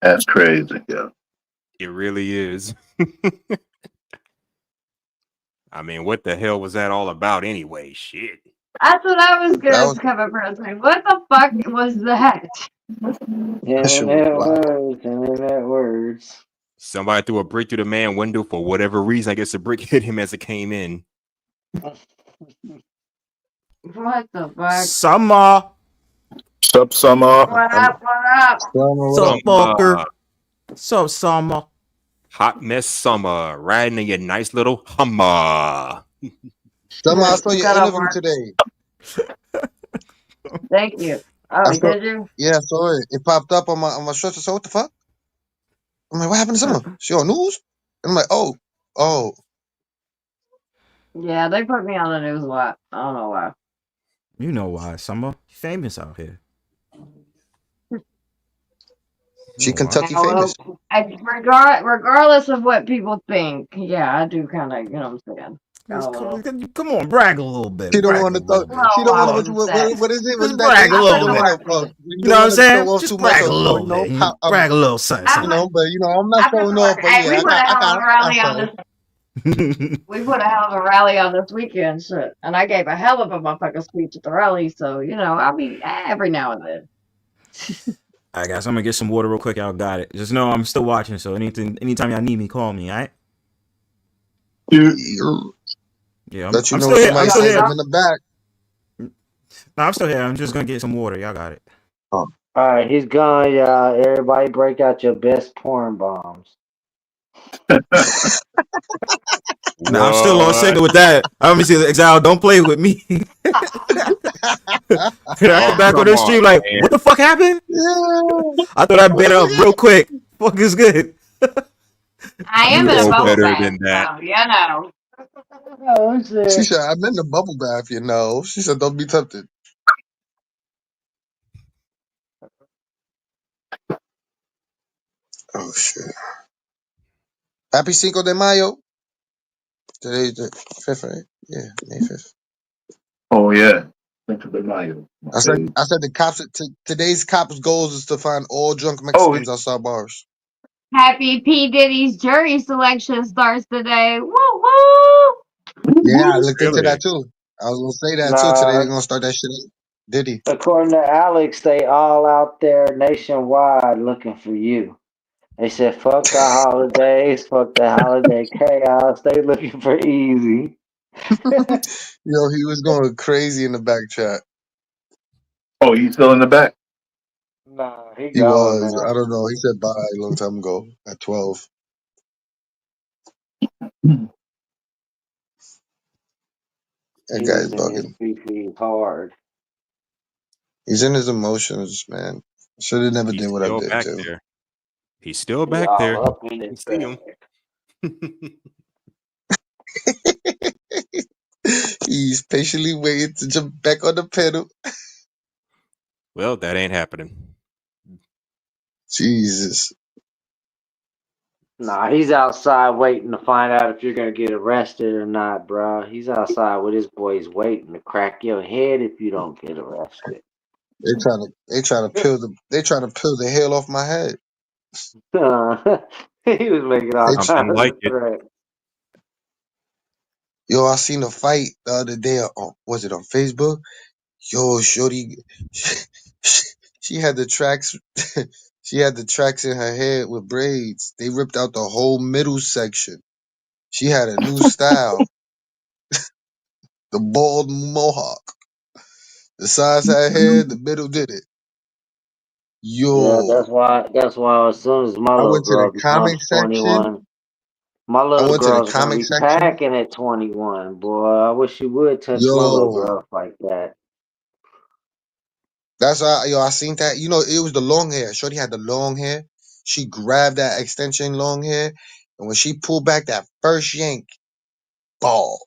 That's crazy, yeah. It really is. I mean, what the hell was that all about anyway? Shit. That's what I was That gonna was come up with. Like, what the fuck was that? that shit was wild. Words. Somebody threw a brick through the man window for whatever reason. I guess the brick hit him as it came in. What the fuck? Summer. Sup, Summer? What up? Sup, fucker? Sup, Summer? Hot mess summer, riding in your nice little Hummer. Summer, I saw your Shut up, interview Mark. today. Thank you. I Oh, saw, did you? yeah, I saw it. It popped up on my search. I said, what the fuck? I'm like, what happened to Summer? She on news? And I'm like, oh. Yeah, they put me on the news a lot. I don't know why. You know why, Summer? Famous out here. She Kentucky Yeah, well, famous. regardless of what people think, yeah, I do kind of, you know what I'm saying. Come on, brag a little bit. She don't Brag want a to little talk. bit. She don't I want to. wouldn't say. What is it? What is Just that brag thing a you little call bit. it? You know what I'm saying? Off Just too brag much, a little you know, bit. Brag a little something. you know, but you know, I'm not I put showing the off. work. But Hey, yeah, we would have held a rally on something. this. We would have held a rally on this weekend, shit. And I gave a hell of a motherfucking speech at the rally, so you know, I'll be every now and then. All right, guys, I'm gonna get some water real quick. Y'all got it. Just know I'm still watching, so anytime y'all need me, call me. All right? Yeah, Let you I'm know still here. somebody I'm still saved here. him in the back. No, I'm still here. I'm just gonna get some water. Y'all got it. Oh. All right, he's gone, y'all. Everybody break out your best porn bombs. Nah, I'm still on signal with that. Let me see, Exile. Don't play with me. I get back on the stream like, what the fuck happened? I thought I'd been up real quick. Fuck is good. I am in a know bubble better bath, than that. so you know. Oh, She said, I'm in the bubble bath, you know. She said, don't be tempted. Oh, shit. Happy Cinco de Mayo. Today's the 5th, right? Yeah, May 5th. Oh yeah. Cinco de Mayo. I said the cops, today's cops' goals is to find all drunk Mexicans outside bars. Happy P. Diddy's jury selection starts today. Woo woo! Yeah, I looked into Really? that too. I was going to say that too. Today Nah, they're going to start that shit up. Diddy. according to Alex, they all out there nationwide looking for you. They said, fuck the holidays, fuck the holiday chaos. They looking for easy. Yo, he was going crazy in the back chat. Oh, you still in the back? Nah, he He gone was. now. I don't know. He said bye a long time ago at 12. That He guy's was in his bugging. beefy hard. He's in his emotions, man. Should have never He's did what I still did back to him. there. He's still He back there. all up in You his can see him. He's patiently waiting to jump back on the pedal. Well, that ain't happening. Jesus. Nah, he's outside waiting to find out if you're gonna get arrested or not, bro. He's outside with his boys waiting to crack your head if you don't get arrested. They trying to peel the hair off my head. He was making all Something kinds like of it. threats. Yo, I seen a fight the other day on, was it on Facebook? Yo, shorty, she had the tracks, she had the tracks in her head with braids. They ripped out the whole middle section. She had a new style, the bald mohawk. The sides had hair, the middle did it. Yeah, Yo, that's why. That's why as soon as my I little went to the girl comic becomes section. 21, my I little went to the girl's gonna comic be section. packing at 21. Boy, I wish you would touch my little Yo, girl like that. that's why, yo, I seen that. You know, it was the long hair. Shorty had the long hair. She grabbed that extension long hair, and when she pulled back that first yank, bald.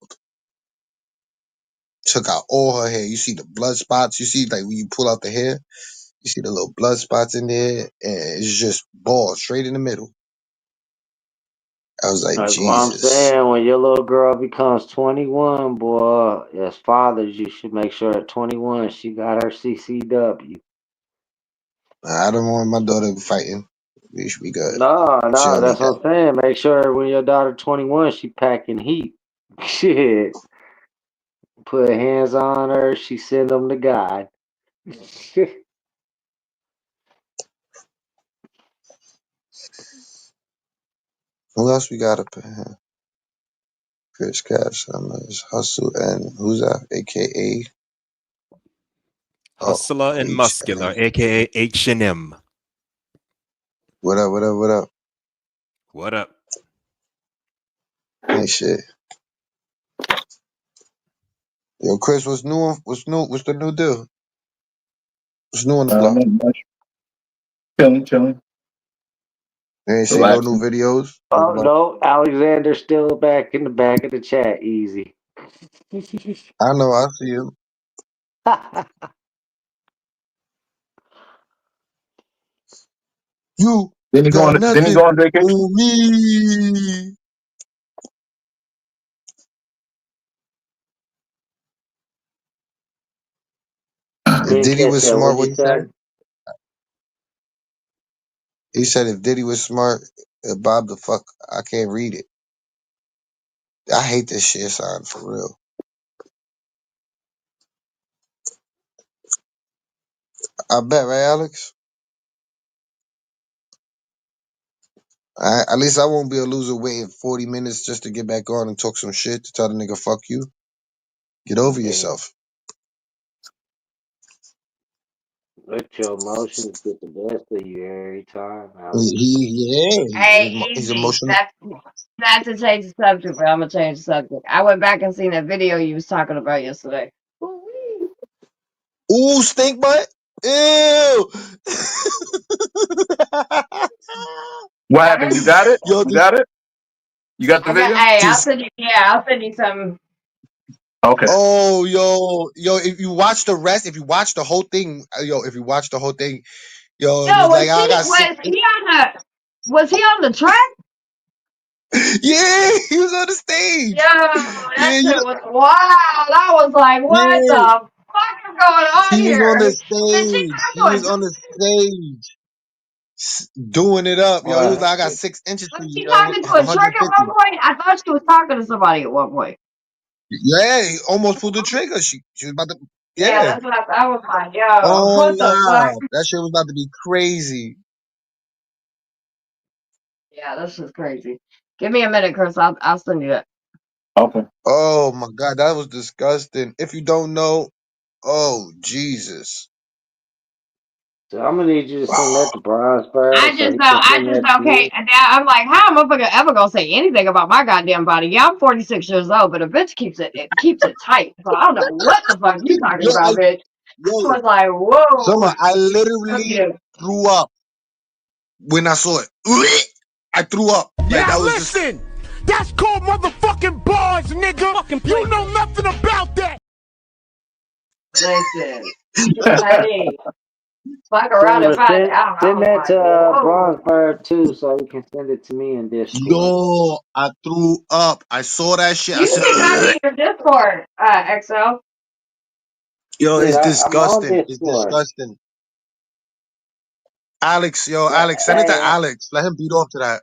Took out all her hair. You see the blood spots. You see, like, when you pull out the hair, you see the little blood spots in there, and it's just bald, straight in the middle. I was like, That's what I'm Jesus. saying. When your little girl becomes 21, boy, as fathers, you should make sure at 21 she got her CCW. I don't want my daughter fighting. We should be good. No, She no, don't need that's what that. I'm saying. Make sure when your daughter 21, she packing heat. Shit. Put hands on her, she send them to God. Who else we got up in here? Chris Cash, Hustle, and who's that? AKA Hustler and Muscular, HNM. aka HNM. What up? What up? What up? What up? Hey, shit. Yo, Chris, what's new? What's new? What's the new deal? What's new on the block? Not much. Chilling. They ain't seen no new Relaxing. videos. Talk Oh about. no, Alexander's still back in the back of the chat. Easy. I know. I see him. You Didn't he go got on? Didn't he nothing go on vacation? on me. If Didn't Diddy catch was that. smart, What'd what you he say? said? He said if Diddy was smart, Bob the fuck, I can't read it. I hate this shit sign for real. I bet, right, Alex? At least I won't be a loser waiting 40 minutes just to get back on and talk some shit to tell the nigga fuck you. Get over Yeah. yourself. Let your emotions get the best of you every time, Alex. Hey, He's easy. emotional. That's not to change the subject, but I'm gonna change the subject. I went back and seen that video you was talking about yesterday. Ooh, stink butt. Ew. What happened? You got it? Yo, You got it? You got the I got. video? Hey, I'll this. send you. Yeah, I'll send you some. Okay. Oh, yo, if you watch the rest, if you watch the whole thing, if you watch the whole thing, yo, it Yo, was like I got sick. Was he on the track? Yeah, he was on the Yo, stage. Yeah, that shit was wild. I was like, what yeah, the fuck is going on he was on the here? Did she stage. He go was to on the stage doing it up, yo. He was What? like, I got 6 inches for Was you, she yo. talking to a trick at 150. one point? I thought she was talking to somebody at one point. Yeah, he almost pulled the trigger. She was about to. Yeah, Yeah. that's what I was like, yo, Oh what the fuck? wow, that shit was about to be crazy. Yeah, this is crazy. Give me a minute, Chris. I'll send you that. Okay. Oh my god, that was disgusting. If you don't know, oh Jesus. So I'm gonna need you to send that to Bronzebird I so just he know, can I send just that know, to okay, you. and now I'm like, how am I ever gonna say anything about my goddamn body? Yeah, I'm 46 years old, but a bitch keeps it tight. So I don't know what the fuck you talking Yo, about, bitch. Yo, was like, whoa. Summer, I literally threw up when I saw it. I threw up. Like, Yeah, that was listen. That's called motherfucking bars, nigga. You know nothing about that. Listen, hey, fuck around and Summer, find out. I send was that like, to whoa. Bronzebird too, so you can send it to me in Discord. Yo, I threw up. I saw that shit. I You said, did not see your Discord, XL. yo, Dude, it's I'm on disgusting. It's Discord. disgusting. Alex, yo, Yeah, Alex, send it to Alex. Let him beat off to that.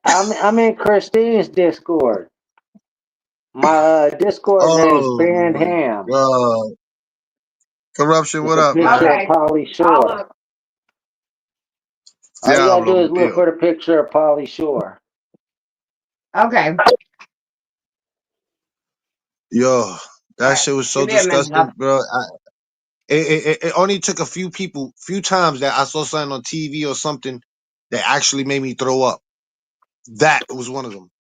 I'm in Christine's Discord. My Discord name's Oh Baron my Ham. god. Corruption, With what a up, picture man? of Polly Shore. All you gotta do Diablo is look Mobile. for the picture of Polly Shore. Okay. Yo, that Alright. shit was so Give me a minute. disgusting, bro. It only took a few times that I saw something on TV or something that actually made me throw up. That was one of them.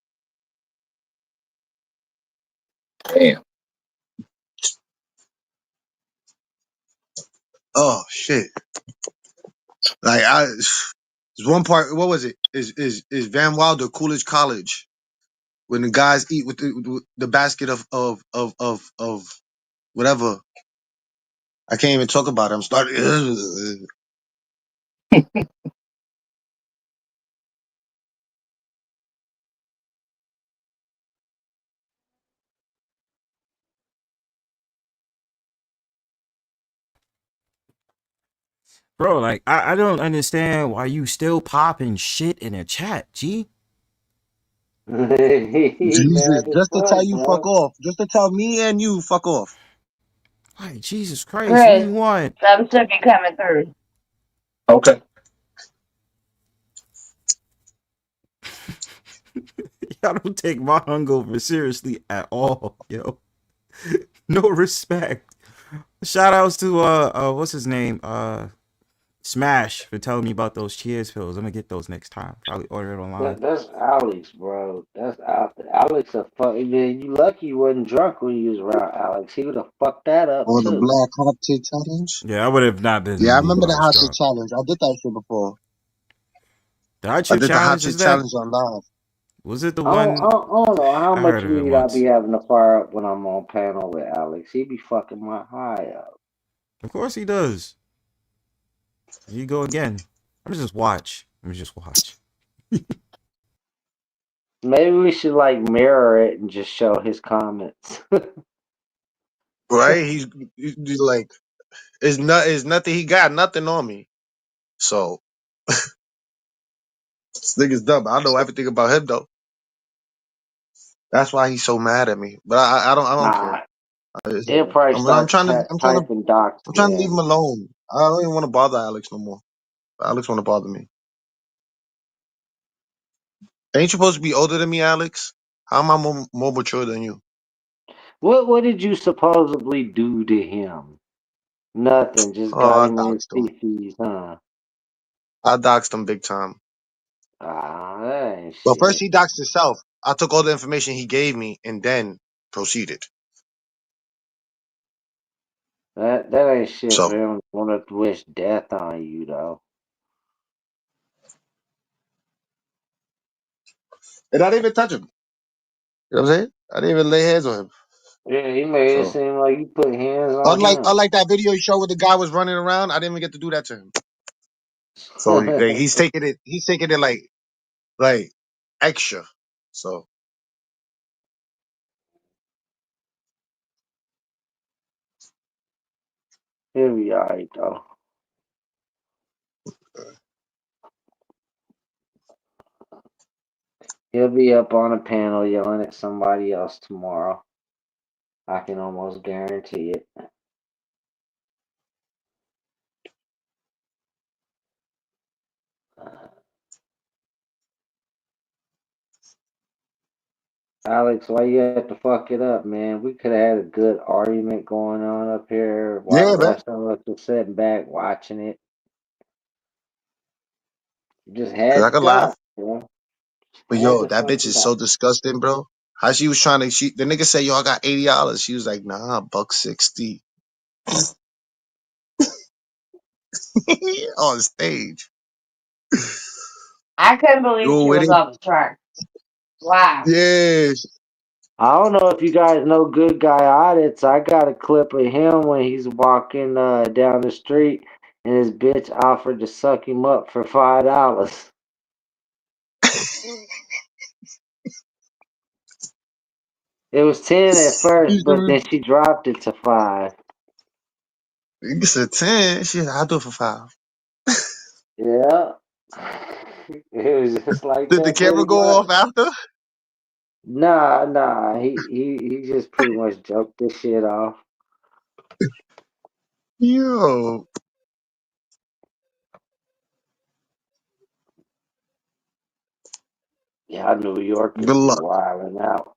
Damn. Oh shit! Like there's one part. What was it? Is Van Wilder Coolidge College when the guys eat with the basket of whatever. I can't even talk about it. I'm starting. Bro, like I don't understand why you still popping shit in the chat, G. He Jesus, mad as just to tell fuck, you fuck bro. off. Just to tell me and you fuck off. Like Jesus Christ, what do Chris, you want? some should be coming through. Okay. Y'all don't take my hungover seriously at all, yo. No respect. Shout outs to what's his name? Smash for telling me about those cheers pills. I'm gonna get those next time. Probably order it online. That's Alex, bro. That's Alex a fuck. Man, you lucky you wasn't drunk when you was around Alex. He would have fucked that up Or the too. black hot tea challenge. Yeah, I would have not Yeah, I been remember the as hot shit drunk. challenge. I did that shit before. The hot I chip did the hot challenge shit is that? challenge on live. Was it the I one? don't know how I much heard of it weed I be once. having to fire up when I'm on panel with Alex. He be fucking my high up. Of course he does. Here you go again. Let me just watch. Maybe we should like mirror it and just show his comments. Right? He's like, it's nothing. He got nothing on me. So this nigga's dumb. I know everything about him though. That's why he's so mad at me. But I don't care. Nah, he'll probably I'm start trying to typing docs I'm trying to leave again. him alone. I don't even want to bother Alex no more. Alex want to bother me. Ain't you supposed to be older than me, Alex? How am I more mature than you? What did you supposedly do to him? Nothing. Just Oh, got I him in his doxed him. feces, huh? I doxed him big time. Ah, that ain't Well, first shit. he doxed himself. I took all the information he gave me and then proceeded. That ain't shit So, for him to want to wish death on you, though. and I didn't even touch him. You know what I'm saying? I didn't even lay hands on him. Yeah, he made it So, seem like you put hands on unlike him. unlike that video you showed where the guy was running around, I didn't even get to do that to him. So like, he's taking it like extra. So He'll be alright, though. He'll be up on a panel yelling at somebody else tomorrow. I can almost guarantee it. Alex, why you have to fuck it up, man? We could have had a good argument going on up here while yeah, the man. rest of us were sitting back watching it. You just had Cause I to could laugh. die, bro. But Had yo, to that bitch fucking is die. so disgusting, bro. How she was trying to the nigga said, yo, I got $80. She was like, nah, $160. on stage. I couldn't believe Yo, she with was it. on the track. Wow. Yeah. I don't know if you guys know Good Guy Audits. I got a clip of him when he's walking down the street and his bitch offered to suck him up for $5. It was 10 at first, but then she dropped it to 5. You said 10. Shit, I'll do it for 5. Yeah. It was just like Did the that camera pretty go much. off after? Nah. He just pretty much joked this shit off. Yo. Yeah, New Yorkers Good be luck. wilding out.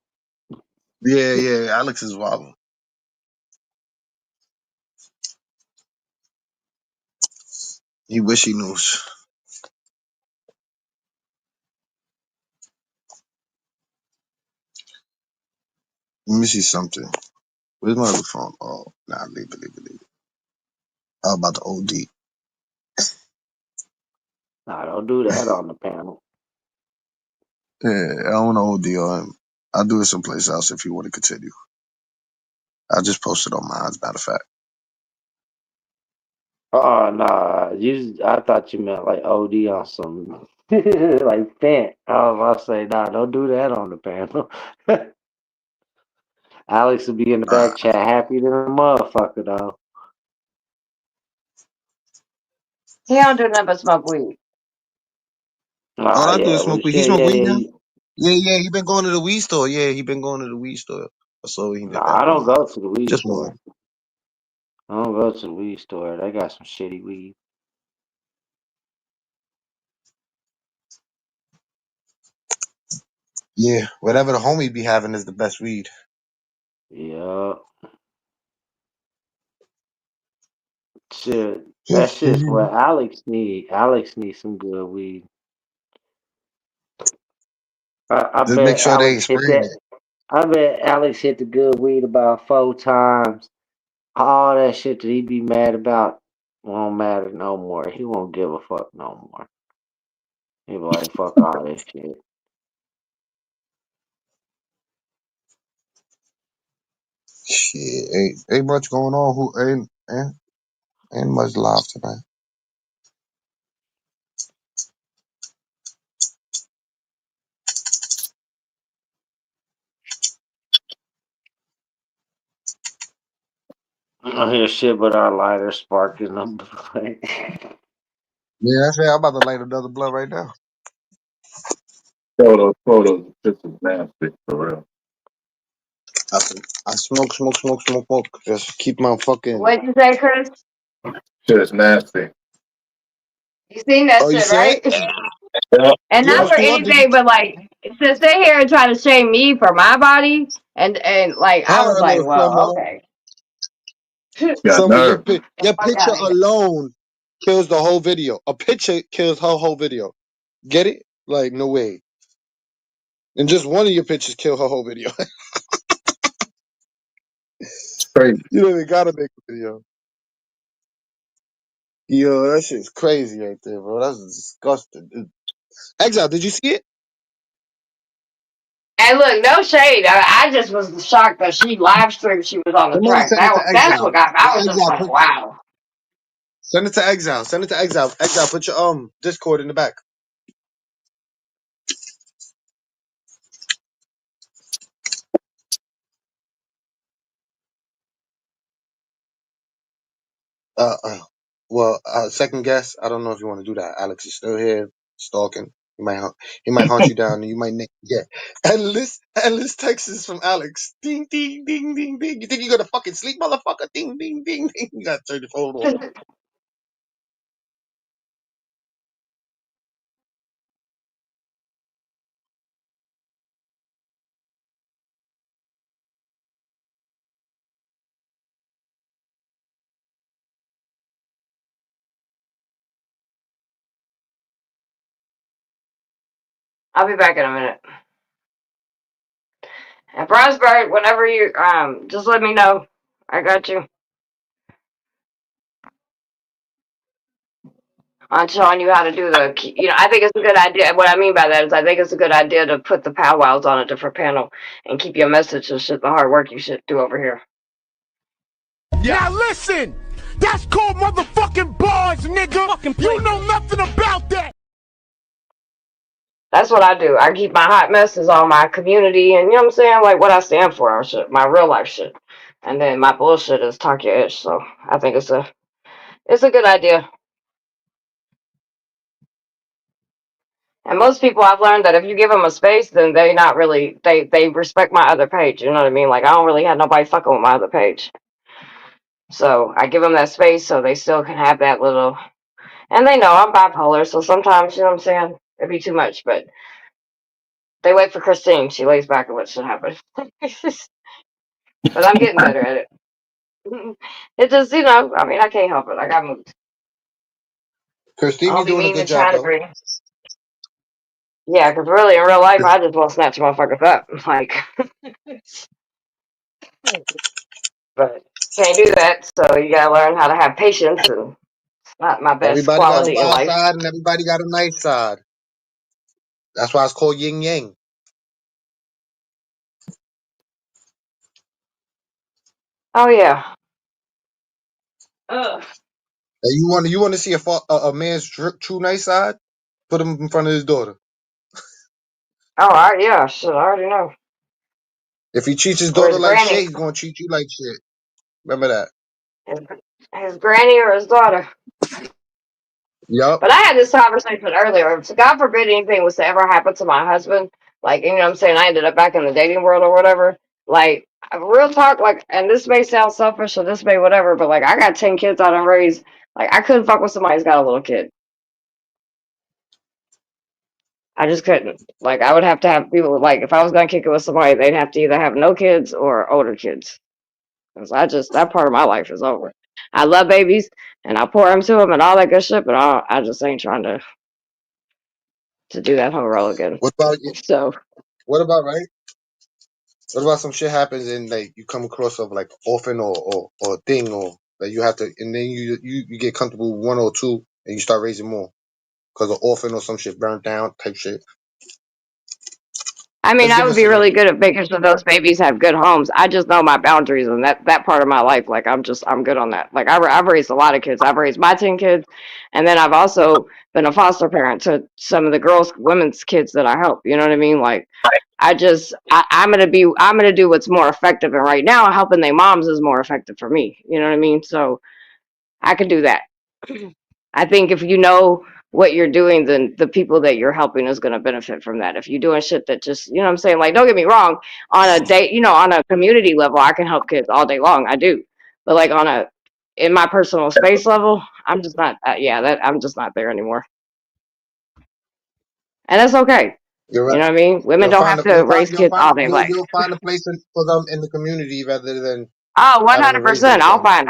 Yeah. Alex is wild. He wish he knows. Let me see something. Where's my other phone? Oh, nah, leave it. I was about to OD. Nah, don't do that on the panel. Yeah, I don't want to OD on him. I'll do it someplace else if you want to continue. I just posted on mine, as a matter of fact. Oh, nah. I thought you meant like OD on some like Fent. I was about to say, nah, don't do that on the panel. Alex will be in the back chat happy than a motherfucker, though. He don't do nothing but smoke weed. All Oh, I do yeah, is well, smoke weed. He shit, smoke weed now? yeah. Yeah. He been going to the weed store. Yeah, he been going to the weed store. So he did that Nah, I one don't month. go to the weed Just 1 month. store. I don't go to the weed store. They got some shitty weed. Yeah, whatever the homie be having is the best weed. Yeah. Shit. That shit's what Alex need. Alex needs some good weed. I Just make bet sure they Alex ain't hit spraying that. it. I bet Alex hit the good weed about 4 times. All that shit that he be mad about won't matter no more. He won't give a fuck no more. He be like, fuck all this shit. Shit, ain't much going on. Who ain't much live tonight. I don't hear shit but our lighter sparking up. Yeah, that's right. I'm about to light another blunt right now. Photos, just as nasty for real. I smoke. Just keep my fucking. What'd you say, Chris? Shit is nasty. You seen that Oh, you shit, saw it? right? Yeah. And Yo, not for Flo, did you? anything, but like to sit here and try to shame me for my body, and like I was Her like, little well, Summer. okay, Got Summer, nerve. your fuck picture out of here. alone kills the whole video. A picture kills her whole video. Get it? Like, no way. And just one of your pictures kill her whole video. It's crazy. You know, they gotta make a video. Yo, that shit's crazy right there, bro. That's disgusting. Exile, did you see it? And look, no shade. I just was shocked that she live streamed. She was on the Somebody track. send it to That's what Exile. got. I was just Exile, like, wow. send it to Exile. Send it to Exile. Exile, put your Discord in the back. Uh, uh well, second guess. I don't know if you want to do that. Alex is still here, stalking. He might hunt you down, and you might get endless texts from Alex. Ding ding ding ding ding. You think you're gonna fucking sleep, motherfucker? Ding ding ding ding. You gotta turn your phone off. I'll be back in a minute. And Bronzebird, whenever you just let me know. I got you. on showing you how to do I think it's a good idea. What I mean by that is I think it's a good idea to put the powwows on a different panel and keep your message and shit, the hard work you should do over here. Now listen, that's called motherfucking bars, nigga. You know nothing about that. That's what I do. I keep my hot messes on my community and you know what I'm saying? Like what I stand for or shit, my real life shit. And then my bullshit is talk your ish. So I think it's a good idea. And most people I've learned that if you give them a space, then they not really they respect my other page. You know what I mean? Like I don't really have nobody fucking with my other page. So I give them that space so they still can have that little. And they know I'm bipolar, so sometimes you know what I'm saying it'd be too much. But they wait for Christine. She lays back and what should happen. But I'm getting better at it. It just I mean I can't help it. I got moved. Christine I be don't be doing a meaning good to job try to though. bring. Yeah, because really in real life I just want to snatch motherfuckers up. Like. But can't do that, so you gotta learn how to have patience, and it's not my best Everybody got a quality in wild life. side and everybody got a nice side. That's why it's called yin yang. Oh yeah. Ugh. And you want to see a man's true nice side? Put him in front of his daughter. Yeah, shit, I already know. If he treats his Or daughter his like granny, shit, he's gonna treat you like shit. Remember that. his, his granny or his daughter. Yup. But I had this conversation earlier. So God forbid anything was to ever happen to my husband. Like, you know what I'm saying? I ended up back in the dating world or whatever. Like, real talk, like, and this may sound selfish or this may whatever, but like, I got 10 kids I done raised. Like, I couldn't fuck with somebody who's got a little kid. I just couldn't. Like, I would have to have people, like, if I was going to kick it with somebody, they'd have to either have no kids or older kids. Because that part of my life is over. I love babies and I pour them to them and all that good shit, but I just ain't trying to do that whole role again. What about So, what about right? What about some shit happens and like you come across of like orphan or thing or that you have to and then you get comfortable with one or two and you start raising more because of orphan or some shit burnt down type shit. I mean, Let's I give would us be an really good at making sure those babies have good homes. I just know my boundaries and that part of my life. Like, I'm good on that. Like, I've raised a lot of kids. I've raised my 10 kids. And then I've also been a foster parent to some of the women's kids that I help. You know what I mean? Like, I'm gonna do what's more effective. And right now, helping their moms is more effective for me. You know what I mean? So I can do that. I think if you know what you're doing, then the people that you're helping is going to benefit from that. If you're doing shit that just, you know what I'm saying? Like, don't get me wrong, on a day, on a community level, I can help kids all day long. I do. But like in my personal space level, I'm just not, I'm just not there anymore. And that's okay. You're You right. know what I mean? Women don't have to raise kids all day long. You'll find a place for them in the community rather than Oh, having to raise them 100%. I'll yourself. find.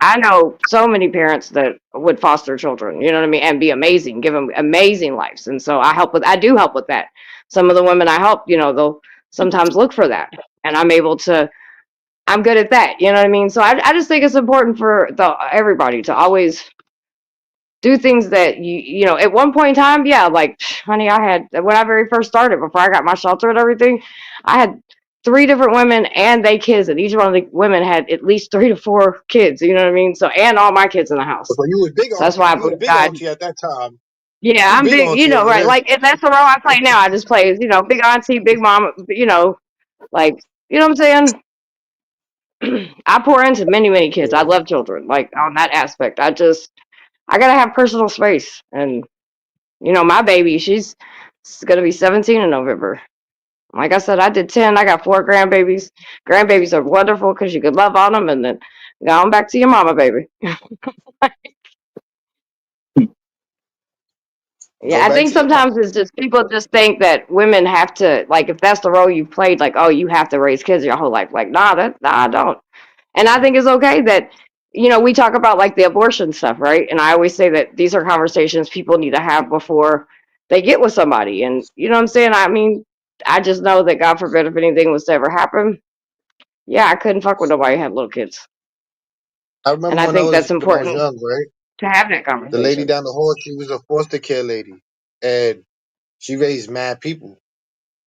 I know so many parents that would foster children. You know what I mean, and be amazing, give them amazing lives. And so I do help with that. Some of the women I help, they'll sometimes look for that, and I'm good at that. You know what I mean? So I just think it's important for everybody to always do things that at one point in time, yeah, like honey, I had when I very first started before I got my shelter and everything, I had 3 different women and they kids, and each one of the women had at least 3 to 4 kids. You know what I mean? So and all my kids in the house. So you was big So that's auntie. why I You was believe big God. auntie at that time. Yeah, You I'm big big. auntie over Right? there. Like if that's the role I play now, I just play. Big auntie, big mama. Like you know what I'm saying. I pour into many kids. I love children. Like on that aspect, I gotta have personal space. And my baby, she's gonna be 17 in November. Like I said, I did 10. I got 4 grandbabies. Grandbabies are wonderful because you could love on them and then go on back to your mama, baby. Yeah, Go I back think to your mom. sometimes it's just people just think that women have to, like, if that's the role you played, like, oh, you have to raise kids your whole life. Like, nah, I don't. And I think it's okay that, we talk about like the abortion stuff, right? And I always say that these are conversations people need to have before they get with somebody. And you know what I'm saying? I mean, I just know that God forbid if anything was to ever happen, yeah, I couldn't fuck with nobody who had little kids. I And remember I think that's when I was important. young, right? to have that The lady conversation. down the hall, she was a foster care lady, and she raised mad people.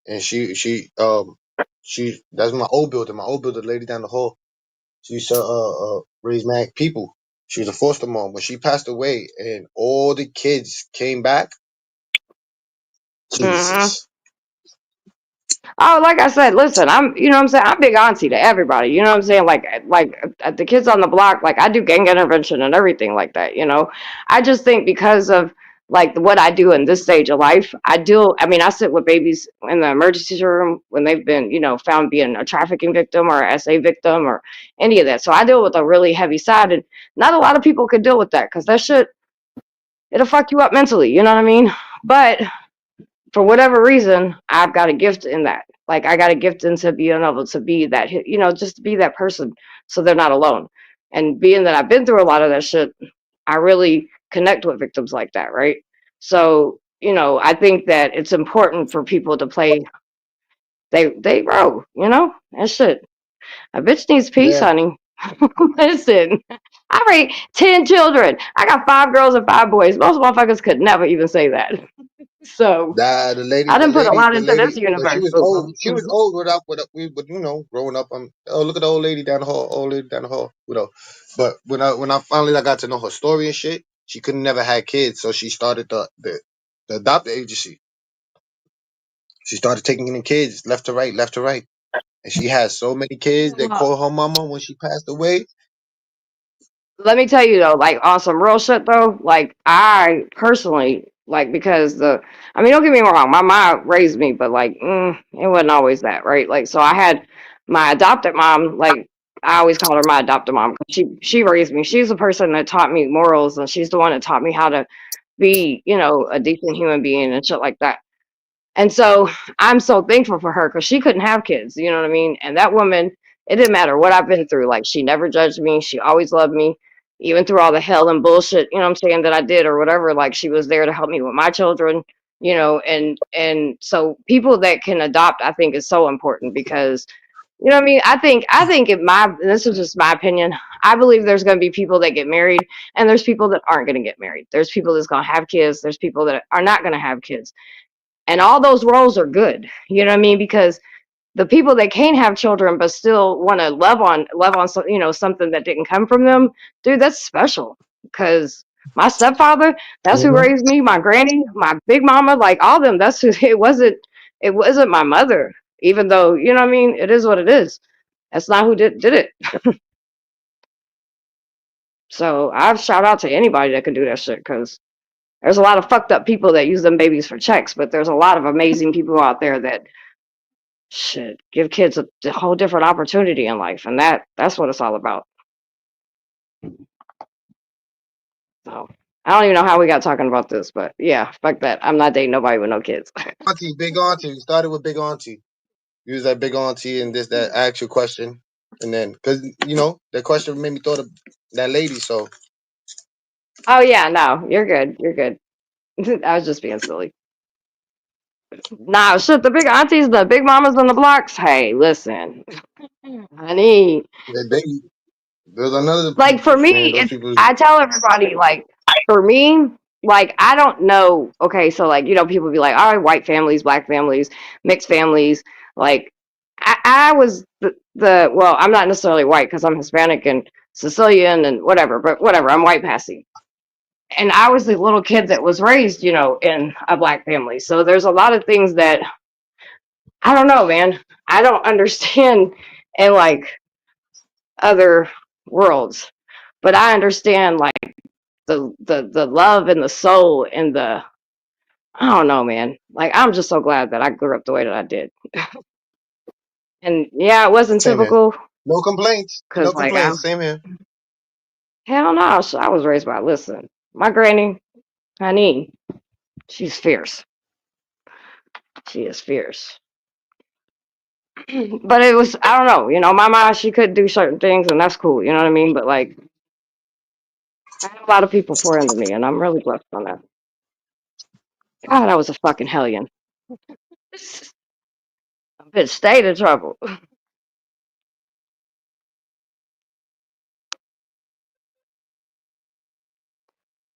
And she that's my old builder. My old builder, the lady down the hall. She used to raise mad people. She was a foster mom. When she passed away, and all the kids came back, Hmm. Jesus. Oh, like I said, listen, you know what I'm saying? I'm big auntie to everybody. You know what I'm saying? Like the kids on the block, like I do gang intervention and everything like that, you know? I just think because of like what I do in this stage of life, I mean, I sit with babies in the emergency room when they've been, you know, found being a trafficking victim or a SA victim or any of that. So I deal with a really heavy side, and not a lot of people could deal with that because that shit, it'll fuck you up mentally, you know what I mean? But for whatever reason, I've got a gift in that. Like I got a gift into being able to be that, you know, just to be that person, so they're not alone. And being that I've been through a lot of that shit, I really connect with victims like that, right? So, you know, I think that it's important for people to play. They grow, you know, and shit. A bitch needs peace, Yeah. honey. Listen, I raised 10 children. I got 5 girls and 5 boys. Most motherfuckers could never even say that. So Nah, the lady, I the didn't put a lady, lot the into this lady. But she universe. was old. She was old without, but you know, growing up. Oh, look at the old lady down the hall. Old lady down the hall. You know, but when I finally got to know her story and shit, she could never had kids, so she started the adopted agency. She started taking in kids left to right, left to right, and she had so many kids that Well, called her mama when she passed away. let me tell you though, like on some real shit though, like I personally, like because I mean, don't get me wrong, my mom raised me, but like, it wasn't always that, right? Like, so I had my adopted mom, like I always call her my adopted mom. 'Cause she raised me. She's the person that taught me morals, and she's the one that taught me how to be, you know, a decent human being and shit like that. And so I'm so thankful for her because she couldn't have kids, you know what I mean? And that woman, it didn't matter what I've been through. Like she never judged me. She always loved me, even through all the hell and bullshit, you know what I'm saying, that I did or whatever. Like she was there to help me with my children, you know, and so people that can adopt, I think is so important because you know what I mean? I think this is just my opinion. I believe there's gonna be people that get married and there's people that aren't gonna get married. There's people that's gonna have kids, there's people that are not gonna have kids, and all those roles are good, you know what I mean, because the people that can't have children but still want to love on some, you know, something that didn't come from them, dude, that's special. Because my stepfather, that's who Mhm. raised me, my granny, my big mama, like all them, that's who. It wasn't my mother, even though, you know what I mean, it is what it is. That's not who did it. So I shout out to anybody that can do that shit, because there's a lot of fucked up people that use them babies for checks, but there's a lot of amazing people out there that shit give kids a whole different opportunity in life, and that's what it's all about. So I don't even know how we got talking about this, but yeah, fuck that. I'm not dating nobody with no kids. Auntie, big auntie. We started with big auntie. Use that big auntie and this that actual question, and then because you know that question made me thought of that lady. So Oh yeah, no, you're good. You're good. I was just being silly. Nah, shit, the big aunties, the big mamas on the blocks. Hey, listen, honey. that baby, there's another Like for people, me, man. Those it's people. I tell everybody, like for me, like I don't know. Okay, so like, you know, people be like, all right, white families, black families, mixed families. Like I was the well, I'm not necessarily white because I'm Hispanic and Sicilian and whatever, but whatever, I'm white passing. And I was the little kid that was raised, you know, in a black family. So there's a lot of things that I don't know, man. I don't understand in like other worlds, but I understand like the love and the soul and the I don't know, man. Like I'm just so glad that I grew up the way that I did. And yeah, it wasn't Same here. typical No complaints. No because like I complaints. Same here. hell no, I was raised by listen. My granny, honey, she's fierce. She is fierce. But it was I don't know, you know, my mom she could do certain things and that's cool, you know what I mean? But like I had a lot of people pour into me and I'm really blessed on that. God, I was a fucking hellion. Bitch stayed in trouble.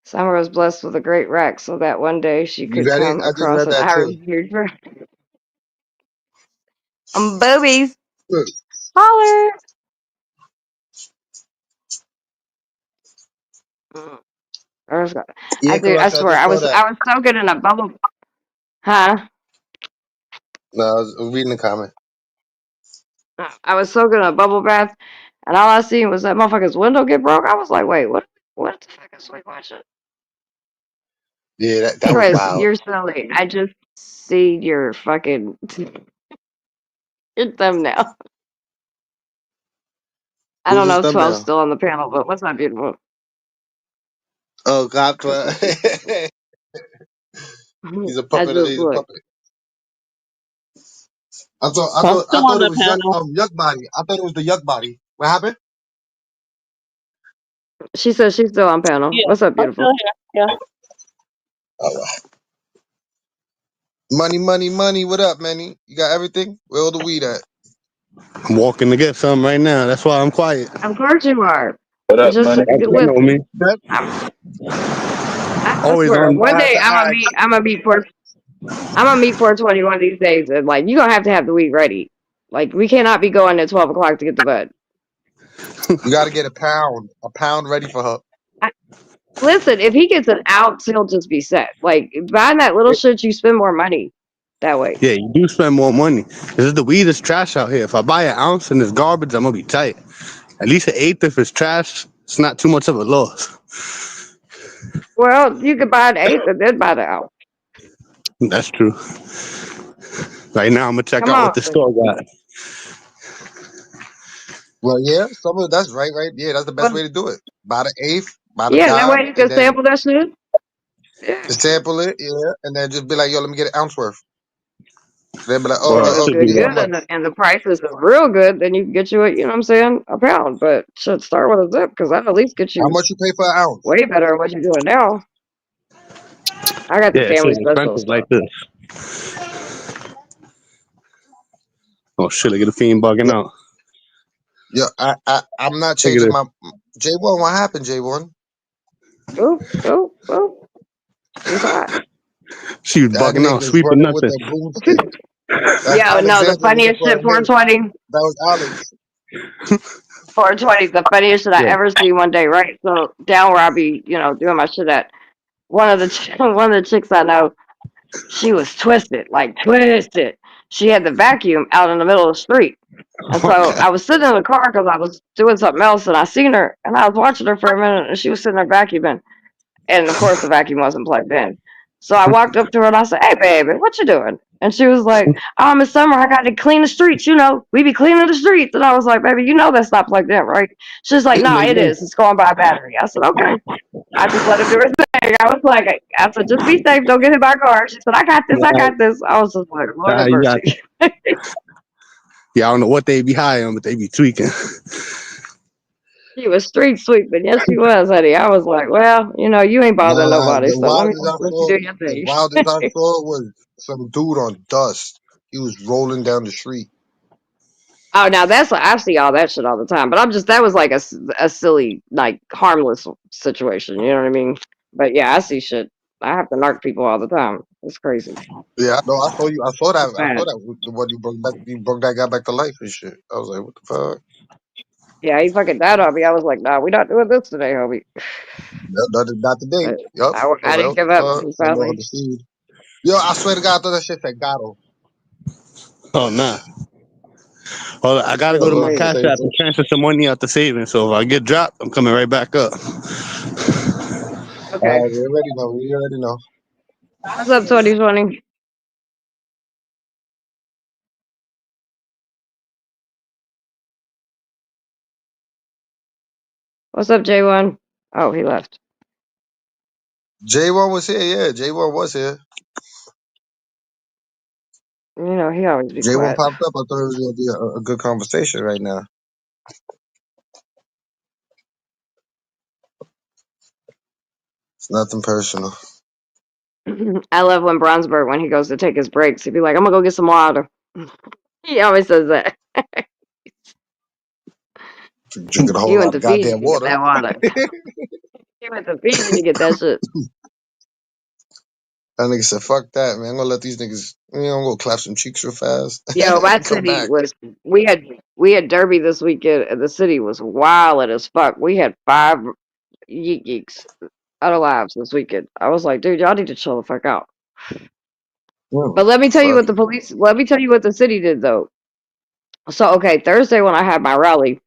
Summer was blessed with a great rack so that one day she You could ready? come I just across read an that too. Irish for boobies. Look, Holler. Mm. yeah, Dude, I correct. I swear, just I saw was that. I was so good in a bubble. Huh? No, I was reading the comment. I was so good in a bubble bath, and all I seen was that motherfucker's window get broke. I was like, wait, what? What the fuck is we watching? Yeah, that was Chris, wild. you're silly. I just see your fucking your thumbnail. I Who's don't his know if 12's thumbnail? still on the panel, but what's that beautiful? Oh, God, Chris Murphy. he's a I puppet. just He's a look. puppet. I thought, I I'm thought, I still on thought it the was panel. yuck body. I thought it was the yuck body. What happened? She says she's still on panel. Yeah, What's up, I'm beautiful? still here. Yeah. All right. Money, money, money. What up, Manny? You got everything? Where all the weed at? I'm walking to get some right now. That's why I'm quiet. Of course you are. What I up, just money? You know listen. me. I Always swear, on. one All right, day all right. I'm gonna meet 420 one of these days, and like you gonna have the weed ready. Like we cannot be going at 12 o'clock to get the bud. You got to get a pound ready for her. Listen, if he gets an ounce, he'll just be set. Like buying that little shit, you spend more money that way. Yeah, you do spend more money. This is the weed is trash out here. If I buy an ounce and it's garbage, I'm gonna be tight. At least an eighth if it's trash. It's not too much of a loss. Well, you could buy an eighth and then buy the ounce. That's true. Right now, I'm gonna check Come out what on. the store got. Well, yeah, some of that's right. Yeah, that's the best Well, way to do it. Buy the eighth, buy the yeah, that way dime, you and can then sample that shit. Yeah. just sample it. Yeah, and then just be like, yo, let me get an ounce worth. They'll be like, And Or if it it's should good, be give me like, how good, much? and the prices are real good, then you can get you a, you know what I'm saying, a pound. But should start with a zip because that'll at least get How you much you pay for an ounce? way better than what you're doing now. I got the yeah, family shit special expensive like stuff. this. Oh shit, I get a fiend bugging out. Yeah, I'm not Look at changing this. my J1. What happened, J1? Oop, oop, oop. She's hot. She was That bugging out, nigga's sweeping running with nothing. the broomstick. That's Yo, no, the Alexander looking funniest for a shit, mate. 420. That was Alex. 420, the funniest shit I Yeah. ever seen one day, right? So down where I be, doing my shit at, one of the one of the chicks I know, she was twisted, like twisted. She had the vacuum out in the middle of the street. And Oh so god. I was sitting in the car because I was doing something else and I seen her and I was watching her for a minute and she was sitting there vacuuming. And of course the vacuum wasn't plugged in. So I walked up to her and I said, "Hey baby, what you doing?" And she was like, "Oh, it's summer, I gotta clean the streets, we be cleaning the streets." And I was like, "Baby, that's not plugged in, right?" She's like, "No, Make it sense. is. It's going by a battery." I said, "Okay." I just let her do her thing. I said, "Just be safe, don't get hit by a car." She said, "I got this, I Nah, got this." I was just like, Lord nah, have you got. mercy. Yeah, I don't know what they be high on, but they be tweaking. She was street sweeping. Yes, she was, honey. I was like, well, you ain't bothering Nah, nobody, the so wildest I let you saw, do your the thing. wildest I saw was some dude on dust. He was rolling down the street. Oh, now I see all that shit all the time, but that was like a silly, like harmless situation. You know what I mean? But yeah, I see shit. I have to narc people all the time. It's crazy. Yeah, I know. I saw you. I saw that. It's I saw bad. that. The one you brought back. You brought that guy back to life and shit. I was like, what the fuck? Yeah, he fucking died on me. I was like, nah, we're not doing this today, homie. Not today. But Yup. I was I like, didn't what the give up. fuck? He I know finally. the seed. Yo, I swear to God, I thought that shit said Gato. Oh nah. Hold on, I gotta Yeah, go It's to my look, cash crazy. same app and shit. transfer some money out the savings. So if I get dropped, I'm coming right back up. Okay. We already know. We already know. What's up, 2020? What's up, J1? Oh, he left. J1 was here. Yeah, J1 was here. He always be J1 quiet. popped up. I thought it was gonna be a good conversation right now. It's nothing personal. I love when Bronzebird, when he goes to take his breaks, he'd be like, "I'm gonna go get some water." He always says that. Drinking a whole You lot went of to Fiji goddamn to get water. that water. Came at the Fiji to get that shit. That nigga said, "Fuck that, man. I'm gonna let these niggas. I'm gonna go clap some cheeks real fast Yo, my and come city back." was we had Derby this weekend and the city was wild as fuck. We had 5 yeet geeks out of lives this weekend. I was like, dude, y'all need to chill the fuck out. But let me tell you Fuck. what let me tell you what the city did though. So okay, Thursday when I had my rally,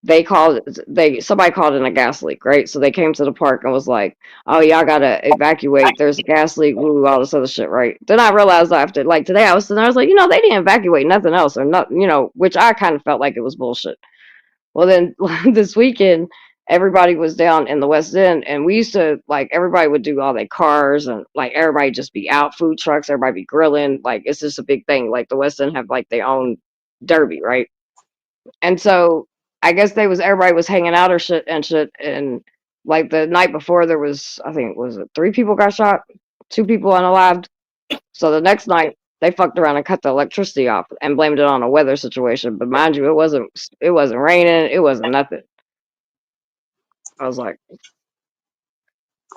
somebody called in a gas leak, right? So they came to the park and was like, "Oh, y'all gotta evacuate. There's a gas leak, woo, all this other shit," right? Then I realized after, like today, I was like, they didn't evacuate nothing else or not, which I kind of felt like it was bullshit. Well, then this weekend, everybody was down in the West End, and we used to like everybody would do all their cars and like everybody just be out, food trucks, everybody be grilling, like it's just a big thing. Like the West End have like their own derby, right? And so I guess everybody was hanging out or shit and like the night before there was I think was it 3 people got shot, 2 people unalived. So the next night they fucked around and cut the electricity off and blamed it on a weather situation. But mind you, it wasn't raining, it wasn't nothing. I was like,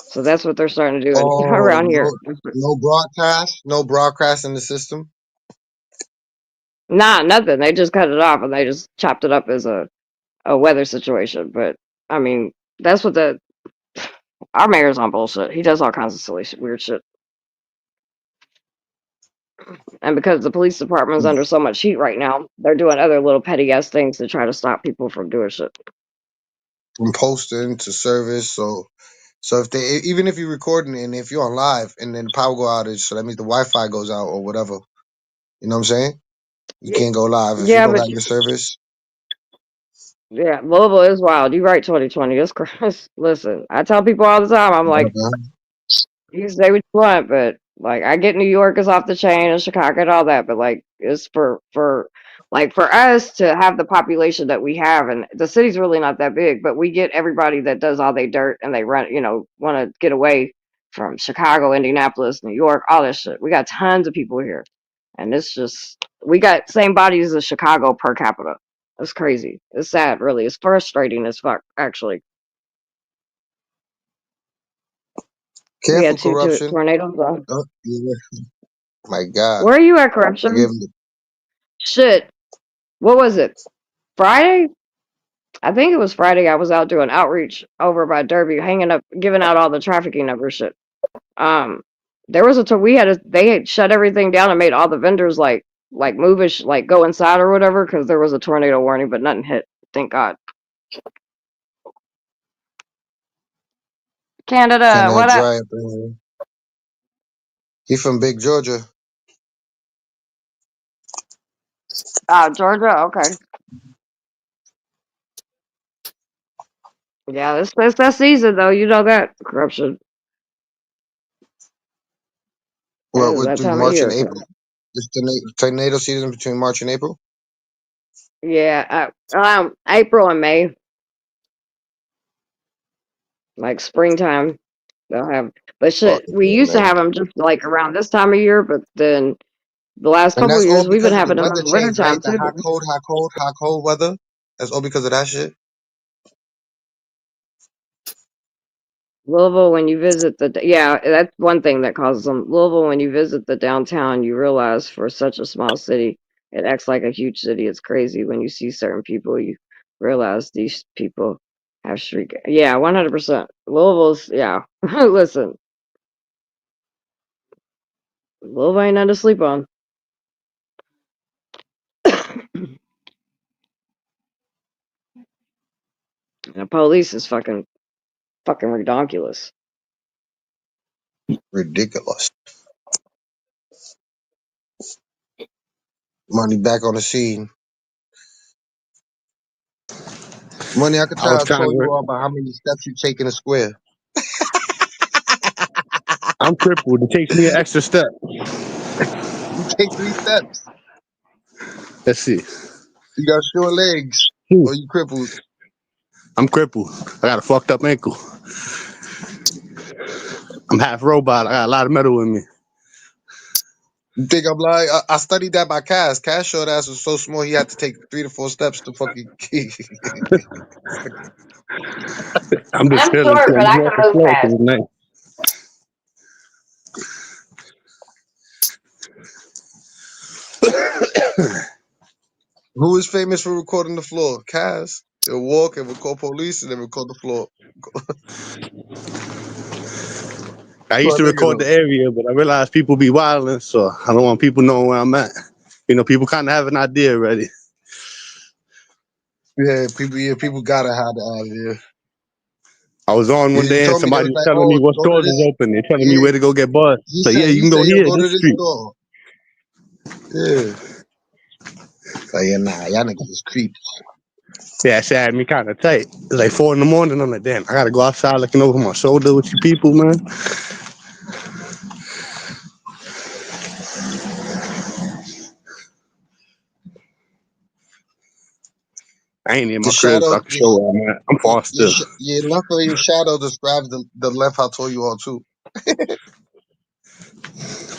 so that's what they're starting to do Oh, around here. no broadcast in the system. Nah, nothing. They just cut it off and they just chopped it up as a weather situation. But I mean, that's what our mayor's on bullshit. He does all kinds of silly weird shit. And because the police department's under so much heat right now, they're doing other little petty ass things to try to stop people from doing shit. From posting to service, so if they even if you're recording and if you're on live and then the power go outage, so that means the Wi-Fi goes out or whatever. You know what I'm saying? You can't go live if you Yeah, don't but have your service. yeah, Louisville is wild. You right, 2020. It's crazy. Listen, I tell people all the time, I'm like, you can say what you want, but like I get New York is off the chain and Chicago and all that, but like it's for us to have the population that we have, and the city's really not that big, but we get everybody that does all they dirt and they run, want to get away from Chicago, Indianapolis, New York, all that shit. We got tons of people here, and it's just we got same bodies as Chicago per capita. It's crazy. It's sad, really. It's frustrating as fuck, actually. We Careful had two corruption. tornadoes. Oh, yeah. My God. Where are you at, They corruption? gave him Shit. What was it? Friday? I think it was Friday. I was out doing outreach over by Derby, hanging up, giving out all the trafficking number shit. There was they had shut everything down and made all the vendors like move like go inside or whatever because there was a tornado warning, but nothing hit. Thank God. Canada, Canada what up? Dry up in here. He from Big Georgia. Georgia. Okay. Yeah, it's that season though. You know that corruption. That Well, is that between time of March and year. April. It's the tornado season between March and April. Yeah, April and May, like springtime, they'll have. But shit, Fucking we yeah, used to man. have them just like around this time of year, but then the last And couple of that's all years we've been because of the having them in weather the change, right? wintertime The too. hot, cold weather. That's all because of that shit. Louisville, when you visit yeah, that's one thing that causes them. Louisville, when you visit the downtown, you realize for such a small city, it acts like a huge city. It's crazy when you see certain people, you realize these people have street. Yeah, 100%. Louisville's, yeah. Listen, Louisville ain't nothing to sleep on. The police is fucking ridiculous. Ridiculous. Money back on the scene. Money, I could I was tell. I trying told you to. all about how many steps you take in a square. I'm crippled. It takes me an extra step. You take 3 steps. Let's see. You got short legs, Hmm. or you crippled. I'm crippled. I got a fucked up ankle. I'm half robot. I got a lot of metal in me. You think I'm lying? I studied that by Cass. Cass showed ass was so small he had to take 3 to 4 steps to fucking. I'm just I'm feeling short, too. but I'm I just can walking move slow fast. tonight. Who is famous for recording the floor? Cass. He'll walk and record police and then record the floor. I used Well, to nigga record the though. area, but I realized people be wilding, so I don't want people knowing where I'm at. You know, people kind of have an idea already. Yeah, people gotta have the idea. I was on one You day and told me they somebody was was like, telling oh, me what go to stores is this. open. They're telling me Yeah, where to go get bus. So yeah, you he can go said, yo, here, go to this this street. store. Yeah. Like, yeah, nah, y'all niggas is creeps. Yeah, that shit had me kind of tight. It's like 4 in the morning. I'm like, damn, I gotta go outside looking over my shoulder with you people, man. I ain't in The my crib, so shadow, I can show where I'm at. I'm far still. your left of your shadow describes the left I told you all too.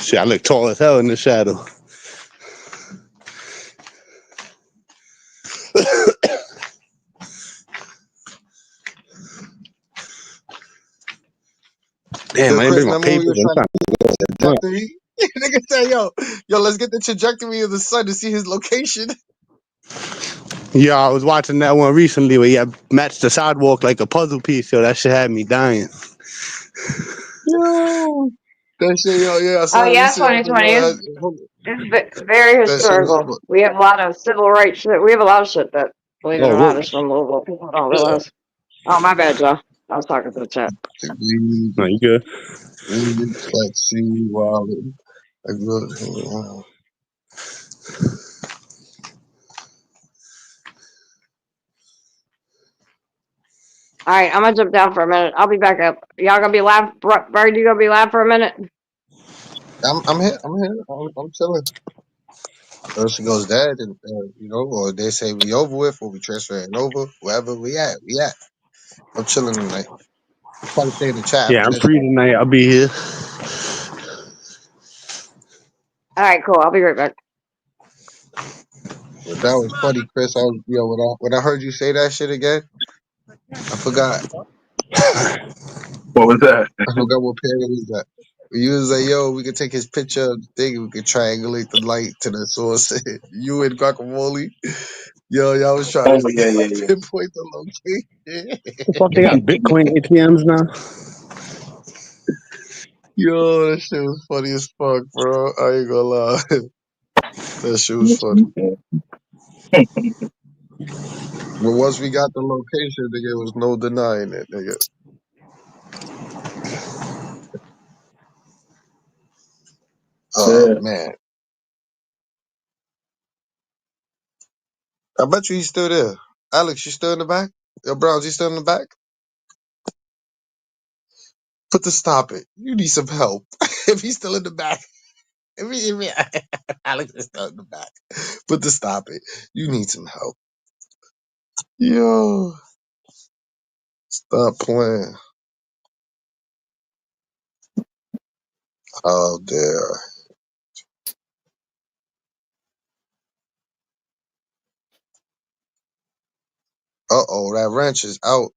Shit, I look tall as hell in the shadow. Damn, Yo, I didn't Chris, bring my remember when we papers. were I'm trying trying to to see go the to the joint. trajectory? Nigga said, yo, let's get the trajectory of the sun to see his location. Yeah, I was watching that one recently where you matched the sidewalk like a puzzle piece. Yo, that shit had me dying. Yo. That shit, yo, yeah, I Oh saw it yeah, recently. I was like, 2020 yo, is very that shit was historical. fun. We have a lot of civil rights shit. We have a lot of shit that, believe it Oh, or not, really? is from Louisville. People don't realize. Oh, my bad, Joe. I was talking to the chat. No, you good? Let's see, wallet. Like, All right, I'm gonna jump down for a minute. I'll be back up. Y'all gonna be live? Bird, you gonna be live for a minute? I'm here. I'm chilling. Or she goes dead, and or they say we over with, or we transferring over, wherever we at. I'm chilling tonight. I'll probably stay in the chat Yeah, after I'm this. free tonight. I'll be here. All right, cool. I'll be right back. But that was funny, Chris. When I heard you say that shit again, I forgot. What was that? I forgot what period was that. You was like, yo, we could take his picture of the thing and we could triangulate the light to the source. You and Guacamole. Yo, y'all was trying Oh to yeah, yeah, yeah. pinpoint the location. The fuck they got Bitcoin ATMs now? Yo, that shit was funny as fuck, bro. I ain't gonna lie. That shit was funny. But once we got the location, nigga, there was no denying it, nigga. Oh Yeah. man. I bet you he's still there. Alex, you still in the back? Yo, Browns, you still in the back? Put the stop it. You need some help. If he's still in the back. Alex is still in the back. Put the stop it. You need some help. Yo, stop playing. Oh dear. Uh-oh, that wrench is out.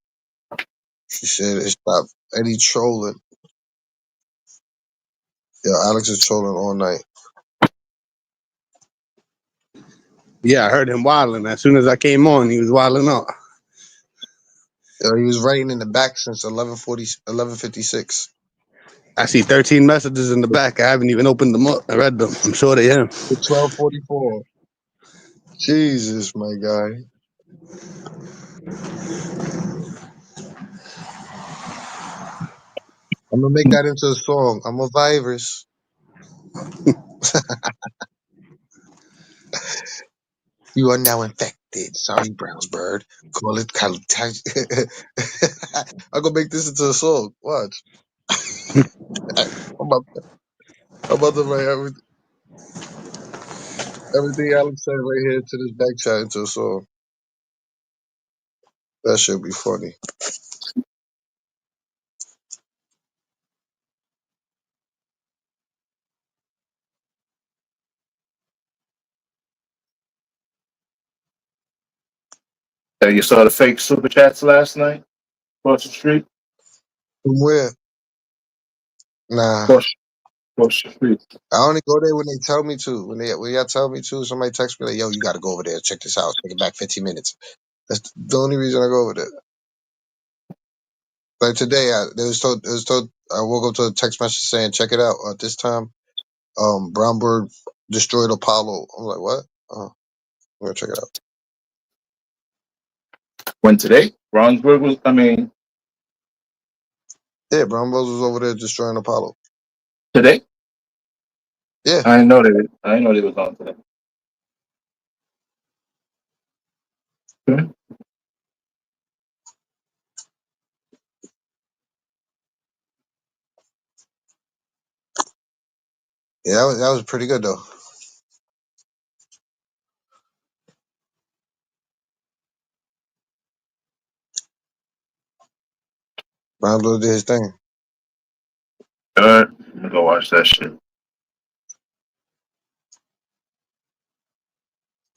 She said it stopped any trolling. Yo, Alex is trolling all night. Yeah, I heard him wilding. As soon as I came on, he was wilding out. Yo, he was writing in the back since 11:56. I see 13 messages in the back. I haven't even opened them up. I read them. I'm sure they him. 12:44. Jesus, my guy. I'm gonna make that into a song. I'm a virus. You are now infected. Sorry, Brownsbird. Call it I'm gonna make this into a song. Watch. I'm about to write everything Alex said right here to this back chat into a song. That should be funny. Hey, you saw the fake super chats last night across the street? From where? Nah. Across the street. I only go there when they tell me to. When y'all tell me to, somebody text me like, "Yo, you got to go over there. Check this out. Take it back 15 minutes." That's the only reason I go over there. Like today, it was told. I woke up to a text message saying, "Check it out. At this time, Brownbird destroyed Apollo." I'm like, "What?" Oh, I'm gonna check it out. When today? Bronzebird was, I mean, Yeah, Brownbird was over there destroying Apollo. today? Yeah. I didn't know they was on today. Okay. Yeah, that was pretty good though. Brownbird did his thing. Alright, I'm gonna go watch that shit.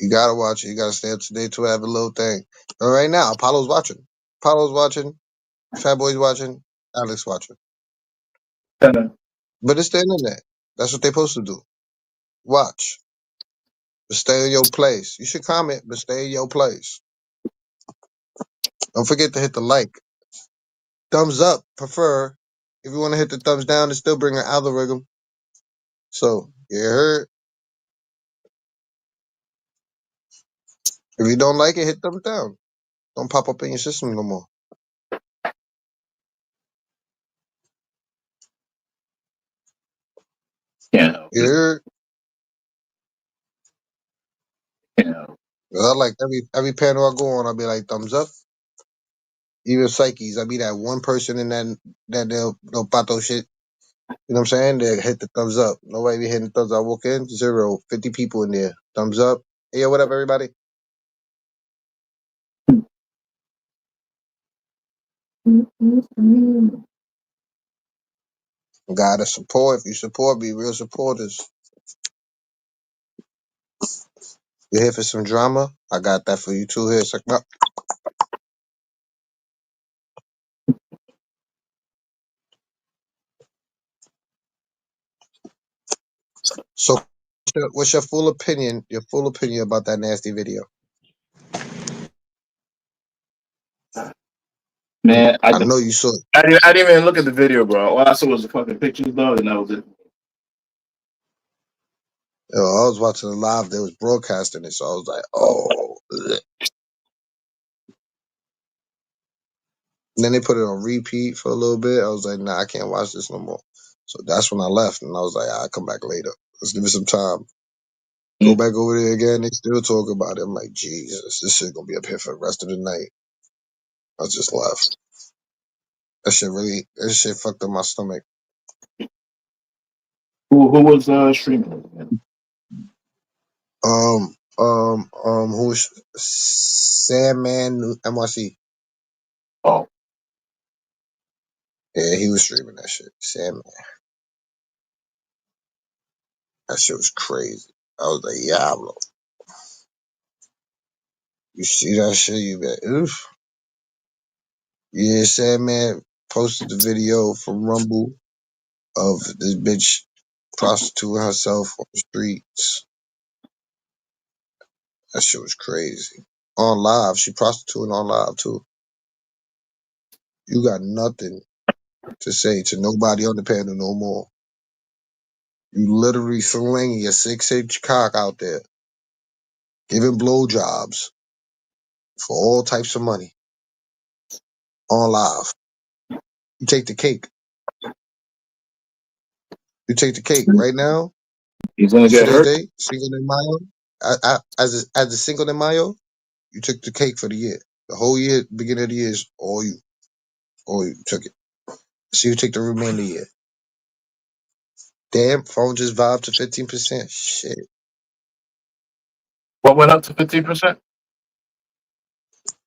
You gotta watch it. You gotta stay up to date to have a little thing. But right now, Apollo's watching. Apollo's watching. Fatboy's watching. Alex watching. But it's the internet. That's what they're supposed to do. Watch. But stay in your place. You should comment, but stay in your place. Don't forget to hit the like. Thumbs up, prefer. If you want to hit the thumbs down, it still bring an algorithm. So, you heard? If you don't like it, hit thumbs down. Don't pop up in your system no more. Yeah. You heard? Yeah. 'Cause I like every panel I go on, I'll be like, thumbs up. Even psyches, I be that one person in that they'll pato shit. You know what I'm saying? They hit the thumbs up. Nobody be hitting the thumbs up. I walk in, 0, 50 people in there. Thumbs up. Hey, yo, what up, everybody? Gotta support. If you support, be real supporters. You here for some drama? I got that for you too. Here, suck up. So, what's your full opinion? Your full opinion about that nasty video? Man, I know you saw it. I didn't even look at the video, bro. All I saw was the fucking pictures, though, and that was it. Yo, I was watching it live. They was broadcasting it, so I was like, oh. Ugh. And then they put it on repeat for a little bit. I was like, nah, I can't watch this no more. So that's when I left, and I was like, I'll come back later. Let's give it some time. Go back over there again. They still talk about it. I'm like, Jesus, this shit gonna be up here for the rest of the night. I just left. That shit fucked up my stomach. Who was streaming? Who's Sandman NYC? Oh. Yeah, he was streaming that shit. Sandman. That shit was crazy. I was like, Diablo. You see that shit, you bet. Oof. Yeah, Sandman posted the video from Rumble of this bitch prostituting herself on the streets. That shit was crazy. On live, she prostituting on live too. You got nothing to say to nobody on the panel no more. You literally slinging your 6-inch cock out there, giving blowjobs for all types of money on live. You take the cake. You take the cake right now. He's gonna To get this hurt. day, Cinco de Mayo. As a Cinco de Mayo, you took the cake for the year. The whole year, beginning of the year is all you. All you took it. So you take the remainder of the year. Damn, phone just vibed to 15%. Shit. What went up to 15%?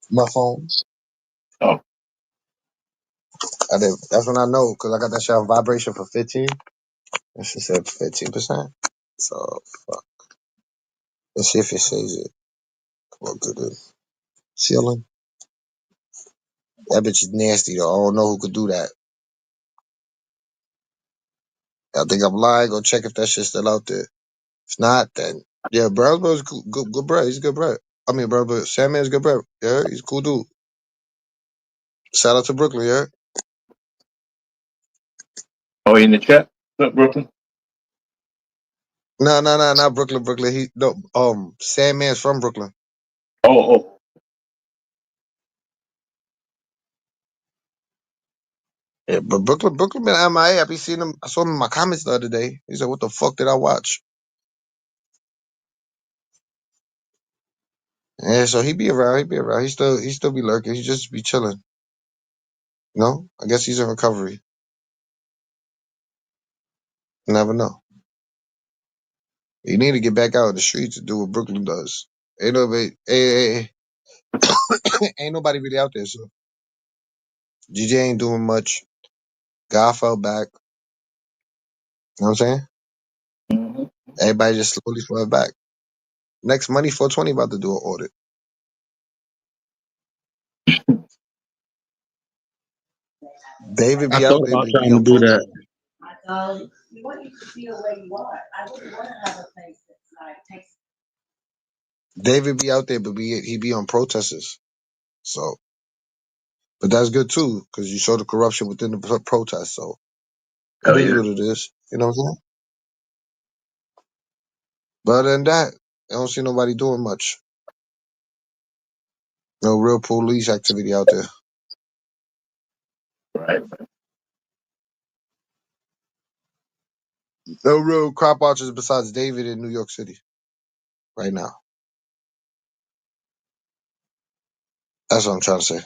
My phone. Oh. I did. That's when I know, because I got that shit on vibration for 15. And she said 15%. So, fuck. Let's see if it says it. Go to the ceiling. That bitch is nasty though. I don't know who could do that. I think I'm lying. Go check if that shit's still out there. If not, then yeah, Brownsbird's good bread. He's good bread. I mean, bro, Sandman's good bread. Yeah, he's a cool dude. Shout out to Brooklyn, yeah. Oh, in the chat, what's up, Brooklyn? No, not Brooklyn. He no, Sandman's from Brooklyn. Oh. Yeah, but Brooklyn been MIA. I be seeing him. I saw him in my comments the other day. He said, "What the fuck did I watch?" Yeah, so he be around. He still be lurking. He just be chilling. No, I guess he's in recovery. You never know. You need to get back out in the streets and do what Brooklyn does. Ain't nobody, ain't nobody really out there. So GJ ain't doing much. God fell back. You know what I'm saying? Mm-hmm. Everybody just slowly fell back. Next money 420 about to do an audit. David I be out thought there, about but he be trying to on do that. protest. You want you to feel where you are. I wouldn't want to have a place that's like takes. David be out there, but he be on protesters. So, but that's good too, because you saw the corruption within the protest. So it Hell is yeah. what it is. You know what I'm saying? But other than that, I don't see nobody doing much. No real police activity out there. Right. No real crop watchers besides David in New York City right now. That's what I'm trying to say.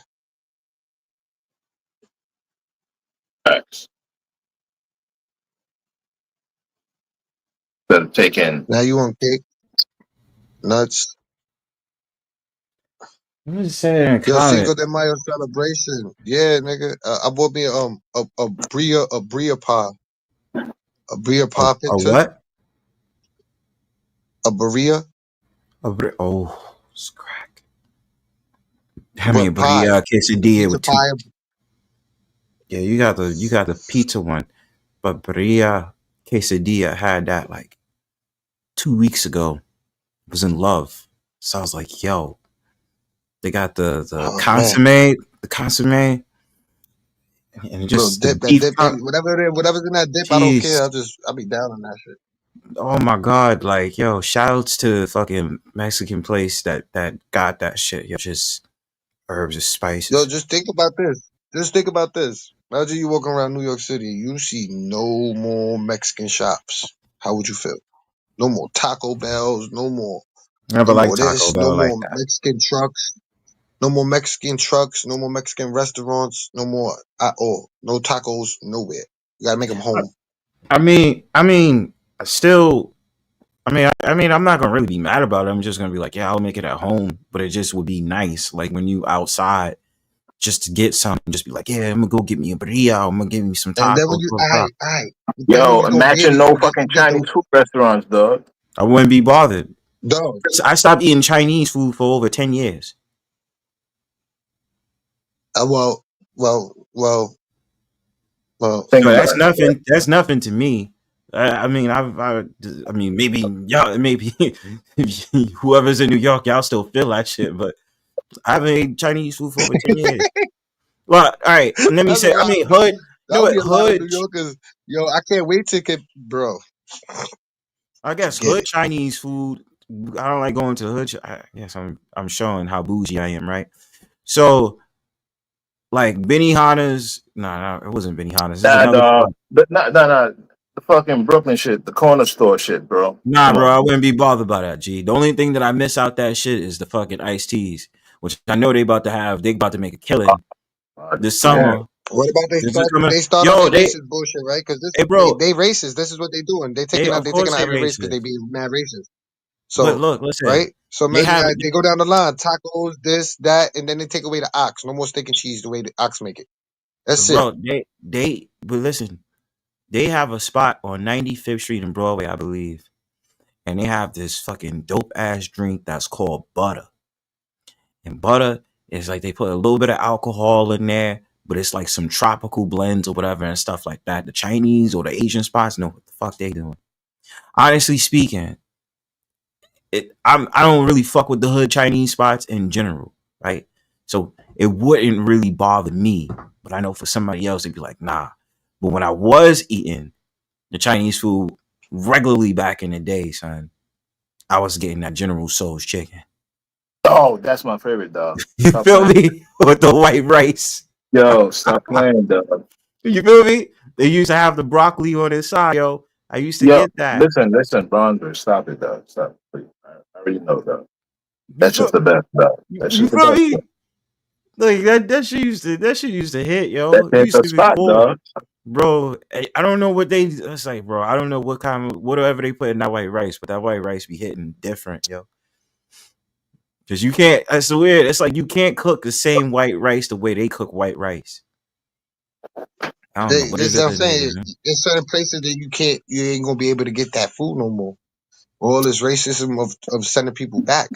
Facts. Better take in. Now you on cake? Nuts. I'm just saying in a Yo, comment. Cinco de Mayo celebration. Yeah, nigga. I bought me a bria pie. A bria pie A pizza. what? A birria. It's crack. I mean, But pie. quesadilla Pizza with two. pie. Yeah, you got the pizza one, but birria quesadilla had that like 2 weeks ago. Was in love, so I was like, yo, they got the Oh man. consomme, and Little just the dip, that beef. dip, whatever's in that dip, I don't care. Jeez, I'll be down on that shit. oh my god, like yo, shoutouts to the fucking Mexican place that got that shit. Yo, just herbs and Yo, spices. just think about this. Just think about this. Imagine you walking around New York City, you see no more Mexican shops. How would you feel? No more Taco Bells, no more Never liked Taco this, no Bell like more that. Mexican trucks, no more Mexican trucks, no more Mexican restaurants, no more at all. No tacos, nowhere. You gotta make them home. I mean, still. I'm not gonna really be mad about it. I'm just gonna be like, yeah, I'll make it at home, but it just would be nice, like when you outside, just to get something, just be like, yeah, I'm gonna go get me a burrito, I'm gonna give me some And then tacos. when you, Blah, blah. alright. Then when Yo, you go get imagine it, no fucking you get the Chinese food restaurants, dog. I wouldn't be bothered. dog. I stopped eating Chinese food for over 10 years. Well. But Think about that's it. nothing. That's nothing to me. I mean, maybe y'all, maybe whoever's in New York, y'all still feel that shit. But I haven't ate Chinese food for over 10 years. Well, all right. Let me That's a say. I lot. mean, hood. You know That'll what? be a lot of Hood. New Yorkers. Yo, I can't wait to get, bro. I guess Get hood it. Chinese food. I don't like going to hood. I guess I'm showing how bougie I am, right? So like Benihana's. No, it wasn't Benihana's. There's Nah, another. dog. But nah. The fucking Brooklyn shit, the corner store shit, bro. Nah, Come bro, I on. wouldn't be bothered by that, G. The only thing that I miss out that shit is the fucking iced teas, which I know they about to have. They about to make a killing this Yeah. summer. What about This is coming. they start on Yo, their racist bullshit, right? Because hey, bro, they racist. This is what they doing. they of They course taking out they every race because they racist. be mad racist. But So look, listen, right. So they imagine have, that they go down the line, tacos, this, that, and then they take away the ox. No more steak and cheese the way the ox make it. That's it. bro. But listen, they have a spot on 95th Street in Broadway, I believe, and they have this fucking dope ass drink that's called butter, and butter It's like they put a little bit of alcohol in there, but it's like some tropical blends or whatever and stuff like that. The Chinese or the Asian spots know what the fuck they doing. Honestly speaking, I don't really fuck with the hood Chinese spots in general, right? So it wouldn't really bother me, but I know for somebody else they'd be like, nah. But when I was eating the Chinese food regularly back in the day, son, I was getting that General Tso's chicken. Oh, that's my favorite, dog. You Stop feel playing. me? With the white rice. Yo, stop playing, dog. You feel me? They used to have the broccoli on his side, yo. I used to Yo, get that. listen, Bronzebird, stop it, dog. Stop, please. I already know, dog. You That's feel, just the best, dog. That's you just the feel best. me? Dog. Like that shit used to hit, yo. That It hit used the to be spot, cool. dog. Bro, I don't know what they. It's like, bro, I don't know what kind of whatever they put in that white rice, but that white rice be hitting different, yo. Because you can't. It's weird. It's like you can't cook the same white rice the way they cook white rice. I don't know what This is is it what I'm that they saying. do. There's certain places that you ain't gonna be able to get that food no more. All this racism of sending people back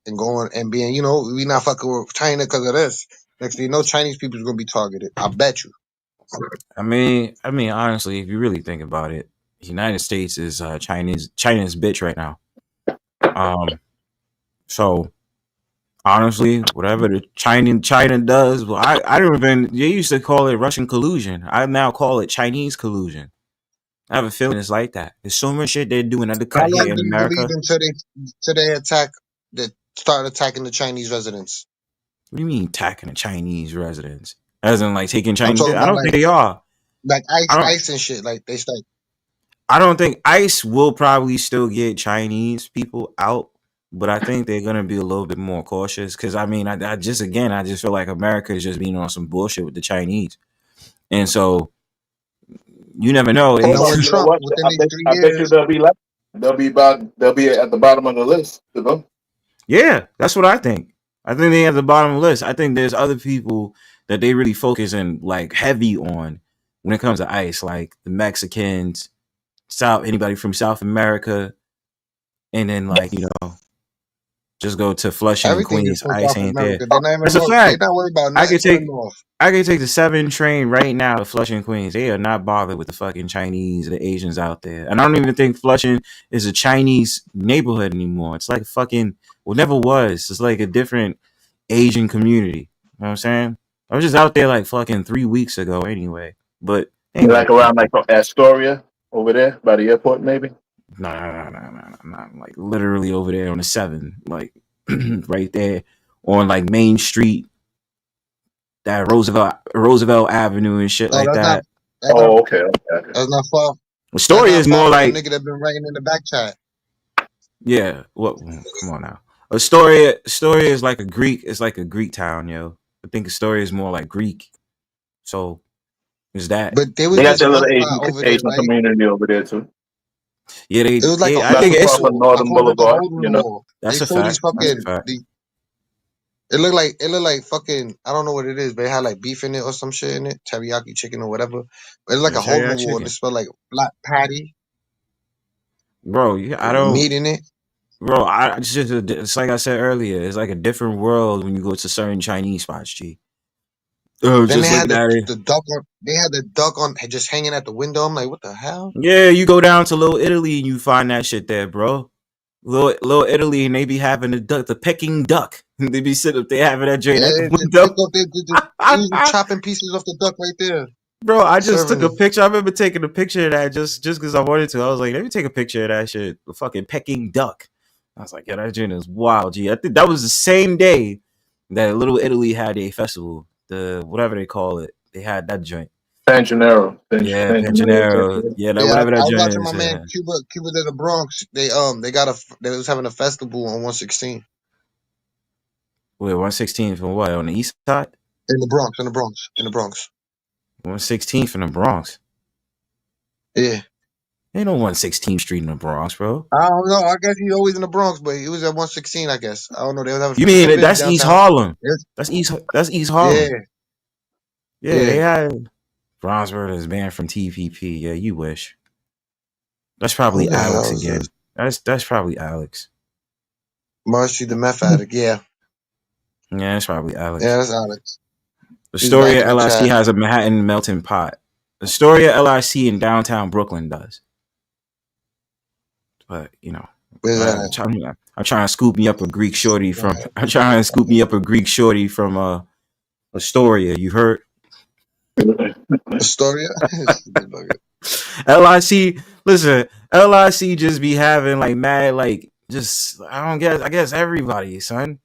and going and being, we not fucking with China because of this. Next thing you know, Chinese people is gonna be targeted. I bet you. I mean, honestly, if you really think about it, the United States is China's bitch right now. So honestly, whatever the China does, well, I don't even. They used to call it Russian collusion. I now call it Chinese collusion. I have a feeling it's like that. There's so much shit they're doing How undercut here long in do you believe America. until they start attacking the Chinese residents? What do you mean attacking the Chinese residents? As in like taking I'm Chinese? talking I about don't think they are. like I don't. ice and shit. Like they start. I don't think ICE will probably still get Chinese people out, but I think they're gonna be a little bit more cautious because I just feel like America is just being on some bullshit with the Chinese, and so you never know. You know, Hold with on, you know Trump what? within these 3 I bet you years, they'll be like they'll be at the bottom of the list, you know? Yeah, that's what I think. I think they at the bottom of the list. I think there's other people that they really focus and like heavy on when it comes to ICE, like the Mexicans, anybody from South America, and then just go to Flushing and everything is Queens. from ICE South ain't there. America. They're not even That's a they're fact. not worried about I nothing could from the take north. the 7 train right now to Flushing Queens. They are not bothered with the fucking Chinese, the Asians out there. And I don't even think Flushing is a Chinese neighborhood anymore. It's like never was. It's like a different Asian community. You know what I'm saying? I was just out there like fucking 3 weeks ago anyway. But Like around like Astoria over there by the airport, maybe. No. Like literally over there on the 7, like right there on like Main Street, that Roosevelt Avenue and shit Oh, like that. Okay. That's not far. Astoria is more From like the nigga that been writing in the back chat. yeah. What? Come on now. Astoria is like a Greek. It's like a Greek town, yo. I think Astoria is more like Greek. So is that? But there was They got this their one little spot over there, Asian right? community over there too. Yeah, It was like a I hole think in the it's. wall. I Northern called it the Boulevard, hole in you the know. wall. That's They a sold these fact. That's a fucking. fact. It looked like fucking. I don't know what it is, but it had like beef in it or some shit in it, teriyaki chicken or whatever. But it's like Yeah, a hole in the teriyaki wall, and chicken, it smelled like black patty bro. Yeah, I with don't. meat in it. Bro, it's like I said earlier. It's like a different world when you go to certain Chinese spots, G. Oh, Then they just had looking at it. the duck on. They had the duck on just hanging at the window. I'm like, what the hell? Yeah, you go down to Little Italy and you find that shit there, bro. Little Italy, and they be having the Peking duck. They be sitting up there having that joint at the Just take window. off they was just chopping pieces off the duck right there, Bro, I just took serving a it. picture. I remember taking a picture of that just because I wanted to. I was like, let me take a picture of that shit. The fucking Peking duck. I was like, yeah, that joint is wild, G. I think that was the same day that Little Italy had a festival. The whatever they call it. They had that joint. Panjanero. Yeah, Panjanero. Yeah, that Yeah, whatever I that was joint watching my is. man Yeah. Cuba to the Bronx. They was having a festival on 116 Wait, 116 from what? On the east side? in the Bronx. 116th from the Bronx. Yeah. Ain't no 116th Street in the Bronx, bro. I don't know. I guess he's always in the Bronx, but he was at 116. I guess I don't know. They was having You some mean bitch that's East downtown. Harlem? Yes. That's East Yeah. Harlem. Yeah, they had Bronzebird is banned from TPP. Yeah, you wish. That's probably Who the Alex hell is again. That's probably Alex. Marcy the meth addict. Yeah. Yeah, it's probably Alex. Yeah, that's Alex. The He's story back of in the LIC chat. has a Manhattan melting pot. The story of LIC in downtown Brooklyn does. But you know, Where's that I'm trying to scoop me up a Greek shorty from. I'm trying to scoop me up a Greek shorty from Astoria. You heard? Astoria? LIC, listen, LIC just be having like mad, like just I guess everybody, son.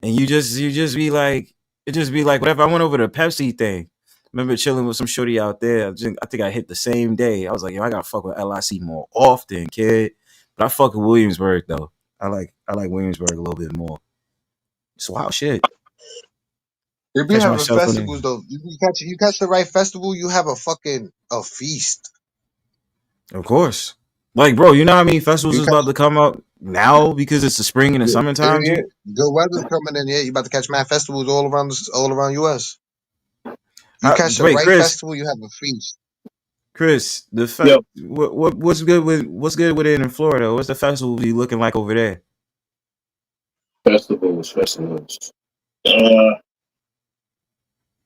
And you just be like, it just be like whatever. I went over the Pepsi thing. Remember chilling with some shorty out there. I think I hit the same day. I was like, yo, I gotta fuck with LIC more often, kid. But I fuck with Williamsburg though. I like Williamsburg a little bit more. It's wild shit. They be Catch having myself in festivals though. You catch the right festival, you have a feast. Of course. Like, bro, you know how many festivals is about to come up now because it's the spring and the summertime, G? Good weather's coming in. Yeah, you about to catch mad festivals all around US. You catch the Wait, right Chris. festival, you have a feast. Chris, what's good with it in Florida? What's the festival be looking like over there? Festivals.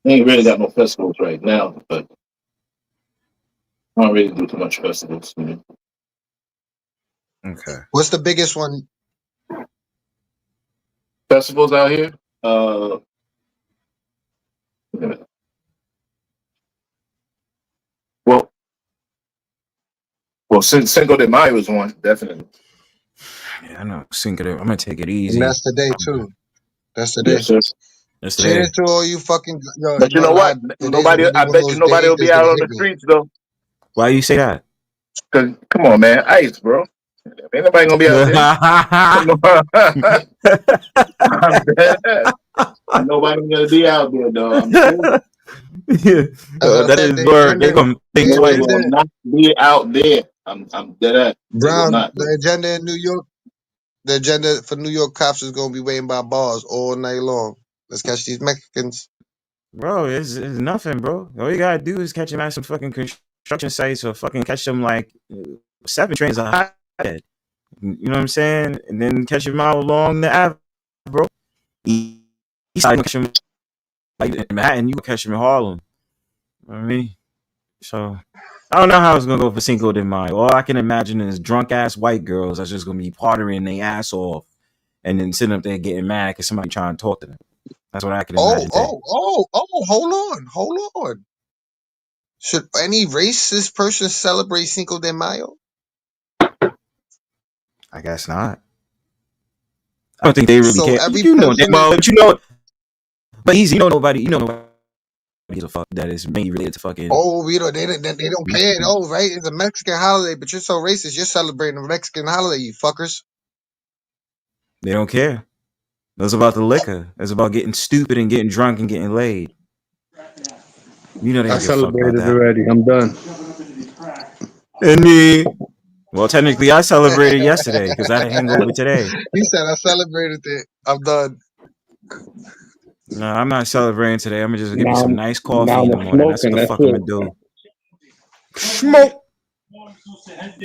Ain't really got no festivals right now, but I don't really do too much festivals. You know? Okay. What's the biggest one? Festivals out here? Well, Cinco de Mayo is one, definitely. Yeah, I know. Cinco de, I'm gonna take it easy. And that's today too. That's today. Yes, sir. That's Cheers today. to all you fucking. Yo, But you know what? I bet you nobody will be out on the streets though. Why you say that? Cause come on, man, ice, bro. Ain't nobody gonna be out there. I'm dead. Nobody's gonna be out there, though. I'm serious. That is word. They gonna think They twice. will not be out there. I'm dead ass. Brown, the agenda in New York. The agenda for New York cops is gonna be waiting by bars all night long. Let's catch these Mexicans. Bro, it's nothing, bro. All you gotta do is catch them at some fucking construction sites or fucking catch them like 7 trains ahead. You know what I'm saying? And then catch them out along the avenue, bro. East side, catch them like in Manhattan, you can catch them in Harlem. You know what I mean? So I don't know how it's gonna go for Cinco de Mayo. All I can imagine is drunk ass white girls that's just gonna be partying their ass off and then sitting up there getting mad because somebody trying to talk to them. That's what I can imagine. Hold on. Should any racist person celebrate Cinco de Mayo? I guess not. I don't think they really So care. every You know, person but easy. Nobody gives a fuck that is mainly related to fucking. Oh, you know, they don't care. Oh, right, it's a Mexican holiday, but you're so racist. You're celebrating a Mexican holiday, you fuckers. They don't care. It's about the liquor. It's about getting stupid and getting drunk and getting laid. You know they don't I give a fuck about celebrated that. already. I'm done. And me. Well, technically, I celebrated yesterday because I had a hangover today. He said I celebrated it. I'm done. No, I'm not celebrating today. I'm gonna just give me Now some I'm- nice coffee now in the I'm morning. That's what the smoking, fuck that's I'm gonna do.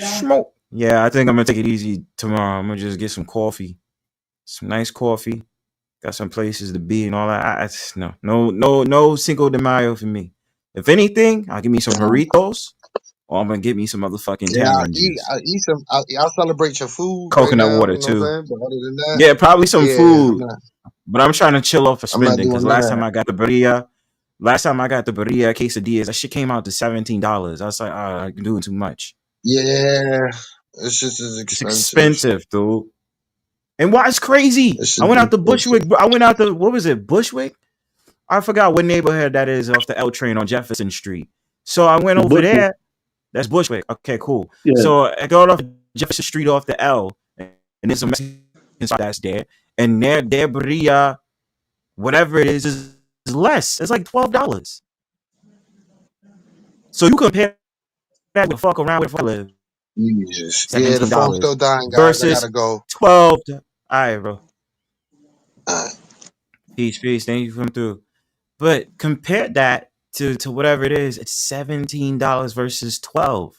Smoke. Yeah, I think I'm gonna take it easy tomorrow. I'm gonna just get some coffee, some nice coffee. Got some places to be and all that. No Cinco de Mayo for me. If anything, I'll give me some burritos, or I'm gonna get me some motherfucking Yeah, tamarind juice. I'll eat some. I'll celebrate your food Coconut right now. water You know what too. I'm saying? But other than that, Yeah, probably some yeah, food. But I'm trying to chill off for I'm not spending because doing none last of time that. I got the burrito quesadillas, that shit came out to $17. I was like, I'm doing too much. Yeah, it's just as It's expensive. expensive, dude. And why it's crazy? I went out to Bushwick. I went out to, what was it, Bushwick? I forgot what neighborhood that is off the L train on Jefferson Street. So I went over Bushwick. there. That's Bushwick. Okay, cool. Yeah. So I got off Jefferson Street off the L, and there's some Mexican spot that's there, and their burrito, whatever it is less. It's like $12. So you compare that with fuck around with where I live. Jesus. Yeah, the phone's still $17 dying, guys. I versus gotta go. 12. All right, bro. Peace. Thank you for coming through. But compare that to whatever it is. It's $17 versus 12.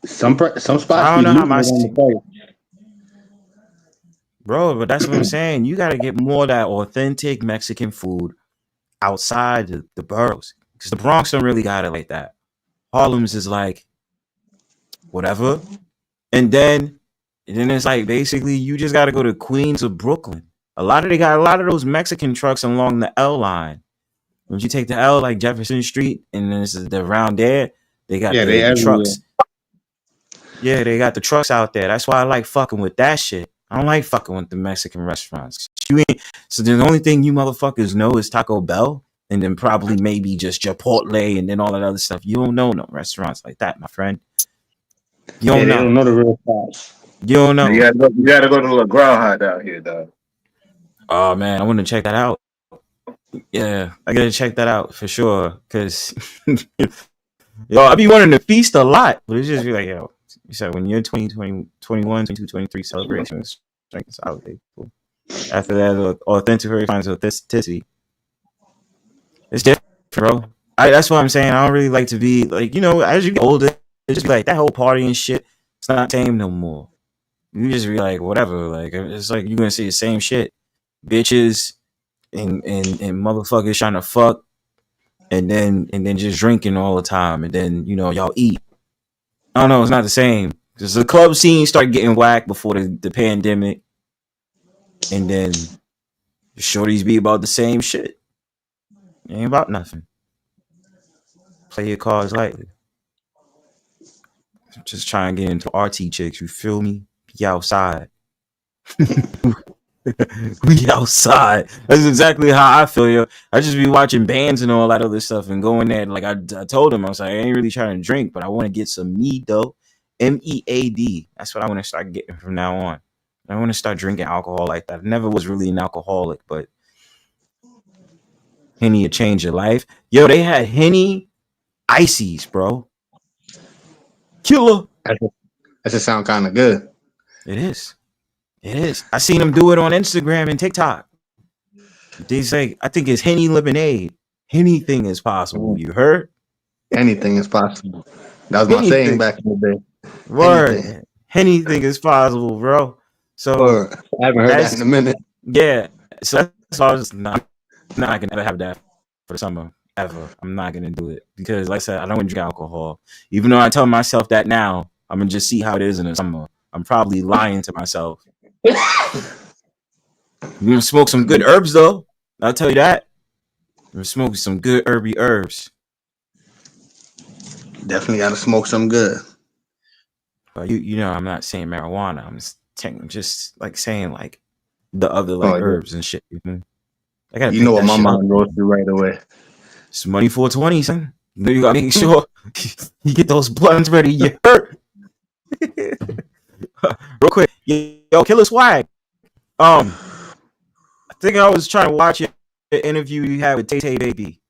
Some spots I don't be know how losing my it on the price. bro. But that's what I'm saying. You got to get more of that authentic Mexican food outside the boroughs, because the Bronx don't really got it like that. Harlem's is like whatever, and then it's like basically you just got to go to Queens or Brooklyn. They got a lot of those Mexican trucks along the L line. When you take the L, like Jefferson Street, and then they're around there, they got Yeah, they the everywhere. trucks. Yeah, they got the trucks out there. That's why I like fucking with that shit. I don't like fucking with the Mexican restaurants. So the only thing you motherfuckers know is Taco Bell, and then probably maybe just Chipotle, and then all that other stuff. You don't know no restaurants like that, my friend. You don't They know. don't know the real spots. You don't know. You gotta go to the ground hut out here, dog. Oh man, I want to check that out. Yeah, I gotta check that out for sure. Cause yo, I be wanting to feast a lot, but it's just be like, yo, you said when you're 20, 20, 21, 22, 23 celebrations, drink this holiday. Cool. After that, authenticity finds authenticity. It's different, bro. That's what I'm saying. I don't really like to be like, as you get older, it's just be like that whole party and shit. It's not tame no more. You just be like, whatever. Like it's like you're gonna see the same shit, bitches and motherfuckers trying to fuck, and then just drinking all the time, and then y'all eat. I don't know. It's not the same because the club scene started getting whacked before the pandemic, and then the shorties be about the same shit. It ain't about nothing. Play your cards lightly. Just try and get into RT chicks. You feel me? Be outside. We outside. That's exactly how I feel, yo. I just be watching bands and all that other stuff and going there. Like I told him, I was like, I ain't really trying to drink, but I want to get some mead though. MEAD. That's what I want to start getting from now on. I want to start drinking alcohol like that. I never was really an alcoholic, but Henny will change your life. Yo, they had Henny ices, bro. Killer. That just sound kind of good. It is. It is. I seen them do it on Instagram and TikTok. They say, I think it's Henny lemonade. Anything is possible. You heard? Anything is possible. That was my saying back in the day. Word. Anything is possible, bro. So Word. I haven't heard that in a minute. Yeah. So that's why I was not gonna ever have that for the summer. Ever. I'm not gonna do it. Because like I said, I don't drink alcohol. Even though I tell myself that now, I'm gonna just see how it is in the summer. I'm probably lying to myself. You gonna smoke some good herbs though. I'll tell you that. I'm smoking some good herby herbs. Definitely gotta smoke some good. But I'm not saying marijuana. I'm just like saying like the other herbs and shit. I gotta what my mind goes through right away. It's money 420, son. You gotta make sure you get those blunts ready. You hurt. Real quick, yo, Killer Swag. I think I was trying to watch your interview you had with Tay Tay Baby.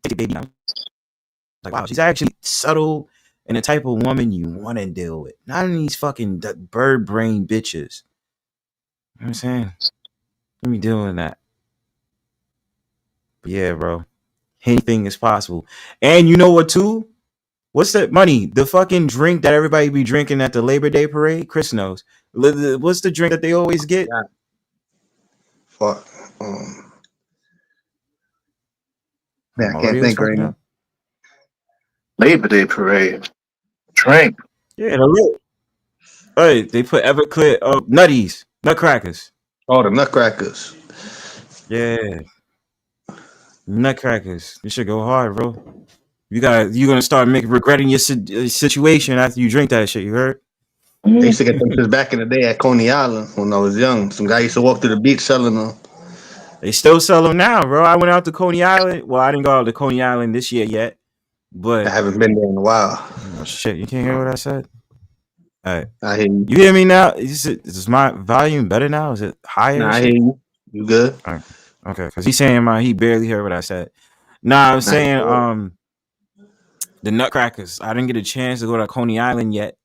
Baby. Like, wow, she's actually subtle and the type of woman you want to deal with. Not in these fucking bird brain bitches. You know what I'm saying? Let me deal with that. But yeah, bro. Anything is possible. And you know what, too? What's that money? The fucking drink that everybody be drinking at the Labor Day parade? Chris knows. What's the drink that they always get? Fuck. Man, I can't think right now. Labor Day parade. Drink. Yeah, hey, they put Everclear nutties, nutcrackers. Oh, the nutcrackers. Yeah. Nutcrackers. You should go hard, bro. You're gonna start regretting your situation after you drink that shit. You heard? They used to get them since back in the day at Coney Island when I was young. Some guy used to walk to the beach selling them. They still sell them now, bro. I went out to Coney Island. Well, I didn't go out to Coney Island this year yet, but I haven't been there in a while. Oh shit! You can't hear what I said. All right, I hear you. You hear me now? Is my volume better now? Is it higher? Nah, I hear you. You good? All right. Okay, because he's saying he barely heard what I said. Nah, I'm saying the Nutcrackers. I didn't get a chance to go to Coney Island yet.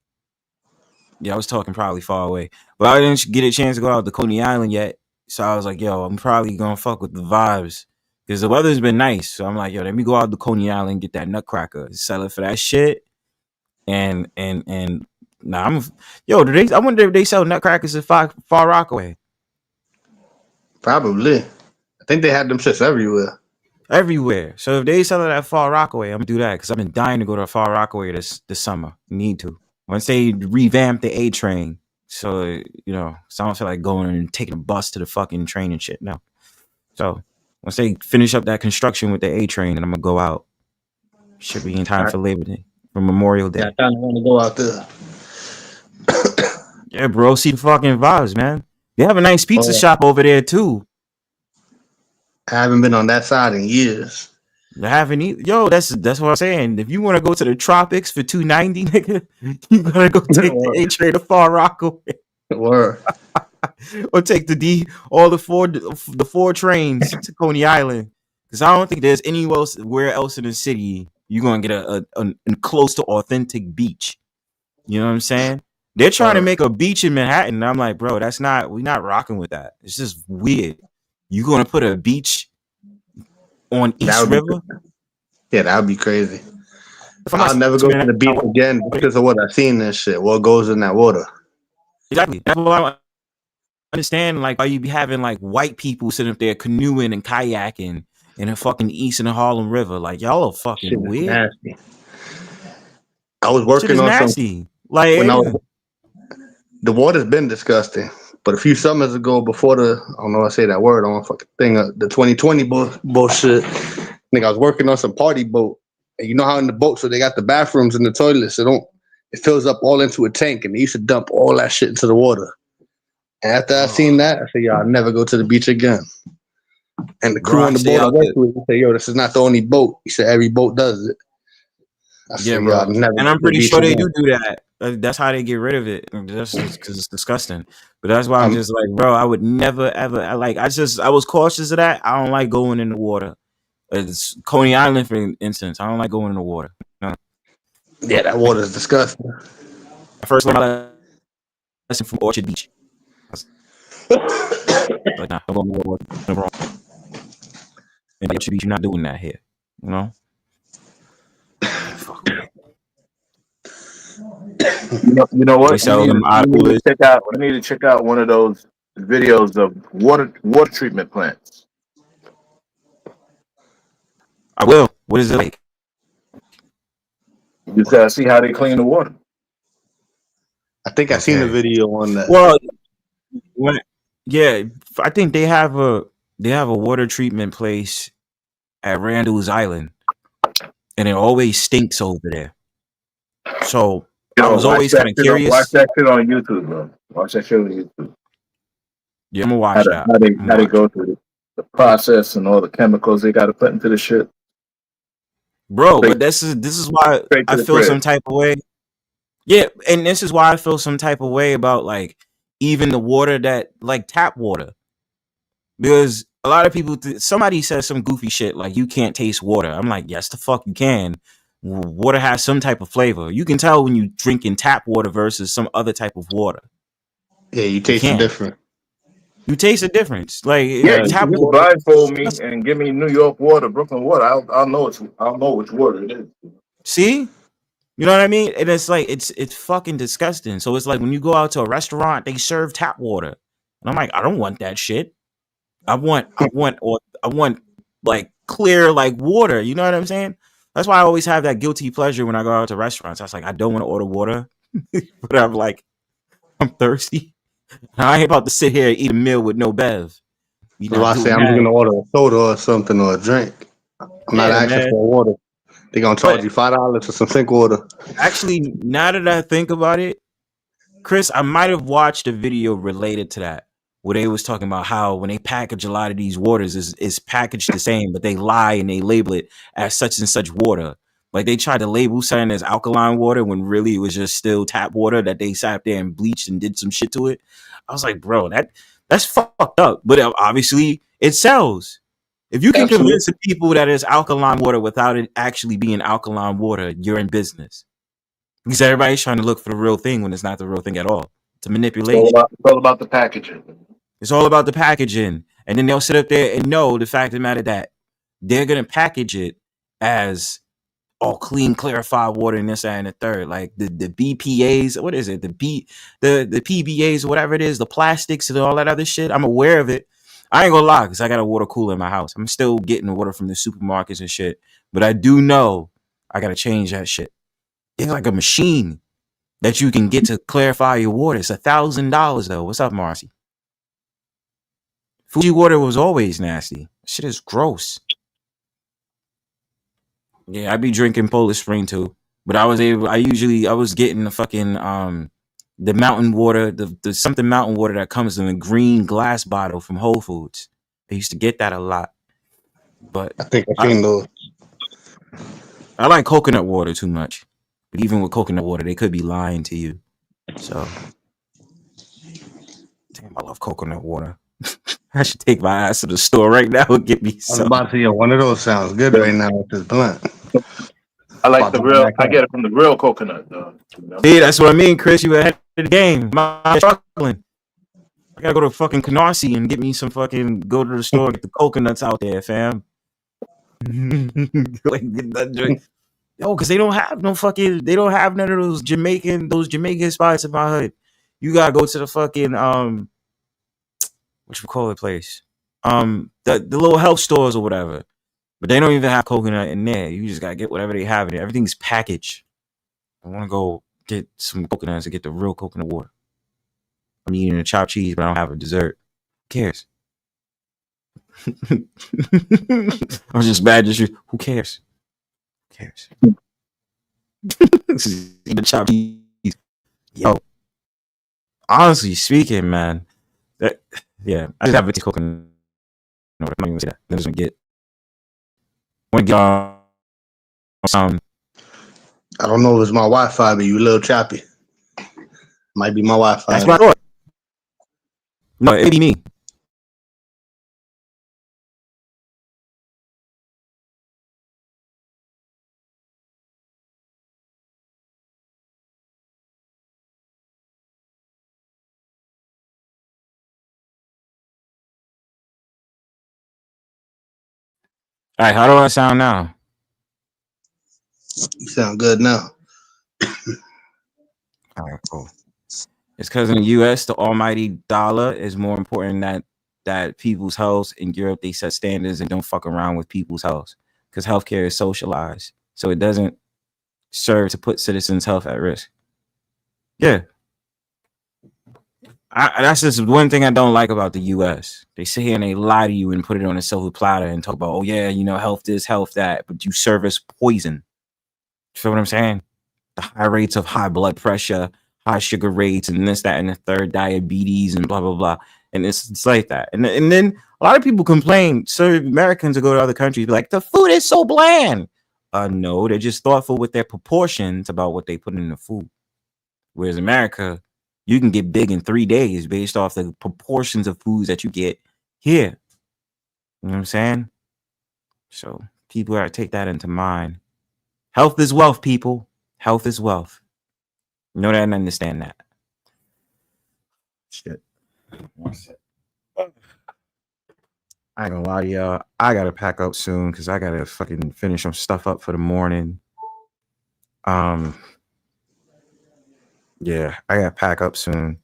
Yeah, I was talking probably far away, but I didn't get a chance to go out to Coney Island yet. So I was like, yo, I'm probably gonna fuck with the vibes because the weather's been nice. So I'm like, yo, let me go out to Coney Island and get that Nutcracker, sell it for that shit, and Nah, yo. Do they? I wonder if they sell nutcrackers at Far Rockaway. Probably. I think they had them shits everywhere. Everywhere. So if they sell it at Far Rockaway, I'm gonna do that because I've been dying to go to Far Rockaway this summer. Need to. Once they revamp the A train, so so I don't feel like going and taking a bus to the fucking train and shit. No. So once they finish up that construction with the A train, then I'm gonna go out. Should be in time for Labor Day, for Memorial Day. Yeah, I kind of want to go out there. Yeah, bro. See the fucking vibes, man. They have a nice pizza shop over there too. I haven't been on that side in years. I haven't either. Yo, that's what I'm saying. If you want to go to the tropics for $2.90, nigga, you gotta go take the A train to Far Rockaway. Word. Or take the four trains to Coney Island. Because I don't think there's anywhere else in the city you're gonna get a close to authentic beach. You know what I'm saying? They're trying to make a beach in Manhattan. And I'm like, bro, we're not rocking with that. It's just weird. You gonna put a beach on East River? Yeah, that would be crazy. I'll never go to the beach again because of what I've seen and shit. What goes in that water? Exactly. That's what I understand. Like, why you be having like white people sitting up there canoeing and kayaking in the fucking East and the Harlem River? Like, y'all are fucking shit weird. Nasty. I was working on nasty. Like, the water's been disgusting. But a few summers ago, before I don't know how to say that word on fucking thing, the 2020 bullshit, nigga, I was working on some party boat. And you know how in the boat, so they got the bathrooms and the toilets, so it fills up all into a tank, and they used to dump all that shit into the water. And after I seen that, I said, yo, I'll never go to the beach again. And the crew on the boat I worked with, he said, yo, this is not the only boat. He said, every boat does it. I said, bro. I'll never And I'm pretty the sure they again. do that. That's how they get rid of it. Just because it's disgusting. But that's why I'm just like, bro, I would never ever. I was cautious of that. I don't like going in the water. It's Coney Island, for instance. I don't like going in the water. No. Yeah, that water is disgusting. I first learned my lesson from Orchard Beach. Like, nah, I'm going to the water. No wrong. And Orchard Beach, you're not doing that here. You know. You know what? They sell them I need to check out one of those videos of water treatment plants. I will. What is it like? You gotta see how they clean the water. I think I seen a video on that. Well, I think they have a water treatment place at Randall's Island, and it always stinks over there. So I was always kind of curious. Watch that shit on YouTube, bro. Watch that shit on YouTube. Yeah, I'm gonna watch that. How they go through the process and all the chemicals they got to put into the shit. Bro, but this is why I feel some type of way. Yeah, and this is why I feel some type of way about like even the water that like tap water, because a lot of people somebody says some goofy shit like you can't taste water. I'm like, yes, the fuck you can. Water has some type of flavor. You can tell when you drinking tap water versus some other type of water. Yeah, you taste it different. You taste the difference. Like tap water. Blindfold me and give me New York water, Brooklyn water. I'll know which water it is. See, you know what I mean? And it's like it's fucking disgusting. So it's like when you go out to a restaurant, they serve tap water, and I'm like, I don't want that shit. I want like clear like water. You know what I'm saying? That's why I always have that guilty pleasure when I go out to restaurants. I was like, I don't want to order water, but I'm like, I'm thirsty. I ain't about to sit here and eat a meal with no bev. I'm just gonna order a soda or something or a drink. I'm not asking for water. They're gonna charge you $5 for some sink water. Actually, now that I think about it, Chris, I might have watched a video related to that where they was talking about how when they package a lot of these waters is packaged the same, but they lie and they label it as such and such water. Like they tried to label something as alkaline water when really it was just still tap water that they sat there and bleached and did some shit to it. I was like, bro, that's fucked up. But obviously it sells. If you can convince the people that it's alkaline water without it actually being alkaline water, you're in business. Because everybody's trying to look for the real thing when it's not the real thing at all. It's a manipulation. It's all about the packaging. It's all about the packaging. And then they'll sit up there and know the fact of the matter that they're going to package it as all clean, clarified water and this, that, and the third. Like the BPAs, what is it? The PBAs, whatever it is, the plastics and all that other shit. I'm aware of it. I ain't gonna lie, because I got a water cooler in my house. I'm still getting the water from the supermarkets and shit. But I do know I gotta change that shit. It's like a machine that you can get to clarify your water. It's $1,000 though. What's up, Marcy? Fuji water was always nasty. Shit is gross. Yeah, I be drinking Polish Spring too. But I was getting the fucking the mountain water, the something mountain water that comes in a green glass bottle from Whole Foods. I used to get that a lot. But I think I've seen those. I like coconut water too much. But even with coconut water, they could be lying to you. So damn, I love coconut water. I should take my ass to the store right now and get me I was some. about to say, one of those sounds good right now with this blunt. I like the real. I get it from the real coconut, though. You know? See, that's what I mean, Chris. You ahead of the game. I'm struggling. I gotta go to fucking Canarsie and get me some fucking. Go to the store and get the coconuts out there, fam. Like, get that drink. Yo, because they don't have no fucking. They don't have none of those Jamaican spots in my hood. You gotta go to the fucking what you call it place, the little health stores or whatever. But they don't even have coconut in there. You just gotta get whatever they have in there. Everything's packaged. I want to go get some coconuts and get the real coconut water. I'm eating a chopped cheese, but I don't have a dessert. Who cares? I'm just mad at you. Who cares? Who cares? Eat the chopped cheese. Yo, honestly speaking, man, I just have a coconut. No, I'm not even say that. That doesn't get. Want to get on I don't know if it's my Wi-Fi, but you a little choppy. Might be my Wi-Fi. That's my thought. No, it be me. All right, how do I sound now? You sound good now. All right, cool. It's because in the U.S., the almighty dollar is more important that people's health. In Europe, they set standards and don't fuck around with people's health because healthcare is socialized. So it doesn't serve to put citizens' health at risk. Yeah. That's just one thing I don't like about the U.S. They sit here and they lie to you and put it on a silver platter and talk about, oh, yeah, health this, health that, but you service poison. You feel what I'm saying? The high rates of high blood pressure, high sugar rates, and this, that, and the third, diabetes, and blah, blah, blah. And it's like that. And then a lot of people complain, so Americans will go to other countries, be like, the food is so bland. No, they're just thoughtful with their proportions about what they put in the food. Whereas America, you can get big in 3 days based off the proportions of foods that you get here. You know what I'm saying? So people gotta take that into mind. Health is wealth, people. Health is wealth. You know that and understand that. Shit. I ain't gonna lie to y'all. I gotta pack up soon because I gotta fucking finish some stuff up for the morning. Yeah, I gotta pack up soon.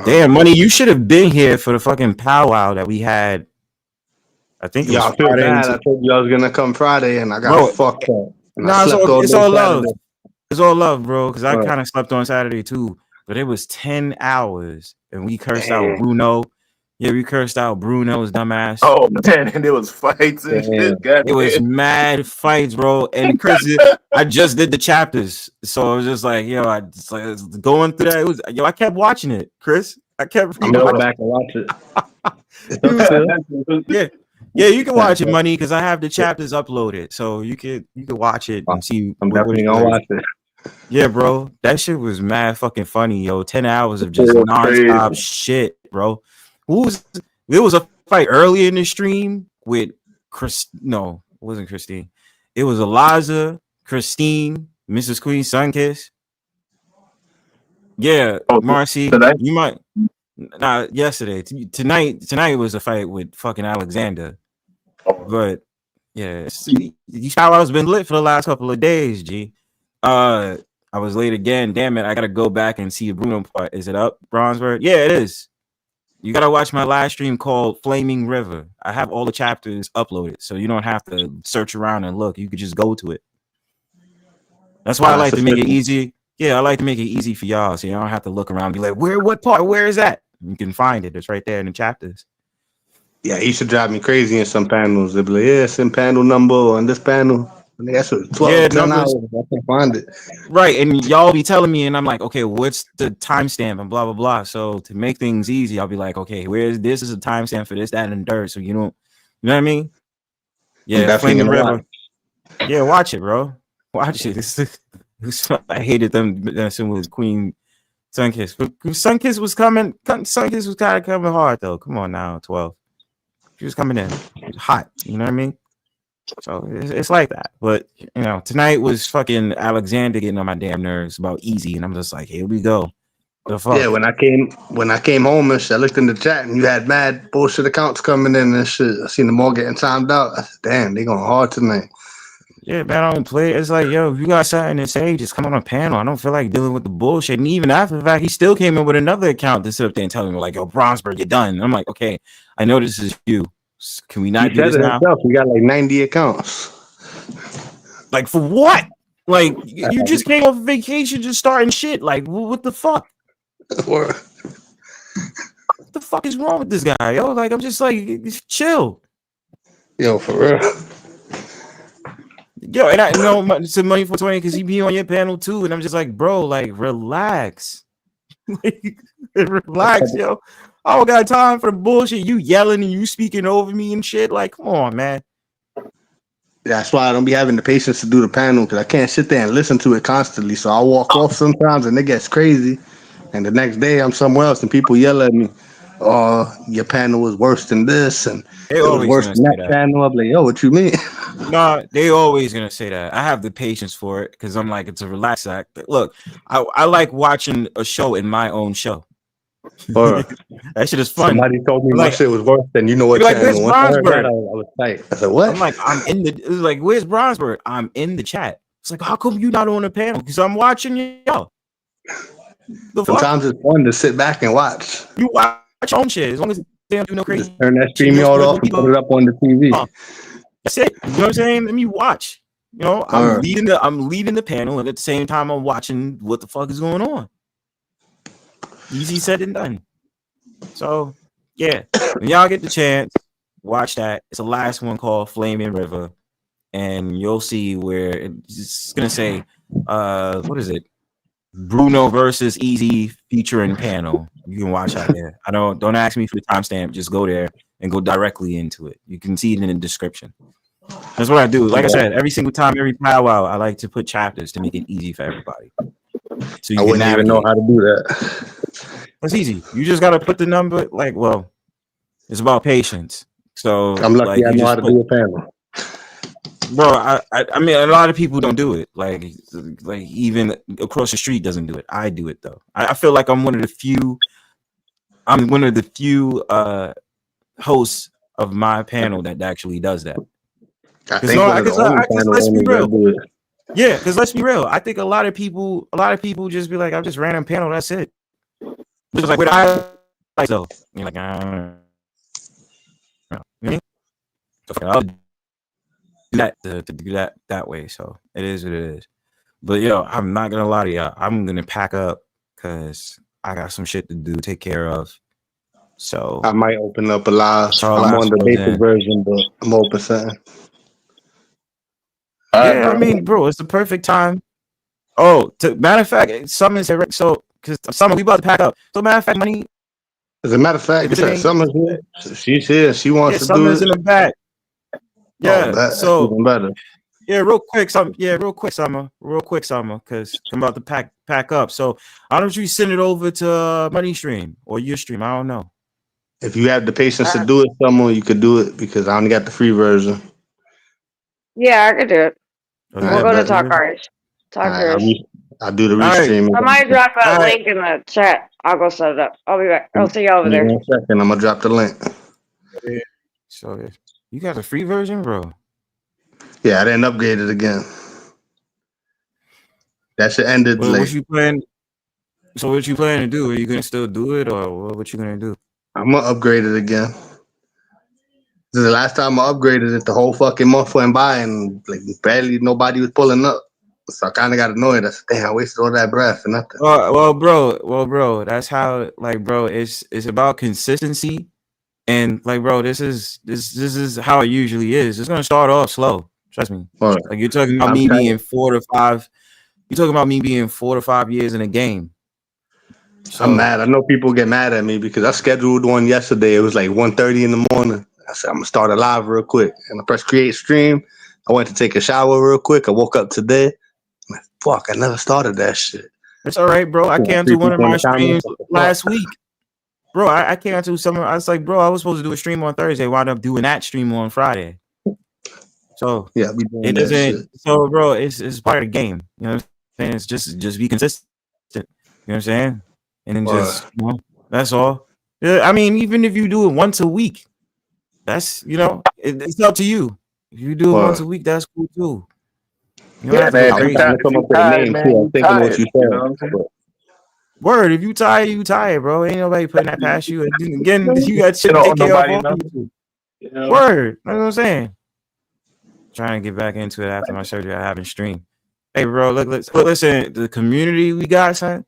Damn, Money, you should have been here for the fucking powwow that we had. I think it was Y'all feel Friday. bad. I told you I was gonna come Friday, and I got fucked up. And I Nah, slept all it's day all love. Saturday. It's all love, bro. Because I Right. kind of slept on Saturday too, but it was 10 hours, and we cursed out Damn. Bruno. Yeah, we cursed out Bruno's dumbass. Oh man, and there was fights and shit. God It was damn. mad fights, bro. And Chris, I just did the chapters, so I was just like, yo, I just like going through that. It was, yo, I kept watching it, Chris. I kept. I'm gonna go back and watch it. Yeah, you can watch it, Money, because I have the chapters uploaded, so you could watch it and see. I'm definitely gonna watch it. Yeah, bro, that shit was mad fucking funny, yo. 10 hours of just It was nonstop crazy. shit, bro. There was a fight early in the stream with Chris. No, it wasn't Christine. It was Eliza, Christine, Mrs. Queen, Sunkiss. Yeah, Marcy, you might. Nah, yesterday. Tonight was a fight with fucking Alexander. But Yeah, see, Powwow's been lit for the last couple of days, G. I was late again. Damn it, I gotta go back and see the Bruno part. Is it up, Bronzebird? Yeah, it is. You gotta watch my live stream called Flaming River. I have all the chapters uploaded, so you don't have to search around and look. You could just go to it. That's why I like to make it easy. Yeah, I like to make it easy for y'all, so you don't have to look around and be like, what part? Where is that? You can find it. It's right there in the chapters. Yeah, he should drive me crazy in some panels. They'll be like, yeah, it's in panel number on this panel. And that's what 12, 10 hours. I can't find it. Right, and y'all be telling me, and I'm like, okay, what's the timestamp and blah blah blah. So to make things easy, I'll be like, okay, where's this is a timestamp for this, that, and the third. So you know what I mean? Yeah, Flaming River. Yeah, watch it, bro. Watch it. I hated them messing with Queen Sunkiss. But Sunkiss was coming. Sunkiss was kind of coming hard though. Come on now, 12. She was coming in. It was hot. You know what I mean? So it's like that. But you know, tonight was fucking Alexander getting on my damn nerves about Easy, and I'm just like, here we go. The fuck? Yeah, when I came home and shit, I looked in the chat and you had mad bullshit accounts coming in and shit. I seen them all getting timed out. I said, damn, they going hard tonight. Yeah, man, I don't play. It's like, yo, if you got something to say, just come on a panel. I don't feel like dealing with the bullshit. And even after the fact, he still came in with another account to sit up there and tell me, like, yo, Bronzebird, you're done. And I'm like, okay, I know this is you. Can we not do this now? We got like 90 accounts. Like, for what? Like, you just came off vacation just starting shit. Like, what the fuck? What the fuck is wrong with this guy, yo? Like, I'm just like, chill. Yo, for real. Yo, and I know it's money for 20 because he be on your panel too, and I'm just like, bro, like, relax. Like, relax, yo. I don't got time for the bullshit. You yelling and you speaking over me and shit. Like, come on, man. That's why I don't be having the patience to do the panel because I can't sit there and listen to it constantly. So I walk off sometimes and it gets crazy. And the next day I'm somewhere else and people yell at me, oh, your panel was worse than this and it was worse than that panel. I'm like, yo, what you mean? No, they always gonna say that. I have the patience for it because I'm like, it's a relaxed act. Look, I like watching a show in my own show. That shit is fun. Somebody told me like, my shit was worse than you know what like, channel. where's Bronzebird? I was tight. I said, what? I'm like, I'm in the. It was like, where's Bronzebird? I'm in the chat. It's like, how come you not on the panel? Because I'm watching y'all. Sometimes it's fun to sit back and watch. You watch your own shit as long as they don't do no crazy. Just turn that Streamyard off and put it up on the TV. That's it. You know what I'm saying? Let me watch. You know, I'm leading the panel, and at the same time, I'm watching what the fuck is going on. Easy said and done. So, yeah, when y'all get the chance, watch that. It's the last one called Flaming River, and you'll see where it's gonna say, what is it? Bruno versus Easy featuring panel. You can watch out there. Don't ask me for the timestamp. Just go there and go directly into it. You can see it in the description. That's what I do. Like I said, every single time, every powwow, I like to put chapters to make it easy for everybody. So you I wouldn't even know how to do that. It's easy. You just gotta put the number. Like, well, it's about patience. So I'm lucky I know how to do a panel. Bro, I mean, a lot of people don't do it. Like even across the street doesn't do it. I do it though. I feel like I'm one of the few. I'm one of the few hosts of my panel that actually does that. Let's be real. Yeah, because let's be real. I think a lot of people just be like, I'm just random panel. That's it. Just like with I so you're like, I'll do that to do that way. So it is what it is. But yo, I'm not gonna lie to y'all. I'm gonna pack up because I got some shit to do, take care of. So I might open up a live. I'm on the basic version, but I'm open something. Yeah, I mean, bro, it's the perfect time. Oh, matter of fact, Summer's here, so because Summer, we about to pack up. So matter of fact, money. As a matter of fact, Summer's here. She's here. She wants to do it. Summer's in the back. Yeah, that's even better. Yeah, real quick, Summer, because I'm about to pack up. So why don't you send it over to Money Stream or your stream? I don't know. If you have the patience to do it, Summer, you could do it because I only got the free version. Yeah, I could do it. We'll go to Talk Arts. I'll do the restream. I might drop a link in the chat. I'll go set it up. I'll be back. I'll see you over there. In 1 second, I'm gonna drop the link. So you got the free version, bro? Yeah, I didn't upgrade it again. That shit ended Well, late. what you plan? So what you plan to do? Are you gonna still do it, or what you gonna do? I'm gonna upgrade it again. This is the last time I upgraded it. The whole fucking month went by, and like barely nobody was pulling up. So I kind of got annoyed. I said, "Damn, I wasted all that breath for nothing." Well, bro. That's how, like, bro. It's about consistency, and like, bro, this is how it usually is. It's gonna start off slow. Trust me. Right. Like you're talking about me being 4 to 5. You're talking about me being 4 to 5 years in a game. So, I'm mad. I know people get mad at me because I scheduled one yesterday. It was like 1:30 in the morning. I said, I'm gonna start a live real quick. And I pressed create stream. I went to take a shower real quick. I woke up today. I'm like, fuck, I never started that shit. it's all right, bro. I canceled one of my streams last week. Bro, I canceled some. I was like, bro, I was supposed to do a stream on Thursday. Wound up doing that stream on Friday. So yeah, we doing it that doesn't. shit. So, bro, it's part of the game. You know what I'm saying? It's just be consistent. You know what I'm saying? And then just, you know, that's all. Yeah, I mean, even if you do it once a week, that's, you know, it's up to you. If you do it once a week, that's cool too. You know, Yeah, man. I'm trying to come up with a name too. I'm thinking what you said. Word, if you tired, you tired, bro. Ain't nobody putting that past you. Again, you got shit to take care of all people. Word, that's what I'm saying. Trying to get back into it after my surgery. I haven't streamed. Hey, bro, look, listen, the community we got, son.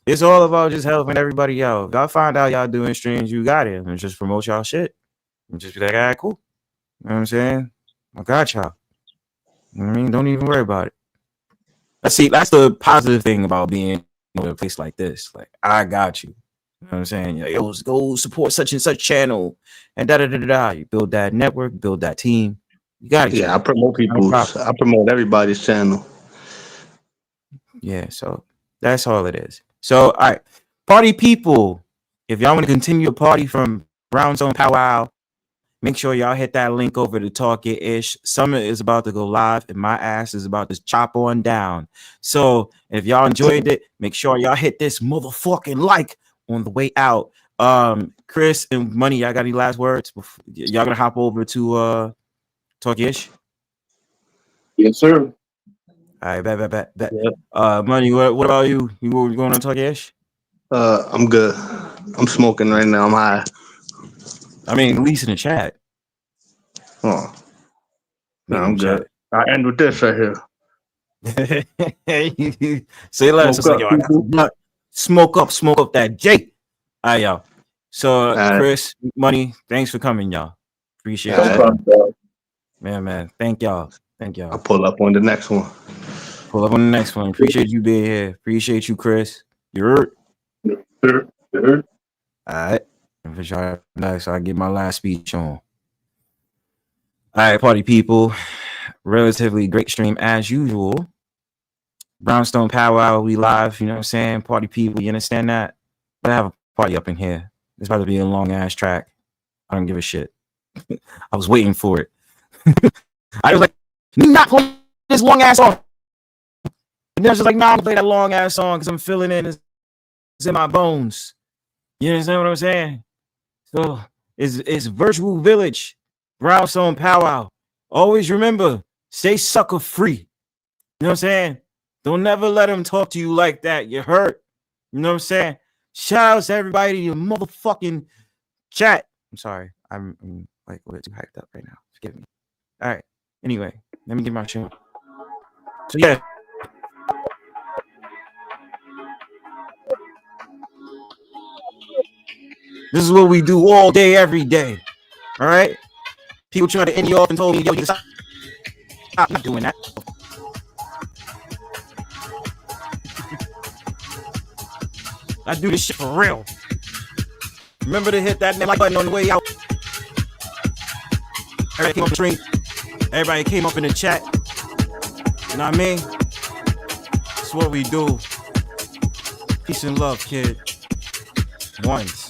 It's all about just helping everybody out. If y'all find out y'all doing streams, you got it, and just promote y'all shit. And just be like, all right, cool. You know what I'm saying? I got y'all. You know what I mean? Don't even worry about it. That's the positive thing about being in a place like this. Like, I got you. You know what I'm saying? Yo, go support such and such channel, and da. You build that network, build that team. You got it. Yeah, I promote people's. I promote everybody's channel. Yeah, so that's all it is. So, all right, party people, if y'all want to continue a party from Brownstone Powwow, make sure y'all hit that link over to Talk It Ish. Summer is about to go live, and my ass is about to chop on down. So, if y'all enjoyed it, make sure y'all hit this motherfucking like on the way out. Chris and Money, y'all got any last words? Y'all gonna hop over to Talk It Ish? Yes, sir. All right, bet. Yeah. Money, what about you? You going to Talk Ish? I'm good. I'm smoking right now. I'm high. I mean, at least in the chat. Oh, no, I'm good. I end with this right here. Say less. It's like, yo, I got some blunt. Smoke up that J. All right, y'all. So, Chris, Money, thanks for coming, y'all. Appreciate it. Man. Thank y'all. I'll pull up on the next one. Appreciate you being here. Appreciate you, Chris. You're all right. For sure. Nice. So I get my last speech on. All right, party people. Relatively great stream as usual. Brownstone Powwow, we live. You know what I'm saying? Party people, you understand that? But I have a party up in here. It's about to be a long ass track. I don't give a shit. I was waiting for it. I was like, not play this long ass song. And then I was just like, nah, I'm gonna play that long ass song because I'm feeling it. It's in my bones. You understand what I'm saying? So it's Virtual Village, Brownstone Powwow. Always remember, stay sucker free. You know what I'm saying? Don't never let them talk to you like that. You hurt. You know what I'm saying? Shout out to everybody in your motherfucking chat. I'm sorry. I'm like a little too hyped up right now. Forgive me. All right. Anyway, let me get my show. So yeah. This is what we do all day, every day. All right? People trying to end you off and told me, yo, you stop. I'm not doing that. I do this shit for real. Remember to hit that like button on the way out. Everybody came up the stream. Everybody came up in the chat. You know what I mean? That's what we do. Peace and love, kid. Ones.